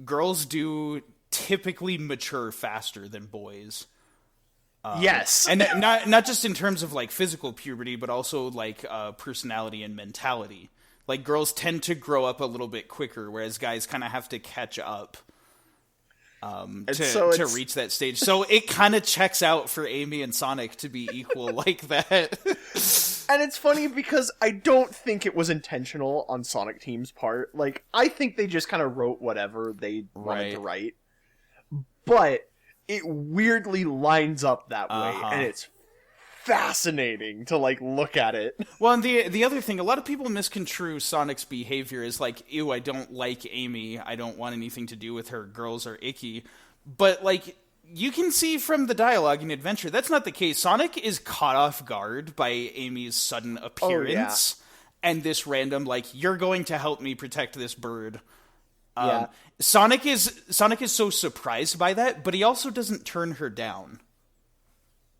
girls do typically mature faster than boys. Yes. And not just in terms of like physical puberty, but also like personality and mentality. Like girls tend to grow up a little bit quicker, whereas guys kind of have to catch up to reach that stage. So it kind of checks out for Amy and Sonic to be equal like that. And it's funny because I don't think it was intentional on Sonic Team's part. Like, I think they just kind of wrote whatever they wanted to write. But it weirdly lines up that way, and it's fascinating to like look at it. Well, and the other thing, a lot of people misconstrue Sonic's behavior as like, ew, I don't like Amy, I don't want anything to do with her, girls are icky. But like, you can see from the dialogue in Adventure, that's not the case. Sonic is caught off guard by Amy's sudden appearance, and this random like, you're going to help me protect this bird. Sonic is so surprised by that, but he also doesn't turn her down.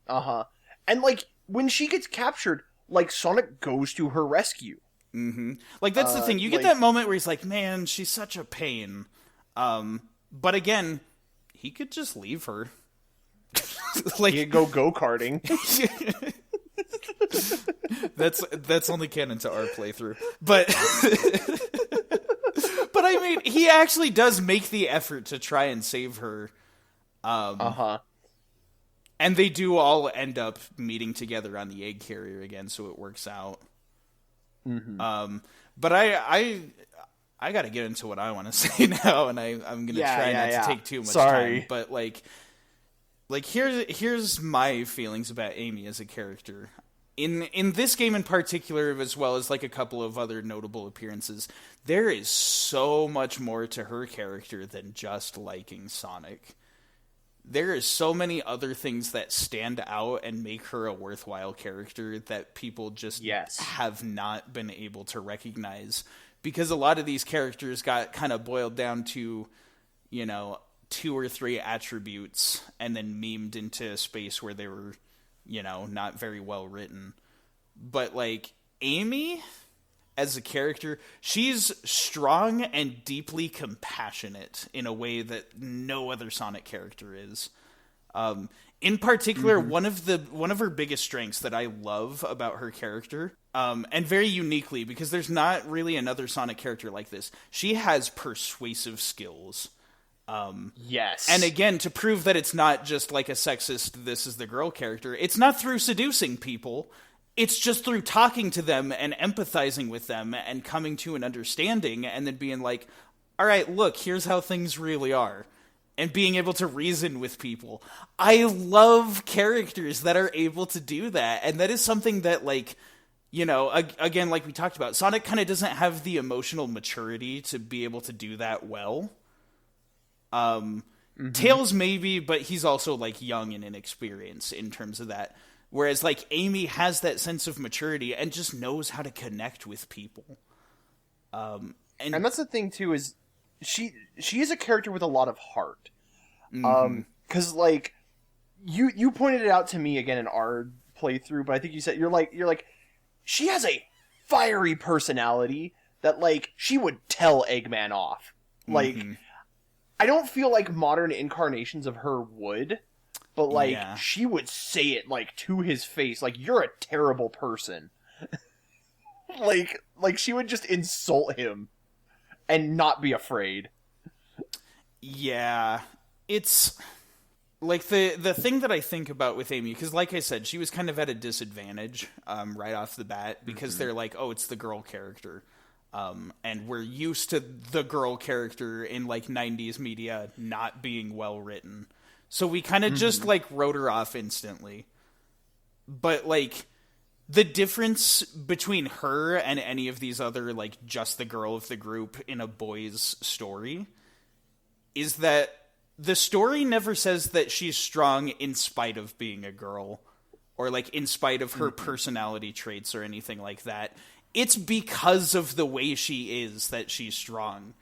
And, like, when she gets captured, like, Sonic goes to her rescue. Mm-hmm. Like, that's the thing. You get that moment where he's like, man, she's such a pain. But again, he could just leave her. Like, he could go go-karting. That's only canon to our playthrough. But but I mean, he actually does make the effort to try and save her. And they do all end up meeting together on the egg carrier again, so it works out. Mm-hmm. But I gotta get into what I want to say now, and I'm gonna try not to take too much time. But like here's my feelings about Amy as a character. In this game in particular, as well as like a couple of other notable appearances, there is so much more to her character than just liking Sonic. There are so many other things that stand out and make her a worthwhile character that people just have not been able to recognize. Because a lot of these characters got kind of boiled down to, 2 or 3 attributes and then memed into a space where they were, not very well written. But, like, Amy, as a character, she's strong and deeply compassionate in a way that no other Sonic character is. In particular, one of her biggest strengths that I love about her character, and very uniquely, because there's not really another Sonic character like this, she has persuasive skills. Yes. And again, to prove that it's not just like a sexist, this is the girl character, it's not through seducing people. It's just through talking to them and empathizing with them and coming to an understanding and then being like, all right, look, here's how things really are. And being able to reason with people. I love characters that are able to do that. And that is something that, like, again, like we talked about, Sonic kind of doesn't have the emotional maturity to be able to do that well. Tails maybe, but he's also, like, young and inexperienced in terms of that. Whereas, like, Amy has that sense of maturity and just knows how to connect with people. And that's the thing, too, is she is a character with a lot of heart. 'Cause, like, you pointed it out to me again in our playthrough, but I think you said, you're like, she has a fiery personality that, like, she would tell Eggman off. Like, I don't feel like modern incarnations of her would. But, like, she would say it, like, to his face, like, you're a terrible person. like, she would just insult him and not be afraid. Yeah. It's, like, the thing that I think about with Amy, because, like I said, she was kind of at a disadvantage right off the bat, because they're like, oh, it's the girl character. And we're used to the girl character in, like, 90s media not being well written. So we kind of just, like, wrote her off instantly. But, like, the difference between her and any of these other, like, just the girl of the group in a boy's story is that the story never says that she's strong in spite of being a girl, or, like, in spite of her personality traits or anything like that. It's because of the way she is that she's strong.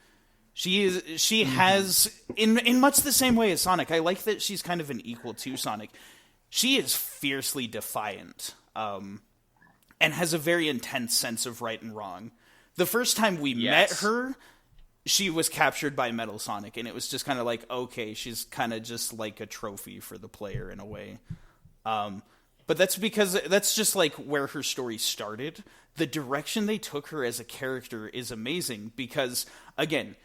She has, in much the same way as Sonic, I like that she's kind of an equal to Sonic. She is fiercely defiant, and has a very intense sense of right and wrong. The first time we met her, she was captured by Metal Sonic, and it was just kind of like, okay, she's kind of just like a trophy for the player in a way. But that's because that's just like where her story started. The direction they took her as a character is amazing because, again,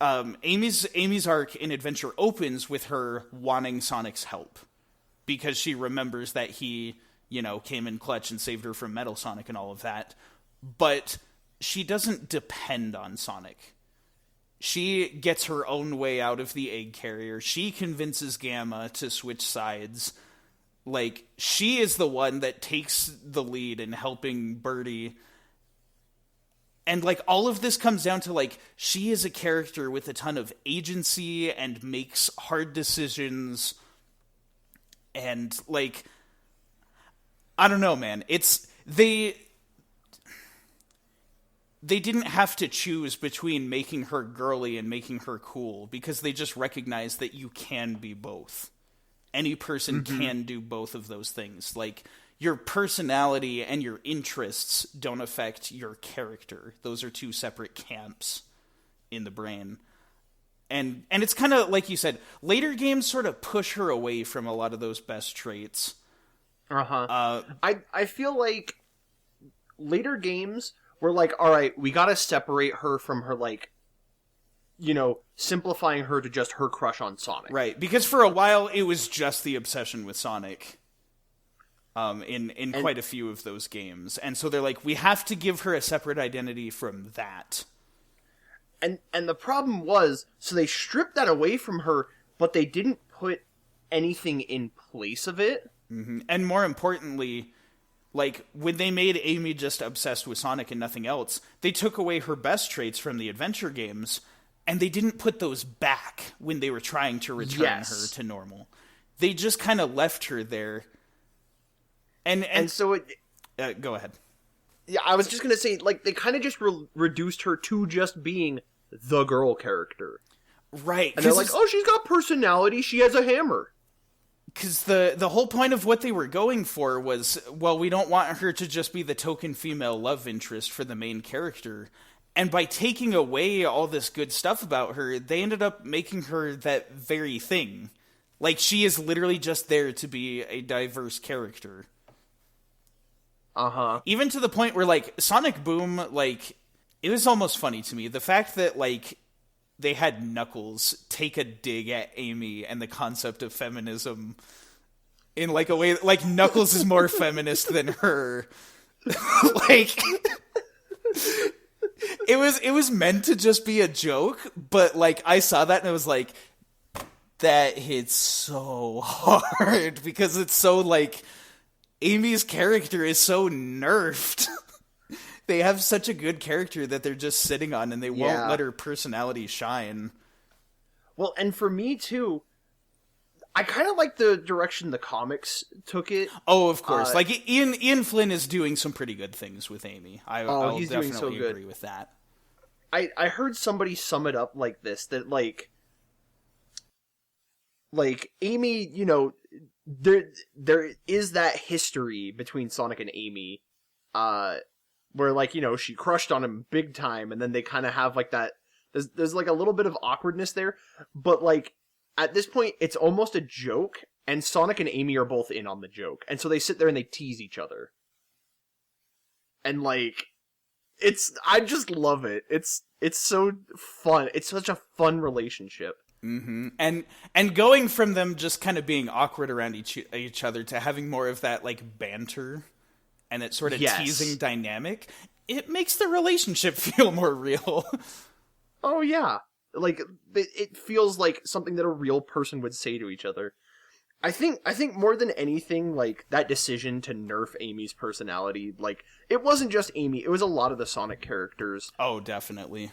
Amy's arc in Adventure opens with her wanting Sonic's help because she remembers that he, you know, came in clutch and saved her from Metal Sonic and all of that. But she doesn't depend on Sonic. She gets her own way out of the egg carrier. She convinces Gamma to switch sides. Like, she is the one that takes the lead in helping Birdie. And, like, all of this comes down to, like, she is a character with a ton of agency and makes hard decisions. And, like, I don't know, man. It's, they didn't have to choose between making her girly and making her cool because they just recognized that you can be both. Any person can do both of those things. Like, your personality and your interests don't affect your character. Those are two separate camps in the brain. And it's kind of, like you said, later games sort of push her away from a lot of those best traits. I feel like later games were like, all right, we gotta separate her from her, like, you know, simplifying her to just her crush on Sonic. Right, because for a while it was just the obsession with Sonic. In quite a few of those games. And so they're like, we have to give her a separate identity from that. And the problem was, so they stripped that away from her, but they didn't put anything in place of it. Mm-hmm. And more importantly, like, when they made Amy just obsessed with Sonic and nothing else, they took away her best traits from the adventure games, and they didn't put those back when they were trying to return her to normal. They just kind of left her there. And so it... go ahead. Yeah, I was just going to say, like, they kind of just reduced her to just being the girl character. Right. And they're like, oh, she's got personality, she has a hammer. Because the whole point of what they were going for was, well, we don't want her to just be the token female love interest for the main character. And by taking away all this good stuff about her, they ended up making her that very thing. Like, she is literally just there to be a diverse character. Even to the point where, like, Sonic Boom, like, it was almost funny to me. The fact that, like, they had Knuckles take a dig at Amy and the concept of feminism in, like, a way... Like, Knuckles is more feminist than her. Like... It was meant to just be a joke, but, like, I saw that and I was like, that hits so hard, because it's so, like... Amy's character is so nerfed. They have such a good character that they're just sitting on, and they won't let her personality shine. Well, and for me, too, I kind of like the direction the comics took it. Oh, of course. Like, Ian Flynn is doing some pretty good things with Amy. I'll he's definitely doing so good. agree with that. I heard somebody sum it up like this, that, like Amy, you know... There is that history between Sonic and Amy, where, like, you know, she crushed on him big time, and then they kind of have, like, that, there's like a little bit of awkwardness there, but, like, at this point, it's almost a joke, and Sonic and Amy are both in on the joke, and so they sit there and they tease each other. And, like, I just love it. It's so fun. It's such a fun relationship. Mm-hmm. And going from them just kind of being awkward around each other to having more of that, like, banter and that sort of teasing dynamic, it makes the relationship feel more real. Oh yeah, like it feels like something that a real person would say to each other. I think more than anything, like that decision to nerf Amy's personality, like it wasn't just Amy, it was a lot of the Sonic characters. Oh, definitely.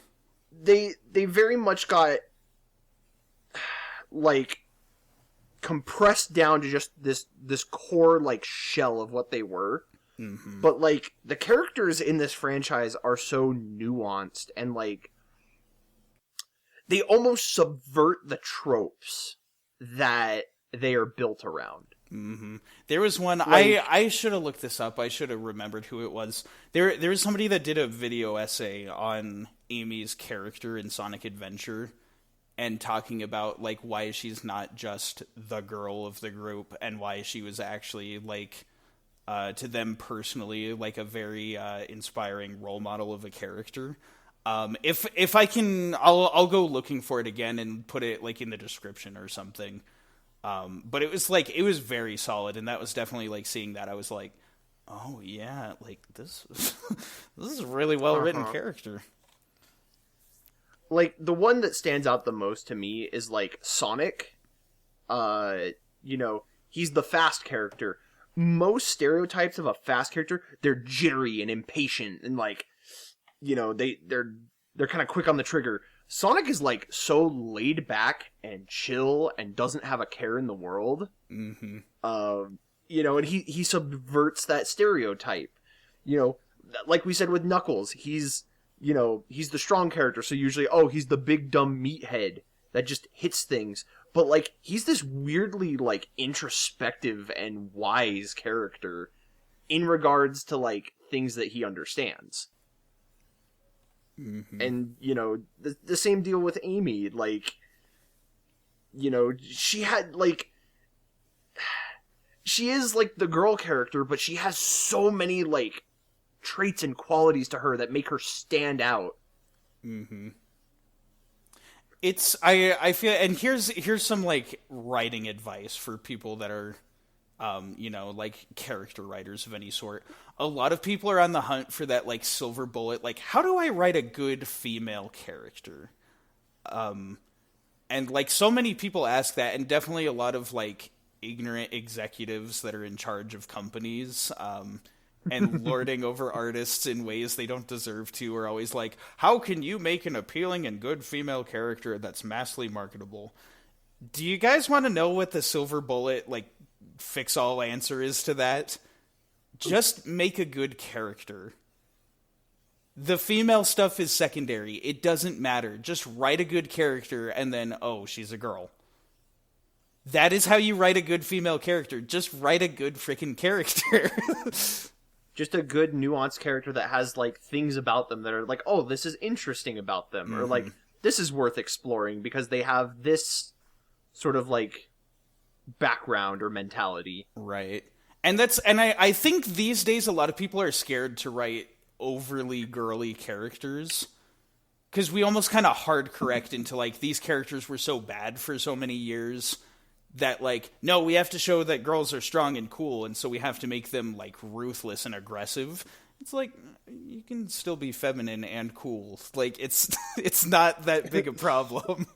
They very much got like compressed down to just this core like shell of what they were. Mm-hmm. But like the characters in this franchise are so nuanced and like they almost subvert the tropes that they are built around. Mm-hmm. There was one, like, I should have looked this up. I should have remembered who it was. There was somebody that did a video essay on Amy's character in Sonic Adventure and talking about like why she's not just the girl of the group and why she was actually like to them personally like a very inspiring role model of a character. If I can, I'll go looking for it again and put it like in the description or something. But it was very solid, and that was definitely like seeing that I was like, oh yeah, like this this is a really well written character. Like the one that stands out the most to me is like Sonic. You know, he's the fast character. Most stereotypes of a fast character, they're jittery and impatient and like, you know, they're kind of quick on the trigger. Sonic is like so laid back and chill and doesn't have a care in the world. Mm-hmm. You know, and he subverts that stereotype. You know, like we said with Knuckles, he's the strong character, so usually, he's the big dumb meathead that just hits things. But like he's this weirdly like introspective and wise character in regards to like things that he understands. Mm-hmm. And, you know, the same deal with Amy, like, you know, she is, like, the girl character, but she has so many, like, traits and qualities to her that make her stand out. Mm-hmm. I feel, and here's some, like, writing advice for people that are, you know, like, character writers of any sort. A lot of people are on the hunt for that, like, silver bullet, like, how do I write a good female character? And, like, so many people ask that, and definitely a lot of, like, ignorant executives that are in charge of companies, and lording over artists in ways they don't deserve to are always like, how can you make an appealing and good female character that's massively marketable? Do you guys want to know what the silver bullet, like, fix-all answer is to that? Just make a good character. The female stuff is secondary. It doesn't matter. Just write a good character and then, she's a girl. That is how you write a good female character. Just write a good freaking character. Just a good nuanced character that has like things about them that are like, this is interesting about them. Mm-hmm. Or like, this is worth exploring because they have this sort of like background or mentality. Right. And I think these days a lot of people are scared to write overly girly characters because we almost kind of hard correct into like these characters were so bad for so many years that like, no, we have to show that girls are strong and cool, and so we have to make them like ruthless and aggressive. It's like, you can still be feminine and cool. Like, it's not that big a problem.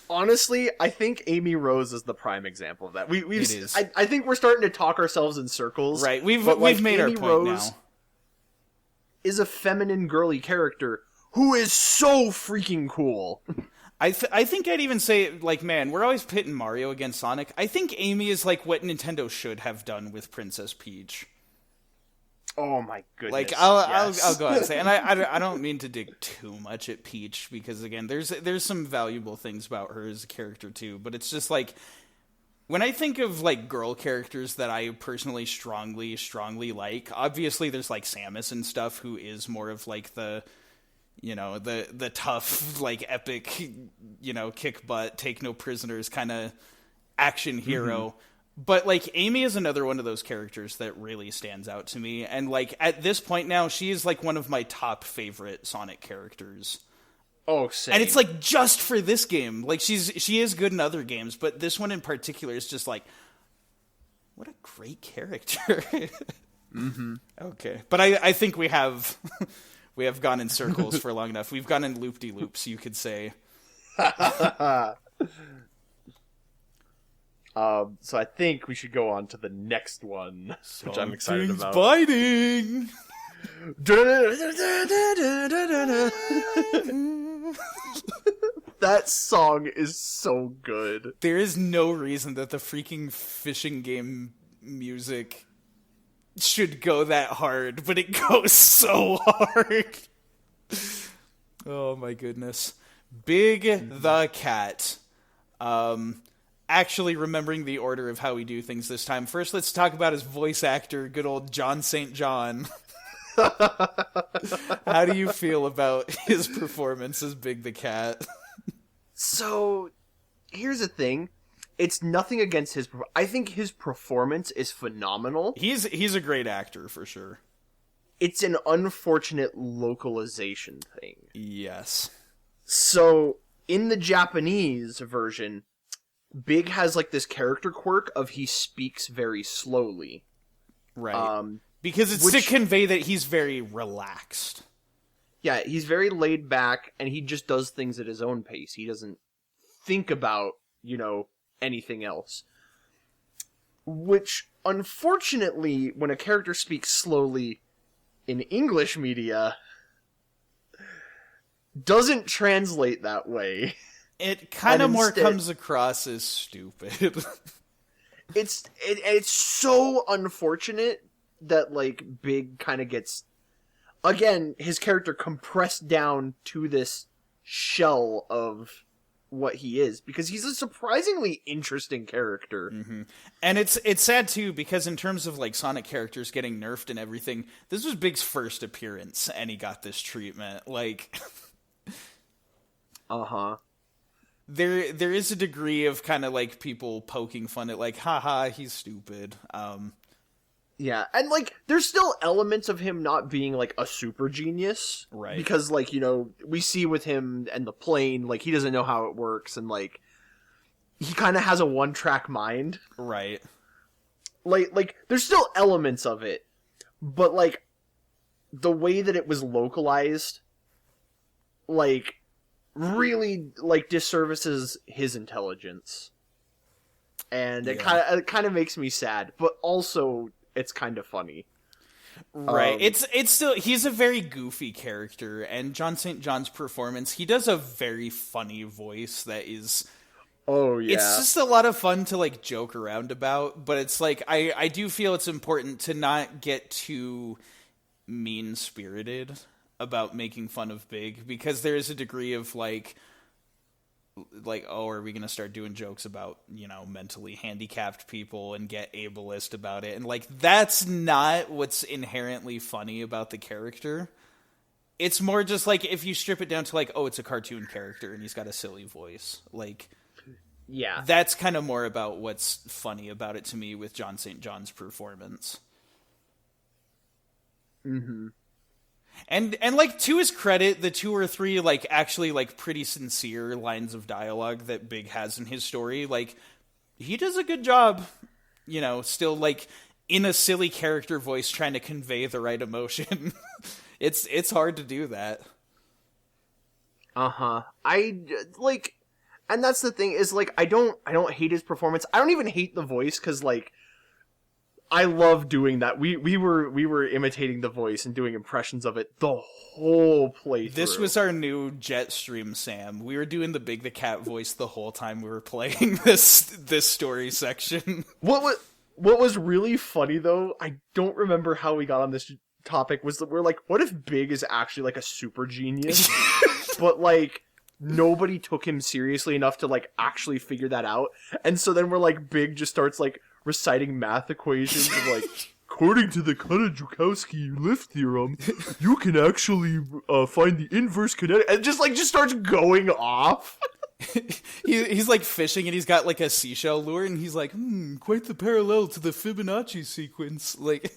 Honestly, I think Amy Rose is the prime example of that. It is. I think we're starting to talk ourselves in circles. Right, we've made Amy our point Rose now. Is a feminine, girly character who is so freaking cool. I think I'd even say, like, man, we're always pitting Mario against Sonic. I think Amy is like what Nintendo should have done with Princess Peach. Oh my goodness! Like, I'll go ahead and say, and I don't mean to dig too much at Peach because again, there's some valuable things about her as a character too. But it's just like when I think of like girl characters that I personally strongly like, obviously there's like Samus and stuff, who is more of like the, you know, the tough, like epic, you know, kick butt, take no prisoners kind of action hero. Mm-hmm. But, like, Amy is another one of those characters that really stands out to me. And, like, at this point now, she is, like, one of my top favorite Sonic characters. Oh, same. And it's, like, just for this game. Like, she is good in other games, but this one in particular is just, like, what a great character. Mm-hmm. Okay, but I think we have we have gone in circles for long enough. We've gone in loop-de-loops, you could say. So I think we should go on to the next one, which I'm excited Something's about. biting. That song is so good. There is no reason that the freaking fishing game music should go that hard, but it goes so hard. Oh my goodness. Big the Cat. Actually remembering the order of how we do things this time. First, let's talk about his voice actor, good old John St. John. How do you feel about his performance as Big the Cat? So, here's the thing. It's nothing against his... I think his performance is phenomenal. He's a great actor, for sure. It's an unfortunate localization thing. Yes. So, in the Japanese version, Big has, like, this character quirk of he speaks very slowly. Right. Because it's to convey that he's very relaxed. Yeah, he's very laid back, and he just does things at his own pace. He doesn't think about, anything else. Which, unfortunately, when a character speaks slowly in English media, doesn't translate that way. It kind of more comes across as stupid. It's so unfortunate that, like, Big kind of gets, again, his character compressed down to this shell of what he is, because he's a surprisingly interesting character. Mm-hmm. And it's sad too, because in terms of like Sonic characters getting nerfed and everything, this was Big's first appearance and he got this treatment. Like there is a degree of kind of like people poking fun at like, haha, he's stupid. Yeah, and, like, there's still elements of him not being, like, a super genius. Right. Because, like, we see with him and the plane, like, he doesn't know how it works, and, like, he kind of has a one-track mind. Right. Like, there's still elements of it, but, like, the way that it was localized, like, really, like, disservices his intelligence. And it kind of makes me sad, but also... it's kind of funny. Right. It's still, he's a very goofy character, and John St. John's performance, he does a very funny voice that is... oh, yeah. It's just a lot of fun to, like, joke around about, but it's like, I do feel it's important to not get too mean-spirited about making fun of Big, because there is a degree of, like, oh, are we going to start doing jokes about, mentally handicapped people and get ableist about it? And, like, that's not what's inherently funny about the character. It's more just, like, if you strip it down to, like, oh, it's a cartoon character and he's got a silly voice. Like, yeah. That's kind of more about what's funny about it to me with John St. John's performance. Mm-hmm. And like, to his credit, the 2 or 3, like, actually, like, pretty sincere lines of dialogue that Big has in his story, like, he does a good job, still, like, in a silly character voice trying to convey the right emotion. It's hard to do that. Uh-huh. And that's the thing, is, like, I don't hate his performance. I don't even hate the voice, because, like, I love doing that. We were imitating the voice and doing impressions of it the whole playthrough. This was our new jet stream, Sam. We were doing the Big the Cat voice the whole time we were playing this story section. What was really funny, though, I don't remember how we got on this topic, was that we're like, what if Big is actually, like, a super genius? But, like, nobody took him seriously enough to, like, actually figure that out. And so then we're like, Big just starts, like, reciting math equations of, like, according to the Kutta-Joukowski lift theorem, you can actually find the inverse kinetic, and just starts going off. He's like fishing and he's got like a seashell lure and he's like, quite the parallel to the Fibonacci sequence. Like,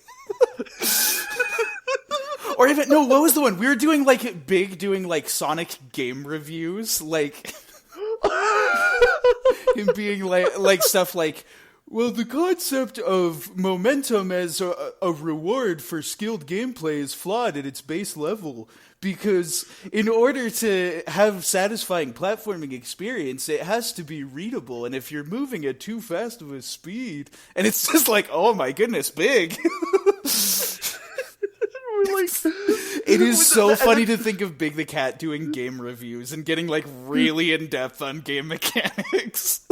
or even, no, what was the one? We were doing like doing like Sonic game reviews, like him being like stuff like, Well, the concept of momentum as a reward for skilled gameplay is flawed at its base level. Because in order to have satisfying platforming experience, it has to be readable. And if you're moving at too fast of a speed, and it's just like, oh my goodness, big. It is so funny to think of Big the Cat doing game reviews and getting like really in depth on game mechanics.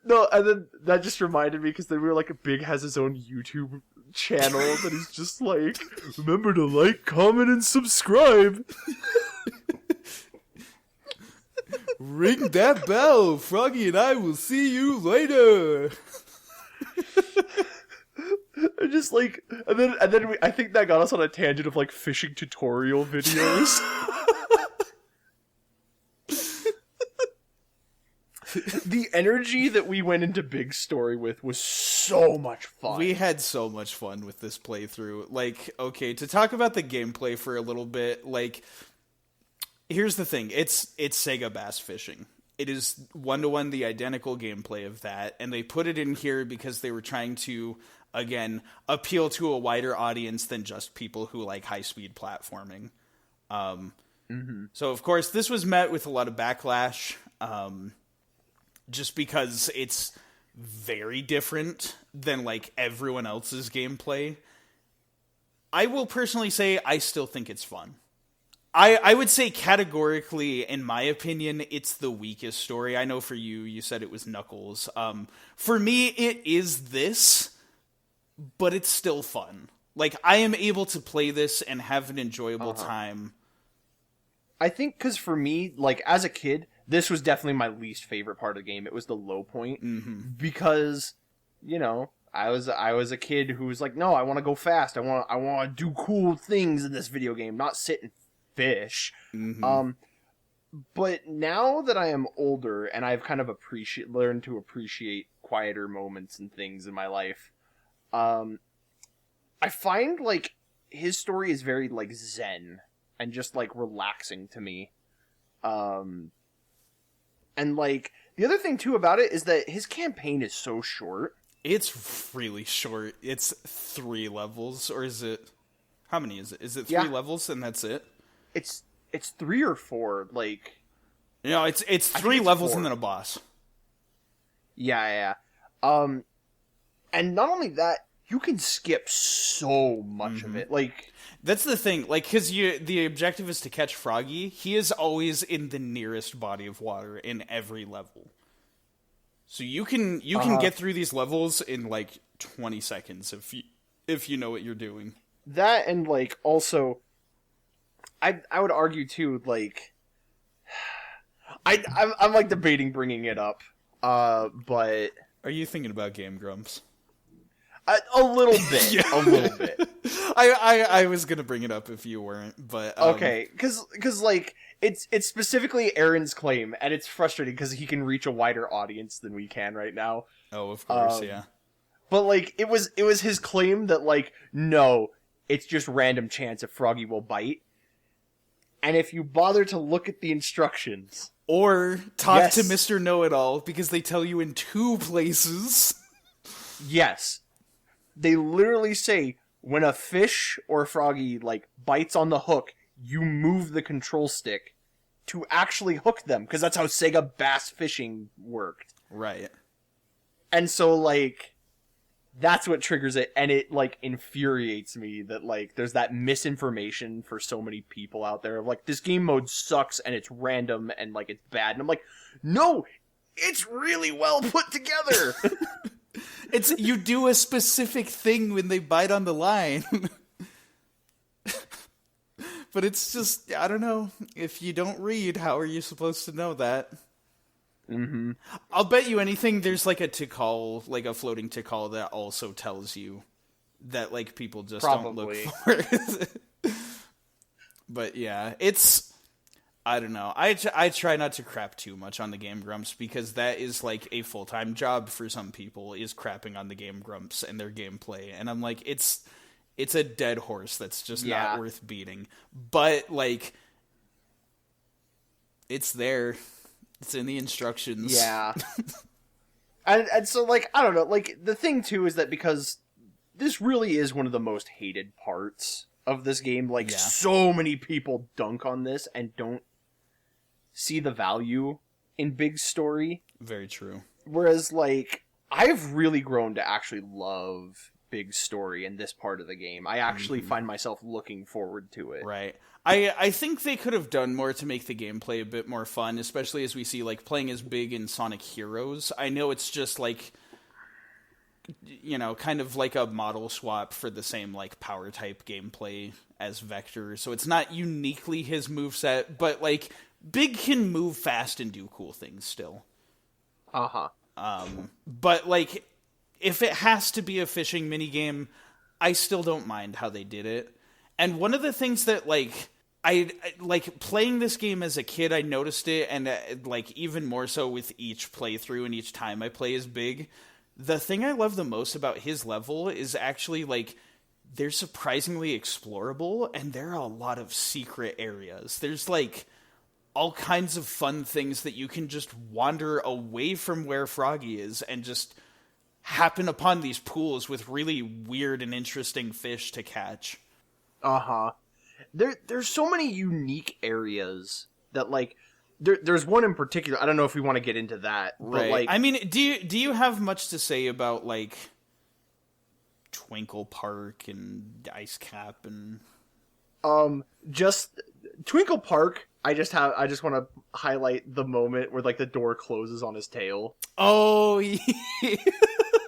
No, and then that just reminded me because then we were like, Big has his own YouTube channel that he's just like, remember to like, comment, and subscribe. Ring that bell, Froggy and I will see you later. And just like, and then I think that got us on a tangent of like fishing tutorial videos. The energy that we went into Big's story with was so much fun. We had so much fun with this playthrough. Like, okay, to talk about the gameplay for a little bit, like, here's the thing. It's Sega bass fishing. It is 1-to-1 the identical gameplay of that, and they put it in here because they were trying to, again, appeal to a wider audience than just people who like high-speed platforming. So, of course, this was met with a lot of backlash, just because it's very different than, like, everyone else's gameplay. I will personally say I still think it's fun. I would say categorically, in my opinion, it's the weakest story. I know for you, you said it was Knuckles. For me, it is this, but it's still fun. Like, I am able to play this and have an enjoyable time. I think because for me, like, as a kid, this was definitely my least favorite part of the game. It was the low point. Because, you know, I was a kid who was like, no, I want to go fast. I want to do cool things in this video game, not sit and fish. But now that I am older and I've kind of learned to appreciate quieter moments and things in my life, I find, like, his story is very, like, zen and just, like, relaxing to me. And, like, the other thing, too, about it is that his campaign is so short. It's really short. It's 3 levels, or is it... How many is it? Is it 3 levels and that's it? It's 3 or 4, like... You know, it's 3 levels 4. And then a boss. Yeah. And not only that, you can skip so much of it. Like... That's the thing, like, because the objective is to catch Froggy. He is always in the nearest body of water in every level. So you can get through these levels in, like, 20 seconds if you know what you're doing. That, and, like, also, I would argue, too, like, I'm like, debating bringing it up, but... Are you thinking about Game Grumps? A little bit. A little bit. I was gonna bring it up if you weren't, but... Okay, because, like, it's specifically Aaron's claim, and it's frustrating because he can reach a wider audience than we can right now. Oh, of course, yeah. But, like, it was his claim that, like, no, it's just random chance if Froggy will bite. And if you bother to look at the instructions... Or talk to Mr. Know-It-All, because they tell you in 2 places. Yes. They literally say, when a fish or a Froggy, like, bites on the hook, you move the control stick to actually hook them, because that's how Sega bass fishing worked. Right. And so, like, that's what triggers it, and it, like, infuriates me that, like, there's that misinformation for so many people out there of, like, this game mode sucks, and it's random, and, like, it's bad. And I'm like, no, it's really well put together! It's, you do a specific thing when they bite on the line. But it's just, I don't know, if you don't read, how are you supposed to know that? I'll bet you anything there's like a TIKAL, like a floating TIKAL that also tells you that, like, people just don't look for it. But yeah, it's, I don't know. I try not to crap too much on the Game Grumps because that is like a full-time job for some people, is crapping on the Game Grumps and their gameplay. And I'm like, it's a dead horse that's just not worth beating. But, like, it's there. It's in the instructions. Yeah. And so, like, I don't know, like, the thing, too, is that because this really is one of the most hated parts of this game, like, so many people dunk on this and don't see the value in Big's story. Very true. Whereas, like, I've really grown to actually love Big's story in this part of the game. I actually find myself looking forward to it. Right. I think they could have done more to make the gameplay a bit more fun, especially as we see, like, playing as Big in Sonic Heroes. I know it's just, like, you know, kind of like a model swap for the same, like, power-type gameplay as Vector, so it's not uniquely his moveset, but, like, Big can move fast and do cool things still. Uh-huh. But, like, if it has to be a fishing minigame, I still don't mind how they did it. And one of the things that, like, I like playing this game as a kid, I noticed it, and like even more so with each playthrough and each time I play as Big. The thing I love the most about his level is actually, like, they're surprisingly explorable, and there are a lot of secret areas. There's, like, all kinds of fun things that you can just wander away from where Froggy is and just happen upon these pools with really weird and interesting fish to catch. Uh-huh. There's so many unique areas that, like, there's one in particular. I don't know if we want to get into that, but right. like, I mean, do you have much to say about, like, Twinkle Park and Ice Cap and just Twinkle Park? I just want to highlight the moment where, like, the door closes on his tail. Oh, yeah.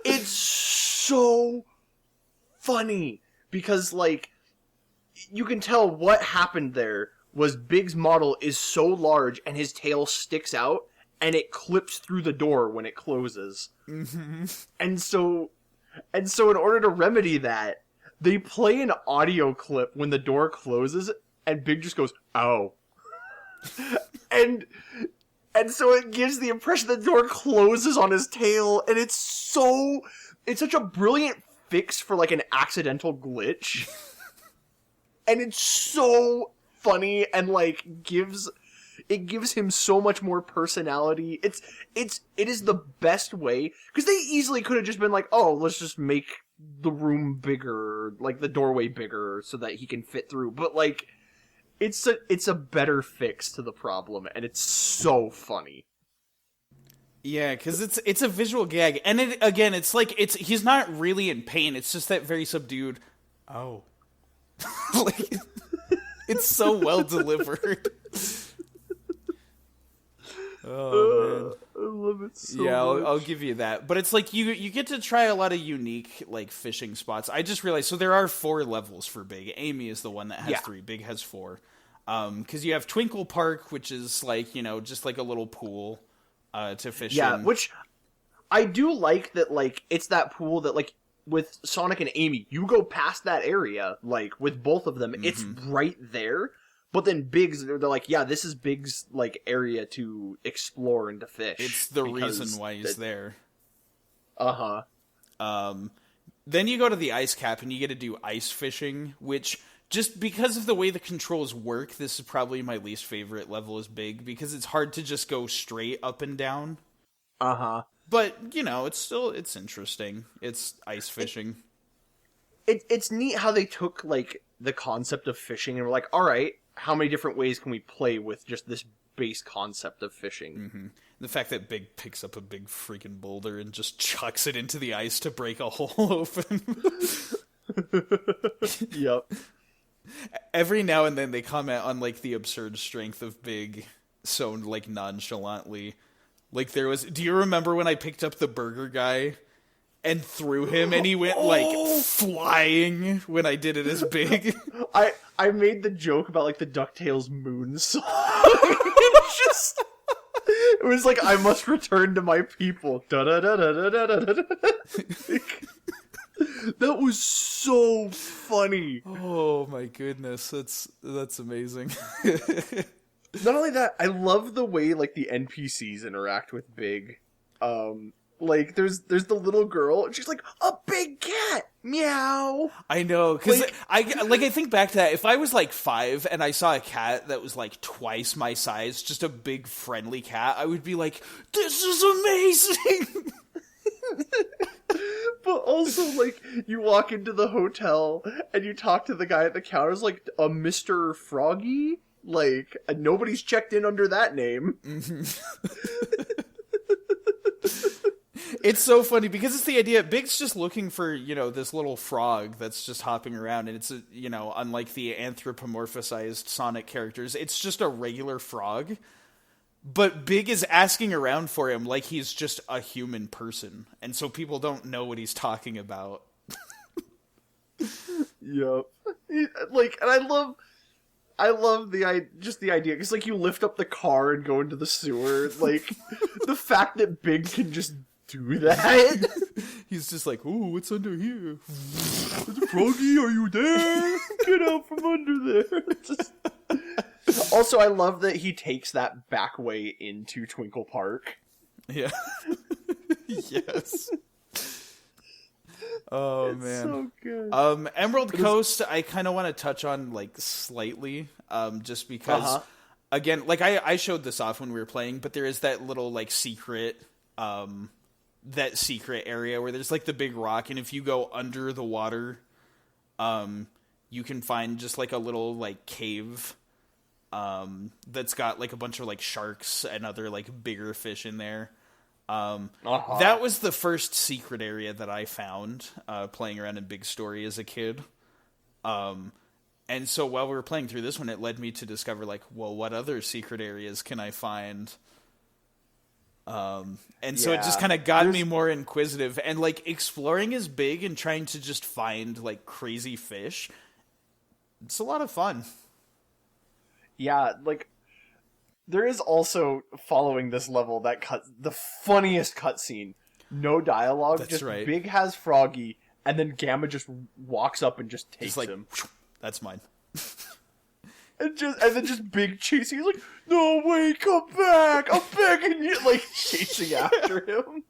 It's so funny because, like, you can tell what happened there was Big's model is so large and his tail sticks out and it clips through the door when it closes. Mm-hmm. And so in order to remedy that, they play an audio clip when the door closes and Big just goes, "Ow." and so it gives the impression the door closes on his tail, and it's such a brilliant fix for, like, an accidental glitch. And it's so funny and, like, it gives him so much more personality. It is the best way, because they easily could have just been like, oh, let's just make the room bigger, like the doorway bigger so that he can fit through. But, like, it's a better fix to the problem, and it's so funny. Yeah, because it's a visual gag, and it's like he's not really in pain. It's just that very subdued. Oh. Like, it's so well delivered. Oh, man. I love it so much. much. I'll give you that. But it's like you get to try a lot of unique, like, fishing spots. I just realized, so there are 4 levels for Big. Amy is the one that has 3. Big has 4. Because you have Twinkle Park, which is, like, you know, just like a little pool to fish in. Yeah, which I do like that, like, it's that pool that, like, with Sonic and Amy, you go past that area, like, with both of them, it's right there, but then Big's, they're like, yeah, this is Big's, like, area to explore and to fish. It's the reason why he's there. Uh-huh. Then you go to the ice cap, and you get to do ice fishing, which, just because of the way the controls work, this is probably my least favorite level as Big, because it's hard to just go straight up and down. Uh-huh. But, you know, it's interesting. It's ice fishing. It's neat how they took, like, the concept of fishing and were like, all right, how many different ways can we play with just this base concept of fishing? Mm-hmm. The fact that Big picks up a big freaking boulder and just chucks it into the ice to break a hole open. Yep. Every now and then they comment on, like, the absurd strength of Big so, like, nonchalantly. Like, there was... Do you remember when I picked up the burger guy and threw him and he went, like, flying when I did it as Big? I made the joke about, like, the DuckTales moon song. It was like, I must return to my people. Da-da-da-da-da-da-da-da. That was so funny. Oh my goodness, that's amazing. Not only that, I love the way, like, the NPCs interact with Big. Like, there's the little girl, and she's like, a big cat! Meow! I know, because Like- I think back to that, if I was, like, 5 and I saw a cat that was, like, twice my size, just a big friendly cat, I would be like, this is amazing! But also, like, you walk into the hotel and you talk to the guy at the counter, it's like a Mr. Froggy? Like, nobody's checked in under that name. It's so funny because it's the idea. Big's just looking for, this little frog that's just hopping around, and it's, unlike the anthropomorphized Sonic characters, it's just a regular frog. But Big is asking around for him like he's just a human person, and so people don't know what he's talking about. Yep. Like, and I love the idea, because, like, you lift up the car and go into the sewer, like, the fact that Big can just do that. He's just like, ooh, what's under here? Froggy, are you there? Get out from under there. Also, I love that he takes that back way into Twinkle Park. Yeah. Yes. Oh, it's man. So good. Emerald Coast, I kind of want to touch on, like, slightly, just because, again, like, I showed this off when we were playing, but there is that little, like, secret area where there's, like, the big rock, and if you go under the water, you can find just, like, a little, like, cave, that's got, like, a bunch of, like, sharks and other, like, bigger fish in there. That was the first secret area that I found, playing around in Big Story as a kid. And so while we were playing through this one, it led me to discover, like, well, what other secret areas can I find? And so it just kind of got me more inquisitive, and, like, exploring is big and trying to just find, like, crazy fish. It's a lot of fun. Yeah, like, there is also, following this level, the funniest cutscene. No dialogue, That's just right. Big has Froggy, and then Gamma just walks up and just takes him. That's mine. And then just Big chasing. He's like, no, wait, come back! I'm begging you! Like, chasing after him.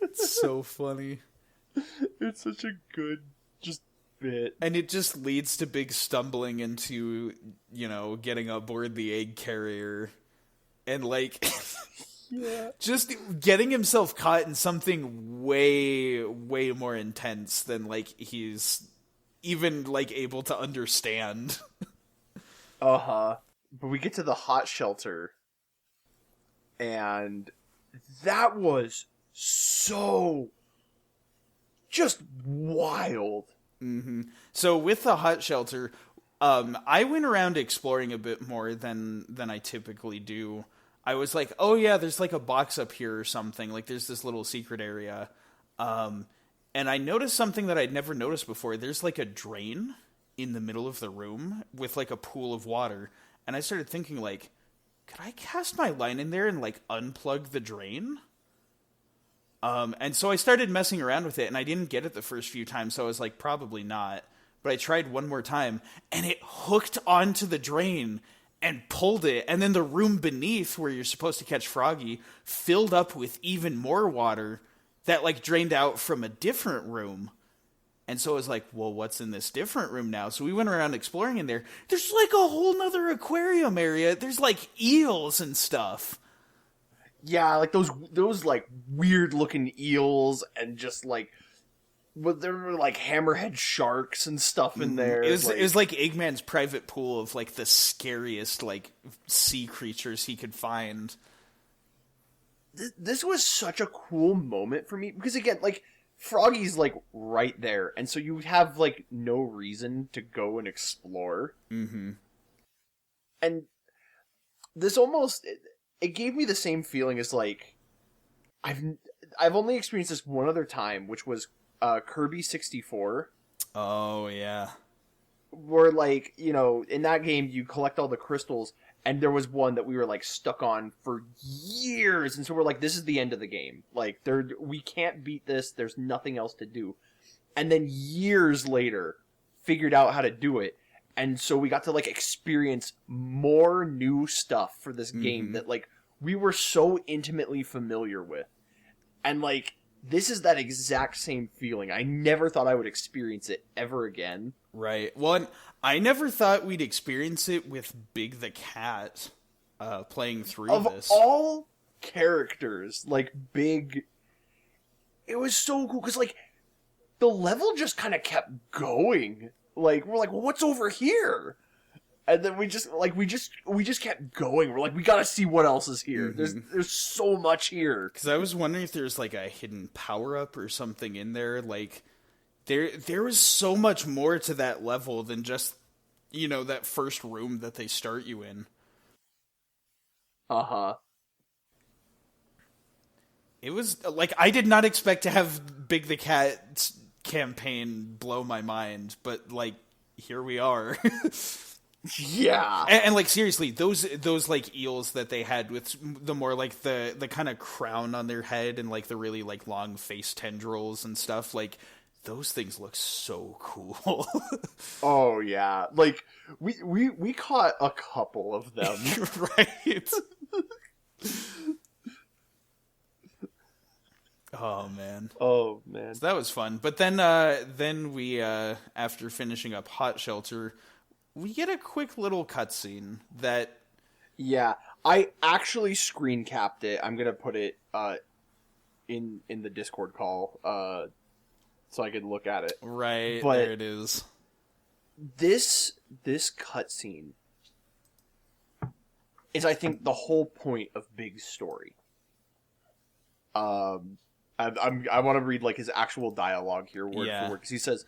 It's so funny. It's such a good, just bit. And it just leads to Big stumbling into, getting aboard the egg carrier. And, like, just getting himself caught in something way, way more intense than, like, he's even, like, able to understand. But we get to the hot shelter, and that was so just wild. Mm-hmm. So with the hot shelter, I went around exploring a bit more than I typically do. I was like, oh yeah, there's like a box up here or something. Like there's this little secret area. And I noticed something that I'd never noticed before. There's like a drain in the middle of the room with like a pool of water. And I started thinking like, could I cast my line in there and like unplug the drain? And so I started messing around with it, and I didn't get it the first few times, so I was like, probably not. But I tried one more time, and it hooked onto the drain and pulled it, and then the room beneath, where you're supposed to catch Froggy, filled up with even more water that, like, drained out from a different room. And so I was like, well, what's in this different room now? So we went around exploring in there. There's, like, a whole nother aquarium area. There's, like, eels and stuff. Yeah, like those like weird looking eels and just like, but there were like hammerhead sharks and stuff in there. It was like Eggman's private pool of like the scariest like sea creatures he could find. This was such a cool moment for me because again, like Froggy's like right there, and so you have like no reason to go and explore. Mm-hmm. And this almost. It gave me the same feeling as like I've only experienced this one other time, which was Kirby 64. Oh yeah. Where like, in that game you collect all the crystals, and there was one that we were like stuck on for years, and so we're like, this is the end of the game. Like we can't beat this, there's nothing else to do. And then years later figured out how to do it. And so we got to like experience more new stuff for this game that like we were so intimately familiar with. And like this is that exact same feeling. I never thought I would experience it ever again. Right. Well, and I never thought we'd experience it with Big the Cat playing through this. Of all characters, like big. It was so cool because like the level just kind of kept going. Like we're like, well, what's over here? And then we just kept going. We're like, we gotta see what else is here. There's so much here. Because I was wondering if there's like a hidden power up or something in there. Like there was so much more to that level than just that first room that they start you in. It was like I did not expect to have Big the Cat's campaign blow my mind, but like here we are. Yeah, and like seriously, those like eels that they had with the more like the kind of crown on their head and like the really like long face tendrils and stuff, like those things look so cool. Oh yeah, like we caught a couple of them, right? Oh man. Oh man. So that was fun. But then we after finishing up Hot Shelter, we get a quick little cutscene that... Yeah, I actually screen capped it. I'm gonna put it in the Discord call so I can look at it. Right, but there it is. This cutscene is, I think, the whole point of Big's story. I want to read like his actual dialogue here, word for word, because he says.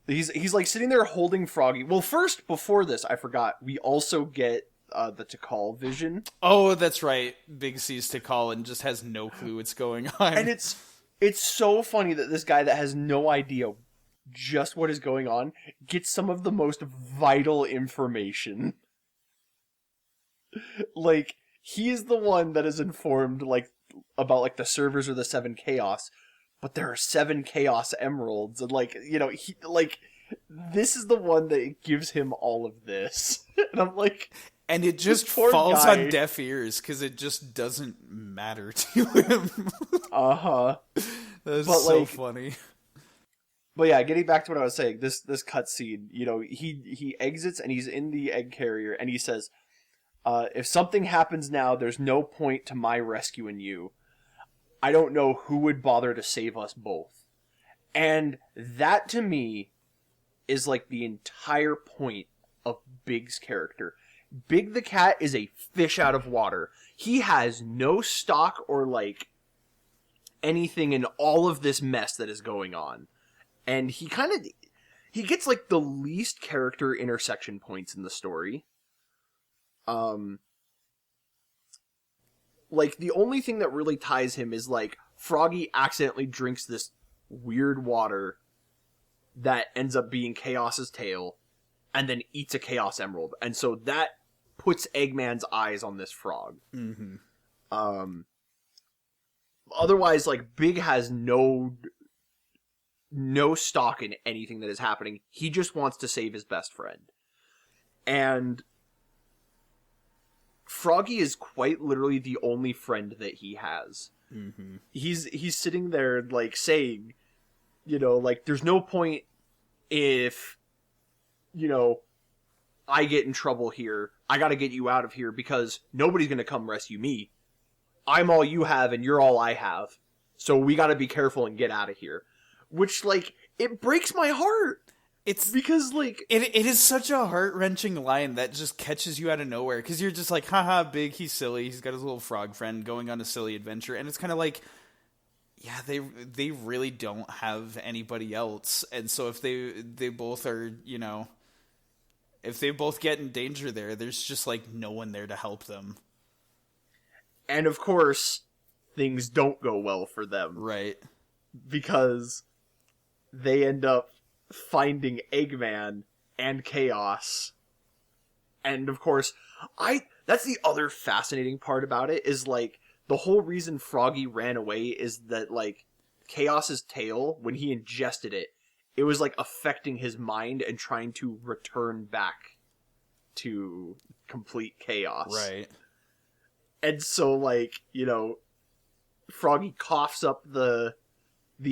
He's like sitting there holding Froggy. Well, first, before this, I forgot, we also get the TIKAL vision. Oh, that's right. Big sees TIKAL and just has no clue what's going on. And it's so funny that this guy that has no idea just what is going on gets some of the most vital information. Like, he is the one that is informed like about like the servers or the 7 chaos. But there are 7 Chaos Emeralds, and he this is the one that gives him all of this, and I'm like, and it just falls on deaf ears because it just doesn't matter to him. That's so funny. But yeah, getting back to what I was saying, this cutscene, he exits and he's in the egg carrier, and he says, "If something happens now, there's no point to my rescuing you. I don't know who would bother to save us both." And that, to me, is like the entire point of Big's character. Big the Cat is a fish out of water. He has no stock or like anything in all of this mess that is going on. And he gets like the least character intersection points in the story. Like, the only thing that really ties him is, like, Froggy accidentally drinks this weird water that ends up being Chaos's tail, and then eats a Chaos Emerald. And so that puts Eggman's eyes on this frog. Mm-hmm. Otherwise, like, Big has no stock in anything that is happening. He just wants to save his best friend. And Froggy is quite literally the only friend that he has. Mm-hmm. He's sitting there like saying, like, there's no point if, I get in trouble here. I gotta get you out of here because nobody's gonna come rescue me. I'm all you have and you're all I have. So we gotta be careful and get out of here. Which, like, it breaks my heart. It's because, like... It is such a heart-wrenching line that just catches you out of nowhere. Because you're just like, haha, Big, he's silly. He's got his little frog friend going on a silly adventure. And it's kind of like, yeah, they really don't have anybody else. And so if they both are, if they both get in danger there's just, like, no one there to help them. And, of course, things don't go well for them. Right. Because they end up finding Eggman and Chaos. And of course, that's the other fascinating part about it, is like the whole reason Froggy ran away is that like Chaos's tail, when he ingested it, it was like affecting his mind and trying to return back to complete chaos. Right. And so like, Froggy coughs up the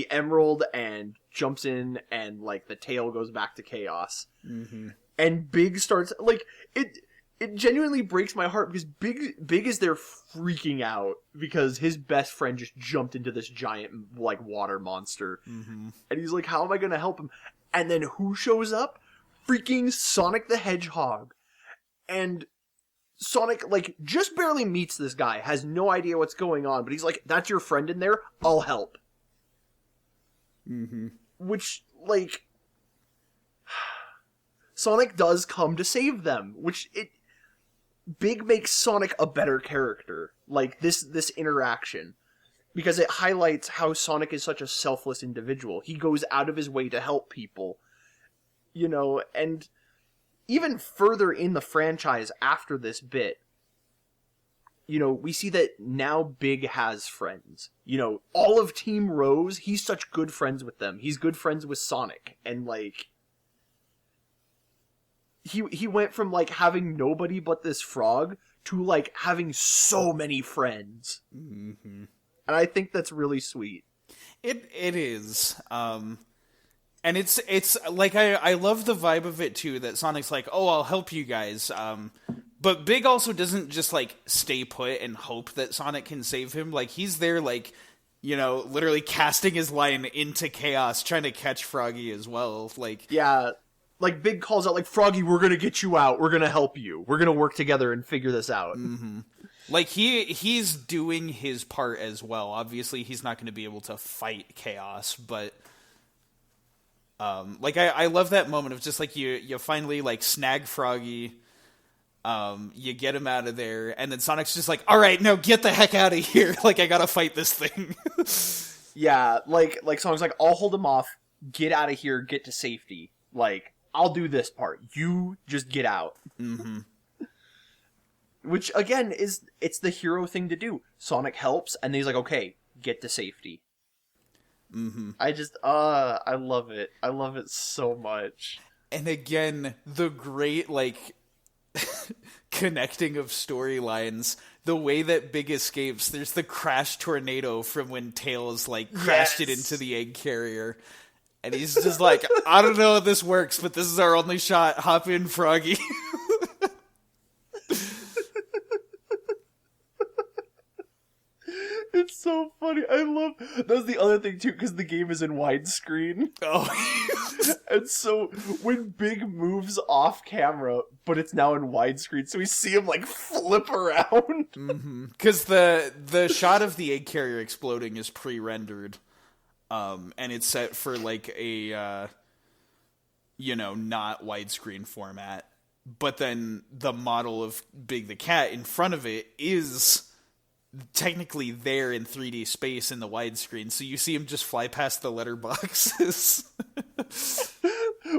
emerald and jumps in, and like the tail goes back to Chaos. Mm-hmm. And Big starts like it genuinely breaks my heart because Big is there freaking out because his best friend just jumped into this giant like water monster, and he's like, "How am I gonna help him?" And then who shows up? Freaking Sonic the Hedgehog, and Sonic like just barely meets this guy, has no idea what's going on, but he's like, "That's your friend in there? I'll help." Which like. Sonic does come to save them, Big makes Sonic a better character. Like, this interaction. Because it highlights how Sonic is such a selfless individual. He goes out of his way to help people. You know, and even further in the franchise after this bit, you know, we see that now Big has friends. You know, all of Team Rose, he's such good friends with them. He's good friends with Sonic. And, like... He went from, like, having nobody but this frog to, like, having so many friends. And I think that's really sweet. It is. And it's like, I love the vibe of it, too, that Sonic's like, oh, I'll help you guys. But Big also doesn't just, like, stay put and hope that Sonic can save him. Like, he's there, like, you know, literally casting his line into chaos, trying to catch Froggy as well. Like, yeah. Like, Big calls out, like, Froggy, we're gonna get you out. We're gonna help you. We're gonna work together and figure this out. Like, he's doing his part as well. Obviously, he's not going to be able to fight chaos, but... like, I love that moment of just, like, you finally, like, snag Froggy, you get him out of there, and then Sonic's just like, alright, now get the heck out of here. Like, I gotta fight this thing. Yeah, like Sonic's like, I'll hold him off. Get out of here. Get to safety. Like... I'll do this part. You just get out. Which, again, it's the hero thing to do. Sonic helps, and then he's like, okay, get to safety. I just, I love it. I love it so much. And again, the great, like, connecting of storylines. The way that Big escapes, there's the crash tornado from when Tails, like, crashed it into the egg carrier. And he's just like, I don't know if this works, but this is our only shot. Hop in, Froggy. It's so funny. I love... That's the other thing, too, because the game is in widescreen. Oh. And so, when Big moves off camera, but it's now in widescreen, so we see him, like, flip around. Because the shot of the egg carrier exploding is pre-rendered. And it's set for, like, a, you know, not widescreen format. But then the model of Big the Cat in front of it is technically there in 3D space in the widescreen. So you see him just fly past the letterboxes.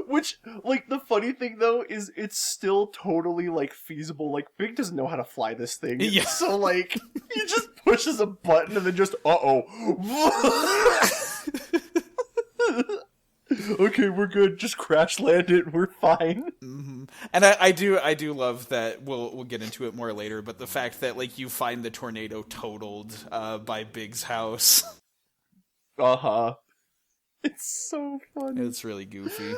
Which, like, the funny thing, though, is it's still totally, like, feasible. Like, Big doesn't know how to fly this thing. Yeah. So, like, he just pushes a button and then just, okay, we're good. Just crash land it. We're fine. And I do love that. We'll get into it more later. But the fact that, like, you find the tornado totaled by Big's house. It's so funny. It's really goofy.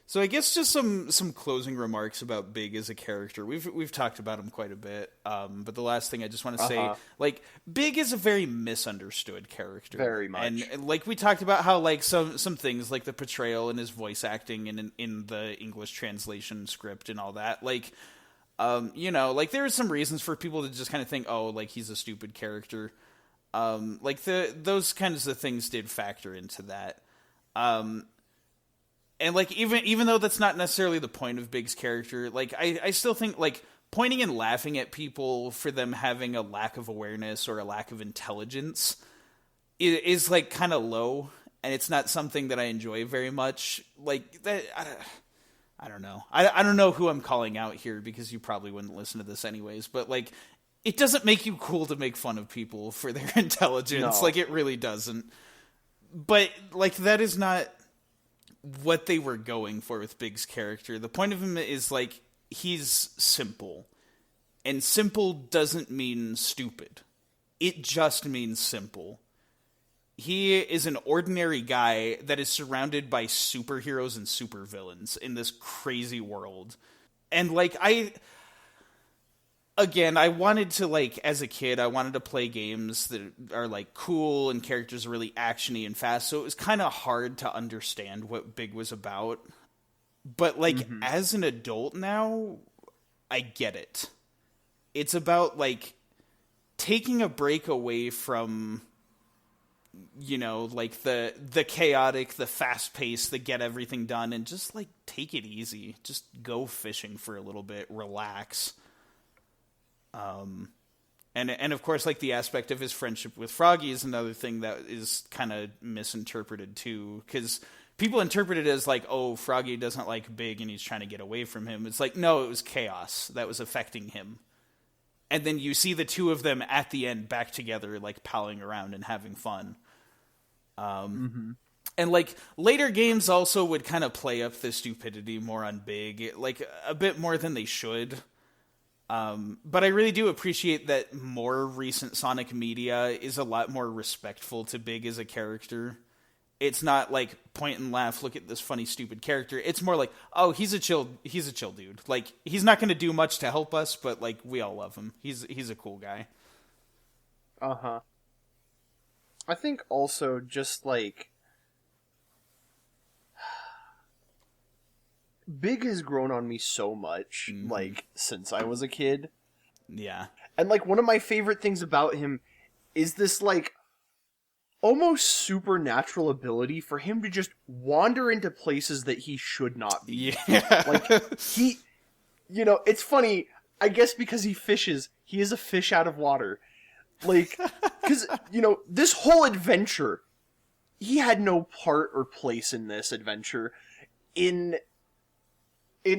So I guess just some closing remarks about Big as a character. We've talked about him quite a bit. But the last thing I just want to say, like, Big is a very misunderstood character. Very much. And like we talked about how, like, some things like the portrayal and his voice acting and in the English translation script and all that, like, you know, like, there are some reasons for people to just kind of think, oh, like, he's a stupid character. Like, those kinds of things did factor into that. And, like, even though that's not necessarily the point of Big's character, like, I still think, like, pointing and laughing at people for them having a lack of awareness or a lack of intelligence is like, kind of low, and it's not something that I enjoy very much. Like, that, I don't know. I don't know who I'm calling out here, because you probably wouldn't listen to this anyways, but, like, it doesn't make you cool to make fun of people for their intelligence. No. Like, it really doesn't. But, like, that is not what they were going for with Big's character. The point of him is, like, he's simple. And simple doesn't mean stupid. It just means simple. He is an ordinary guy that is surrounded by superheroes and supervillains in this crazy world. And like I wanted to, like, as a kid, I wanted to play games that are like cool and characters are really actiony and fast. So it was kind of hard to understand what Big was about. But like as an adult now, I get it. It's about like taking a break away from, you know, like the chaotic, the fast pace, the get everything done, and just like take it easy. Just go fishing for a little bit, relax. And of course, like, the aspect of his friendship with Froggy is another thing that is kind of misinterpreted too, because people interpret it as like, oh, Froggy doesn't like Big and he's trying to get away from him. It's like, no, it was chaos that was affecting him. And then you see the two of them at the end back together, like palling around and having fun. And like later games also would kind of play up the stupidity more on Big, like a bit more than they should. But I really do appreciate that more recent Sonic media is a lot more respectful to Big as a character. It's not like point and laugh, look at this funny, stupid character. It's more like, oh, he's a chill dude. Like, he's not going to do much to help us, but like, we all love him. He's a cool guy. Uh-huh. I think also just like Big has grown on me so much, like, since I was a kid. Yeah. And, like, one of my favorite things about him is this, like, almost supernatural ability for him to just wander into places that he should not be. Yeah. Like, he... You know, it's funny, I guess because he fishes, he is a fish out of water. Like, because, you know, this whole adventure, he had no part or place in this adventure. In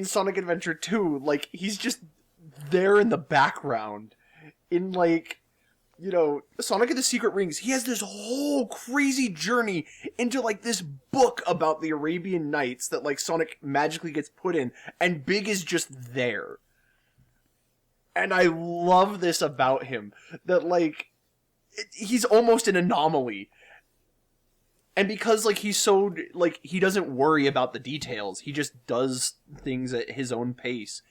Sonic Adventure 2, like, he's just there in the background. In, like, you know, Sonic and the Secret Rings, he has this whole crazy journey into, like, this book about the Arabian Nights that, like, Sonic magically gets put in, and Big is just there. And I love this about him, that, like, he's almost an anomaly. And because, like, he's so, like, he doesn't worry about the details. He just does things at his own pace.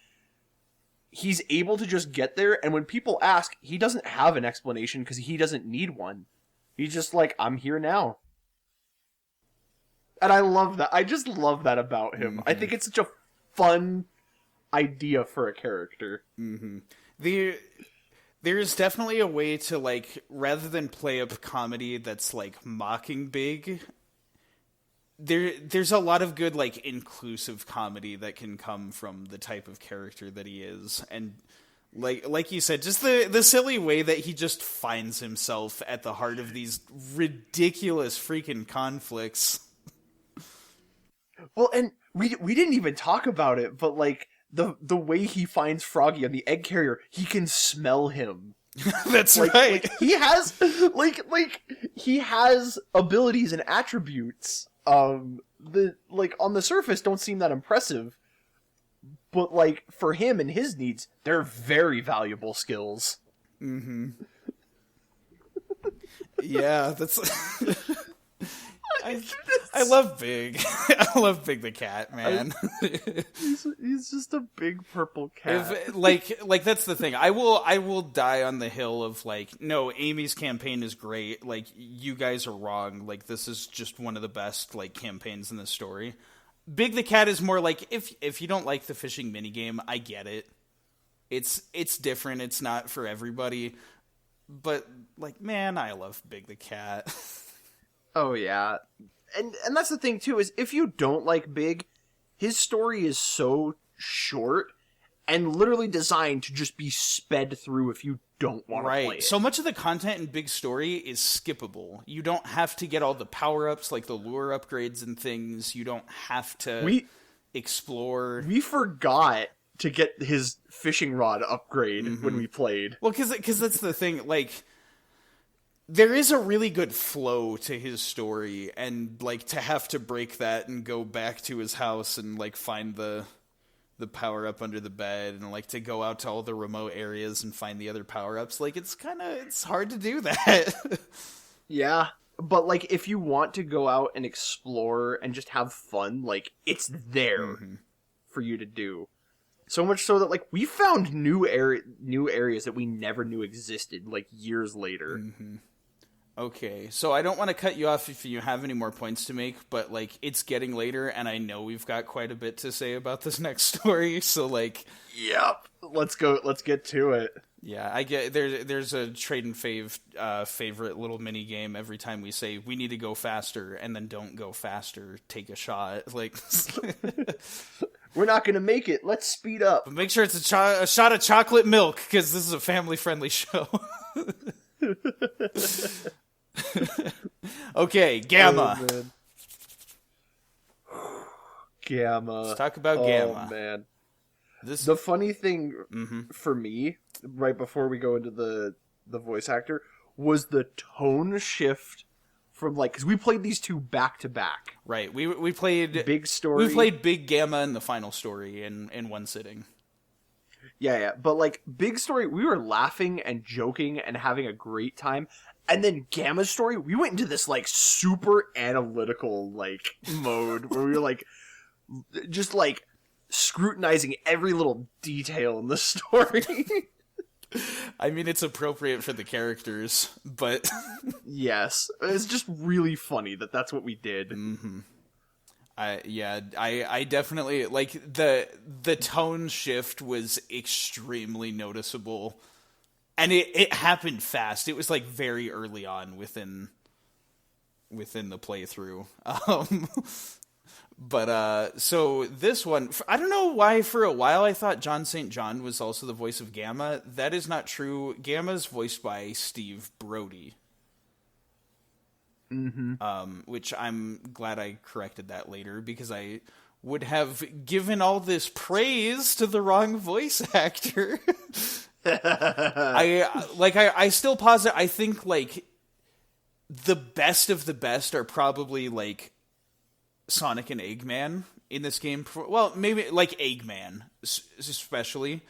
He's able to just get there, and when people ask, he doesn't have an explanation because he doesn't need one. He's just like, I'm here now. And I love that. I just love that about him. I think it's such a fun idea for a character. There's definitely a way to, like, rather than play up comedy that's, like, mocking Big, there's a lot of good, like, inclusive comedy that can come from the type of character that he is. And, like you said, just the silly way that he just finds himself at the heart of these ridiculous freaking conflicts. Well, and we didn't even talk about it, but, like, the way he finds Froggy on the egg carrier, he can smell him. That's like, right. Like, he has he has abilities and attributes that, like, on the surface don't seem that impressive, but, like, for him and his needs, they're very valuable skills. Yeah, that's I love Big. I love Big the cat, man. He's just a big purple cat. If, like that's the thing. I will die on the hill of, like, no, Amy's campaign is great. Like, you guys are wrong. Like, this is just one of the best, like, campaigns in the story. Big the cat is more like, if you don't like the fishing minigame, I get it. It's different. It's not for everybody. But, like, man, I love Big the cat. Oh, yeah. And that's the thing, too, is if you don't like Big, his story is so short and literally designed to just be sped through if you don't want to play it. So much of the content in Big Story is skippable. You don't have to get all the power-ups, like the lure upgrades and things. You don't have to explore. We forgot to get his fishing rod upgrade when we played. Well, because that's the thing, like, there is a really good flow to his story, and, like, to have to break that and go back to his house and, like, find the power-up under the bed, and, like, to go out to all the remote areas and find the other power-ups, like, it's hard to do that. Yeah, but, like, if you want to go out and explore and just have fun, like, it's there for you to do. So much so that like we found new areas that we never knew existed like years later. Mm-hmm. Okay, so I don't want to cut you off if you have any more points to make, but like it's getting later, and I know we've got quite a bit to say about this next story. So like, yep, let's go. Let's get to it. Yeah, I get there's a Tradin Fave favorite little mini game every time we say we need to go faster, and then don't go faster, take a shot. Like, we're not gonna make it. Let's speed up. But make sure it's a shot of chocolate milk, because this is a family friendly show. Okay, Gamma. Oh, Gamma. Let's talk about Gamma. Oh man. The funny thing for me, right before we go into the voice actor, was the tone shift from like, because we played these two back to back. Right, we played Big Story. We played Big Gamma and the final story in one sitting. Yeah, but like Big Story, we were laughing and joking and having a great time. And then Gamma's story, we went into this like super analytical like mode where we were like just like scrutinizing every little detail in the story. I mean, it's appropriate for the characters, but yes, it's just really funny that that's what we did. Mm-hmm. I definitely like the tone shift was extremely noticeable. And it happened fast. It was like very early on within the playthrough. But so this one, I don't know why for a while I thought John St. John was also the voice of Gamma. That is not true. Gamma's voiced by Steve Brody. Which I'm glad I corrected that later, because I would have given all this praise to the wrong voice actor. I still posit. I think like the best of the best are probably like Sonic and Eggman in this game. Well, maybe like Eggman especially,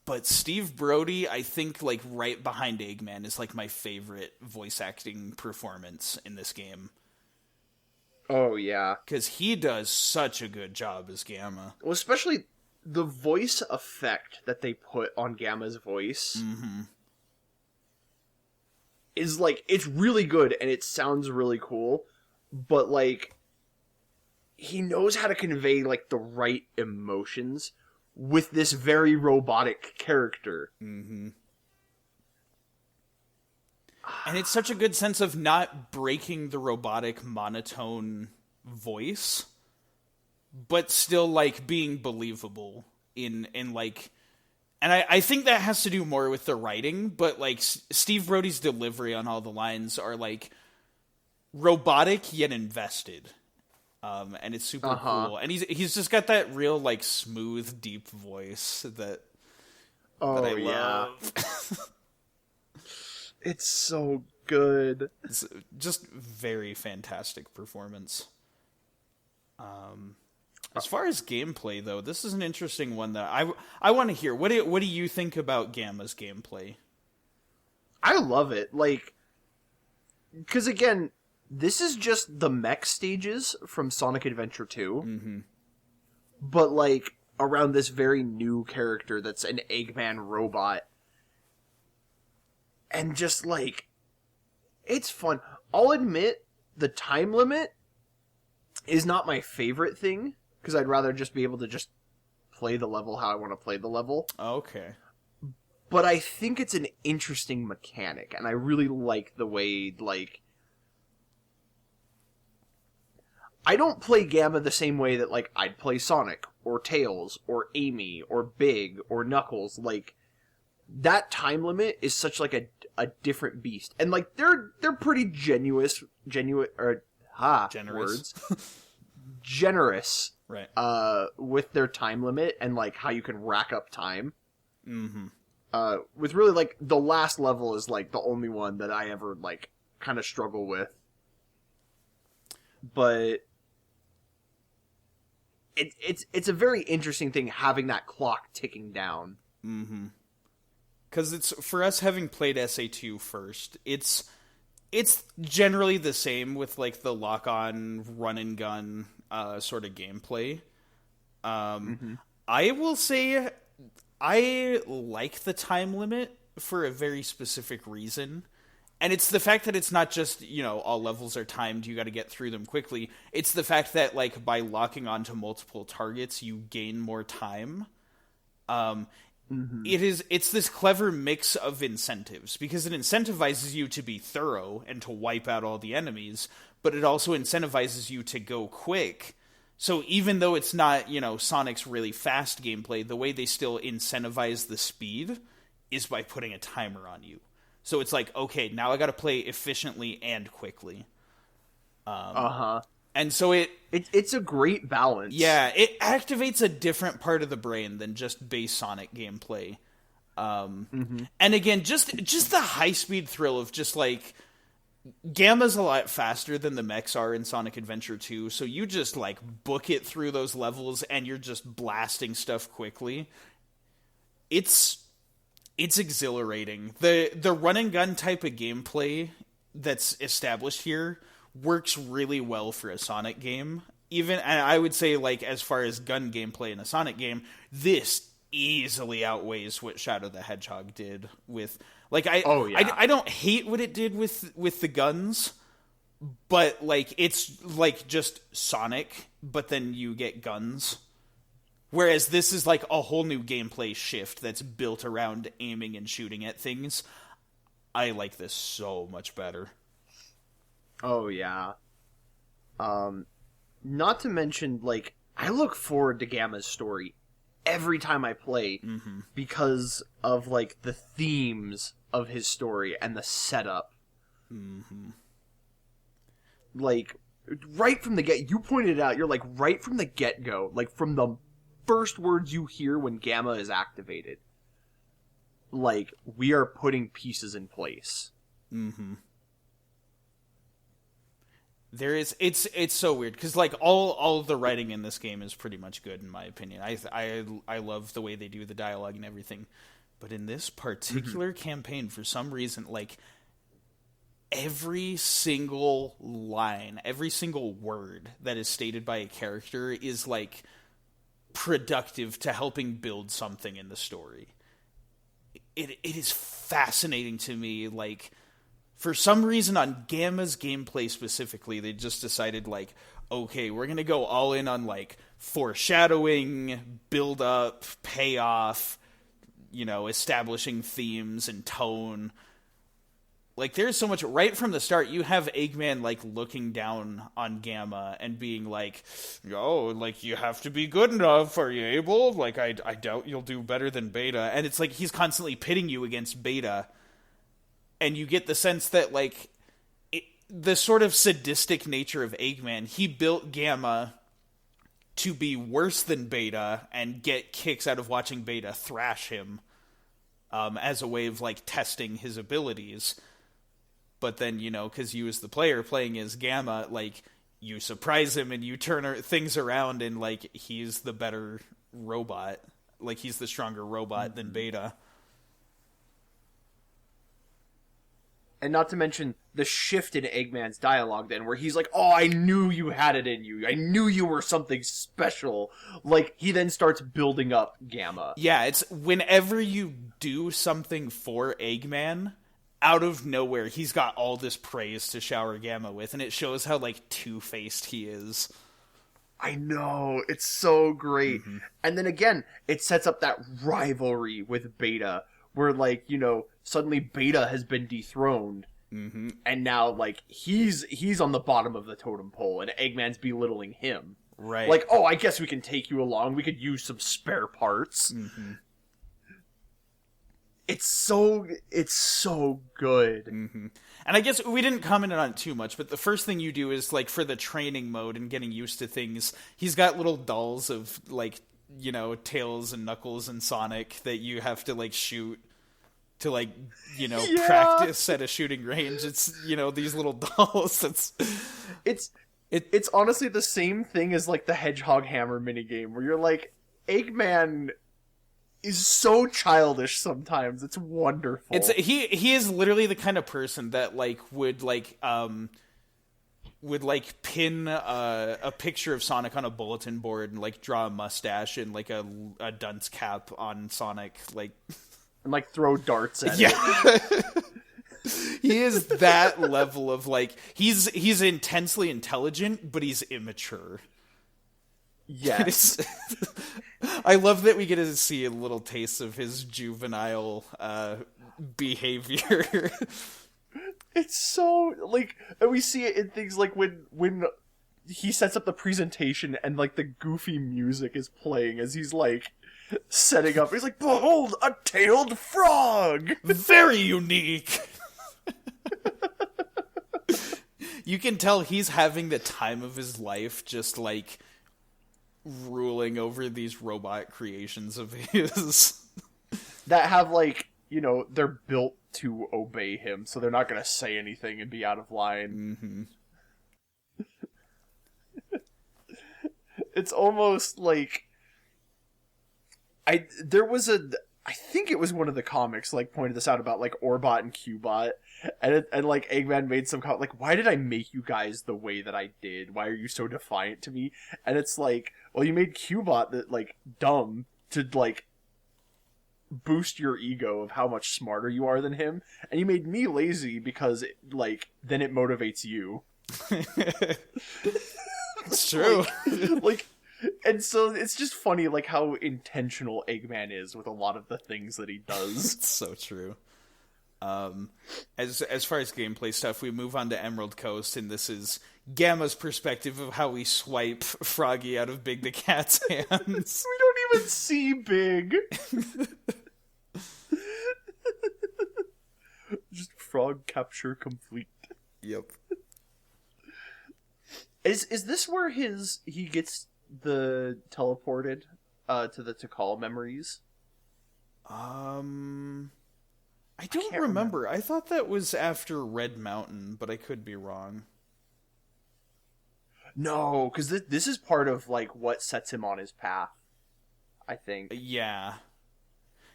but Steve Brody, I think like right behind Eggman is like my favorite voice acting performance in this game. Oh yeah, because he does such a good job as Gamma. Well, especially the voice effect that they put on Gamma's voice is like, it's really good and it sounds really cool, but like he knows how to convey like the right emotions with this very robotic character. And it's such a good sense of not breaking the robotic monotone voice, but still like being believable in like, and I think that has to do more with the writing, but like Steve Brody's delivery on all the lines are like robotic yet invested. And it's super cool. And he's just got that real like smooth, deep voice that I love. It's so good. It's just very fantastic performance. As far as gameplay, though, this is an interesting one that I want to hear. What do you think about Gamma's gameplay? I love it. Like, because again, this is just the mech stages from Sonic Adventure 2. But like around this very new character that's an Eggman robot. And just like, it's fun. I'll admit, the time limit is not my favorite thing, because I'd rather just be able to just play the level how I want to play the level. Okay. But I think it's an interesting mechanic, and I really like the way, like, I don't play Gamma the same way that, like, I'd play Sonic, or Tails, or Amy, or Big, or Knuckles. Like, that time limit is such, like, a different beast. And, like, they're pretty generous. Generous. Right. With their time limit, and, like, how you can rack up time. With really, like, the last level is, like, the only one that I ever, like, kind of struggle with. But it's a very interesting thing having that clock ticking down. Because it's, for us having played SA2 first, it's generally the same with like the lock-on run and gun sort of gameplay. I will say I like the time limit for a very specific reason. And it's the fact that it's not just, all levels are timed, you got to get through them quickly. It's the fact that, like, by locking onto multiple targets, you gain more time. It's this clever mix of incentives, because it incentivizes you to be thorough and to wipe out all the enemies, but it also incentivizes you to go quick. So even though it's not, Sonic's really fast gameplay, the way they still incentivize the speed is by putting a timer on you. So it's like, okay, now I gotta play efficiently and quickly. And so it's a great balance. Yeah, it activates a different part of the brain than just base Sonic gameplay. And again, just the high-speed thrill of just, like, Gamma's a lot faster than the mechs are in Sonic Adventure 2, so you just, like, book it through those levels and you're just blasting stuff quickly. It's exhilarating. The run and gun type of gameplay that's established here works really well for a Sonic game. And I would say, like, as far as gun gameplay in a Sonic game, this easily outweighs what Shadow the Hedgehog did with, like, I don't hate what it did with the guns, but, like, it's like just Sonic, but then you get guns. Whereas this is like a whole new gameplay shift that's built around aiming and shooting at things. I like this so much better. Oh, yeah. Not to mention, like, I look forward to Gamma's story every time I play because of, like, the themes of his story and the setup. Like, right from the you pointed it out, you're like, right from the get-go, like, from the first words you hear when Gamma is activated, like, we are putting pieces in place. It's so weird because, like, all of the writing in this game is pretty much good in my opinion. I love the way they do the dialogue and everything, but in this particular campaign, for some reason, like, every single line, every single word that is stated by a character is, like, productive to helping build something in the story. It is fascinating to me. Like, for some reason on Gamma's gameplay specifically, they just decided, like, okay, we're gonna go all in on, like, foreshadowing, build up, payoff, establishing themes and tone. Like, there's so much right from the start. You have Eggman, like, looking down on Gamma and being like, "Oh, like, you have to be good enough. Are you able? Like, I doubt you'll do better than Beta." And it's like he's constantly pitting you against Beta. And you get the sense that, like, the sort of sadistic nature of Eggman, he built Gamma to be worse than Beta and get kicks out of watching Beta thrash him as a way of, like, testing his abilities. But then, because you as the player playing as Gamma, like, you surprise him and you turn things around and, like, he's the better robot. Like, he's the stronger robot than Beta. And not to mention the shift in Eggman's dialogue then, where he's like, "Oh, I knew you had it in you. I knew you were something special." Like, he then starts building up Gamma. Yeah, it's whenever you do something for Eggman, out of nowhere, he's got all this praise to shower Gamma with, and it shows how, like, two-faced he is. I know, it's so great. And then again, it sets up that rivalry with Beta, where, like, suddenly Beta has been dethroned, and now, like, he's on the bottom of the totem pole, and Eggman's belittling him. Right. Like, "Oh, I guess we can take you along. We could use some spare parts." It's so good. And I guess we didn't comment on it too much, but the first thing you do is, like, for the training mode and getting used to things, he's got little dolls of, like, Tails and Knuckles and Sonic that you have to, like, shoot to, like, practice at a shooting range. It's, these little dolls. It's honestly the same thing as, like, the Hedgehog Hammer minigame, where you're like, Eggman is so childish sometimes. It's wonderful. He is literally the kind of person that, like, would, like, would like pin a picture of Sonic on a bulletin board and like draw a mustache and like a dunce cap on Sonic, like, and like throw darts at it. Yeah. He is that level of like he's intensely intelligent, but he's immature. Yes. I love that we get to see a little taste of his juvenile behavior. It's so, like, and we see it in things like when he sets up the presentation and, like, the goofy music is playing as he's, like, setting up. He's like, behold, a tailed frog! Very unique! You can tell he's having the time of his life, just, like, ruling over these robot creations of his. That have, like, you know, they're built to obey him, so they're not going to say anything and be out of line. Mm-hmm. It's almost like I think it was one of the comics like pointed this out about like Orbot and Cubot, and like Eggman made some comment like, why did I make you guys the way that I did? Why are you so defiant to me? And it's like, well, you made Cubot that like dumb to like boost your ego of how much smarter you are than him, and you made me lazy because then it motivates you. It's true. like and so it's just funny like how intentional Eggman is with a lot of the things that he does. It's so true. As far as gameplay stuff, we move on to Emerald Coast, and this is Gamma's perspective of how we swipe Froggy out of Big the Cat's hands. We don't even see Big. Just frog capture complete. Yep. Is this where he gets the teleported to the TIKAL memories? I don't remember. I thought that was after Red Mountain, but I could be wrong. No, because this is part of like what sets him on his path, I think. Yeah.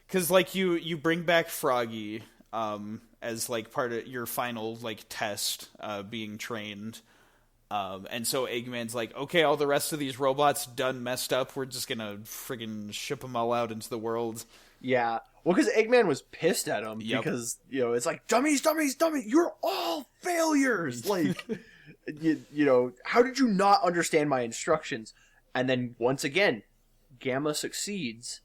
Because like you bring back Froggy as like part of your final like test being trained. And so Eggman's like, okay, all the rest of these robots done messed up. We're just gonna friggin' ship them all out into the world. Yeah. Well, because Eggman was pissed at him because, it's like, dummies, you're all failures! Like, you know, how did you not understand my instructions? And then, once again, Gamma succeeds,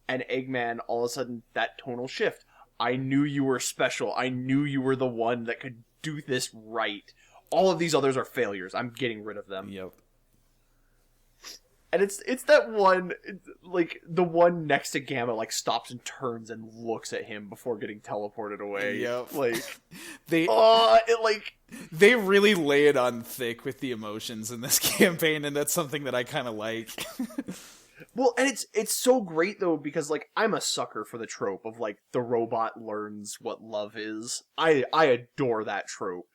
and Eggman, all of a sudden, that tonal shift. I knew you were special. I knew you were the one that could do this right. All of these others are failures. I'm getting rid of them. Yep. And it's that one, like, the one next to Gamma, like, stops and turns and looks at him before getting teleported away. Yep. Like, they really lay it on thick with the emotions in this campaign, and that's something that I kind of like. Well, and it's so great, though, because, like, I'm a sucker for the trope of, like, the robot learns what love is. I adore that trope.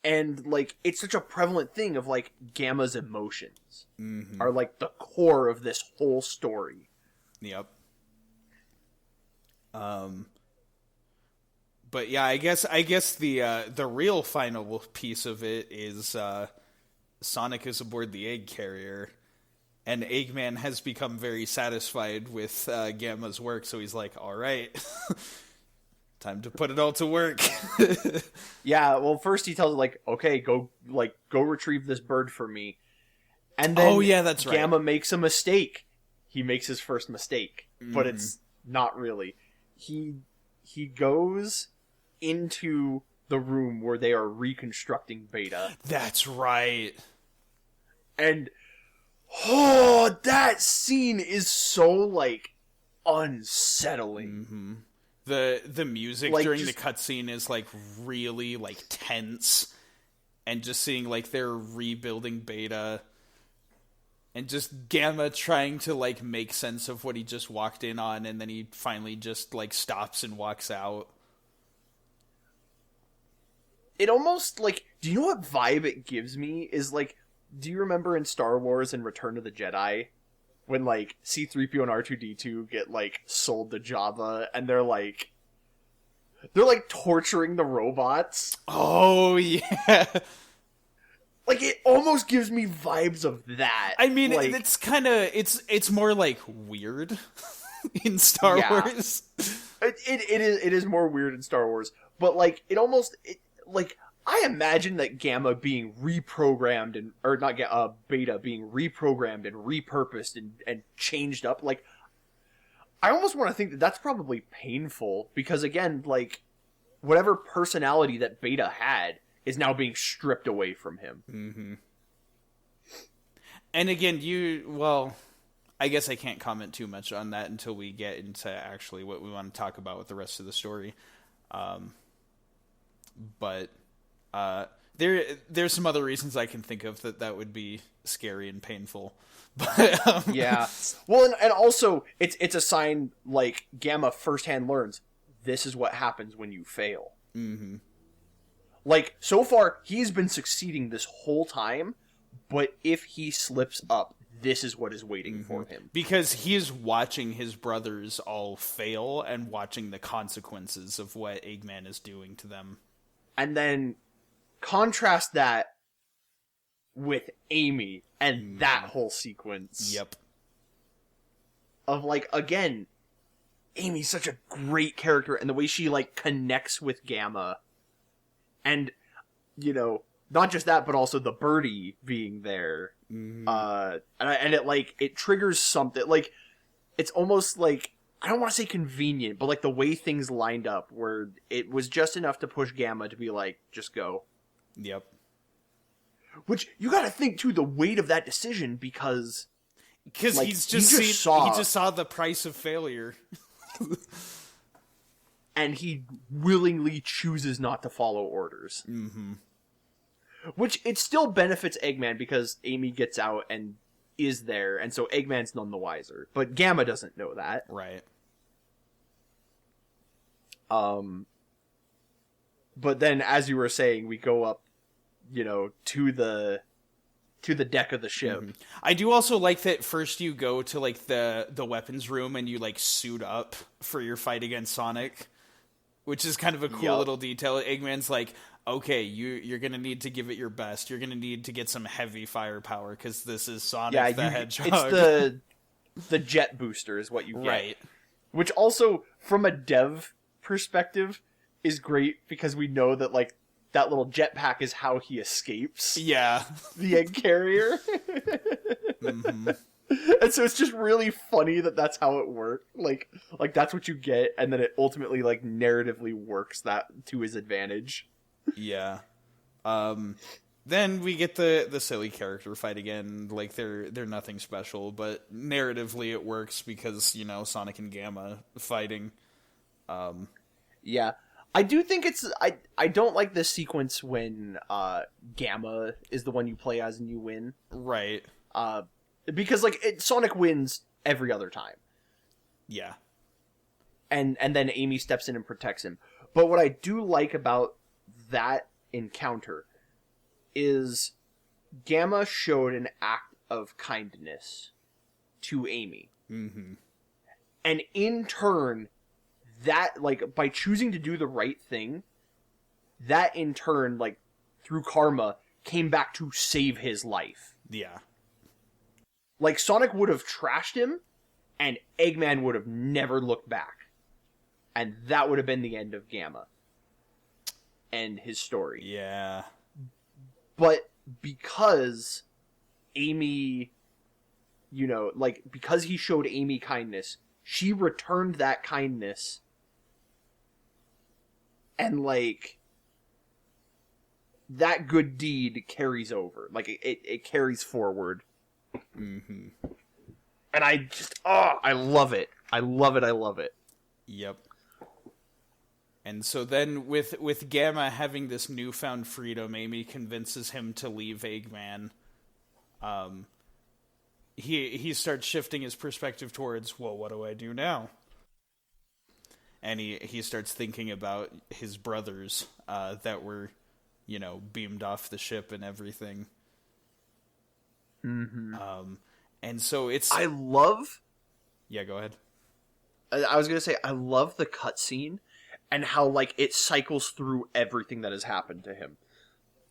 And, like, it's such a prevalent thing of, like, Gamma's emotions are, like, the core of this whole story. Yep. But yeah, I guess the real final piece of it is Sonic is aboard the egg carrier, and Eggman has become very satisfied with Gamma's work, so he's like, all right. Time to put it all to work. Yeah, well, first he tells it, like, okay, go retrieve this bird for me. And then that's right. Gamma makes a mistake. He makes his first mistake, but it's not really. He goes into the room where they are reconstructing Beta. That's right. And, that scene is so, like, unsettling. The music like, during the cutscene is like really like tense, and just seeing like they're rebuilding Beta, and just Gamma trying to like make sense of what he just walked in on, and then he finally just like stops and walks out. It almost like, do you know what vibe it gives me? Is like, do you remember in Star Wars and Return of the Jedi? When, like, C-3PO and R2-D2 get, like, sold to Jabba, and they're torturing the robots. Oh, yeah. Like, it almost gives me vibes of that. I mean, like, it's kind of it's more like weird in Star Wars. It is more weird in Star Wars, but like like I imagine that Gamma being reprogrammed or not Beta being reprogrammed and repurposed and changed up. Like, I almost want to think that that's probably painful because again, like whatever personality that Beta had is now being stripped away from him. Mm-hmm. And again, I guess I can't comment too much on that until we get into actually what we want to talk about with the rest of the story. But there's some other reasons I can think of that would be scary and painful. But, yeah. Well, and also it's a sign like Gamma firsthand learns this is what happens when you fail. Mm-hmm. Like, so far, he's been succeeding this whole time, but if he slips up, this is what is waiting for him. Because he is watching his brothers all fail and watching the consequences of what Eggman is doing to them. And then contrast that with Amy and that whole sequence. Yep. Of, like, again, Amy's such a great character, and the way she, like, connects with Gamma. And, you know, not just that, but also the birdie being there. Mm-hmm. And it triggers something. Like, it's almost like, I don't want to say convenient, but like the way things lined up where it was just enough to push Gamma to be like, just go. Yep. Which, you gotta think, too, the weight of that decision, because like, he just saw the price of failure. And he willingly chooses not to follow orders. Mm-hmm. Which, it still benefits Eggman because Amy gets out and is there, and so Eggman's none the wiser. But Gamma doesn't know that. Right. But then, as you were saying, we go up, you know, to the deck of the ship. Mm-hmm. I do also like that first you go to, like, the weapons room and you, like, suit up for your fight against Sonic, which is kind of a cool little detail. Eggman's like, okay, you're going to need to give it your best. You're going to need to get some heavy firepower because this is Sonic the Hedgehog. It's the jet booster is what you get. Right. Which also, from a dev perspective, is great because we know that, like, that little jetpack is how he escapes. Yeah. The egg carrier. Mm-hmm. And so it's just really funny that that's how it worked. Like that's what you get, and then it ultimately, like, narratively works that to his advantage. Yeah. Then we get the silly character fight again. Like, they're nothing special, but narratively it works because, you know, Sonic and Gamma fighting. Yeah. I do think I don't like this sequence when Gamma is the one you play as and you win. Right. Because, like, Sonic wins every other time. Yeah. And then Amy steps in and protects him. But what I do like about that encounter is Gamma showed an act of kindness to Amy. Mm-hmm. And in turn, that, like, by choosing to do the right thing, that in turn, like, through karma, came back to save his life. Yeah. Like, Sonic would have trashed him, and Eggman would have never looked back. And that would have been the end of Gamma. And his story. Yeah. But because Amy, you know, like, because he showed Amy kindness, she returned that kindness. And, like, that good deed carries over. Like, it carries forward. Mm-hmm. And I just, I love it. I love it, I love it. Yep. And so then with Gamma having this newfound freedom, Amy convinces him to leave Eggman. He starts shifting his perspective towards, well, what do I do now? And he starts thinking about his brothers that were, you know, beamed off the ship and everything. Mm-hmm. And so it's... I love... Yeah, go ahead. I was going to say, I love the cutscene and how, like, it cycles through everything that has happened to him.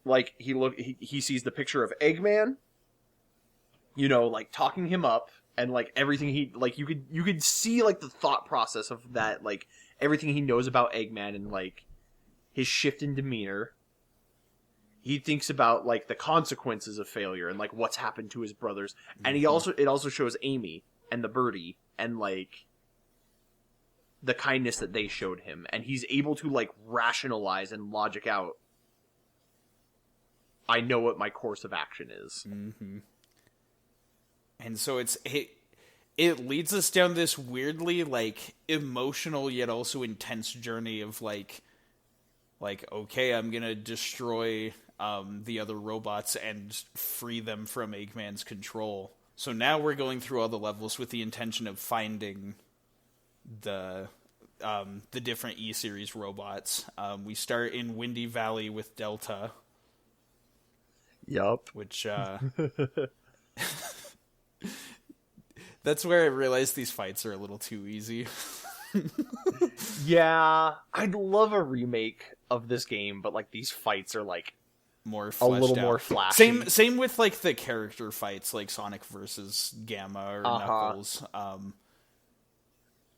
like he sees the picture of Eggman, you know, like talking him up, and like everything he like you could see like the thought process of that, like everything he knows about Eggman and like his shift in demeanor. He thinks about like the consequences of failure and like what's happened to his brothers, and it also shows Amy and the birdie and like the kindness that they showed him, and he's able to like rationalize and logic out, I know what my course of action is. Mm-hmm. And so it leads us down this weirdly like emotional yet also intense journey of like okay, I'm gonna destroy the other robots and free them from Eggman's control. So now we're going through all the levels with the intention of finding the different E-Series robots. We start in Windy Valley with Delta. Yup. Which, that's where I realized these fights are a little too easy. Yeah, I'd love a remake of this game, but like these fights are like more a little out. more flashy. Same with like the character fights, like Sonic versus Gamma or Knuckles.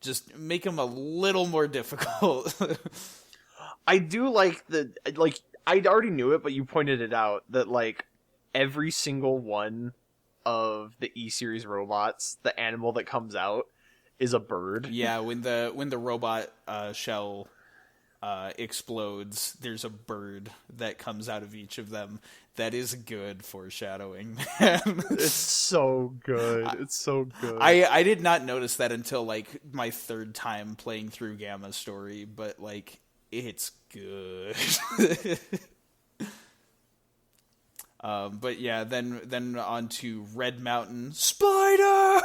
Just make them a little more difficult. I do like I already knew it, but you pointed it out that like every single one of the E-Series robots, the animal that comes out is a bird. Yeah, when the robot shell explodes, there's a bird that comes out of each of them. That is good foreshadowing, man. It's so good. It's so good. I did not notice that until like my third time playing through Gamma's story, but like it's good. But yeah, then on to Red Mountain Spider.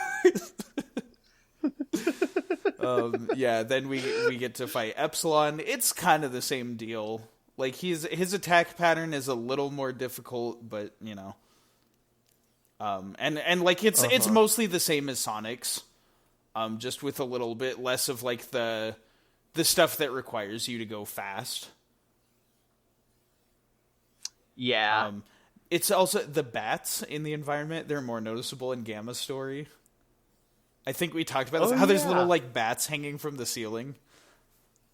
Yeah, then we get to fight Epsilon. It's kind of the same deal. Like his attack pattern is a little more difficult, but you know, and like it's mostly the same as Sonic's, just with a little bit less of like the stuff that requires you to go fast. Yeah. It's also the bats in the environment. They're more noticeable in Gamma's story. I think we talked about this, how there's little like bats hanging from the ceiling.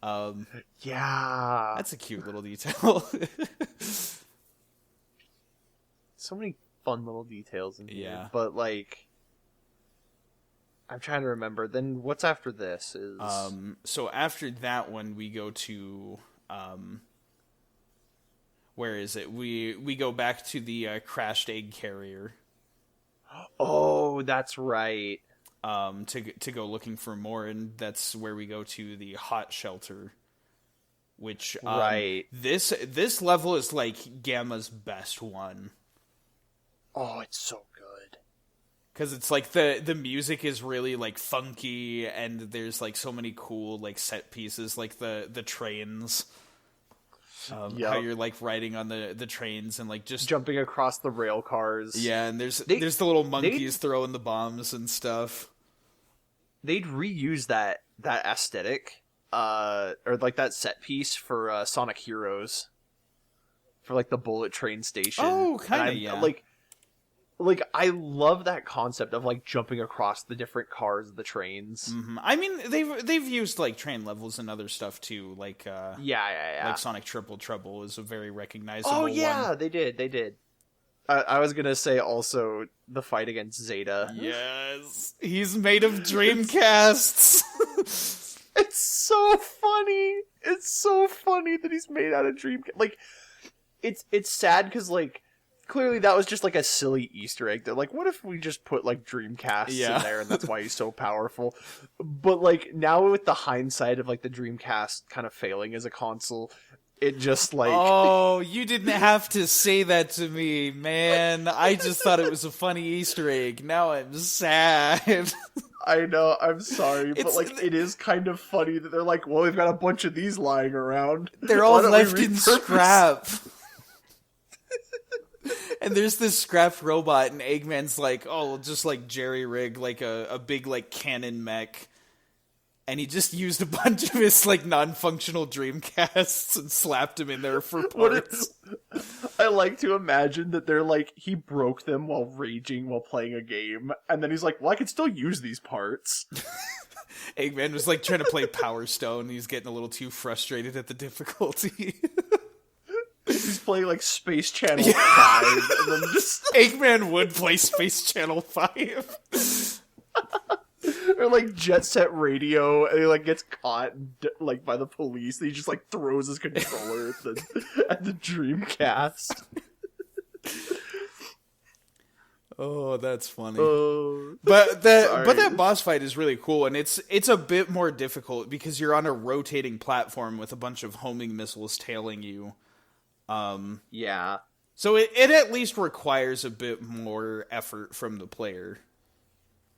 Yeah. That's a cute little detail. So many fun little details in here. Yeah. But like I'm trying to remember. Then what's after this is so after that one we go to where is it? We go back to the crashed egg carrier. Oh, that's right. To go looking for more, and that's where we go to the hot shelter, which right. This level is like Gamma's best one. Oh, it's so good. Because it's like the music is really like funky, and there's like so many cool like set pieces, like the trains. How you're like riding on the trains and like just jumping across the rail cars. Yeah, and there's the little monkeys throwing the bombs and stuff. They'd reuse that aesthetic, or like that set piece for Sonic Heroes, for like the bullet train station. Oh, kind of, yeah. Like I love that concept of like jumping across the different cars, the trains. Mm-hmm. I mean, they've used like train levels and other stuff too. Like yeah. Like Sonic Triple Trouble is a very recognizable. Oh yeah, one. they did. I was gonna say also the fight against Zeta. Yes, he's made of Dreamcasts. It's so funny. It's so funny that he's made out of Dreamcast. Like, it's sad because like clearly that was just like a silly Easter egg. They're like, what if we just put like Dreamcasts in there, and that's why he's so powerful. But like now with the hindsight of like the Dreamcast kind of failing as a console, it just like oh, you didn't have to say that to me, man. I just thought it was a funny Easter egg. Now I'm sad. I know, I'm sorry, but like it is kind of funny that they're like, well, we've got a bunch of these lying around. They're all left in scrap. And there's this scrapped robot, and Eggman's like, oh, we'll just like jerry rig like a big like cannon mech. and he just used a bunch of his like non-functional Dreamcasts and slapped him in there for parts. I like to imagine that they're like, he broke them while raging while playing a game, and then he's like, well, I can still use these parts. Eggman was like trying to play Power Stone, and he's getting a little too frustrated at the difficulty. He's playing like Space Channel 5, and then just... Eggman would play Space Channel 5. Or like Jet Set Radio, and he like gets caught like by the police, and he just like throws his controller at the Dreamcast. Oh, that's funny. But that boss fight is really cool, and it's a bit more difficult because you're on a rotating platform with a bunch of homing missiles tailing you. Yeah. So it at least requires a bit more effort from the player.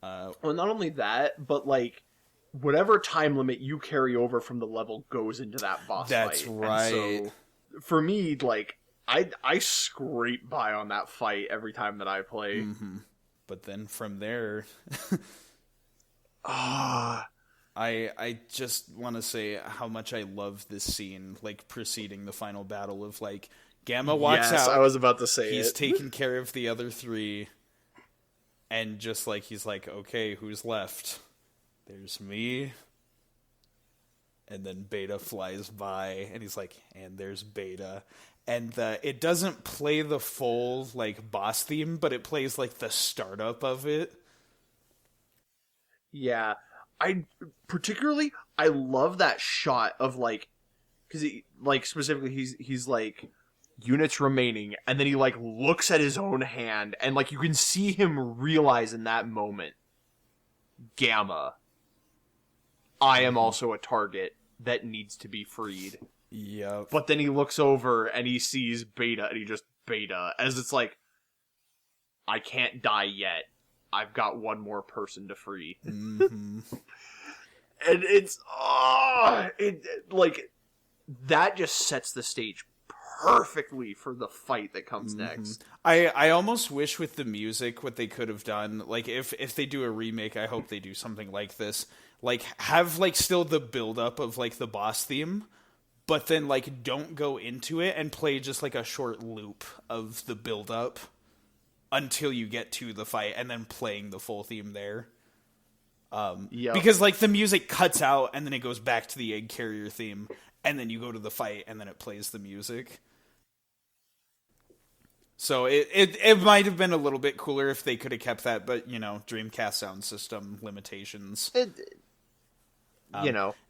Well, not only that, but like whatever time limit you carry over from the level goes into that boss fight. That's right. And so for me, like I scrape by on that fight every time that I play. Mm-hmm. But then from there, I just want to say how much I love this scene, like preceding the final battle of like Gamma walks out. I was about to say he's taking care of the other three. And just like, he's like, okay, who's left? There's me. And then Beta flies by, and he's like, and there's Beta. And it doesn't play the full, like, boss theme, but it plays, like, the startup of it. Yeah. I love that shot of, like, because he, like, specifically, he's like... units remaining, and then he like looks at his own hand, and like you can see him realize in that moment, Gamma, I am also a target that needs to be freed. Yep. But then he looks over and he sees Beta, and he just Beta, as it's like, I can't die yet. I've got one more person to free. Mm-hmm. And it's like that just sets the stage perfectly for the fight that comes next. I almost wish with the music what they could have done, like if they do a remake, I hope they do something like this. Like have like still the build up of like the boss theme, but then like don't go into it and play just like a short loop of the build up until you get to the fight and then playing the full theme there. Because like the music cuts out and then it goes back to the egg carrier theme, and then you go to the fight and then it plays the music. So it might have been a little bit cooler if they could have kept that, but, you know, Dreamcast sound system limitations.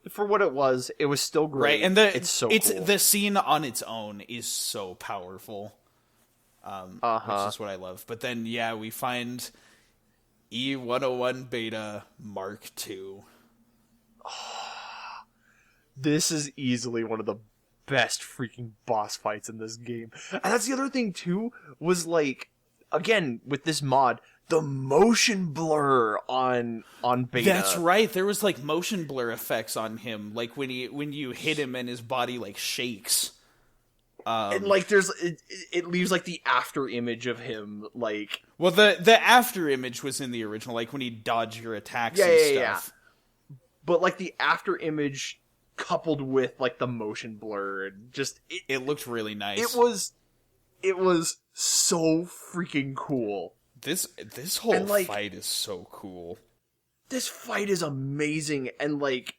For what it was still great. Right, and cool. The scene on its own is so powerful, which is what I love. But then, yeah, we find E101 Beta Mark II. This is easily one of the best freaking boss fights in this game. And that's the other thing, too, was, like, again, with this mod, the motion blur on Beta. That's right. There was, like, motion blur effects on him, like, when you hit him and his body, like, shakes. And, like, it leaves, like, the after image of him, like... Well, the after image was in the original, like, when he dodged your attacks and stuff. Yeah. But, like, the after image... coupled with like the motion blur, just it looked really nice. It was so freaking cool. This whole fight is so cool. This fight is amazing, and like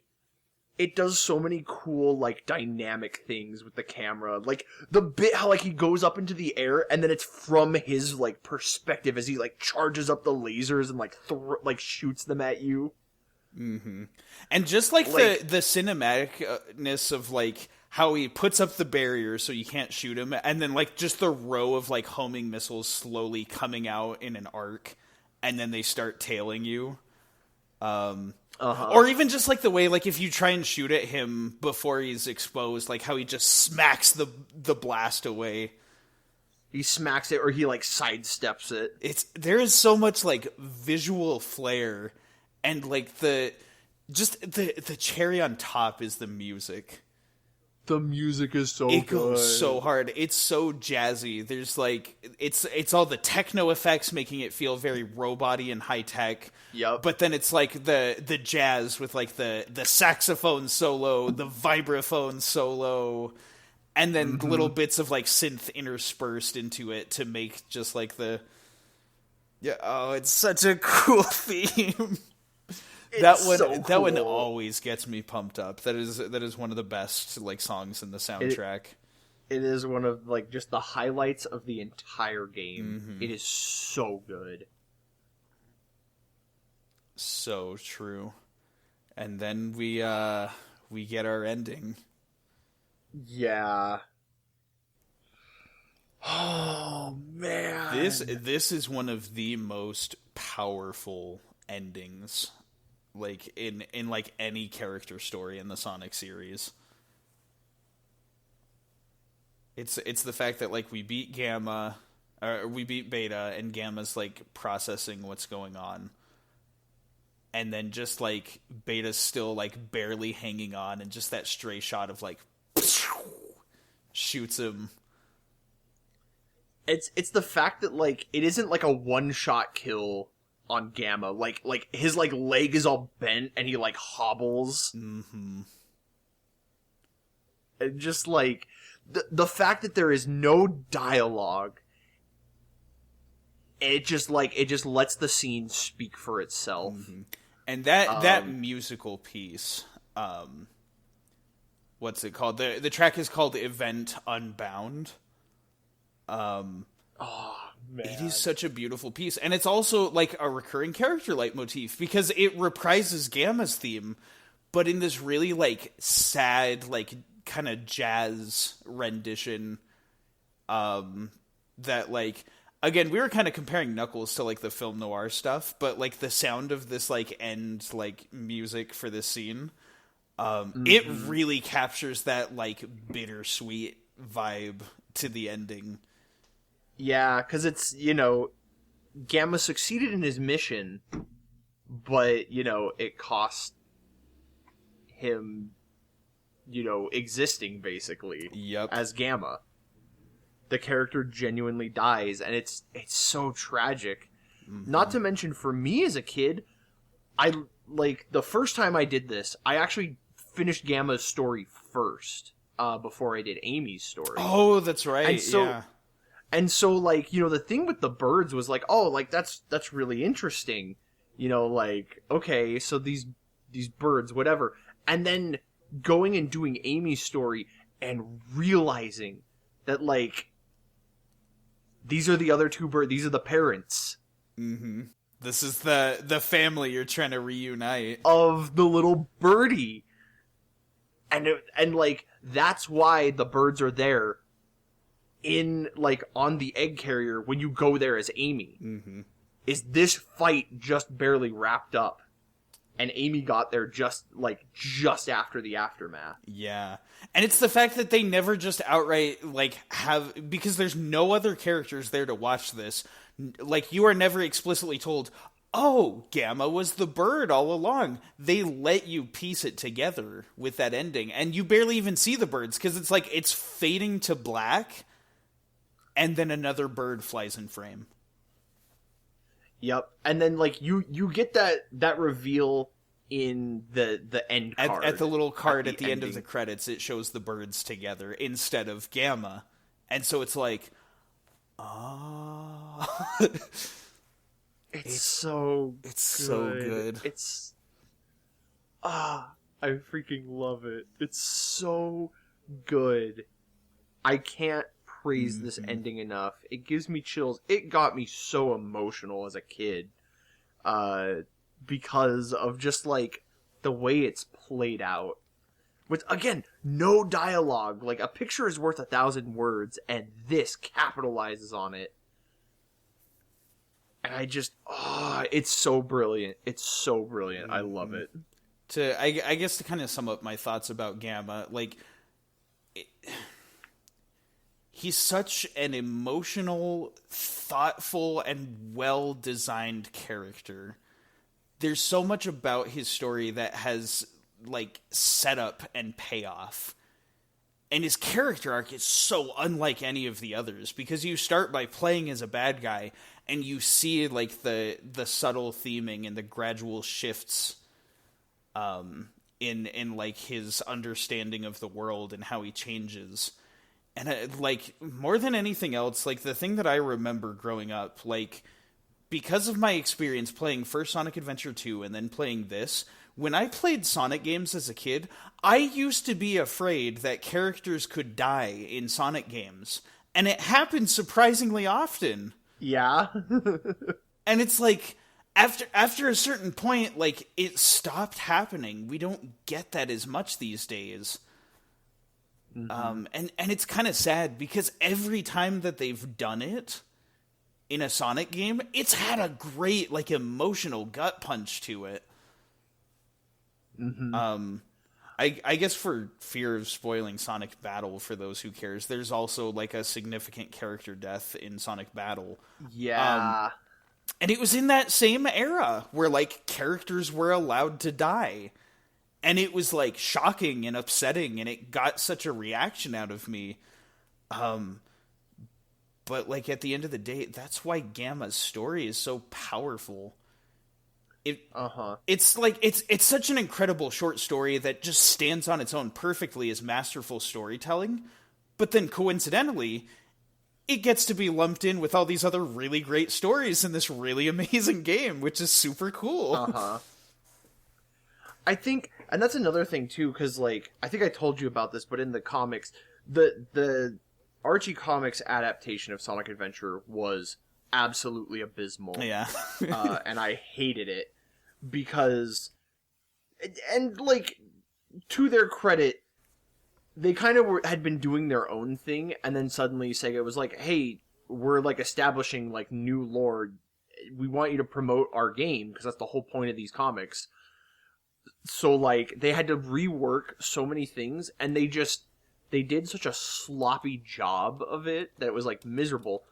it does so many cool like dynamic things with the camera. Like the bit how like he goes up into the air and then it's from his like perspective as he like charges up the lasers and like shoots them at you. Mm-hmm. And just like the cinematicness of like how he puts up the barrier so you can't shoot him, and then like just the row of like homing missiles slowly coming out in an arc, and then they start tailing you. Or even just like the way like if you try and shoot at him before he's exposed, like how he just smacks the blast away. He smacks it, or he like sidesteps it. There is so much like visual flair. And, like, the cherry on top is the music. The music is so it good. goes so hard. It's so jazzy. There's like it's all the techno effects making it feel very robot-y and high tech. Yep. But then it's like the jazz with like the saxophone solo, the vibraphone solo, and then little bits of like synth interspersed into it to make just like the it's such a cool theme. That one always gets me pumped up. That is one of the best like songs in the soundtrack. It is one of like just the highlights of the entire game. It is so good. So true. And then we get our ending. Yeah. Oh man. This is one of the most powerful endings like in like any character story in the Sonic series. It's the fact that like we beat Gamma, or we beat Beta, and Gamma's like processing what's going on. And then just like Beta's still like barely hanging on, and just that stray shot of like shoots him. It's the fact that like it isn't like a one-shot kill on Gamma. Like his like leg is all bent and he like hobbles. And just like the fact that there is no dialogue, it just lets the scene speak for itself. And that musical piece, what's it called? The track is called Event Unbound. Oh man, it is such a beautiful piece, and it's also like a recurring character leitmotif because it reprises Gamma's theme, but in this really like sad, like kind of jazz rendition. That like again, we were kind of comparing Knuckles to like the film noir stuff, but like the sound of this like end like music for this scene, it really captures that like bittersweet vibe to the ending. Yeah, because it's, Gamma succeeded in his mission, but, it cost him, existing, basically, as Gamma. The character genuinely dies, and it's so tragic. Not to mention, for me as a kid, the first time I did this, I actually finished Gamma's story first, before I did Amy's story. Oh, that's right, and so, And so, the thing with the birds was that's really interesting. Okay, so these birds, whatever. And then going and doing Amy's story and realizing that, these are the other two birds, these are the parents. This is the family you're trying to reunite. Of the little birdie. And that's why the birds are there. In on the egg carrier when you go there as Amy, is this fight just barely wrapped up, and Amy got there just after the aftermath. Yeah, and it's the fact that they never just outright have, because there's no other characters there to watch this. You are never explicitly told, "Oh, Gamma was the bird all along." They let you piece it together with that ending, and you barely even see the birds because it's fading to black. And then another bird flies in frame. Yep. And then you get that reveal in the end card. At the little card at the end of the credits, it shows the birds together instead of Gamma. And so it's it's so good. It's I freaking love it. It's so good. I can't praise this ending enough. It gives me chills. It got me so emotional as a kid, because of just the way it's played out. With again, no dialogue. A picture is worth 1,000 words, and this capitalizes on it. And I just, it's so brilliant. It's so brilliant. I love it. I guess to kind of sum up my thoughts about Gamma, he's such an emotional, thoughtful, and well-designed character. There's so much about his story that has, setup and payoff. And his character arc is so unlike any of the others, because you start by playing as a bad guy and you see like the subtle theming and the gradual shifts in like his understanding of the world and how he changes. And like more than anything else, like the thing that I remember growing up, like because of my experience playing first Sonic Adventure 2 and then playing this, when I played Sonic games as a kid, I used to be afraid that characters could die in Sonic games. And it happened surprisingly often. Yeah. And it's like, after a certain point, like, it stopped happening. We don't get that as much these days. Mm-hmm. And it's kind of sad, because every time that they've done it in a Sonic game, it's had a great, like, emotional gut punch to it. Mm-hmm. I guess for fear of spoiling Sonic Battle for those who cares, there's also like a significant character death in Sonic Battle. Yeah. And it was in that same era where like characters were allowed to die. And it was like shocking and upsetting, and it got such a reaction out of me. But like at the end of the day, that's why Gamma's story is so powerful. It's like it's such an incredible short story that just stands on its own perfectly as masterful storytelling, but then coincidentally, it gets to be lumped in with all these other really great stories in this really amazing game, which is super cool. I think, and that's another thing too, because like I think I told you about this, but in the comics, the Archie Comics adaptation of Sonic Adventure was absolutely abysmal. Yeah. And I hated it because, and like, to their credit, they kind of had been doing their own thing, and then suddenly Sega was like, hey, we're like establishing like new lore. We want you to promote our game, because that's the whole point of these comics. So like, they had to rework so many things, and they did such a sloppy job of it that it was like miserable.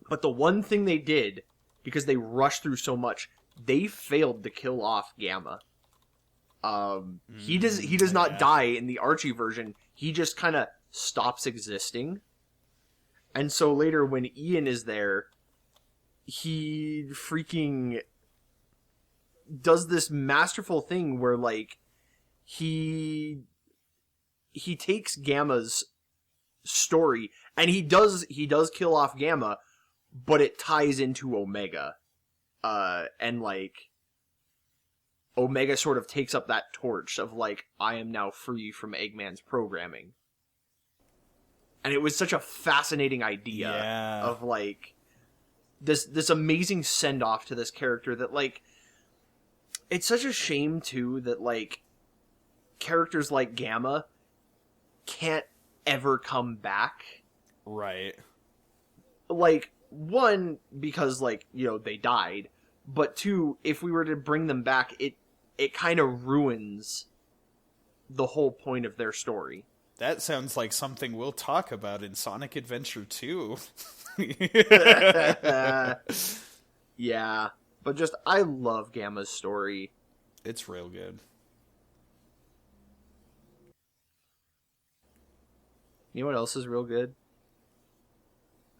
But the one thing they did, because they rushed through so much, they failed to kill off Gamma. He does not die in the Archie version. He just kind of stops existing. And so later when Ian is there, he freaking does this masterful thing where like he takes Gamma's story and he does kill off Gamma, but it ties into Omega. And like Omega sort of takes up that torch of like, I am now free from Eggman's programming. And it was such a fascinating idea of like this amazing send off to this character that like, it's such a shame too that like characters like Gamma can't ever come back. Right. Like, one, because like, you know, they died, but two, if we were to bring them back, it kind of ruins the whole point of their story. That sounds like something we'll talk about in Sonic Adventure 2. Yeah, but just, I love Gamma's story. It's real good. You know what else is real good?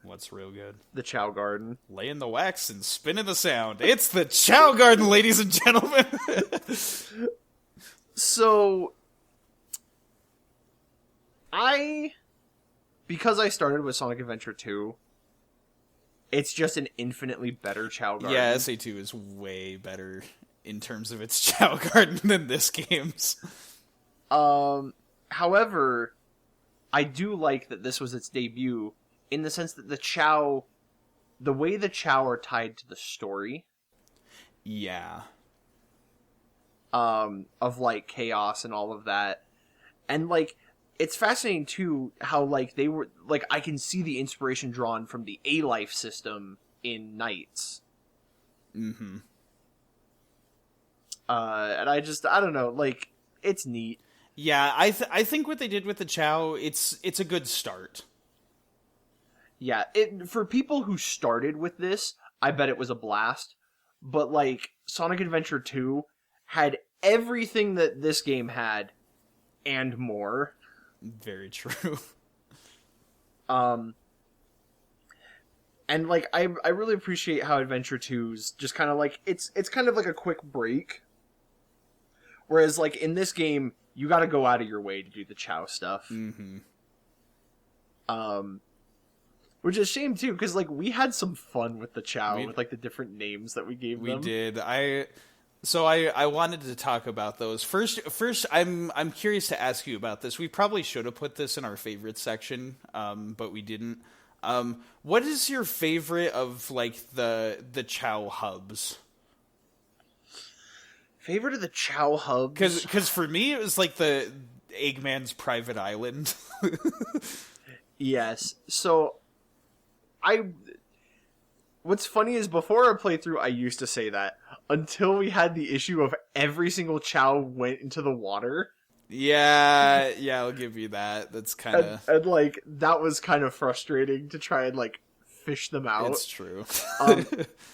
What's real good? The CHAO Garden. Laying the wax and spinning the sound. It's the CHAO Garden, ladies and gentlemen! So, because I started with Sonic Adventure 2, it's just an infinitely better CHAO Garden. Yeah, SA2 is way better in terms of its CHAO Garden than this game's. However, I do like that this was its debut, in the sense that the way the CHAO are tied to the story. Yeah. Of like chaos and all of that. And like, it's fascinating too how like they were like, I can see the inspiration drawn from the A-Life system in Knights. Mm-hmm. And I don't know, like, it's neat. Yeah, I think what they did with the CHAO, it's a good start. Yeah, for people who started with this, I bet it was a blast. But like, Sonic Adventure 2 had everything that this game had and more. Very true. And like I really appreciate how Adventure 2's just kind of like it's kind of like a quick break. Whereas like in this game, you got to go out of your way to do the Chow stuff. Mm-hmm. Which is a shame too, because like we had some fun with the Chow with like the different names that we gave them. We did. I wanted to talk about those. First I'm curious to ask you about this. We probably should have put this in our favorite section, but we didn't. What is your favorite of like the Chow hubs? Favorite of the Chow hubs? Because for me it was like the Eggman's private island. Yes. So what's funny is before our playthrough I used to say that until we had the issue of every single Chow went into the water. Yeah, I'll give you that. That's kind of... And, like, that was kind of frustrating to try and, like, fish them out. It's true.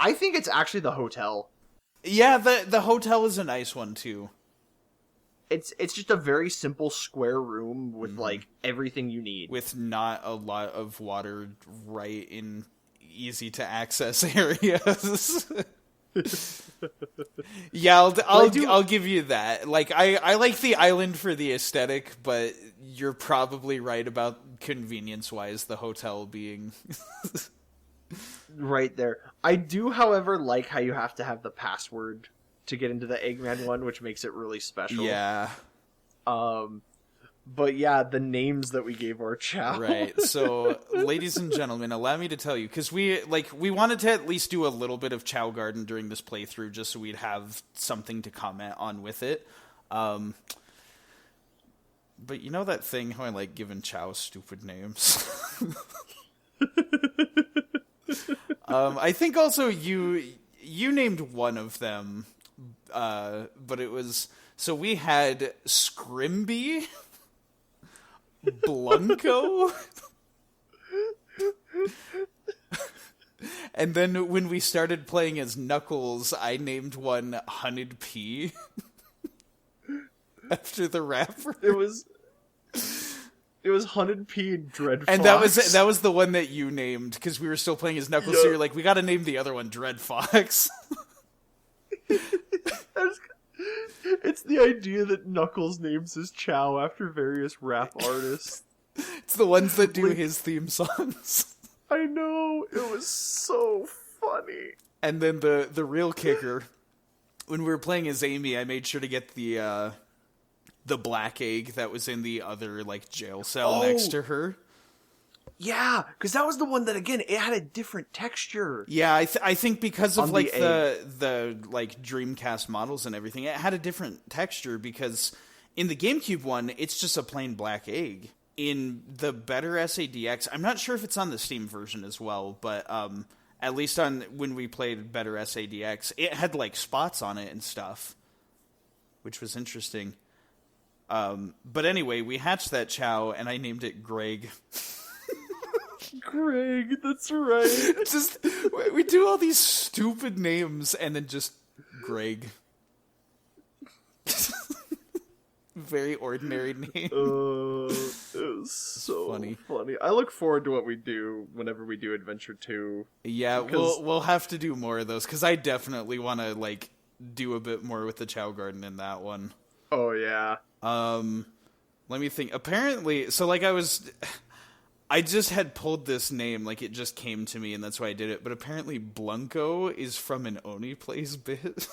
I think it's actually the hotel. Yeah, the hotel is a nice one, too. It's just a very simple square room with, like, everything you need. With not a lot of water right in easy-to-access areas. Yeah, I'll give you that. Like I like the island for the aesthetic, but you're probably right about convenience-wise the hotel being right there. I do, however, like how you have to have the password to get into the Eggman one, which makes it really special. Yeah. But yeah, the names that we gave our Chow. Right. So, ladies and gentlemen, allow me to tell you, because we wanted to at least do a little bit of Chow Garden during this playthrough, just so we'd have something to comment on with it. But you know that thing how I like giving Chow stupid names? I think also you named one of them, but it was... So we had Scrimby... Blunko? And then when we started playing as Knuckles, I named one Hunted Pea. After the rapper. It was Hunted Pea and Dread Fox. And that was the one that you named, because we were still playing as Knuckles, so you're like, we gotta name the other one Dread Fox. It's the idea that Knuckles names his Chow after various rap artists. It's the ones that do his theme songs. I know, it was so funny. And then the real kicker, when we were playing as Amy, I made sure to get the black egg that was in the other like jail cell next to her. Yeah, because that was the one that, again, it had a different texture. Yeah, I think because of like the the like Dreamcast models and everything, it had a different texture, because in the GameCube one, it's just a plain black egg. In the better SADX, I'm not sure if it's on the Steam version as well, but at least on when we played better SADX, it had like spots on it and stuff, which was interesting. But anyway, we hatched that Chow, and I named it Greg. Greg, that's right. Just we do all these stupid names and then just Greg. Very ordinary name. It was so funny. I look forward to what we do whenever we do Adventure 2. Yeah, we'll have to do more of those, because I definitely want to like do a bit more with the Chow Garden in that one. Oh yeah. Let me think. Apparently, so like I just had pulled this name, like it just came to me, and that's why I did it. But apparently, Blunko is from an Oni Plays bit.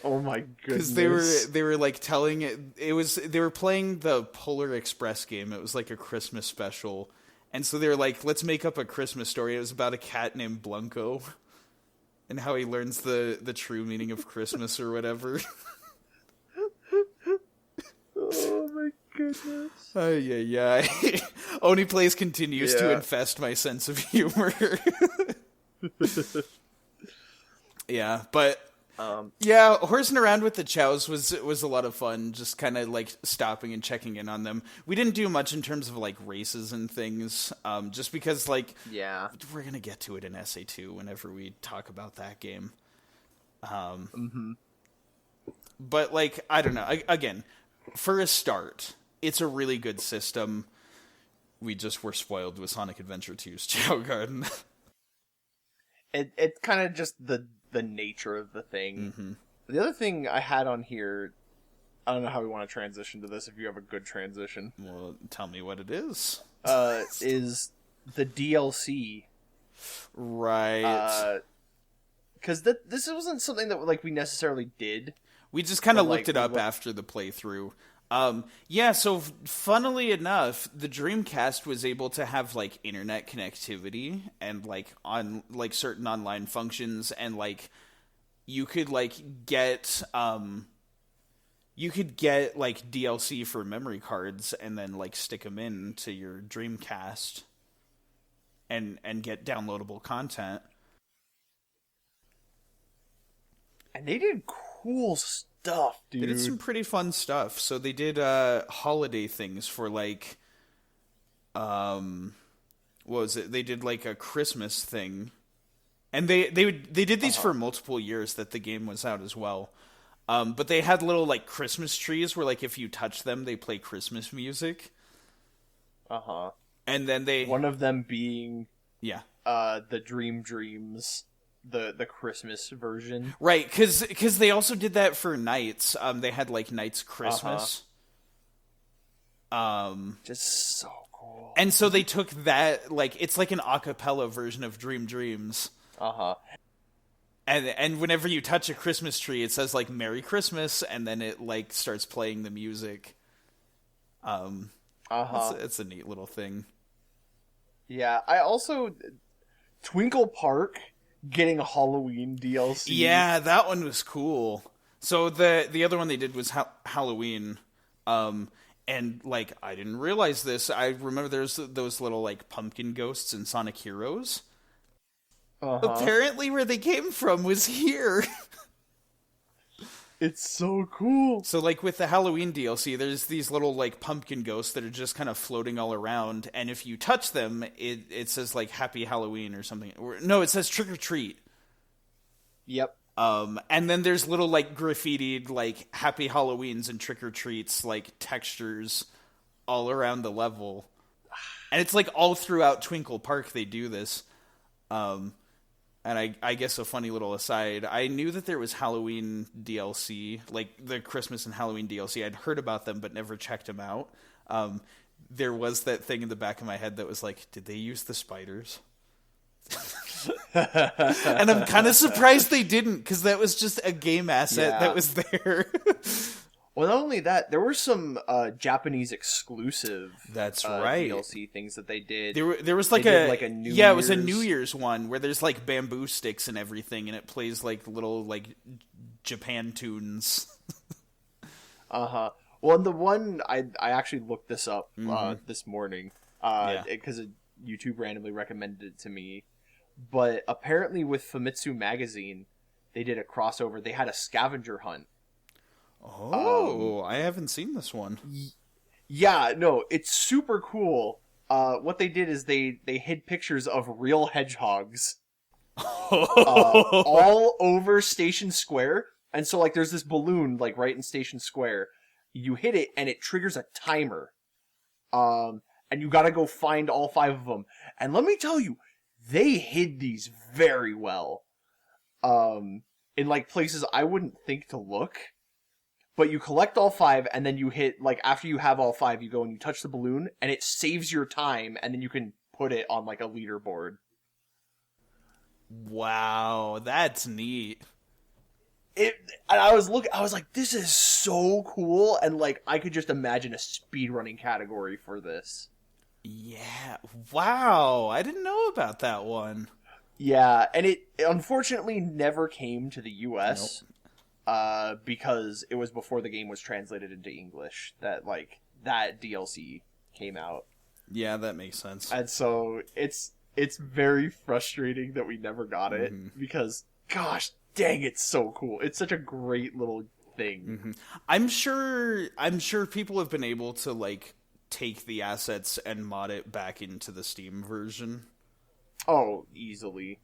Oh my goodness! Because they were like telling they were playing the Polar Express game. It was like a Christmas special, and so they were like, let's make up a Christmas story. It was about a cat named Blunko, and how he learns the true meaning of Christmas or whatever. Oh my goodness. Yeah. Oni Plays continues to infest my sense of humor. Yeah, but horsing around with the Chows was a lot of fun, just kind of like stopping and checking in on them. We didn't do much in terms of like races and things, just because like we're going to get to it in SA2 whenever we talk about that game. But like, I don't know, again, for a start, it's a really good system. We just were spoiled with Sonic Adventure 2's CHAO Garden. It's kind of just the nature of the thing. Mm-hmm. The other thing I had on here, I don't know how we want to transition to this, if you have a good transition. Well, tell me what it is. Is the DLC. Right. Because this wasn't something that like we necessarily did. We just kind of like, looked it up after the playthrough. Yeah, so funnily enough, the Dreamcast was able to have like internet connectivity and like on like certain online functions, and like you could get like DLC for memory cards and then like stick them in to your Dreamcast and get downloadable content. And they did cool stuff, dude. They did some pretty fun stuff. So they did holiday things for like what was it? They did like a Christmas thing. And they did these for multiple years that the game was out as well. But they had little like Christmas trees where like if you touch them they play Christmas music. Uh-huh. And then one of them being the Dreams, the Christmas version. Right, cuz they also did that for Nights. They had like Nights Christmas. Just so cool. And so they took that, like it's like an a cappella version of Dreams. Uh-huh. And whenever you touch a Christmas tree, it says like "Merry Christmas," and then it like starts playing the music. It's a neat little thing. Yeah, I also Twinkle Park getting a Halloween DLC. Yeah, that one was cool. So the other one they did was Halloween, and like I didn't realize this. I remember there's those little like pumpkin ghosts in Sonic Heroes. Apparently, where they came from was here. It's so cool. So, like, with the Halloween DLC, there's these little, like, pumpkin ghosts that are just kind of floating all around, and if you touch them, it says, like, Happy Halloween or something. No, it says Trick or Treat. Yep. And then there's little, like, graffitied, like, Happy Halloweens and Trick or Treats, like, textures all around the level. And it's, like, all throughout Twinkle Park they do this. And I guess a funny little aside, I knew that there was Halloween DLC, like the Christmas and Halloween DLC. I'd heard about them, but never checked them out. There was that thing in the back of my head that was like, did they use the spiders? And I'm kind of surprised they didn't, because that was just a game asset that was there. Well, not only that, there were some Japanese exclusive right. DLC things that they did. There was like a New Year's. It was a New Year's one where there's like bamboo sticks and everything, and it plays like little like Japan tunes. Well, the one I actually looked this up this morning because YouTube randomly recommended it to me. But apparently, with Famitsu Magazine, they did a crossover. They had a scavenger hunt. Oh, I haven't seen this one. Yeah, no, it's super cool. What they did is they hid pictures of real hedgehogs all over Station Square. And so, like, there's this balloon, like, right in Station Square. You hit it, and it triggers a timer. And you gotta go find all 5 of them. And let me tell you, they hid these very well. In, like, places I wouldn't think to look. But you collect all 5, and then you hit, like, after you have all 5, you go and you touch the balloon, and it saves your time, and then you can put it on, like, a leaderboard. Wow, that's neat. And I was like, this is so cool, and, like, I could just imagine a speedrunning category for this. Yeah, wow, I didn't know about that one. Yeah, and it unfortunately never came to the US. Nope. Because it was before the game was translated into English that DLC came out. Yeah, that makes sense. And so it's very frustrating that we never got it because, gosh dang, it's so cool. It's such a great little thing. I'm sure people have been able to like take the assets and mod it back into the Steam version. Oh, easily.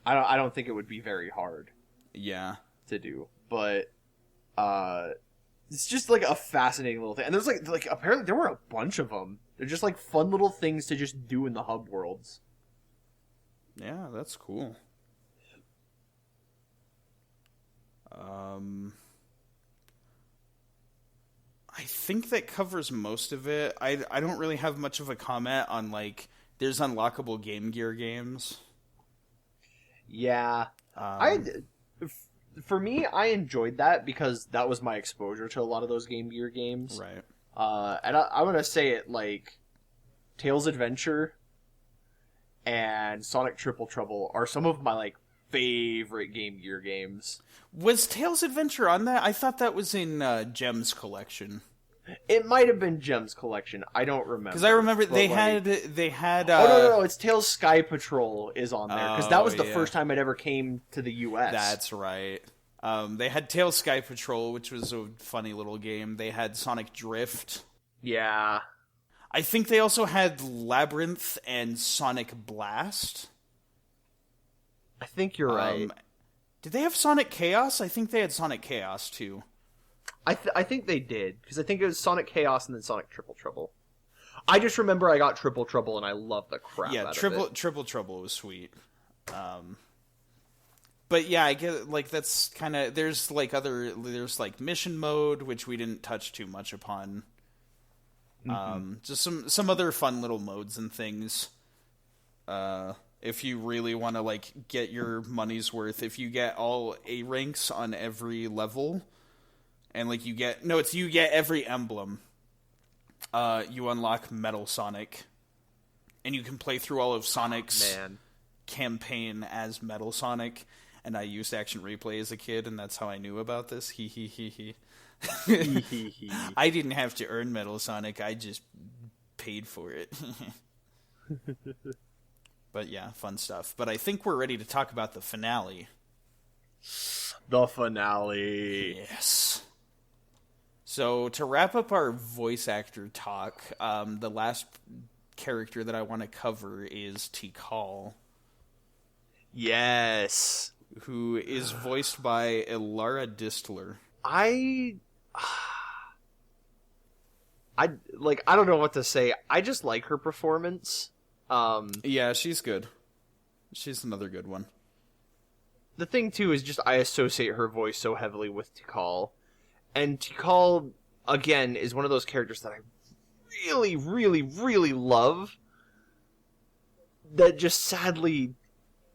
I don't think it would be very hard. Yeah. To do, but it's just like a fascinating little thing. And there's like apparently there were a bunch of them. They're just like fun little things to just do in the hub worlds. Yeah, that's cool. I think that covers most of it. I don't really have much of a comment on, like, there's unlockable Game Gear games. Yeah. For me, I enjoyed that because that was my exposure to a lot of those Game Gear games. Right. And I'm going to say it, like, Tails Adventure and Sonic Triple Trouble are some of my, like, favorite Game Gear games. Was Tails Adventure on that? I thought that was in Gems Collection. It might have been Gems Collection. I don't remember. Because I remember they had. Oh no! It's Tails Sky Patrol is on there because that was the first time it ever came to the U.S. That's right. They had Tails Sky Patrol, which was a funny little game. They had Sonic Drift. Yeah. I think they also had Labyrinth and Sonic Blast. I think you're right. Did they have Sonic Chaos? I think they had Sonic Chaos, too. I think they did, because I think it was Sonic Chaos and then Sonic Triple Trouble. I just remember I got Triple Trouble and I loved the crap out of it. Yeah, Triple Trouble was sweet. But yeah, I get, like, that's kind of, there's like mission mode, which we didn't touch too much upon. Just some other fun little modes and things. If you really want to, like, get your money's worth, if you get all A ranks on every level, and, like, you get every emblem, you unlock Metal Sonic, and you can play through all of Sonic's campaign as Metal Sonic, and I used Action Replay as a kid, and that's how I knew about this. He. I didn't have to earn Metal Sonic, I just paid for it. But yeah, fun stuff. But I think we're ready to talk about the finale. The finale. Yes. So to wrap up our voice actor talk, the last character that I want to cover is TIKAL. Yes. Who is voiced by Ilara Distler. I don't know what to say. I just like her performance. Yeah, she's good. She's another good one. The thing, too, is just I associate her voice so heavily with TIKAL. And TIKAL, again, is one of those characters that I really, really, really love that just sadly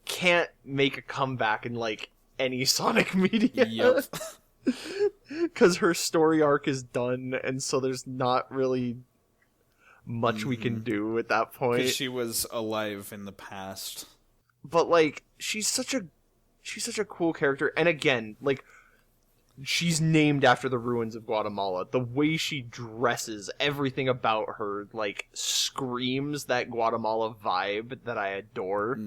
can't make a comeback in, like, any Sonic media. Yep. Because her story arc is done, and so there's not really much we can do at that point. Because she was alive in the past. But, like, she's such a cool character. And again, like, she's named after the ruins of Guatemala. The way she dresses, everything about her, like, screams that Guatemala vibe that I adore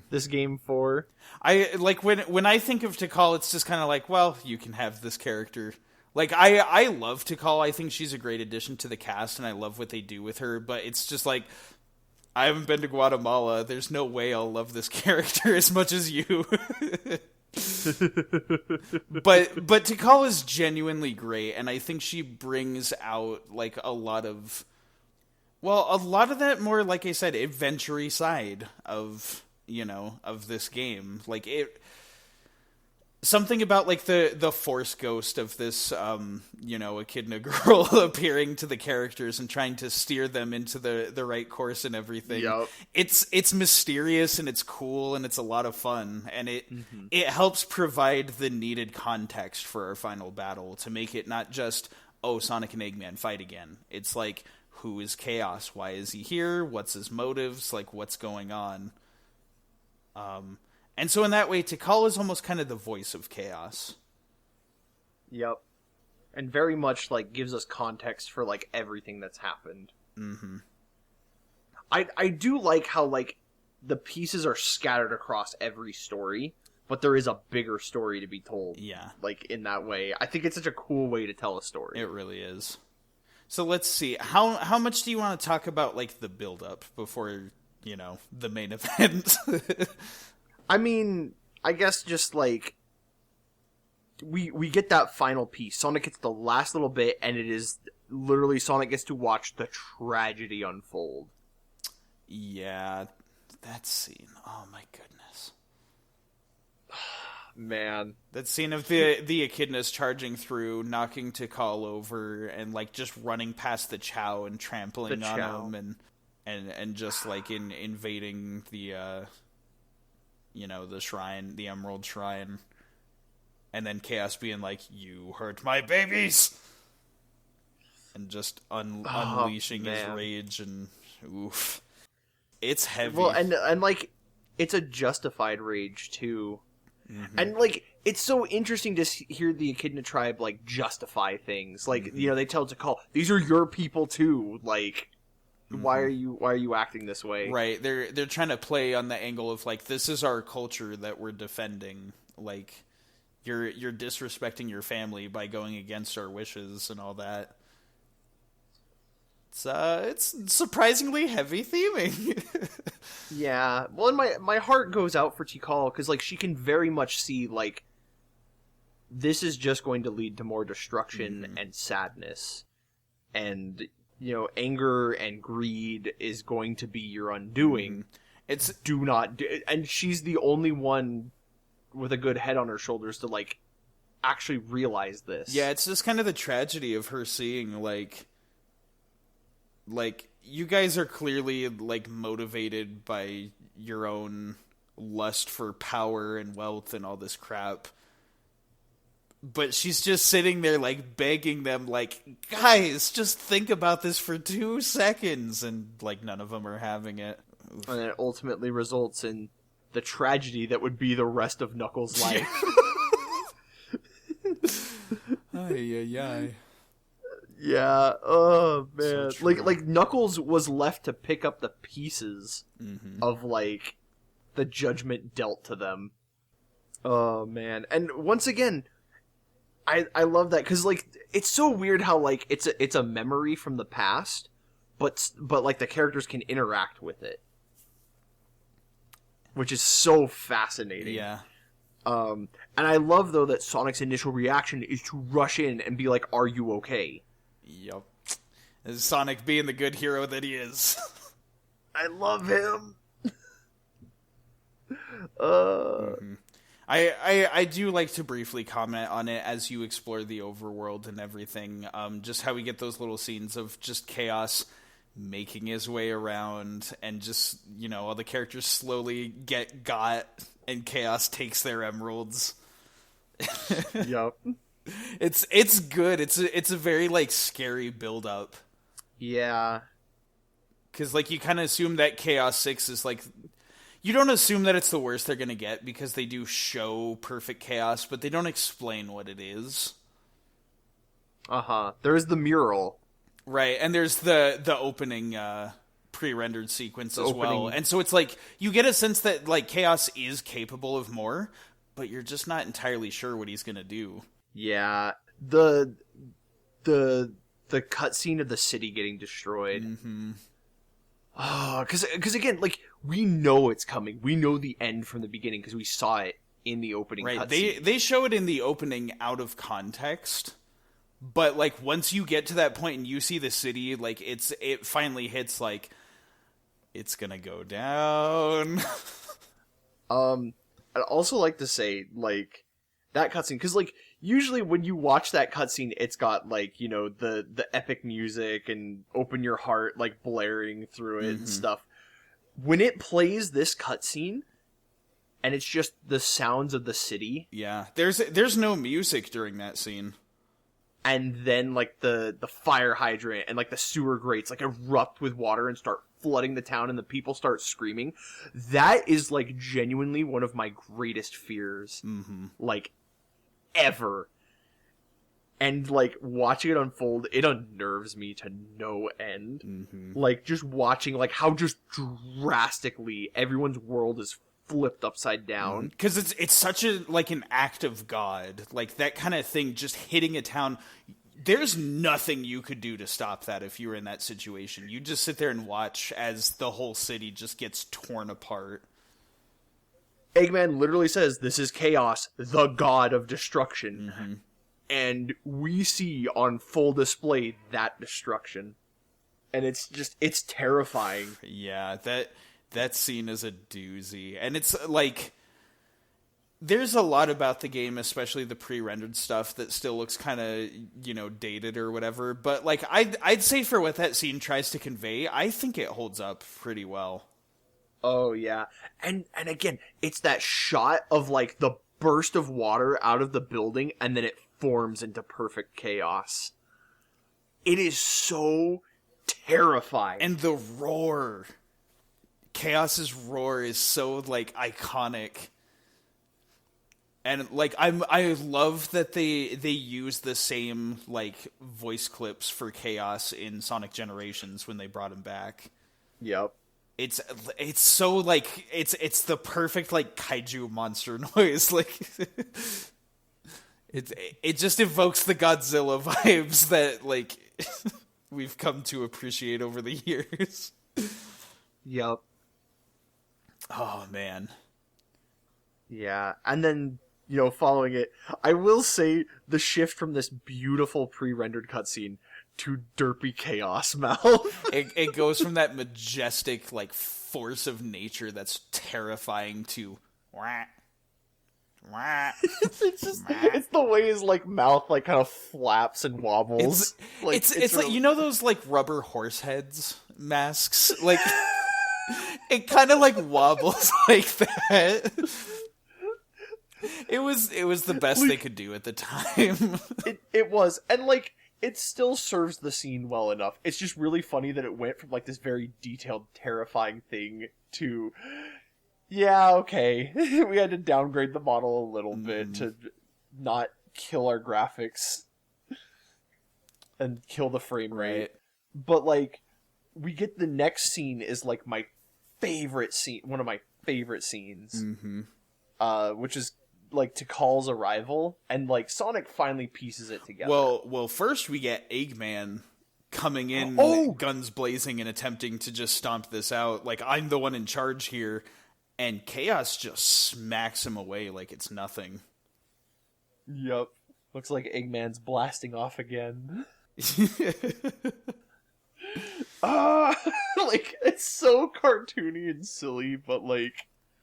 this game for. I, like, when I think of TIKAL, it's just kind of like, well, you can have this character. Like, I love TIKAL. I think she's a great addition to the cast, and I love what they do with her. But it's just like, I haven't been to Guatemala. There's no way I'll love this character as much as you. But TIKAL is genuinely great, and I think she brings out, like, a lot of that more, like I said, adventure-y side of, of this game. Like, something about, like, the Force ghost of this, a kid and a girl appearing to the characters and trying to steer them into the right course and everything. Yep. It's mysterious and it's cool and it's a lot of fun. And it helps provide the needed context for our final battle to make it not just, oh, Sonic and Eggman fight again. It's like, who is Chaos? Why is he here? What's his motives? Like, what's going on? And so in that way, TIKAL is almost kind of the voice of Chaos. Yep. And very much, like, gives us context for, like, everything that's happened. Mm-hmm. I do like how, like, the pieces are scattered across every story, but there is a bigger story to be told. Yeah. Like, in that way. I think it's such a cool way to tell a story. It really is. So let's see. How much do you want to talk about, like, the build-up before, the main event? I mean, I guess just, like, we get that final piece. Sonic gets the last little bit, and it is literally Sonic gets to watch the tragedy unfold. Yeah, that scene. Oh my goodness. Man, that scene of the echidnas charging through, knocking TIKAL over, and like just running past the CHAO and trampling on him, and just like invading the the shrine, the Emerald Shrine, and then Chaos being like, "You hurt my babies," and just unleashing his rage, and oof, it's heavy. Well, and like it's a justified rage too. Mm-hmm. And, like, it's so interesting to hear the Echidna tribe, like, justify things. Like, they tell TIKAL, these are your people, too. Like, why are you acting this way? Right. They're trying to play on the angle of, like, this is our culture that we're defending. Like, you're disrespecting your family by going against our wishes and all that. It's surprisingly heavy theming. Yeah. Well, and my heart goes out for TIKAL, because, like, she can very much see, like, this is just going to lead to more destruction and sadness. And, anger and greed is going to be your undoing. It's and she's the only one with a good head on her shoulders to, like, actually realize this. Yeah, it's just kind of the tragedy of her seeing, like, you guys are clearly, like, motivated by your own lust for power and wealth and all this crap. But she's just sitting there, like, begging them, like, guys, just think about this for 2 seconds. And, like, none of them are having it. Oof. And it ultimately results in the tragedy that would be the rest of Knuckles' life. Ay. Yeah, oh man. So like Knuckles was left to pick up the pieces of, like, the judgment dealt to them. Oh man. And once again, I love that, because, like, it's so weird how, like, it's a memory from the past, but like the characters can interact with it, which is so fascinating. Yeah. And I love, though, that Sonic's initial reaction is to rush in and be like, "Are you okay?" Yep. This is Sonic being the good hero that he is. I love him. I do like to briefly comment on it as you explore the overworld and everything. Just how we get those little scenes of just Chaos making his way around, and just, all the characters slowly get got, and Chaos takes their emeralds. Yep. It's good. It's a very, like, scary build up. Yeah. Because, like, you kind of assume that Chaos 6 is, like... You don't assume that it's the worst they're going to get, because they do show perfect chaos, but they don't explain what it is. Uh-huh. There's the mural. Right, and there's the opening pre-rendered sequence as well. And so it's like, you get a sense that, like, Chaos is capable of more, but you're just not entirely sure what he's going to do. Yeah. The cutscene of the city getting destroyed. Mm-hmm. Oh, because again, like, we know it's coming. We know the end from the beginning because we saw it in the opening cutscene. They show it in the opening out of context, but, like, once you get to that point and you see the city, like, it finally hits, like, it's gonna go down. I'd also like to say, like, that cutscene, because, like, usually when you watch that cutscene, it's got, like, the epic music and Open Your Heart, like, blaring through it and stuff. When it plays this cutscene, and it's just the sounds of the city. Yeah, there's no music during that scene. And then, like, the fire hydrant and, like, the sewer grates, like, erupt with water and start flooding the town, and the people start screaming. That is, like, genuinely one of my greatest fears. Like, ever. And, like, watching it unfold, it unnerves me to no end. Like, just watching, like, how just drastically everyone's world is flipped upside down. Because it's such a, like, an act of God. Like, that kind of thing just hitting a town. There's nothing you could do to stop that if you were in that situation. You just sit there and watch as the whole city just gets torn apart. Eggman literally says, "This is Chaos, the god of destruction." Mm-hmm. And we see on full display that destruction. And it's terrifying. Yeah, that scene is a doozy. And it's like, there's a lot about the game, especially the pre-rendered stuff, that still looks kind of, dated or whatever. But like, I'd say for what that scene tries to convey, I think it holds up pretty well. Oh yeah. And again, it's that shot of like the burst of water out of the building and then it forms into perfect chaos. It is so terrifying. And the roar. Chaos's roar is so like iconic. And like I love that they use the same like voice clips for Chaos in Sonic Generations when they brought him back. Yep. It's so like it's the perfect like kaiju monster noise. Like it just evokes the Godzilla vibes that like we've come to appreciate over the years. Yep. Oh man. Yeah, and then, following it, I will say the shift from this beautiful pre-rendered cutscene to derpy Chaos mouth. it goes from that majestic like force of nature that's terrifying to wah, wah, it's the way his like mouth like kind of flaps and wobbles. It's like, those like rubber horse heads masks? Like it kind of like wobbles like that. It was the best they could do at the time. It was, and like it still serves the scene well enough. It's just really funny that it went from like this very detailed, terrifying thing to, yeah, okay, we had to downgrade the model a little bit to not kill our graphics and kill the frame rate. Right. But like, we get the next scene is like my favorite scene, one of my favorite scenes, which is like TIKAL's arrival, and like Sonic finally pieces it together. Well, first we get Eggman coming in, guns blazing, and attempting to just stomp this out. Like, I'm the one in charge here, and Chaos just smacks him away like it's nothing. Yep. Looks like Eggman's blasting off again. Like, it's so cartoony and silly, but like,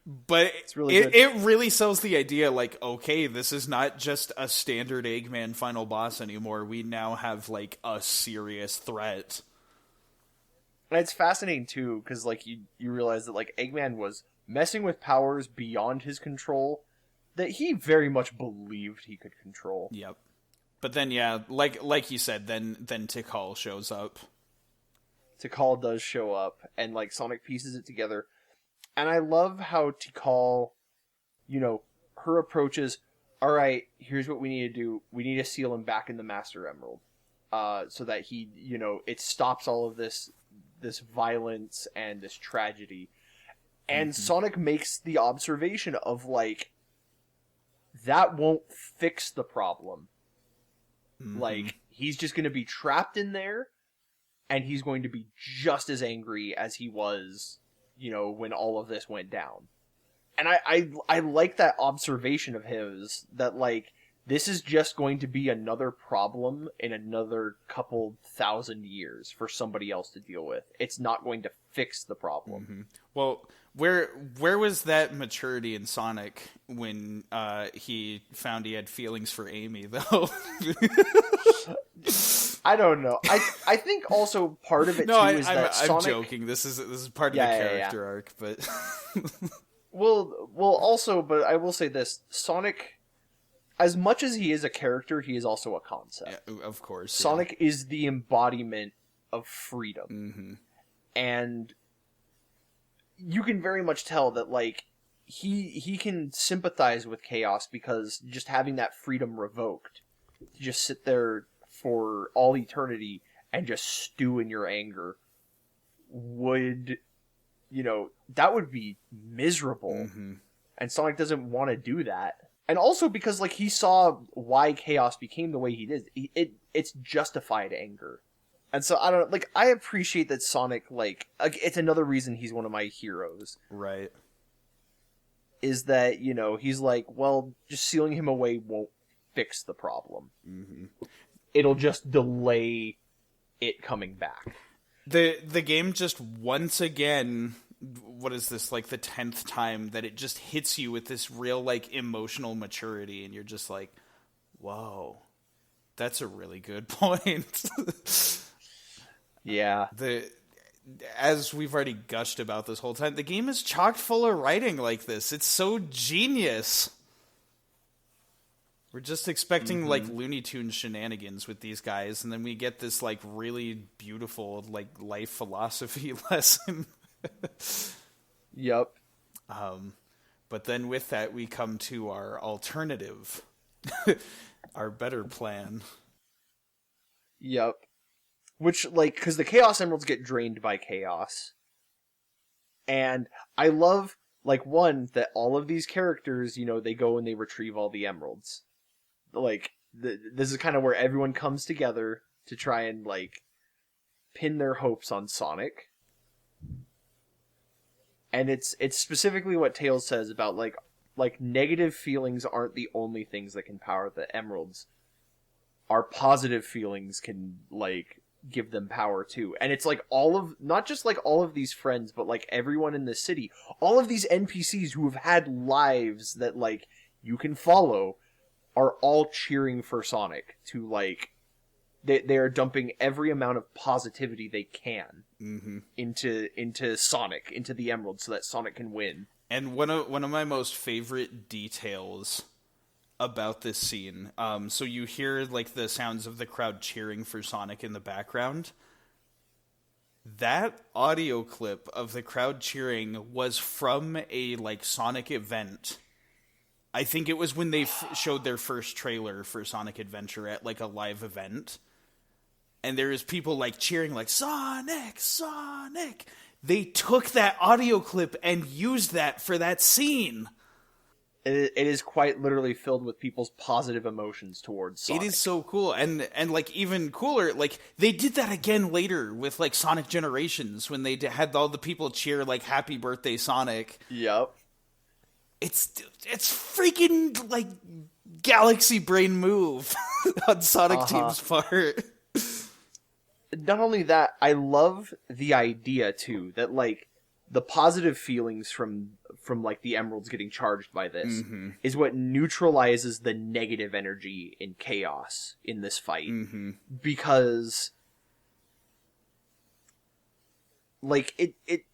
but it's really good. It really sells the idea, like, okay, this is not just a standard Eggman final boss anymore. We now have like a serious threat. And it's fascinating too, because like you realize that like Eggman was messing with powers beyond his control that he very much believed he could control. Yep. But then, yeah, like you said, then TIKAL shows up. TIKAL does show up, and like Sonic pieces it together. And I love how TIKAL, her approach is, all right, here's what we need to do. We need to seal him back in the Master Emerald, so that he, it stops all of this violence and this tragedy. And Sonic makes the observation of like, that won't fix the problem. Like, he's just going to be trapped in there, and he's going to be just as angry as he was, when all of this went down. And I like that observation of his, that, like, this is just going to be another problem in another couple thousand years for somebody else to deal with. It's not going to fix the problem. Well, where was that maturity in Sonic when he found he had feelings for Amy, though? I don't know. I think also part of it too is that Sonic... I'm joking. This is part of the character arc, but well, also, but I will say this: Sonic, as much as he is a character, he is also a concept. Yeah, of course, Sonic is the embodiment of freedom, and you can very much tell that like he can sympathize with Chaos because just having that freedom revoked, to just sit there for all eternity and just stew in your anger would, that would be miserable. And Sonic doesn't want to do that. And also because like he saw why Chaos became the way he did, it's justified anger. And so I appreciate that Sonic, like, it's another reason he's one of my heroes. Right. is that, he's like, well, just sealing him away won't fix the problem. Mm-hmm. It'll just delay it coming back. The game just once again, what is this, like the 10th time that it just hits you with this real like emotional maturity, and you're just like, whoa, that's a really good point. Yeah. As we've already gushed about this whole time, the game is chock full of writing like this. It's so genius. We're just expecting like Looney Tunes shenanigans with these guys, and then we get this like really beautiful like life philosophy lesson. Yep. But then with that, we come to our alternative, our better plan. Yep. Which, like, because the Chaos Emeralds get drained by Chaos. And I love, like, one, that all of these characters, they go and they retrieve all the emeralds. Like, this is kind of where everyone comes together to try and, like, pin their hopes on Sonic. And it's specifically what Tails says about, like negative feelings aren't the only things that can power the emeralds. Our positive feelings can, like, give them power too. And it's like not just like all of these friends, but like everyone in the city, all of these NPCs who have had lives that like you can follow are all cheering for Sonic to like, they are dumping every amount of positivity they can into Sonic, into the Emerald, so that Sonic can win. And one of my most favorite details about this scene, so you hear like the sounds of the crowd cheering for Sonic in the background. That audio clip of the crowd cheering was from a like Sonic event. I think it was when they showed their first trailer for Sonic Adventure at like a live event. And there is people like cheering like, Sonic, Sonic. They took that audio clip and used that for that scene. It is quite literally filled with people's positive emotions towards Sonic. It is so cool. And like even cooler, like they did that again later with like Sonic Generations when they had all the people cheer like happy birthday Sonic. Yep. It's freaking like galaxy brain move on Sonic Team's part. Not only that, I love the idea too that like the positive feelings from like the emeralds getting charged by this is what neutralizes the negative energy in Chaos in this fight. Because like it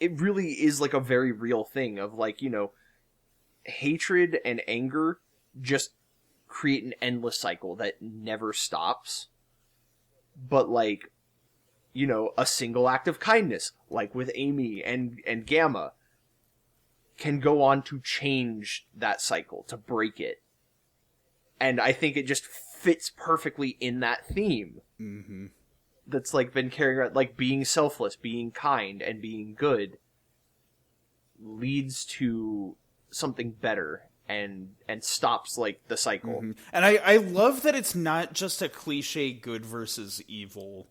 really is like a very real thing of like, hatred and anger just create an endless cycle that never stops. But like, a single act of kindness, like with Amy and Gamma, can go on to change that cycle, to break it. And I think it just fits perfectly in that theme. That's like been carrying around, like being selfless, being kind, and being good leads to something better and stops like the cycle. And I love that it's not just a cliche good versus evil,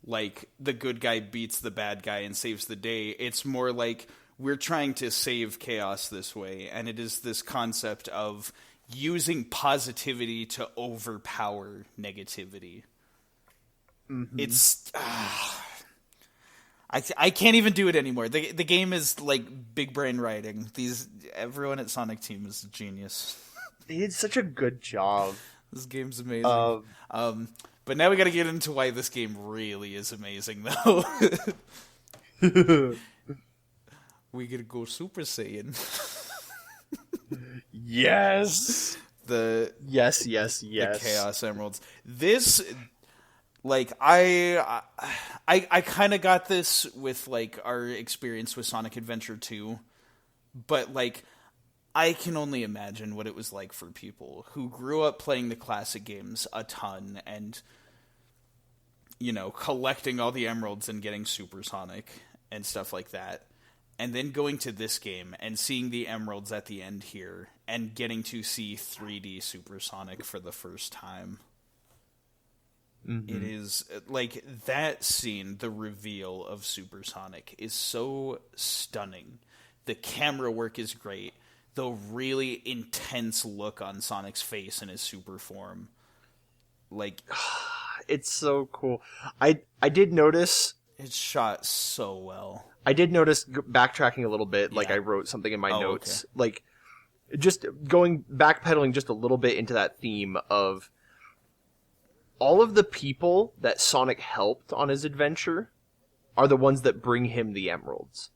like the good guy beats the bad guy and saves the day. It's more like we're trying to save Chaos this way, and it is this concept of using positivity to overpower negativity. It's I can't even do it anymore. The game is like big brain writing. Everyone at Sonic Team is a genius. They did such a good job. This game's amazing. But now we got to get into why this game really is amazing, though. We gotta go Super Saiyan. Yes. Yes. The Chaos Emeralds. This, like, I kind of got this with like our experience with Sonic Adventure 2, but like I can only imagine what it was like for people who grew up playing the classic games a ton and collecting all the emeralds and getting Super Sonic and stuff like that. And then going to this game and seeing the emeralds at the end here and getting to see 3D Super Sonic for the first time. It is, like, that scene, the reveal of Super Sonic, is so stunning. The camera work is great. the really intense look on Sonic's face in his super form. Like, it's so cool. I did notice it's shot so well. I did notice, backtracking a little bit, like Yeah. I wrote something in my notes, okay. like just backpedaling just a little bit into that theme of all of the people that Sonic helped on his adventure are the ones that bring him the emeralds.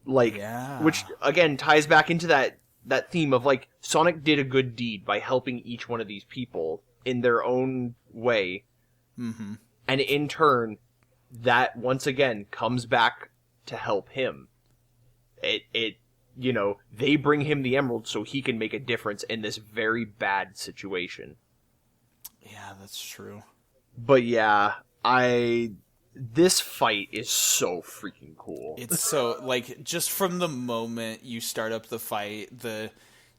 Like, Yeah. which again ties back into that theme of like Sonic did a good deed by helping each one of these people in their own way. Mm-hmm. And in turn, that once again comes back to help him. It you know, they bring him the emerald so he can make a difference in this very bad situation. Yeah, that's true. But yeah, this fight is so freaking cool. It's so, like, just from the moment you start up the fight,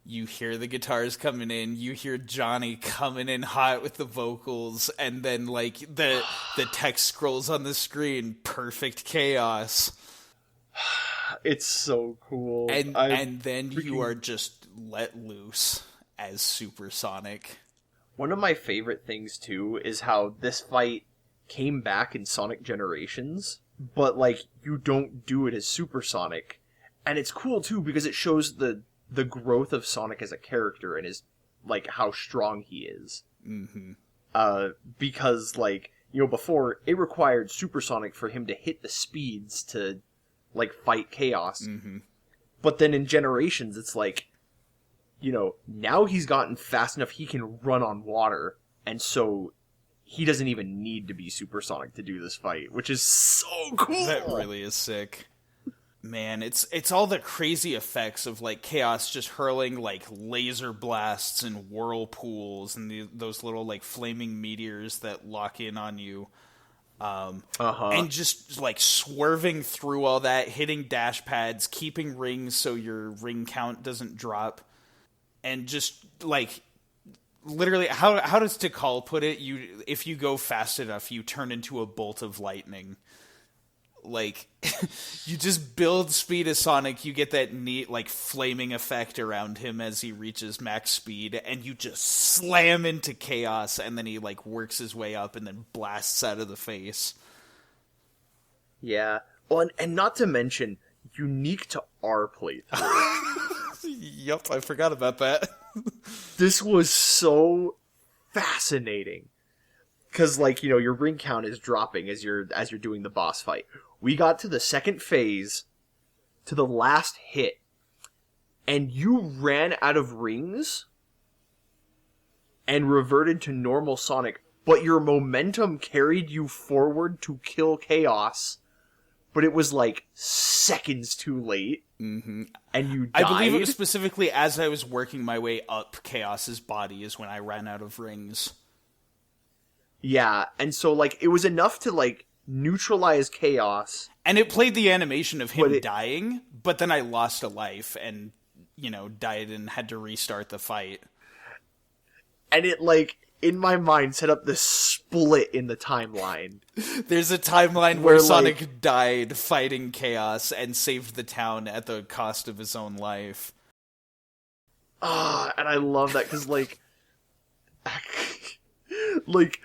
you hear the guitars coming in, you hear Johnny coming in hot with the vocals, and then, like, the text scrolls on the screen, perfect chaos. It's so cool. And then you are just let loose as Super Sonic. One of my favorite things, too, is how this fight came back in Sonic Generations, but, like, you don't do it as Super Sonic. And it's cool, too, because it shows the growth of Sonic as a character and his, like, how strong he is. Mm-hmm. Because, like, you know, before, it required Super Sonic for him to hit the speeds to, like, fight Chaos. Mm-hmm. But then in Generations, it's like, you know, now he's gotten fast enough he can run on water, and so he doesn't even need to be Super Sonic to do this fight, which is so cool! That really is sick. Man, it's all the crazy effects of, like, Chaos just hurling, like, laser blasts and whirlpools and those little, like, flaming meteors that lock in on you. And just, like, swerving through all that, hitting dash pads, keeping rings so your ring count doesn't drop. And just, like, literally, how does TIKAL put it? If you go fast enough, you turn into a bolt of lightning. Like, you just build speed as Sonic, you get that neat, like, flaming effect around him as he reaches max speed, and you just slam into Chaos, and then he, like, works his way up and then blasts out of the face. Yeah. Well, and not to mention, unique to our playthrough. Yup, I forgot about that. This was so fascinating. Because, like, you know, your ring count is dropping as you're doing the boss fight. We got to the second phase, to the last hit, and you ran out of rings and reverted to normal Sonic, but your momentum carried you forward to kill Chaos, but it was, like, seconds too late, Mm-hmm. and you died. I believe it was specifically as I was working my way up Chaos's body is when I ran out of rings. Yeah, and so, like, it was enough to, like, neutralize Chaos. And it played the animation of him dying, but then I lost a life and, you know, died and had to restart the fight. And it, like, in my mind, set up this split in the timeline. There's a timeline where Sonic died fighting Chaos and saved the town at the cost of his own life. And I love that, because, like... like...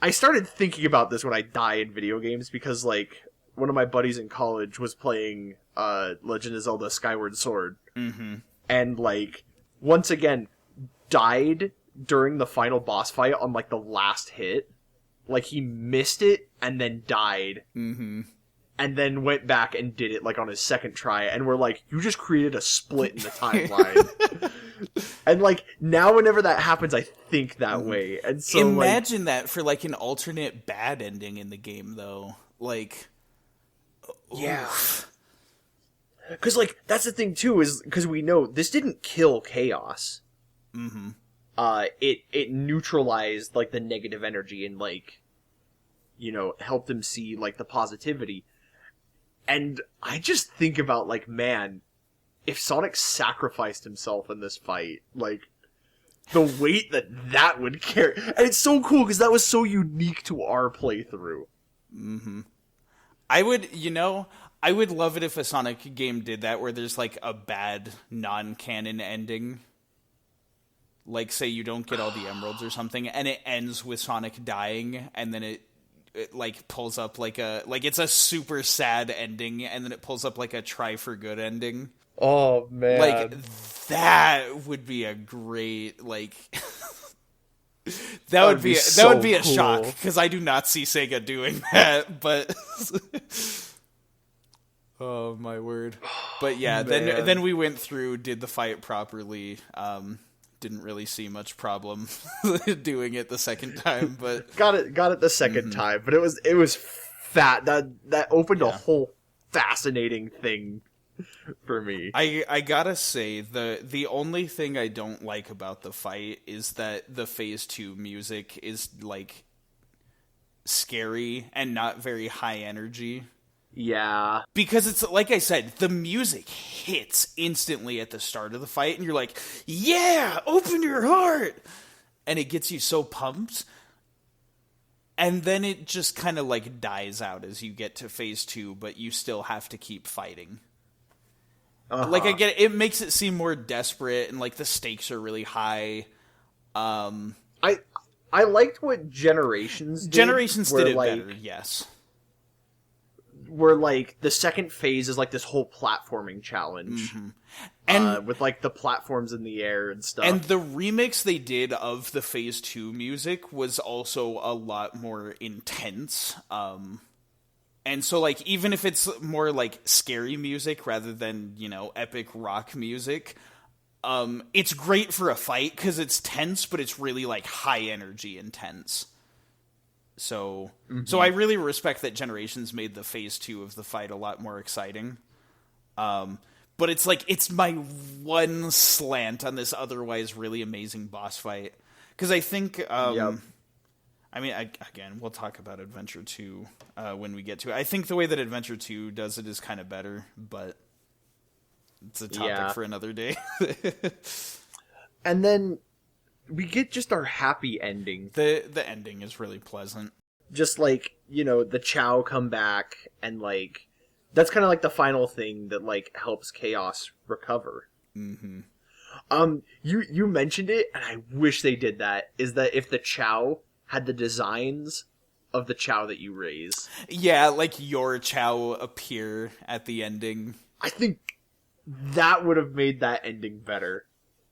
I started thinking about this when I die in video games because, like, one of my buddies in college was playing Legend of Zelda Skyward Sword. Mm-hmm. And, like, once again, died during the final boss fight on, like, the last hit. Like, he missed it and then died. Mm-hmm. And then went back and did it, like, on his second try. And we're like, you just created a split in the timeline. And, like, now whenever that happens, I think that way. And so, imagine that for, like, an alternate bad ending in the game, though. Like, yeah. Because, like, that's the thing, too, is because we know this didn't kill Chaos. Mm-hmm. It neutralized, like, the negative energy and, like, you know, helped him see, like, the positivity. And I just think about, like, man, if Sonic sacrificed himself in this fight, like, the weight that would carry. And it's so cool, because that was so unique to our playthrough. Mm-hmm. I would, you know, I would love it if a Sonic game did that, where there's like a bad non-canon ending. Like, say you don't get all the emeralds or something, and it ends with Sonic dying, and then it like pulls up like it's a super sad ending, and then it pulls up like a try for good ending. Oh man, like that would be a great like. That would be a shock, because I do not see Sega doing that. But oh my word! But yeah, then we went through, did the fight properly. Didn't really see much problem doing it the second time, but got it the second time. But it was fat. That opened a whole fascinating thing for me. I gotta say, the only thing I don't like about the fight is that the Phase 2 music is like scary and not very high energy. Yeah. Because it's, like I said, the music hits instantly at the start of the fight, and you're like, yeah, open your heart! And it gets you so pumped. And then it just kind of, like, dies out as you get to Phase 2, but you still have to keep fighting. Like, I get it. It makes it seem more desperate, and, like, the stakes are really high. I liked what Generations did. Generations did it better, yes. Where, like, the second phase is, like, this whole platforming challenge. Mm-hmm. And with, like, the platforms in the air and stuff. And the remix they did of the Phase 2 music was also a lot more intense. And so, like, even if it's more, like, scary music rather than, you know, epic rock music, it's great for a fight because it's tense, but it's really, like, high energy intense. So I really respect that Generations made the Phase 2 of the fight a lot more exciting. But it's like, it's my one slant on this otherwise really amazing boss fight. Because I think, I mean, again, we'll talk about Adventure 2 when we get to it. I think the way that Adventure 2 does it is kind of better, but it's a topic for another day. And then we get just our happy ending. The ending is really pleasant. Just like, you know, the CHAO come back, and like, that's kind of like the final thing that like helps Chaos recover. Mm-hmm. You mentioned it, and I wish they did that, is that if the CHAO had the designs of the CHAO that you raise. Yeah, like your CHAO appear at the ending. I think that would have made that ending better.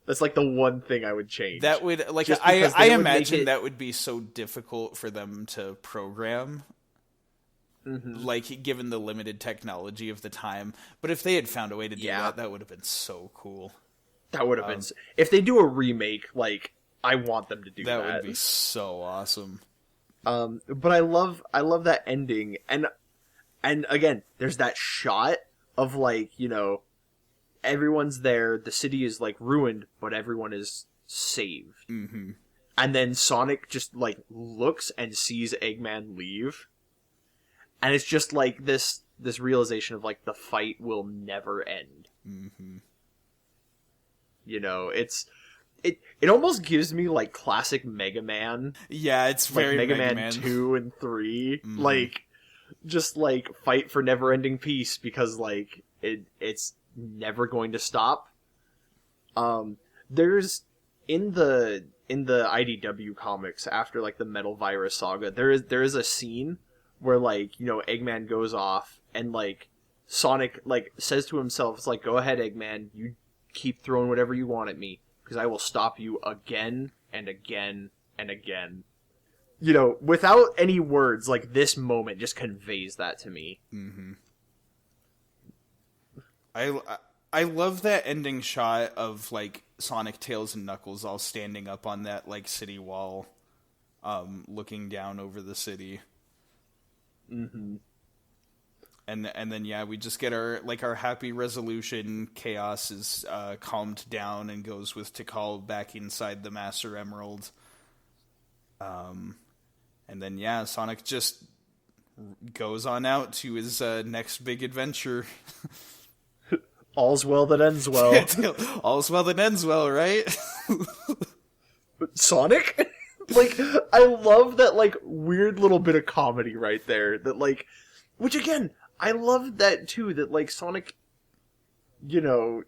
That's like the one thing I would change. That would, like, I imagine that would be so difficult for them to program, like, given the limited technology of the time. But if they had found a way to do that, that would have been so cool. That would have been... If they do a remake, like, I want them to do that. That would be so awesome. But I love that ending. And again, there's that shot of, like, you know, everyone's there, the city is, like, ruined, but everyone is saved. Mm-hmm. And then Sonic just, like, looks and sees Eggman leave. And it's just, like, this realization of, like, the fight will never end. Mm-hmm. You know, it almost gives me, like, classic Mega Man. Yeah, it's very like Mega Man 2 and 3. Mm-hmm. Like, just, like, fight for never-ending peace because, like, it's never going to stop. There's in the IDW comics after like the Metal Virus saga, there is a scene where, like, you know, Eggman goes off and like Sonic like says to himself, it's like, go ahead, Eggman, you keep throwing whatever you want at me because I will stop you again and again and again. You know, without any words, like, this moment just conveys that to me. Mm-hmm. I love that ending shot of, like, Sonic, Tails, and Knuckles all standing up on that, like, city wall, looking down over the city. Mm-hmm. And then, yeah, we just get our happy resolution. Chaos is calmed down and goes with TIKAL back inside the Master Emerald. And then, yeah, Sonic just goes on out to his next big adventure. All's well that ends well. All's well that ends well, right? Sonic? Like, I love that, like, weird little bit of comedy right there. That, like, which again, I love that too, that like Sonic, you know,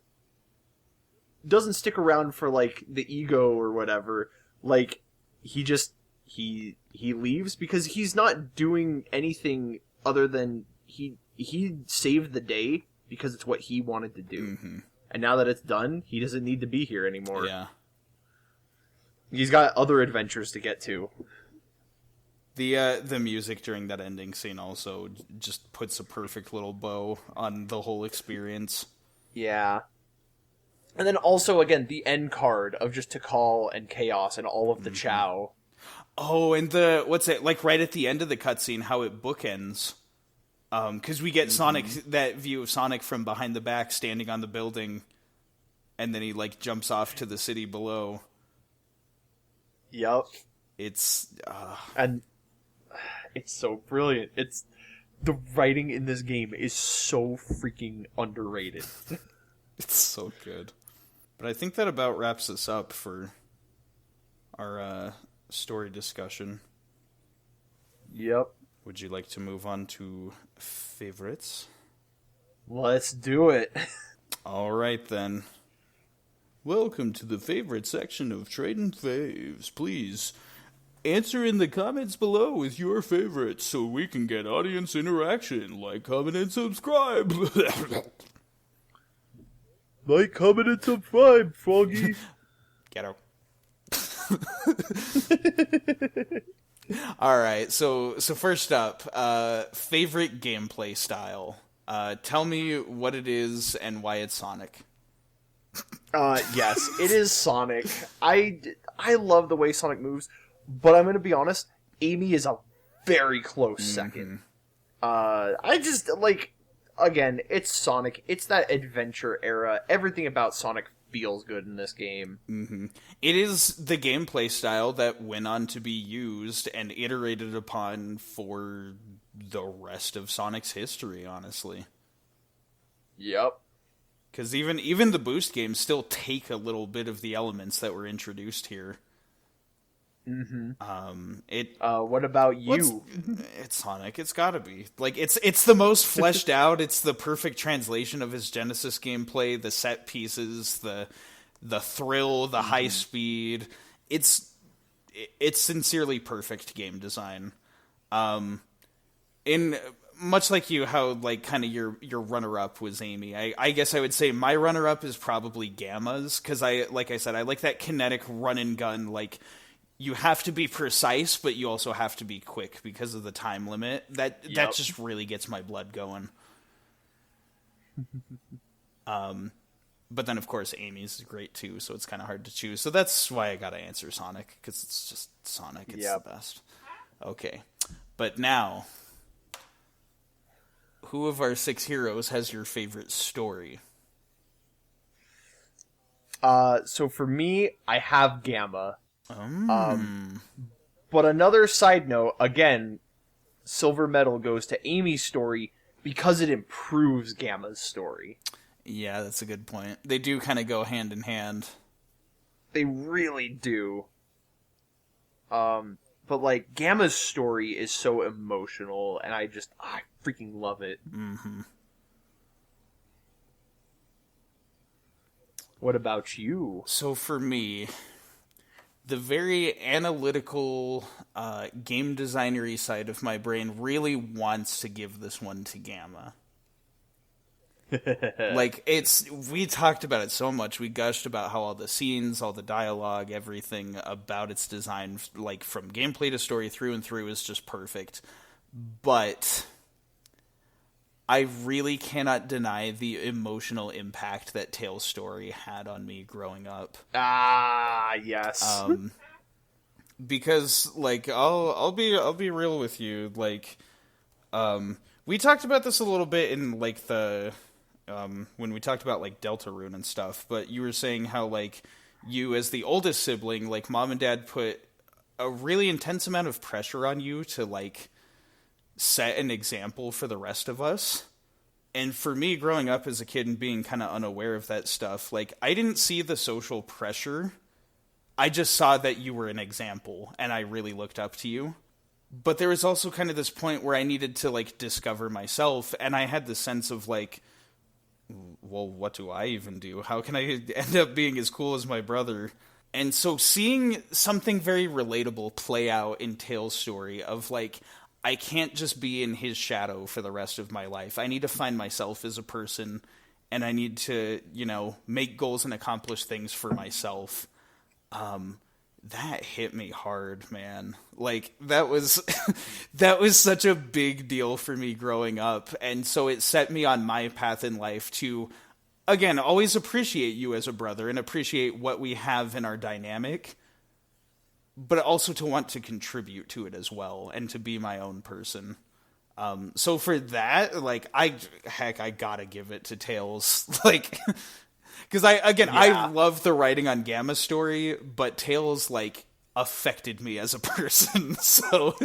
doesn't stick around for like the ego or whatever. Like he just he leaves because he's not doing anything other than he saved the day because it's what he wanted to do. Mm-hmm. And now that it's done, he doesn't need to be here anymore. Yeah. He's got other adventures to get to. The music during that ending scene also just puts a perfect little bow on the whole experience. Yeah. And then also, again, the end card of just TIKAL and Chaos and all of the CHAO. Oh, and what's it, like right at the end of the cutscene, how it bookends. Because we get Sonic, that view of Sonic from behind the back standing on the building, and then he like jumps off to the city below. Yep. And it's so brilliant. The writing in this game is so freaking underrated. It's so good. But I think that about wraps us up for our story discussion. Yep. Would you like to move on to favorites? Let's do it. All right, then. Welcome to the favorite section of Tradin Faves. Please answer in the comments below with your favorites so we can get audience interaction. Like, comment, and subscribe. Like, comment, and subscribe, Froggy. Get out. All right, so first up, favorite gameplay style. Tell me what it is and why it's Sonic. Yes, it is Sonic. I love the way Sonic moves, but I'm going to be honest, Amy is a very close second. I just, like, again, it's Sonic. It's that adventure era. Everything about Sonic feels good in this game. Mm-hmm. It is the gameplay style that went on to be used and iterated upon for the rest of Sonic's history, honestly. Yep. Because even the boost games still take a little bit of the elements that were introduced here. Mm-hmm. What about you? It's Sonic. It's gotta be. Like, it's the most fleshed out. It's the perfect translation of his Genesis gameplay. The set pieces, the thrill, the high speed. It's sincerely perfect game design. In much like you, how like kind of your runner up was Amy. I guess I would say my runner up is probably Gamma's, because like I said, I like that kinetic run and gun. Like, you have to be precise, but you also have to be quick because of the time limit. That just really gets my blood going. But then, of course, Amy's great too, so it's kind of hard to choose. So that's why I gotta answer Sonic, because it's just Sonic. It's the best. Okay. But now, who of our 6 heroes has your favorite story? So for me, I have Gamma. But another side note, again, silver medal goes to Amy's story because it improves Gamma's story. Yeah, that's a good point. They do kind of go hand in hand. They really do. But like, Gamma's story is so emotional, and I freaking love it. Mm-hmm. What about you? So for me, the very analytical, game designery side of my brain really wants to give this one to Gamma. Like, we talked about it so much. We gushed about how all the scenes, all the dialogue, everything about its design, like from gameplay to story through and through, is just perfect. But I really cannot deny the emotional impact that Tails' story had on me growing up. Ah, yes. Because, like, I'll be real with you. Like, we talked about this a little bit in like the when we talked about like Deltarune and stuff. But you were saying how, like, you as the oldest sibling, like, mom and dad put a really intense amount of pressure on you to like set an example for the rest of us. And for me, growing up as a kid and being kind of unaware of that stuff, like, I didn't see the social pressure. I just saw that you were an example, and I really looked up to you. But there was also kind of this point where I needed to, like, discover myself, and I had the sense of, like, well, what do I even do? How can I end up being as cool as my brother? And so seeing something very relatable play out in Tails' story of, like, I can't just be in his shadow for the rest of my life. I need to find myself as a person, and I need to, you know, make goals and accomplish things for myself. That hit me hard, man. Like, that was that was such a big deal for me growing up, and so it set me on my path in life to, again, always appreciate you as a brother and appreciate what we have in our dynamic, but also to want to contribute to it as well and to be my own person. So for that, like, I gotta give it to Tails. Like, because I love the writing on Gamma's story, but Tails, like, affected me as a person, so...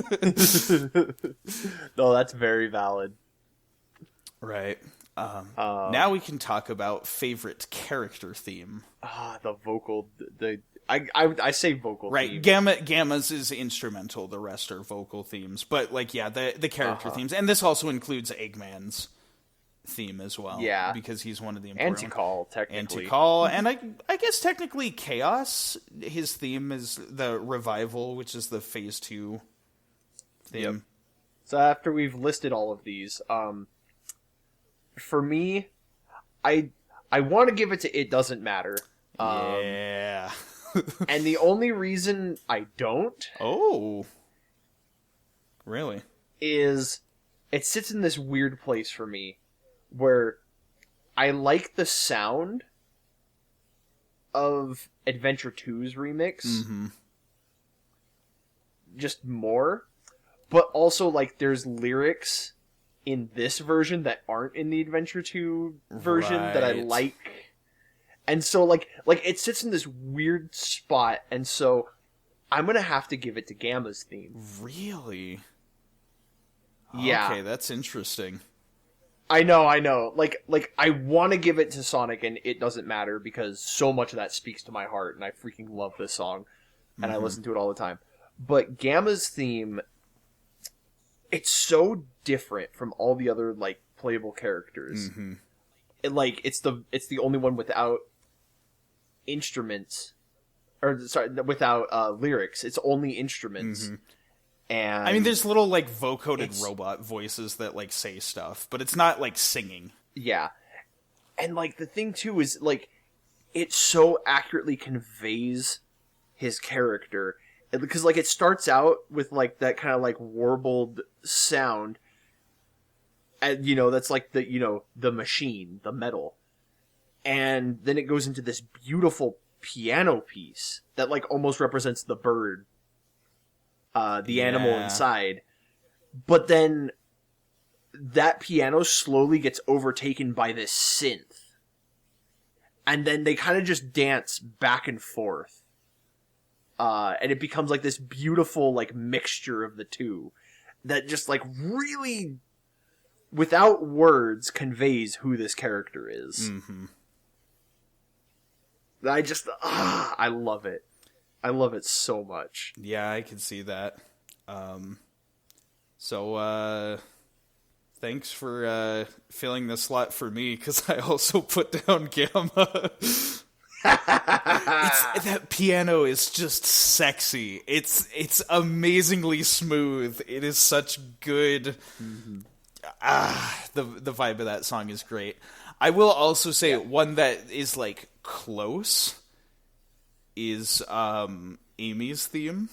No, that's very valid. Right. Now we can talk about favorite character theme. The vocal... I say vocal right. theme. Gamma's is instrumental, the rest are vocal themes. But, like, yeah, the character themes. And this also includes Eggman's theme as well. Yeah. Because he's one of the important... And TIKAL, technically. TIKAL, and I guess technically Chaos, his theme is the Revival, which is the Phase 2 theme. Yep. So after we've listed all of these, for me, I want to give it to It Doesn't Matter. Yeah. And the only reason I don't... Oh. Really? Is it sits in this weird place for me where I like the sound of Adventure 2's remix just more, but also, like, there's lyrics in this version that aren't in the Adventure 2 version that I like. And so, like it sits in this weird spot, and so I'm gonna have to give it to Gamma's theme. Really? Yeah. Okay, that's interesting. I know. Like I want to give it to Sonic, and It Doesn't Matter, because so much of that speaks to my heart, and I freaking love this song, and I listen to it all the time. But Gamma's theme, it's so different from all the other, like, playable characters. It's the only one without instruments, or sorry, without lyrics. It's only instruments. And I mean, there's little, like, vocoded robot voices that, like, say stuff, but it's not, like, singing. Yeah. And, like, the thing, too, is, like, it so accurately conveys his character. Because, like, it starts out with, like, that kind of, like, warbled sound. And, you know, that's, like, the machine, the metal. And then it goes into this beautiful piano piece that, like, almost represents the bird. The animal inside. But then that piano slowly gets overtaken by this synth. And then they kind of just dance back and forth. And it becomes, like, this beautiful, like, mixture of the two that just, like, really, without words, conveys who this character is. I love it. I love it so much. Yeah, I can see that. So, thanks for filling the slot for me, because I also put down Gamma. That piano is just sexy. It's amazingly smooth. It is such good... the vibe of that song is great. I will also say one that is, like, close is Amy's theme.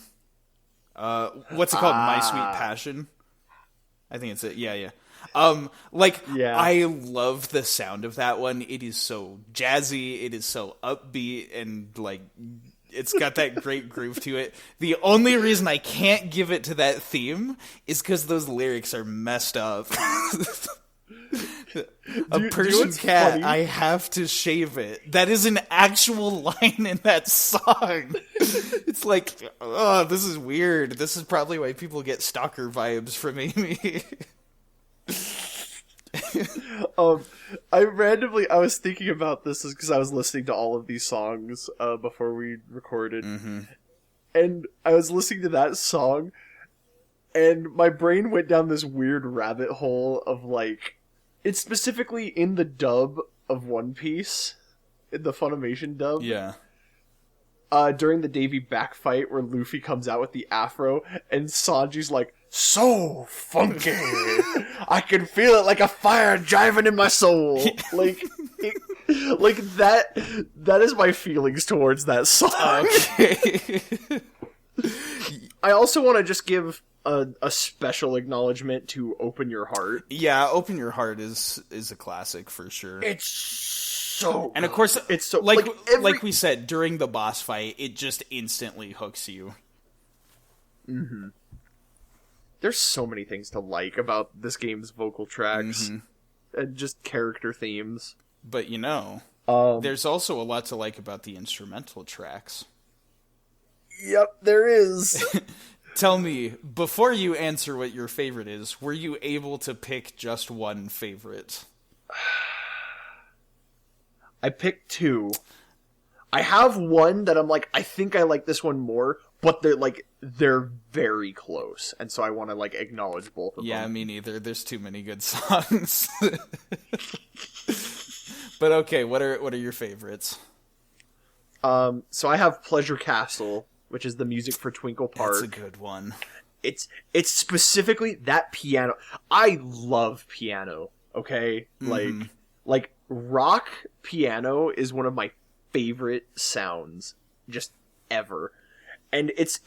What's it called? My Sweet Passion? I think it's it. Yeah. I love the sound of that one. It is so jazzy, it is so upbeat, and, like, it's got that great groove to it. The only reason I can't give it to that theme is because those lyrics are messed up. A Persian cat, funny? I have to shave it. That is an actual line in that song. It's like, oh, this is weird. This is probably why people get stalker vibes from Amy. I was thinking about this because I was listening to all of these songs before we recorded, and I was listening to that song, And my brain went down this weird rabbit hole of like, it's specifically in the dub of One Piece, in the Funimation dub. Yeah. During the Davy back fight where Luffy comes out with the afro and Sanji's like, so funky. I can feel it like a fire driving in my soul. Like that is my feelings towards that song. Okay. I also want to just give a special acknowledgement to Open Your Heart. Yeah, Open Your Heart is a classic for sure. It's so and of course, it's so like we said, during the boss fight, it just instantly hooks you. Mm-hmm. There's so many things to like about this game's vocal tracks and just character themes. But there's also a lot to like about the instrumental tracks. Yep, there is. Tell me, before you answer what your favorite is, were you able to pick just one favorite? I picked two. I have one that I'm like, I think I like this one more, but they're very close, and so I want to like acknowledge both of them. Yeah, me neither. There's too many good songs. But okay, what are your favorites? So I have Pleasure Castle, which is the music for Twinkle Park. That's a good one. It's specifically that piano. I love piano. Okay, like rock piano is one of my favorite sounds just ever. And it's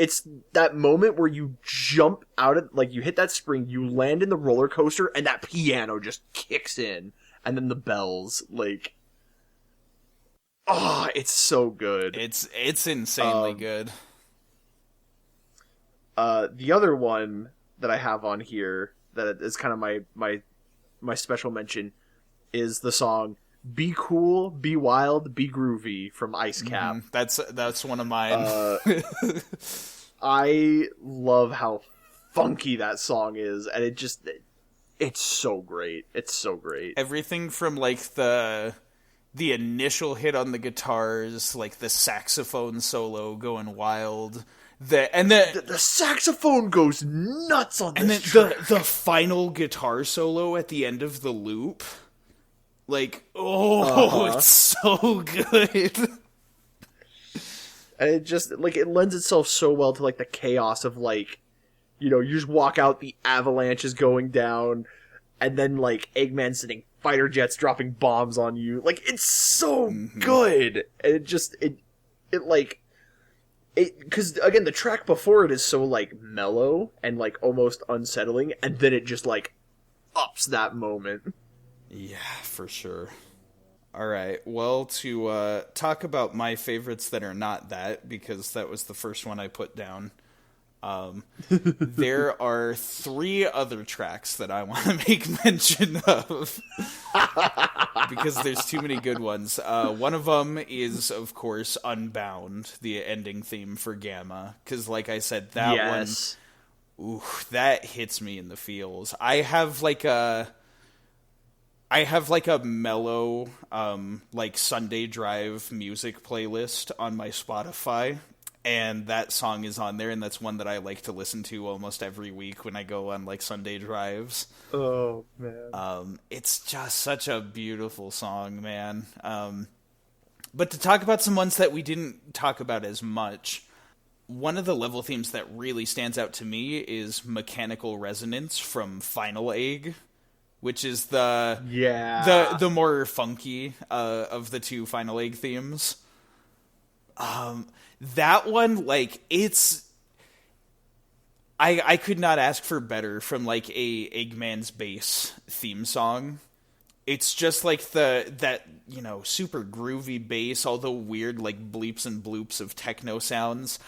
that moment where you jump out of, like, you hit that spring, you land in the roller coaster, and that piano just kicks in, and then the bells, like, oh, it's so good. It's insanely good. The other one that I have on here that is kind of my special mention is the song "Be Cool, Be Wild, Be Groovy" from Ice Cap. That's one of mine. I love how funky that song is, and it's so great. It's so great. Everything from like the initial hit on the guitars, like the saxophone solo going wild. The saxophone goes nuts on this and then track. the final guitar solo at the end of the loop. Like, it's so good. And it just, like, it lends itself so well to, like, the chaos of, like, you just walk out, the avalanche is going down, and then, like, Eggman sending fighter jets dropping bombs on you. Like, it's so good. And because, again, the track before it is so, like, mellow and, like, almost unsettling, and then it just, like, ups that moment. Yeah, for sure. All right, well, to talk about my favorites that are not that, because that was the first one I put down, there are 3 other tracks that I want to make mention of, because there's too many good ones. One of them is, of course, Unbound, the ending theme for Gamma, because, like I said, that one, that hits me in the feels. I have like a mellow, like Sunday drive music playlist on my Spotify, and that song is on there, and that's one that I like to listen to almost every week when I go on like Sunday drives. Oh man. It's just such a beautiful song, man. But to talk about some ones that we didn't talk about as much, one of the level themes that really stands out to me is Mechanical Resonance from Final Egg, which is the more funky of the 2 Final Egg themes. That one, like, it's... I could not ask for better from, like, a Eggman's Bass theme song. It's just, like, that super groovy bass, all the weird, like, bleeps and bloops of techno sounds.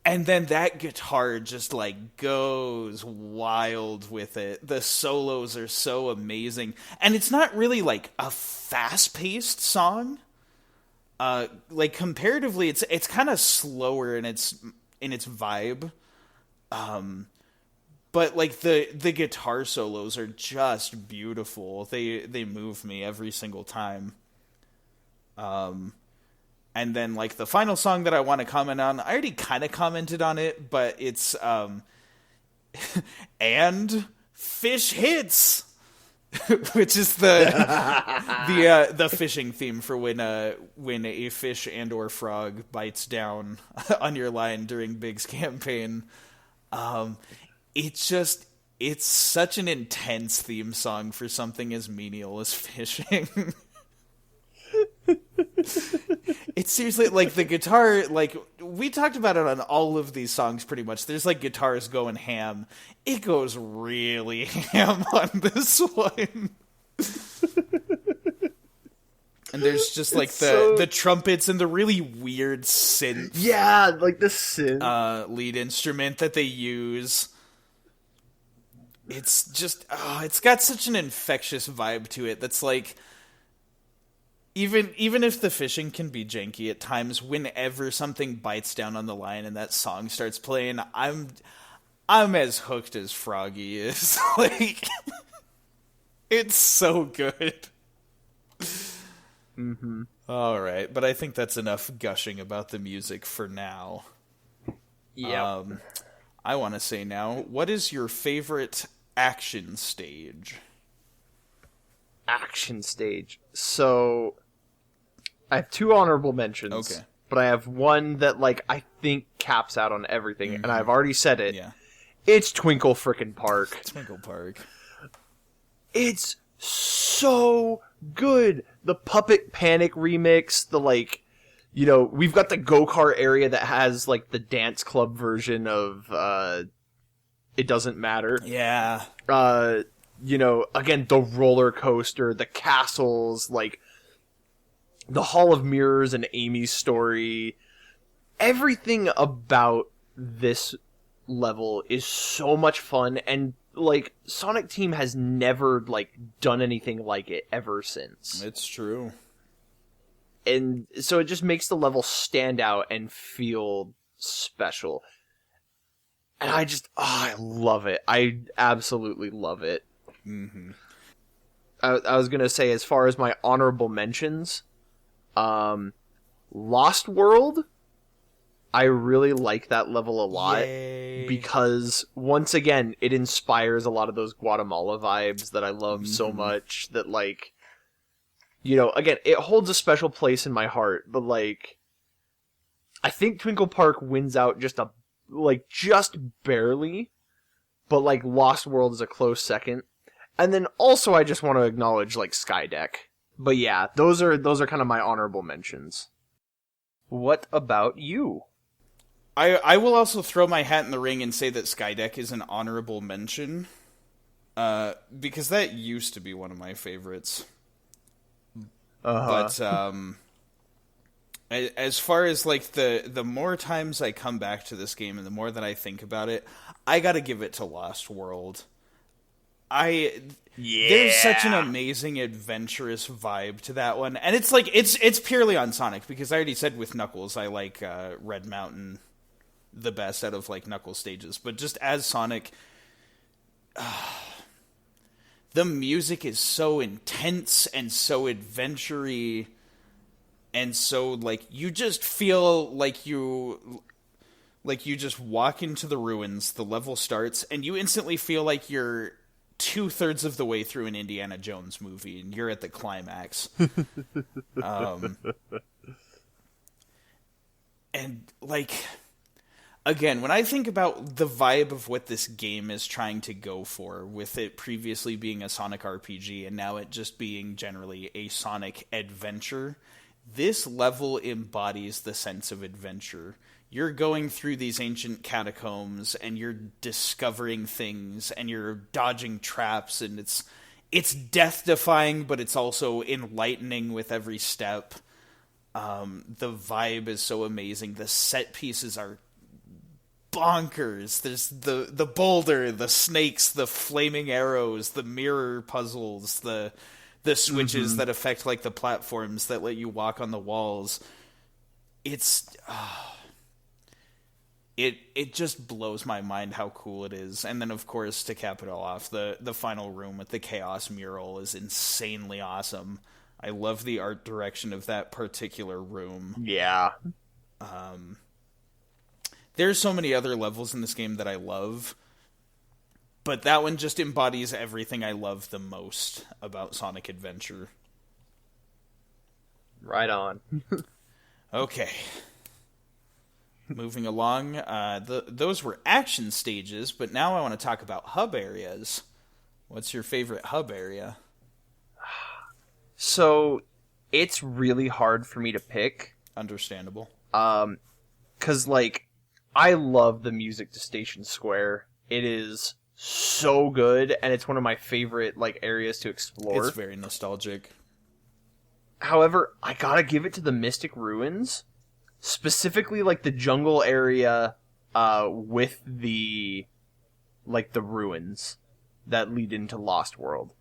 And then that guitar just, like, goes wild with it. The solos are so amazing. And it's not really, like, a fast-paced song. Like, comparatively, it's kind of slower in its vibe. But, like, the guitar solos are just beautiful. They move me every single time. And then, like, the final song that I want to comment on, I already kind of commented on it, but it's and Fish Hits, which is the fishing theme for when a fish and or frog bites down on your line during Big's campaign. It's such an intense theme song for something as menial as fishing. It's seriously, like, the guitar, like, we talked about it on all of these songs pretty much. There's, like, guitars going ham. It goes really ham on this one. And there's just, like, the trumpets and the really weird synth. Yeah, like the synth. Lead instrument that they use. It's just, it's got such an infectious vibe to it that's, like, even if the fishing can be janky at times, whenever something bites down on the line and that song starts playing, I'm as hooked as Froggy is. Like, it's so good. Mm-hmm. All right, but I think that's enough gushing about the music for now. Yeah. I want to say now, what is your favorite action stage? Action stage. So, I have 2 honorable mentions. Okay. But I have one that, like, I think caps out on everything, and I've already said it. Yeah. It's Twinkle Frickin' Park. Twinkle Park. It's so good. The Puppet Panic remix, the, like, you know, we've got the go-kart area that has, like, the dance club version of, It Doesn't Matter. Yeah. You know, again, the roller coaster, the castles, like, the Hall of Mirrors and Amy's story. Everything about this level is so much fun, and, like, Sonic Team has never, like, done anything like it ever since. It's true. And so it just makes the level stand out and feel special. And I love it. I absolutely love it. Mm-hmm. I was gonna say, as far as my honorable mentions, Lost World, I really like that level a lot. Yay. Because, once again, it inspires a lot of those Guatemala vibes that I love so much, that, like, you know, again, it holds a special place in my heart, but, like, I think Twinkle Park wins out just barely, but, like, Lost World is a close second. And then also I just want to acknowledge, like, Skydeck. But yeah, those are kind of my honorable mentions. What about you? I will also throw my hat in the ring and say that Skydeck is an honorable mention. Because that used to be one of my favorites. But as far as, like, the more times I come back to this game and the more that I think about it, I gotta give it to Lost World. There's such an amazing adventurous vibe to that one, and it's like it's purely on Sonic, because I already said with Knuckles I like Red Mountain the best out of, like, Knuckles stages, but just as Sonic, the music is so intense and so adventure-y, and so, like, you just feel like you just walk into the ruins, the level starts, and you instantly feel like you're 2/3 of the way through an Indiana Jones movie, and you're at the climax. And, like, again, when I think about the vibe of what this game is trying to go for, with it previously being a Sonic RPG and now it just being generally a Sonic adventure, this level embodies the sense of adventure. You're going through these ancient catacombs and you're discovering things and you're dodging traps, and it's death-defying, but it's also enlightening with every step. The vibe is so amazing. The set pieces are bonkers. There's the boulder, the snakes, the flaming arrows, the mirror puzzles, the switches that affect, like, the platforms that let you walk on the walls. It's it just blows my mind how cool it is. And then, of course, to cap it all off, the final room with the Chaos mural is insanely awesome. I love the art direction of that particular room. Yeah. There's so many other levels in this game that I love. But that one just embodies everything I love the most about Sonic Adventure. Right on. Okay. Moving along, those were action stages, but now I want to talk about hub areas. What's your favorite hub area? So, it's really hard for me to pick. Understandable. 'Cause, like, I love the music to Station Square. It is so good, and it's one of my favorite, like, areas to explore. It's very nostalgic. However, I gotta give it to the Mystic Ruins. Specifically, like, the jungle area, with the ruins that lead into Lost World.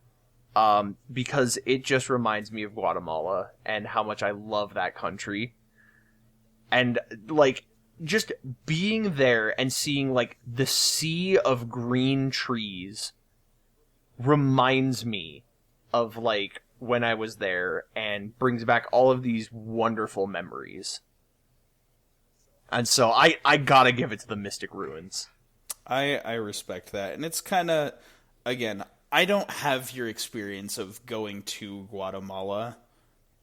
Because it just reminds me of Guatemala and how much I love that country. And, like, just being there and seeing, like, the sea of green trees reminds me of, like, when I was there and brings back all of these wonderful memories. And so I gotta give it to the Mystic Ruins. I respect that. And it's kind of, again, I don't have your experience of going to Guatemala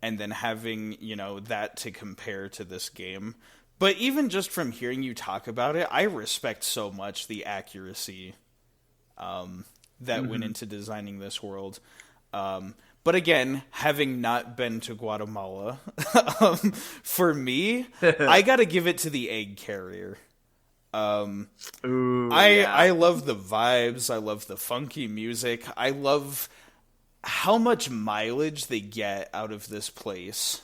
and then having, that to compare to this game. But even just from hearing you talk about it, I respect so much the accuracy that went into designing this world. But again, having not been to Guatemala, for me, I gotta give it to the egg carrier. I love the vibes. I love the funky music. I love how much mileage they get out of this place.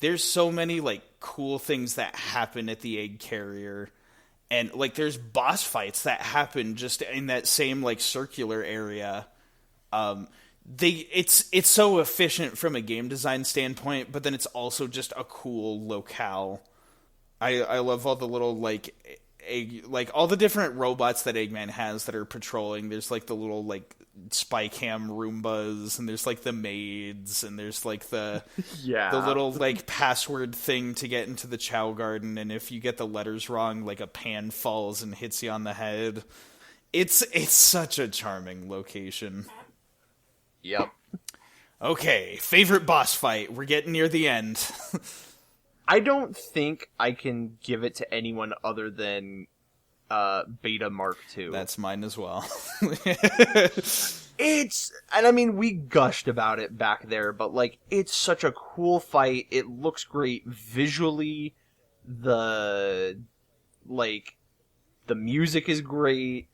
There's so many, like, cool things that happen at the egg carrier. And, like, there's boss fights that happen just in that same, like, circular area. It's so efficient from a game design standpoint, but then it's also just a cool locale. I love all the little, like all the different robots that Eggman has that are patrolling. There's, like, the little, like, spy cam Roombas, and there's, like, the maids, and there's, like, the little, like, password thing to get into the CHAO Garden, and if you get the letters wrong, like, a pan falls and hits you on the head. It's such a charming location. Yep. Okay, favorite boss fight. We're getting near the end. I don't think I can give it to anyone other than Beta Mark II. That's mine as well. And I mean, we gushed about it back there, but, like, it's such a cool fight. It looks great visually. The music is great.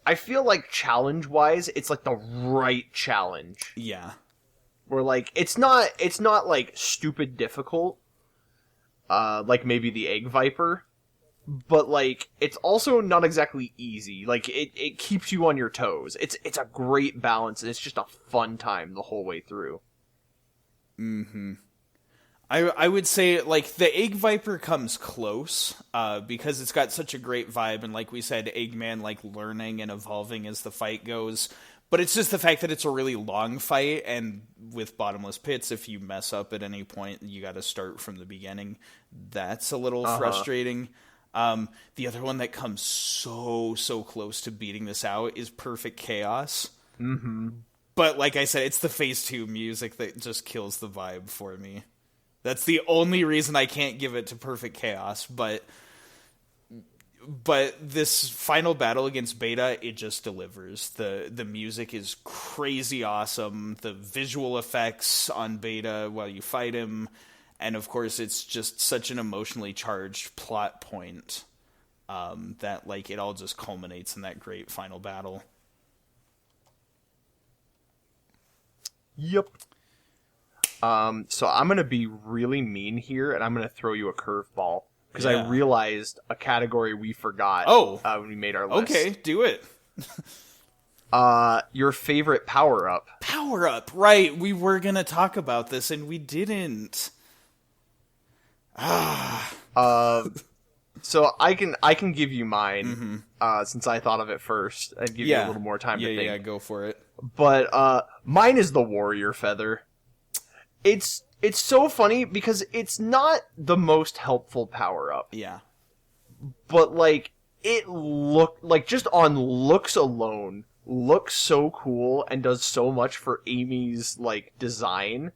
I feel like challenge-wise, it's, like, the right challenge. Yeah. Where, like, it's not like, stupid difficult, like maybe the Egg Viper, but, like, it's also not exactly easy. Like, it keeps you on your toes. It's a great balance, and it's just a fun time the whole way through. Mm-hmm. I would say, like, the Egg Viper comes close, because it's got such a great vibe, and like we said, Eggman, like, learning and evolving as the fight goes. But it's just the fact that it's a really long fight, and with bottomless pits, if you mess up at any point, you gotta start from the beginning. That's a little frustrating. The other one that comes so close to beating this out is Perfect Chaos. Mm-hmm. But like I said, it's the Phase 2 music that just kills the vibe for me. That's the only reason I can't give it to Perfect Chaos, but this final battle against Beta, it just delivers. The music is crazy awesome. The visual effects on Beta while you fight him, and of course it's just such an emotionally charged plot point that, like, it all just culminates in that great final battle. Yep. So I'm gonna be really mean here, and I'm gonna throw you a curveball. Because I realized a category we forgot when we made our list. Okay, do it. Your favorite power-up. Power-up, right. We were going to talk about this, and we didn't. So I can give you mine, since I thought of it first. I'd give you a little more time to think. Yeah, go for it. But mine is the Warrior Feather. It's so funny because it's not the most helpful power-up. Yeah. But, like, it looked like, just on looks alone, looks so cool and does so much for Amy's like design.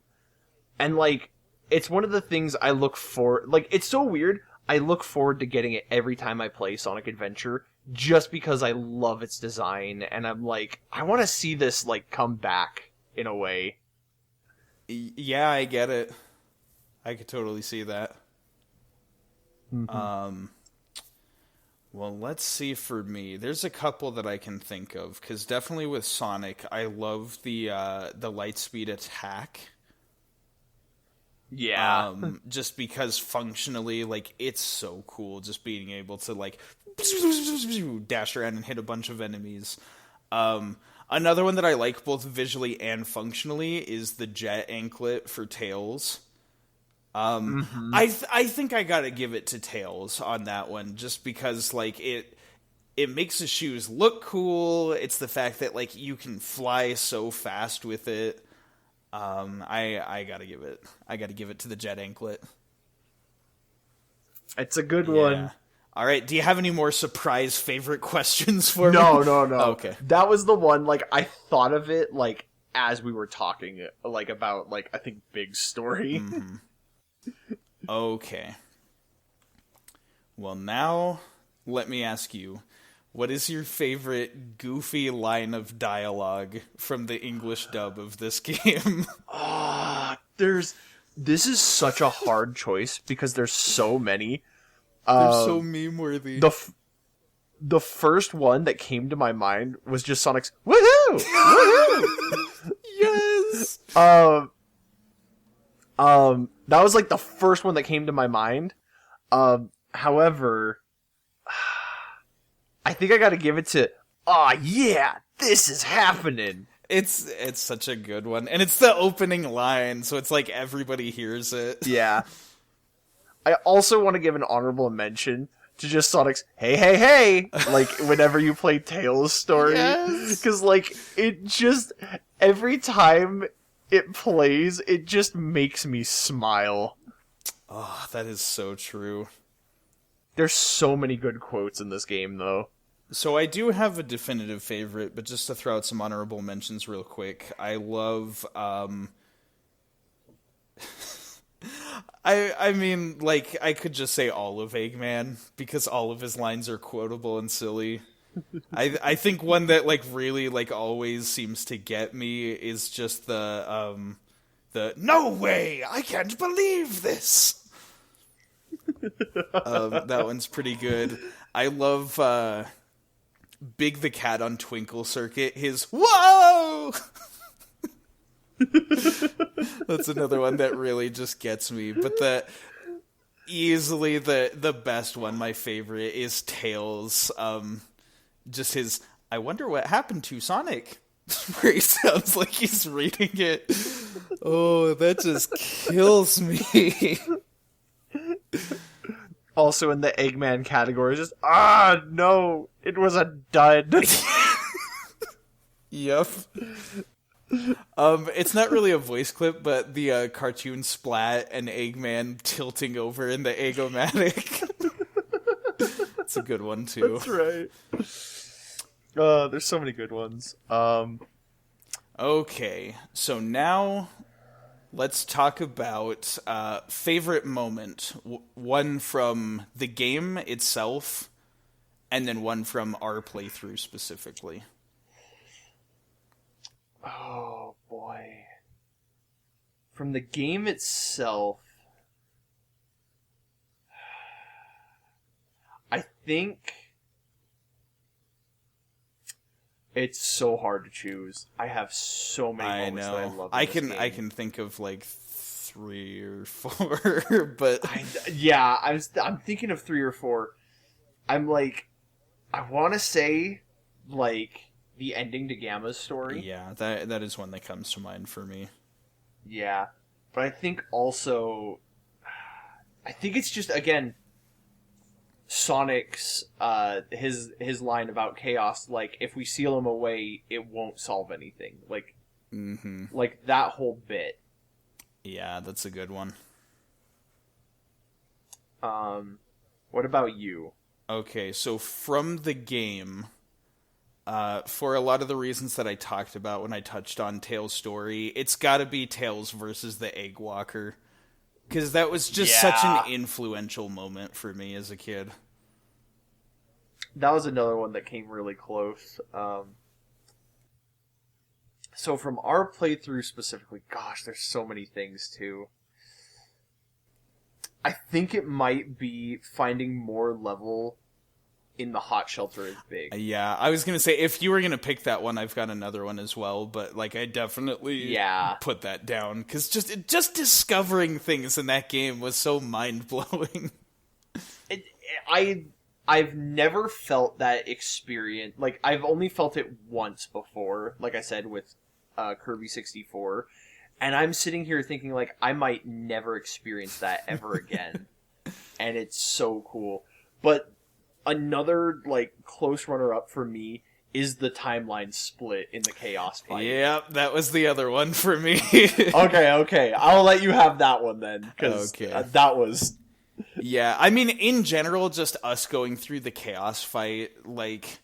And like, it's one of the things I look for. Like, it's so weird. I look forward to getting it every time I play Sonic Adventure, just because I love its design, and I'm like, I want to see this like come back in a way. Yeah, I get it. I could totally see that. Mm-hmm. Well, let's see for me. There's a couple that I can think of, because definitely with Sonic, I love the Lightspeed attack. Yeah. Just because functionally, like, it's so cool just being able to, like, dash around and hit a bunch of enemies. Another one that I like both visually and functionally is the jet anklet for Tails. I think I gotta give it to Tails on that one, just because, like, it makes the shoes look cool. It's the fact that, like, you can fly so fast with it. I gotta give it to the jet anklet. It's a good one. All right, do you have any more surprise favorite questions for me? No. Okay. That was the one, like, I thought of it, like, as we were talking, like, about, like, I think big story. Mm-hmm. Okay. Well, now, let me ask you, what is your favorite goofy line of dialogue from the English dub of this game? This is such a hard choice, because there's so many. They're so meme-worthy. The first one that came to my mind was just Sonic's "Woohoo! Woohoo!" Yes! That was like the first one that came to my mind. However, I think I gotta give it to, "Aw, yeah, this is happening." It's such a good one. And it's the opening line, so it's like everybody hears it. Yeah. I also want to give an honorable mention to just Sonic's "Hey, hey, hey!" like, whenever you play Tails' story. Yes! Because, like, it just, every time it plays, it just makes me smile. Oh, that is so true. There's so many good quotes in this game, though. So I do have a definitive favorite, but just to throw out some honorable mentions real quick, I love, I mean, like, I could just say all of Eggman, because all of his lines are quotable and silly. I think one that, like, really, like, always seems to get me is just the "No way! I can't believe this!" That one's pretty good. I love, Big the Cat on Twinkle Circuit, his "Whoa!" That's another one that really just gets me. But easily the best one, my favorite, is Tails. Just his "I wonder what happened to Sonic," where he sounds like he's reading it. Oh, that just kills me. Also in the Eggman category, just, no, it was a dud. Yep. It's not really a voice clip, but the cartoon Splat and Eggman tilting over in the Egg-O-Matic. It's a good one too. That's right. There's so many good ones. Okay, so now let's talk about favorite moment. One from the game itself, and then one from our playthrough specifically. Oh, boy. From the game itself, I think it's so hard to choose. I have so many moments that I love in this game. I can think of like 3 or 4, but I'm thinking of 3 or 4. I'm like, I want to say, like, the ending to Gamma's story. Yeah, that is one that comes to mind for me. Yeah, but I think also, I think it's just, again, Sonic's his line about chaos. Like, if we seal him away, it won't solve anything. Like, like that whole bit. Yeah, that's a good one. What about you? Okay, so from the game, for a lot of the reasons that I talked about when I touched on Tails' story, it's gotta be Tails versus the Egg Walker. Because that was just such an influential moment for me as a kid. That was another one that came really close. So from our playthrough specifically, gosh, there's so many things too. I think it might be finding more level in the hot shelter is big. Yeah, I was gonna say, if you were gonna pick that one, I've got another one as well, but like I definitely put that down, because just discovering things in that game was so mind-blowing. I've never felt that experience. Like, I've only felt it once before, like I said, with Kirby 64, and I'm sitting here thinking, like, I might never experience that ever again. And it's so cool. But another, like, close runner-up for me is the timeline split in the Chaos fight. Yep, that was the other one for me. Okay. I'll let you have that one then, because that was... Yeah, I mean, in general, just us going through the Chaos fight, like,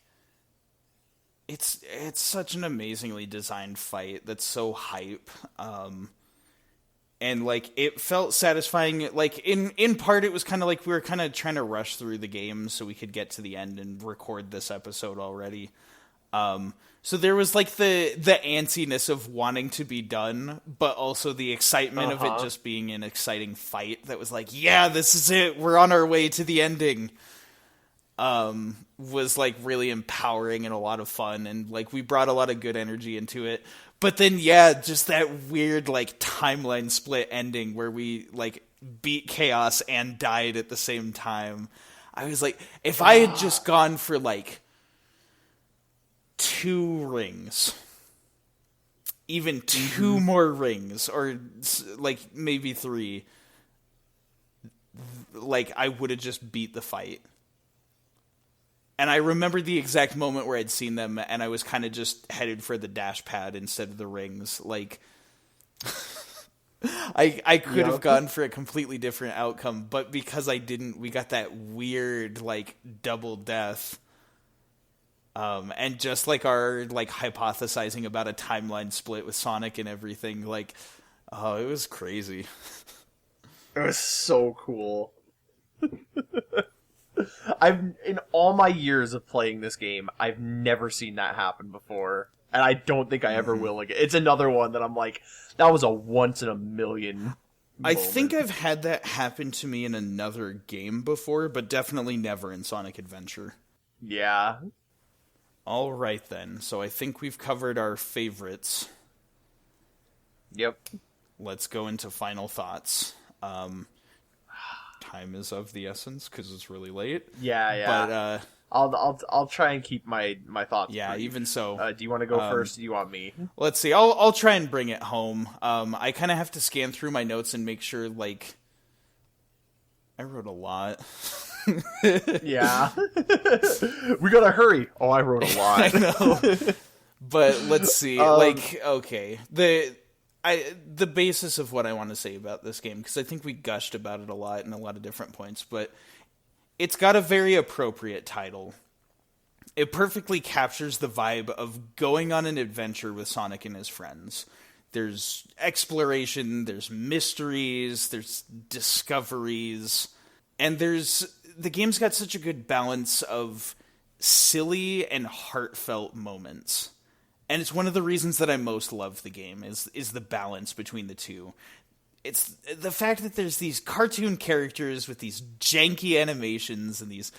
it's such an amazingly designed fight that's so hype. And, like, it felt satisfying. Like, in part, it was kind of like we were kind of trying to rush through the game so we could get to the end and record this episode already. So there was, like, the antsiness of wanting to be done, but also the excitement of it just being an exciting fight that was like, yeah, this is it, we're on our way to the ending. Was, like, really empowering and a lot of fun, and, like, we brought a lot of good energy into it. But then, yeah, just that weird, like, timeline split ending where we, like, beat Chaos and died at the same time. I was like, if I had just gone for, like, 2 rings, even 2 more rings, or, like, maybe 3, like, I would have just beat the fight. And I remember the exact moment where I'd seen them, and I was kind of just headed for the dash pad instead of the rings. Like, I could have gone for a completely different outcome, but because I didn't, we got that weird, like, double death. And just, like, our, like, hypothesizing about a timeline split with Sonic and everything, like, oh, it was crazy. It was so cool. In all my years of playing this game, I've never seen that happen before, and I don't think I ever will again. It's another one that I'm like, that was a once in a million I think I've had that happen to me in another game before, but definitely never in Sonic Adventure. Yeah. All right, then. So I think we've covered our favorites. Yep. Let's go into final thoughts. Time is of the essence because it's really late. Yeah. But I'll try and keep my thoughts. Yeah, brief. even so. Do you want to go first? Or do you want me? Let's see. I'll try and bring it home. I kind of have to scan through my notes and make sure, like, I wrote a lot. Yeah. We gotta hurry. Oh, I wrote a lot. I know. But let's see. Okay. The basis of what I want to say about this game, because I think we gushed about it a lot in a lot of different points, but it's got a very appropriate title. It perfectly captures the vibe of going on an adventure with Sonic and his friends. There's exploration, there's mysteries, there's discoveries, and the game's got such a good balance of silly and heartfelt moments. And it's one of the reasons that I most love the game, is the balance between the two. It's the fact that there's these cartoon characters with these janky animations and these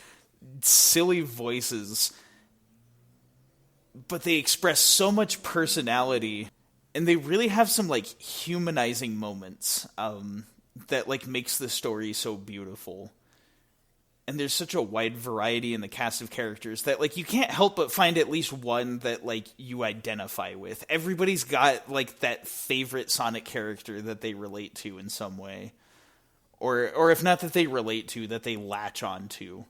silly voices, but they express so much personality, and they really have some, like, humanizing moments that, like, makes the story so beautiful. And there's such a wide variety in the cast of characters that, like, you can't help but find at least one that, like, you identify with. Everybody's got, like, that favorite Sonic character that they relate to in some way. Or if not that they relate to, that they latch on to.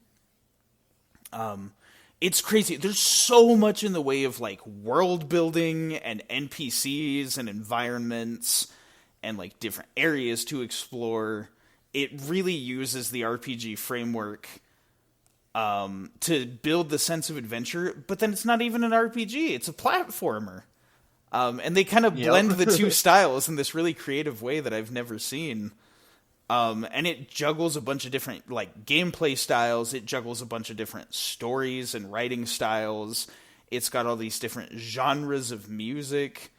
It's crazy. There's so much in the way of, like, world building and NPCs and environments and, like, different areas to explore. It really uses the RPG framework to build the sense of adventure, but then it's not even an RPG, it's a platformer. And they kind of blend the two styles in this really creative way that I've never seen. And it juggles a bunch of different, like, gameplay styles. It juggles a bunch of different stories and writing styles. It's got all these different genres of music.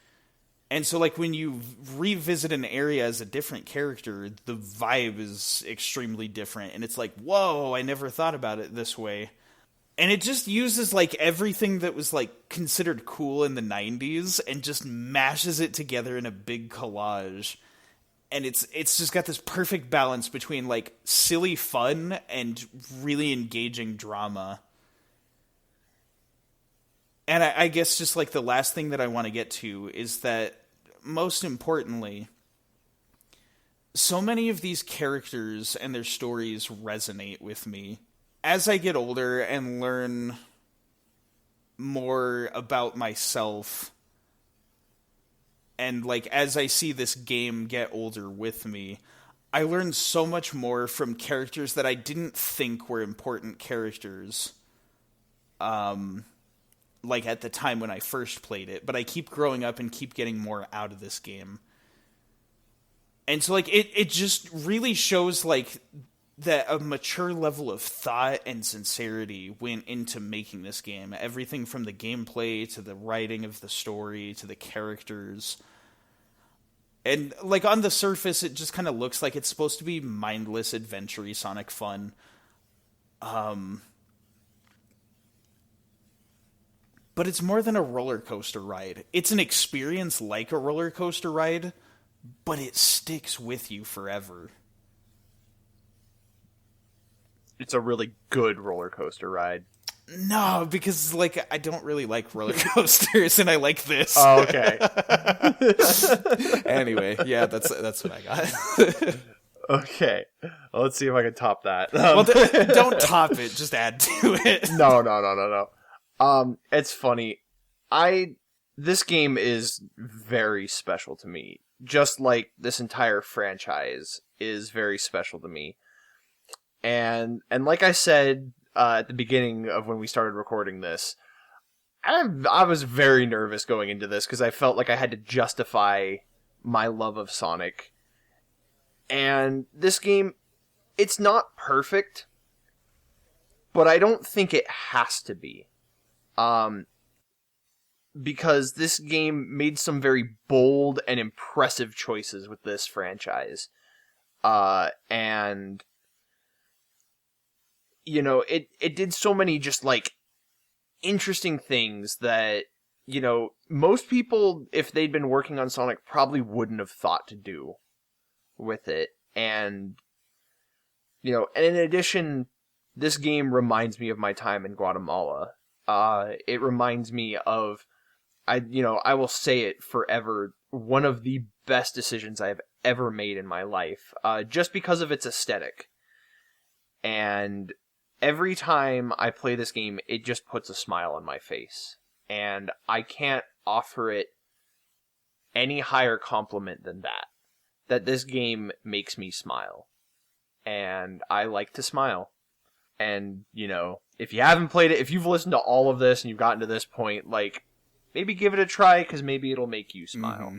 And so, like, when you revisit an area as a different character, the vibe is extremely different. And it's like, whoa, I never thought about it this way. And it just uses, like, everything that was, like, considered cool in the 90s and just mashes it together in a big collage. And it's just got this perfect balance between, like, silly fun and really engaging drama. And I guess just, like, the last thing that I want to get to is that, most importantly, so many of these characters and their stories resonate with me. As I get older and learn more about myself, and, like, as I see this game get older with me, I learn so much more from characters that I didn't think were important characters, like, at the time when I first played it. But I keep growing up and keep getting more out of this game. And so, like, it just really shows, like, that a mature level of thought and sincerity went into making this game. Everything from the gameplay to the writing of the story to the characters. And, like, on the surface, it just kind of looks like it's supposed to be mindless, adventure-y Sonic fun. But it's more than a roller coaster ride. It's an experience like a roller coaster ride, but it sticks with you forever. It's a really good roller coaster ride. No, because, like, I don't really like roller coasters, and I like this. Oh, okay. Anyway, yeah, that's what I got. Okay. Well, let's see if I can top that. Well, don't top it, just add to it. No. It's funny. This game is very special to me. Just like this entire franchise is very special to me. And like I said at the beginning of when we started recording this, I was very nervous going into this because I felt like I had to justify my love of Sonic. And this game, it's not perfect, but I don't think it has to be. Because this game made some very bold and impressive choices with this franchise. And, you know, it did so many just, like, interesting things that, you know, most people, if they'd been working on Sonic, probably wouldn't have thought to do with it. And, you know, and in addition, this game reminds me of my time in Guatemala. It reminds me of, I will say it forever, one of the best decisions I've ever made in my life, just because of its aesthetic. And every time I play this game, it just puts a smile on my face. And I can't offer it any higher compliment than that this game makes me smile. And I like to smile. And, you know, if you haven't played it, if you've listened to all of this and you've gotten to this point, like, maybe give it a try, because maybe it'll make you smile. Mm-hmm.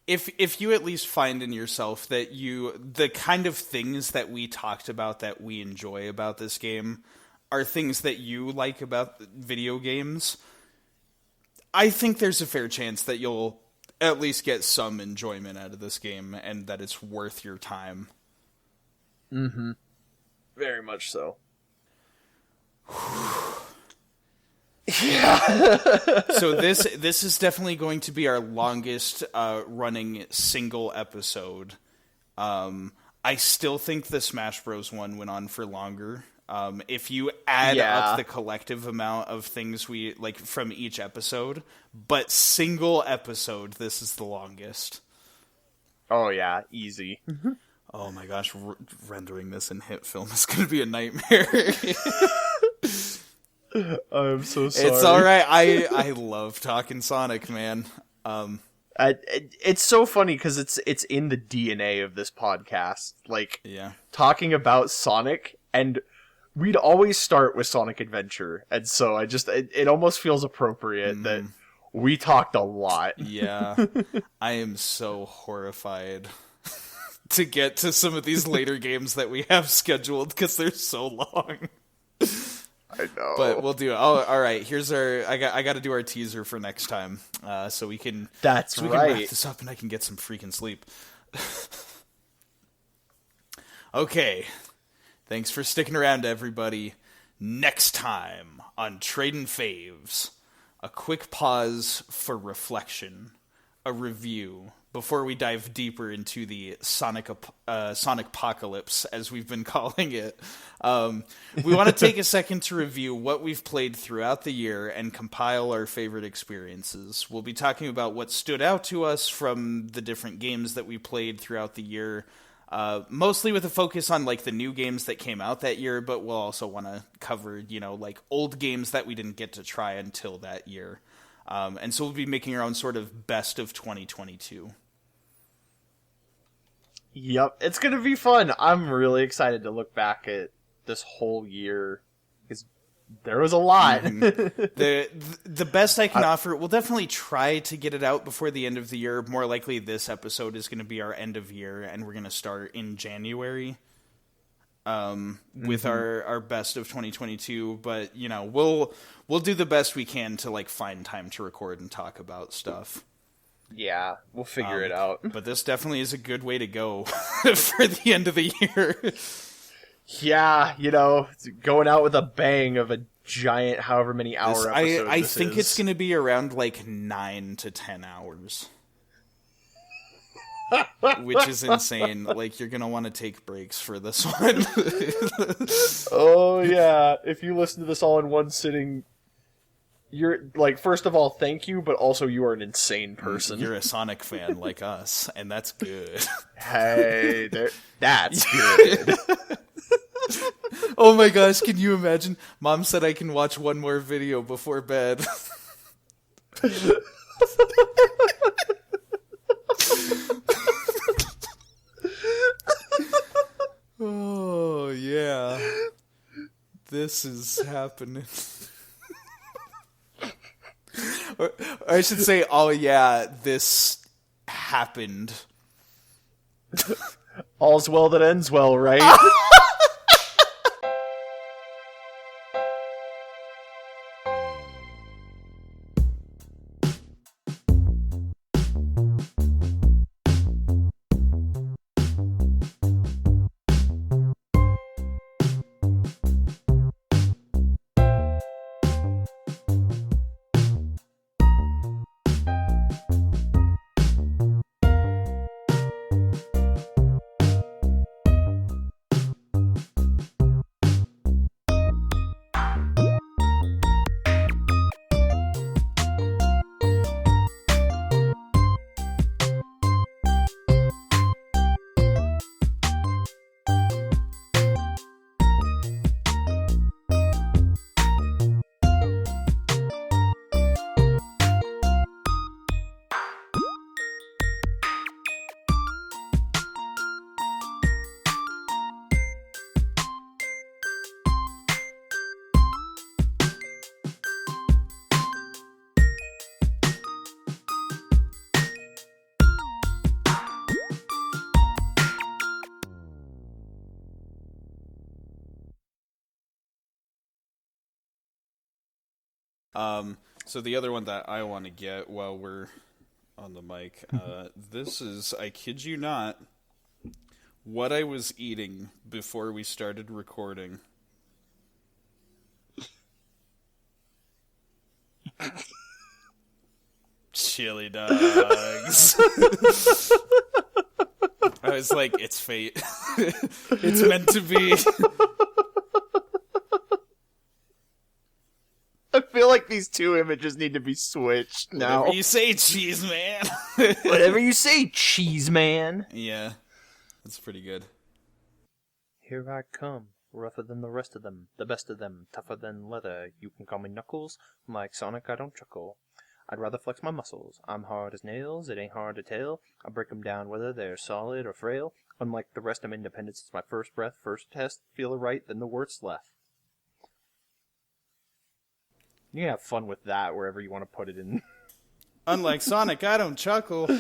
If you at least find in yourself that the kind of things that we talked about that we enjoy about this game are things that you like about video games, I think there's a fair chance that you'll at least get some enjoyment out of this game and that it's worth your time. Mm-hmm. Very much so. Yeah. So this is definitely going to be our longest running single episode. I still think the Smash Bros. One went on for longer. If you add up the collective amount of things we like from each episode, but single episode, this is the longest. Oh yeah, easy. Oh my gosh, rendering this in hit film is going to be a nightmare. I'm so sorry. It's all right. I love talking Sonic, man. It's so funny because it's in the DNA of this podcast. Like, yeah, talking about Sonic, and we'd always start with Sonic Adventure, and so it almost feels appropriate that we talked a lot. Yeah, I am so horrified to get to some of these later games that we have scheduled because they're so long. I know, but we'll do it. Oh, all right. Here's our. I got to do our teaser for next time, so we can. That's so we right. can wrap this up and I can get some freaking sleep. Okay. Thanks for sticking around, everybody. Next time on Tradin Faves, a quick pause for reflection, a review, before we dive deeper into the Sonic Apocalypse, as we've been calling it. We want to take a second to review what we've played throughout the year and compile our favorite experiences. We'll be talking about what stood out to us from the different games that we played throughout the year, mostly with a focus on like the new games that came out that year, but we'll also want to cover, like old games that we didn't get to try until that year. And so we'll be making our own sort of best of 2022. Yep, it's gonna be fun. I'm really excited to look back at this whole year because there was a lot. The best I can offer, we'll definitely try to get it out before the end of the year. More likely this episode is going to be our end of year, and we're going to start in January with our best of 2022. But, we'll do the best we can to, like, find time to record and talk about stuff. Yeah, we'll figure it out. But this definitely is a good way to go for the end of the year. Yeah, going out with a bang of a giant however many hour episode I think it's going to be around like 9 to 10 hours. Which is insane. Like, you're going to want to take breaks for this one. Oh, yeah. If you listen to this all in one sitting, you're, like, first of all, thank you, but also you are an insane person. You're a Sonic fan like us, and that's good. Hey, that's good. Oh my gosh, can you imagine? Mom said I can watch one more video before bed. Oh, yeah. This is happening. Or I should say, oh yeah, this happened. All's well that ends well, right? So the other one that I want to get while we're on the mic, this is, I kid you not, what I was eating before we started recording. Chili dogs. I was like, it's fate. It's meant to be. I feel like these two images need to be switched now. Whatever you say, cheese man. Whatever you say, cheese man. Yeah, that's pretty good. Here I come, rougher than the rest of them, the best of them, tougher than leather. You can call me Knuckles, like Sonic I don't chuckle. I'd rather flex my muscles. I'm hard as nails, it ain't hard to tell. I break 'em down whether they're solid or frail. Unlike the rest, I'm independent since my first breath, first test, feel it right, then the worst left. You can have fun with that wherever you want to put it in. Unlike Sonic, I don't chuckle. To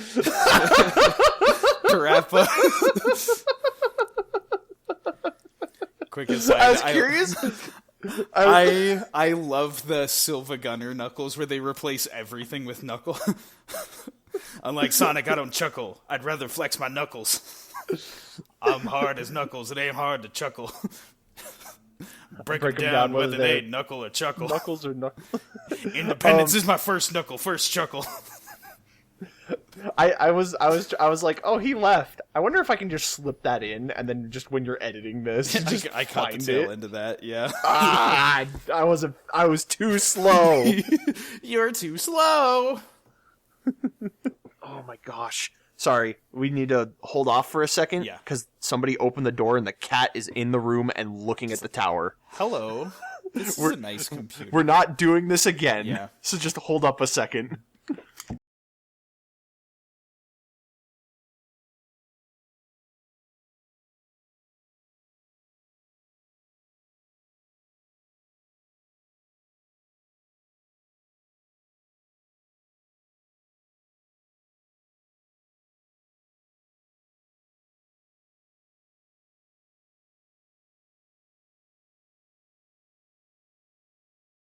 wrap up. Quick aside. I was curious. I love the Silva Gunner Knuckles where they replace everything with Knuckle. Unlike Sonic, I don't chuckle. I'd rather flex my knuckles. I'm hard as Knuckles. It ain't hard to chuckle. Break 'em down whether they knuckle or chuckle. Knuckles or knuckle. Independence is my first knuckle, first chuckle. I was like, oh, he left. I wonder if I can just slip that in, and then just when you're editing this, just I caught the find tail it. end of that. Yeah. I was too slow. You're too slow. Oh my gosh. Sorry, we need to hold off for a second. Yeah. Because somebody opened the door and the cat is in the room and looking at the tower. Hello. This is a nice computer. We're not doing this again. Yeah. So just hold up a second.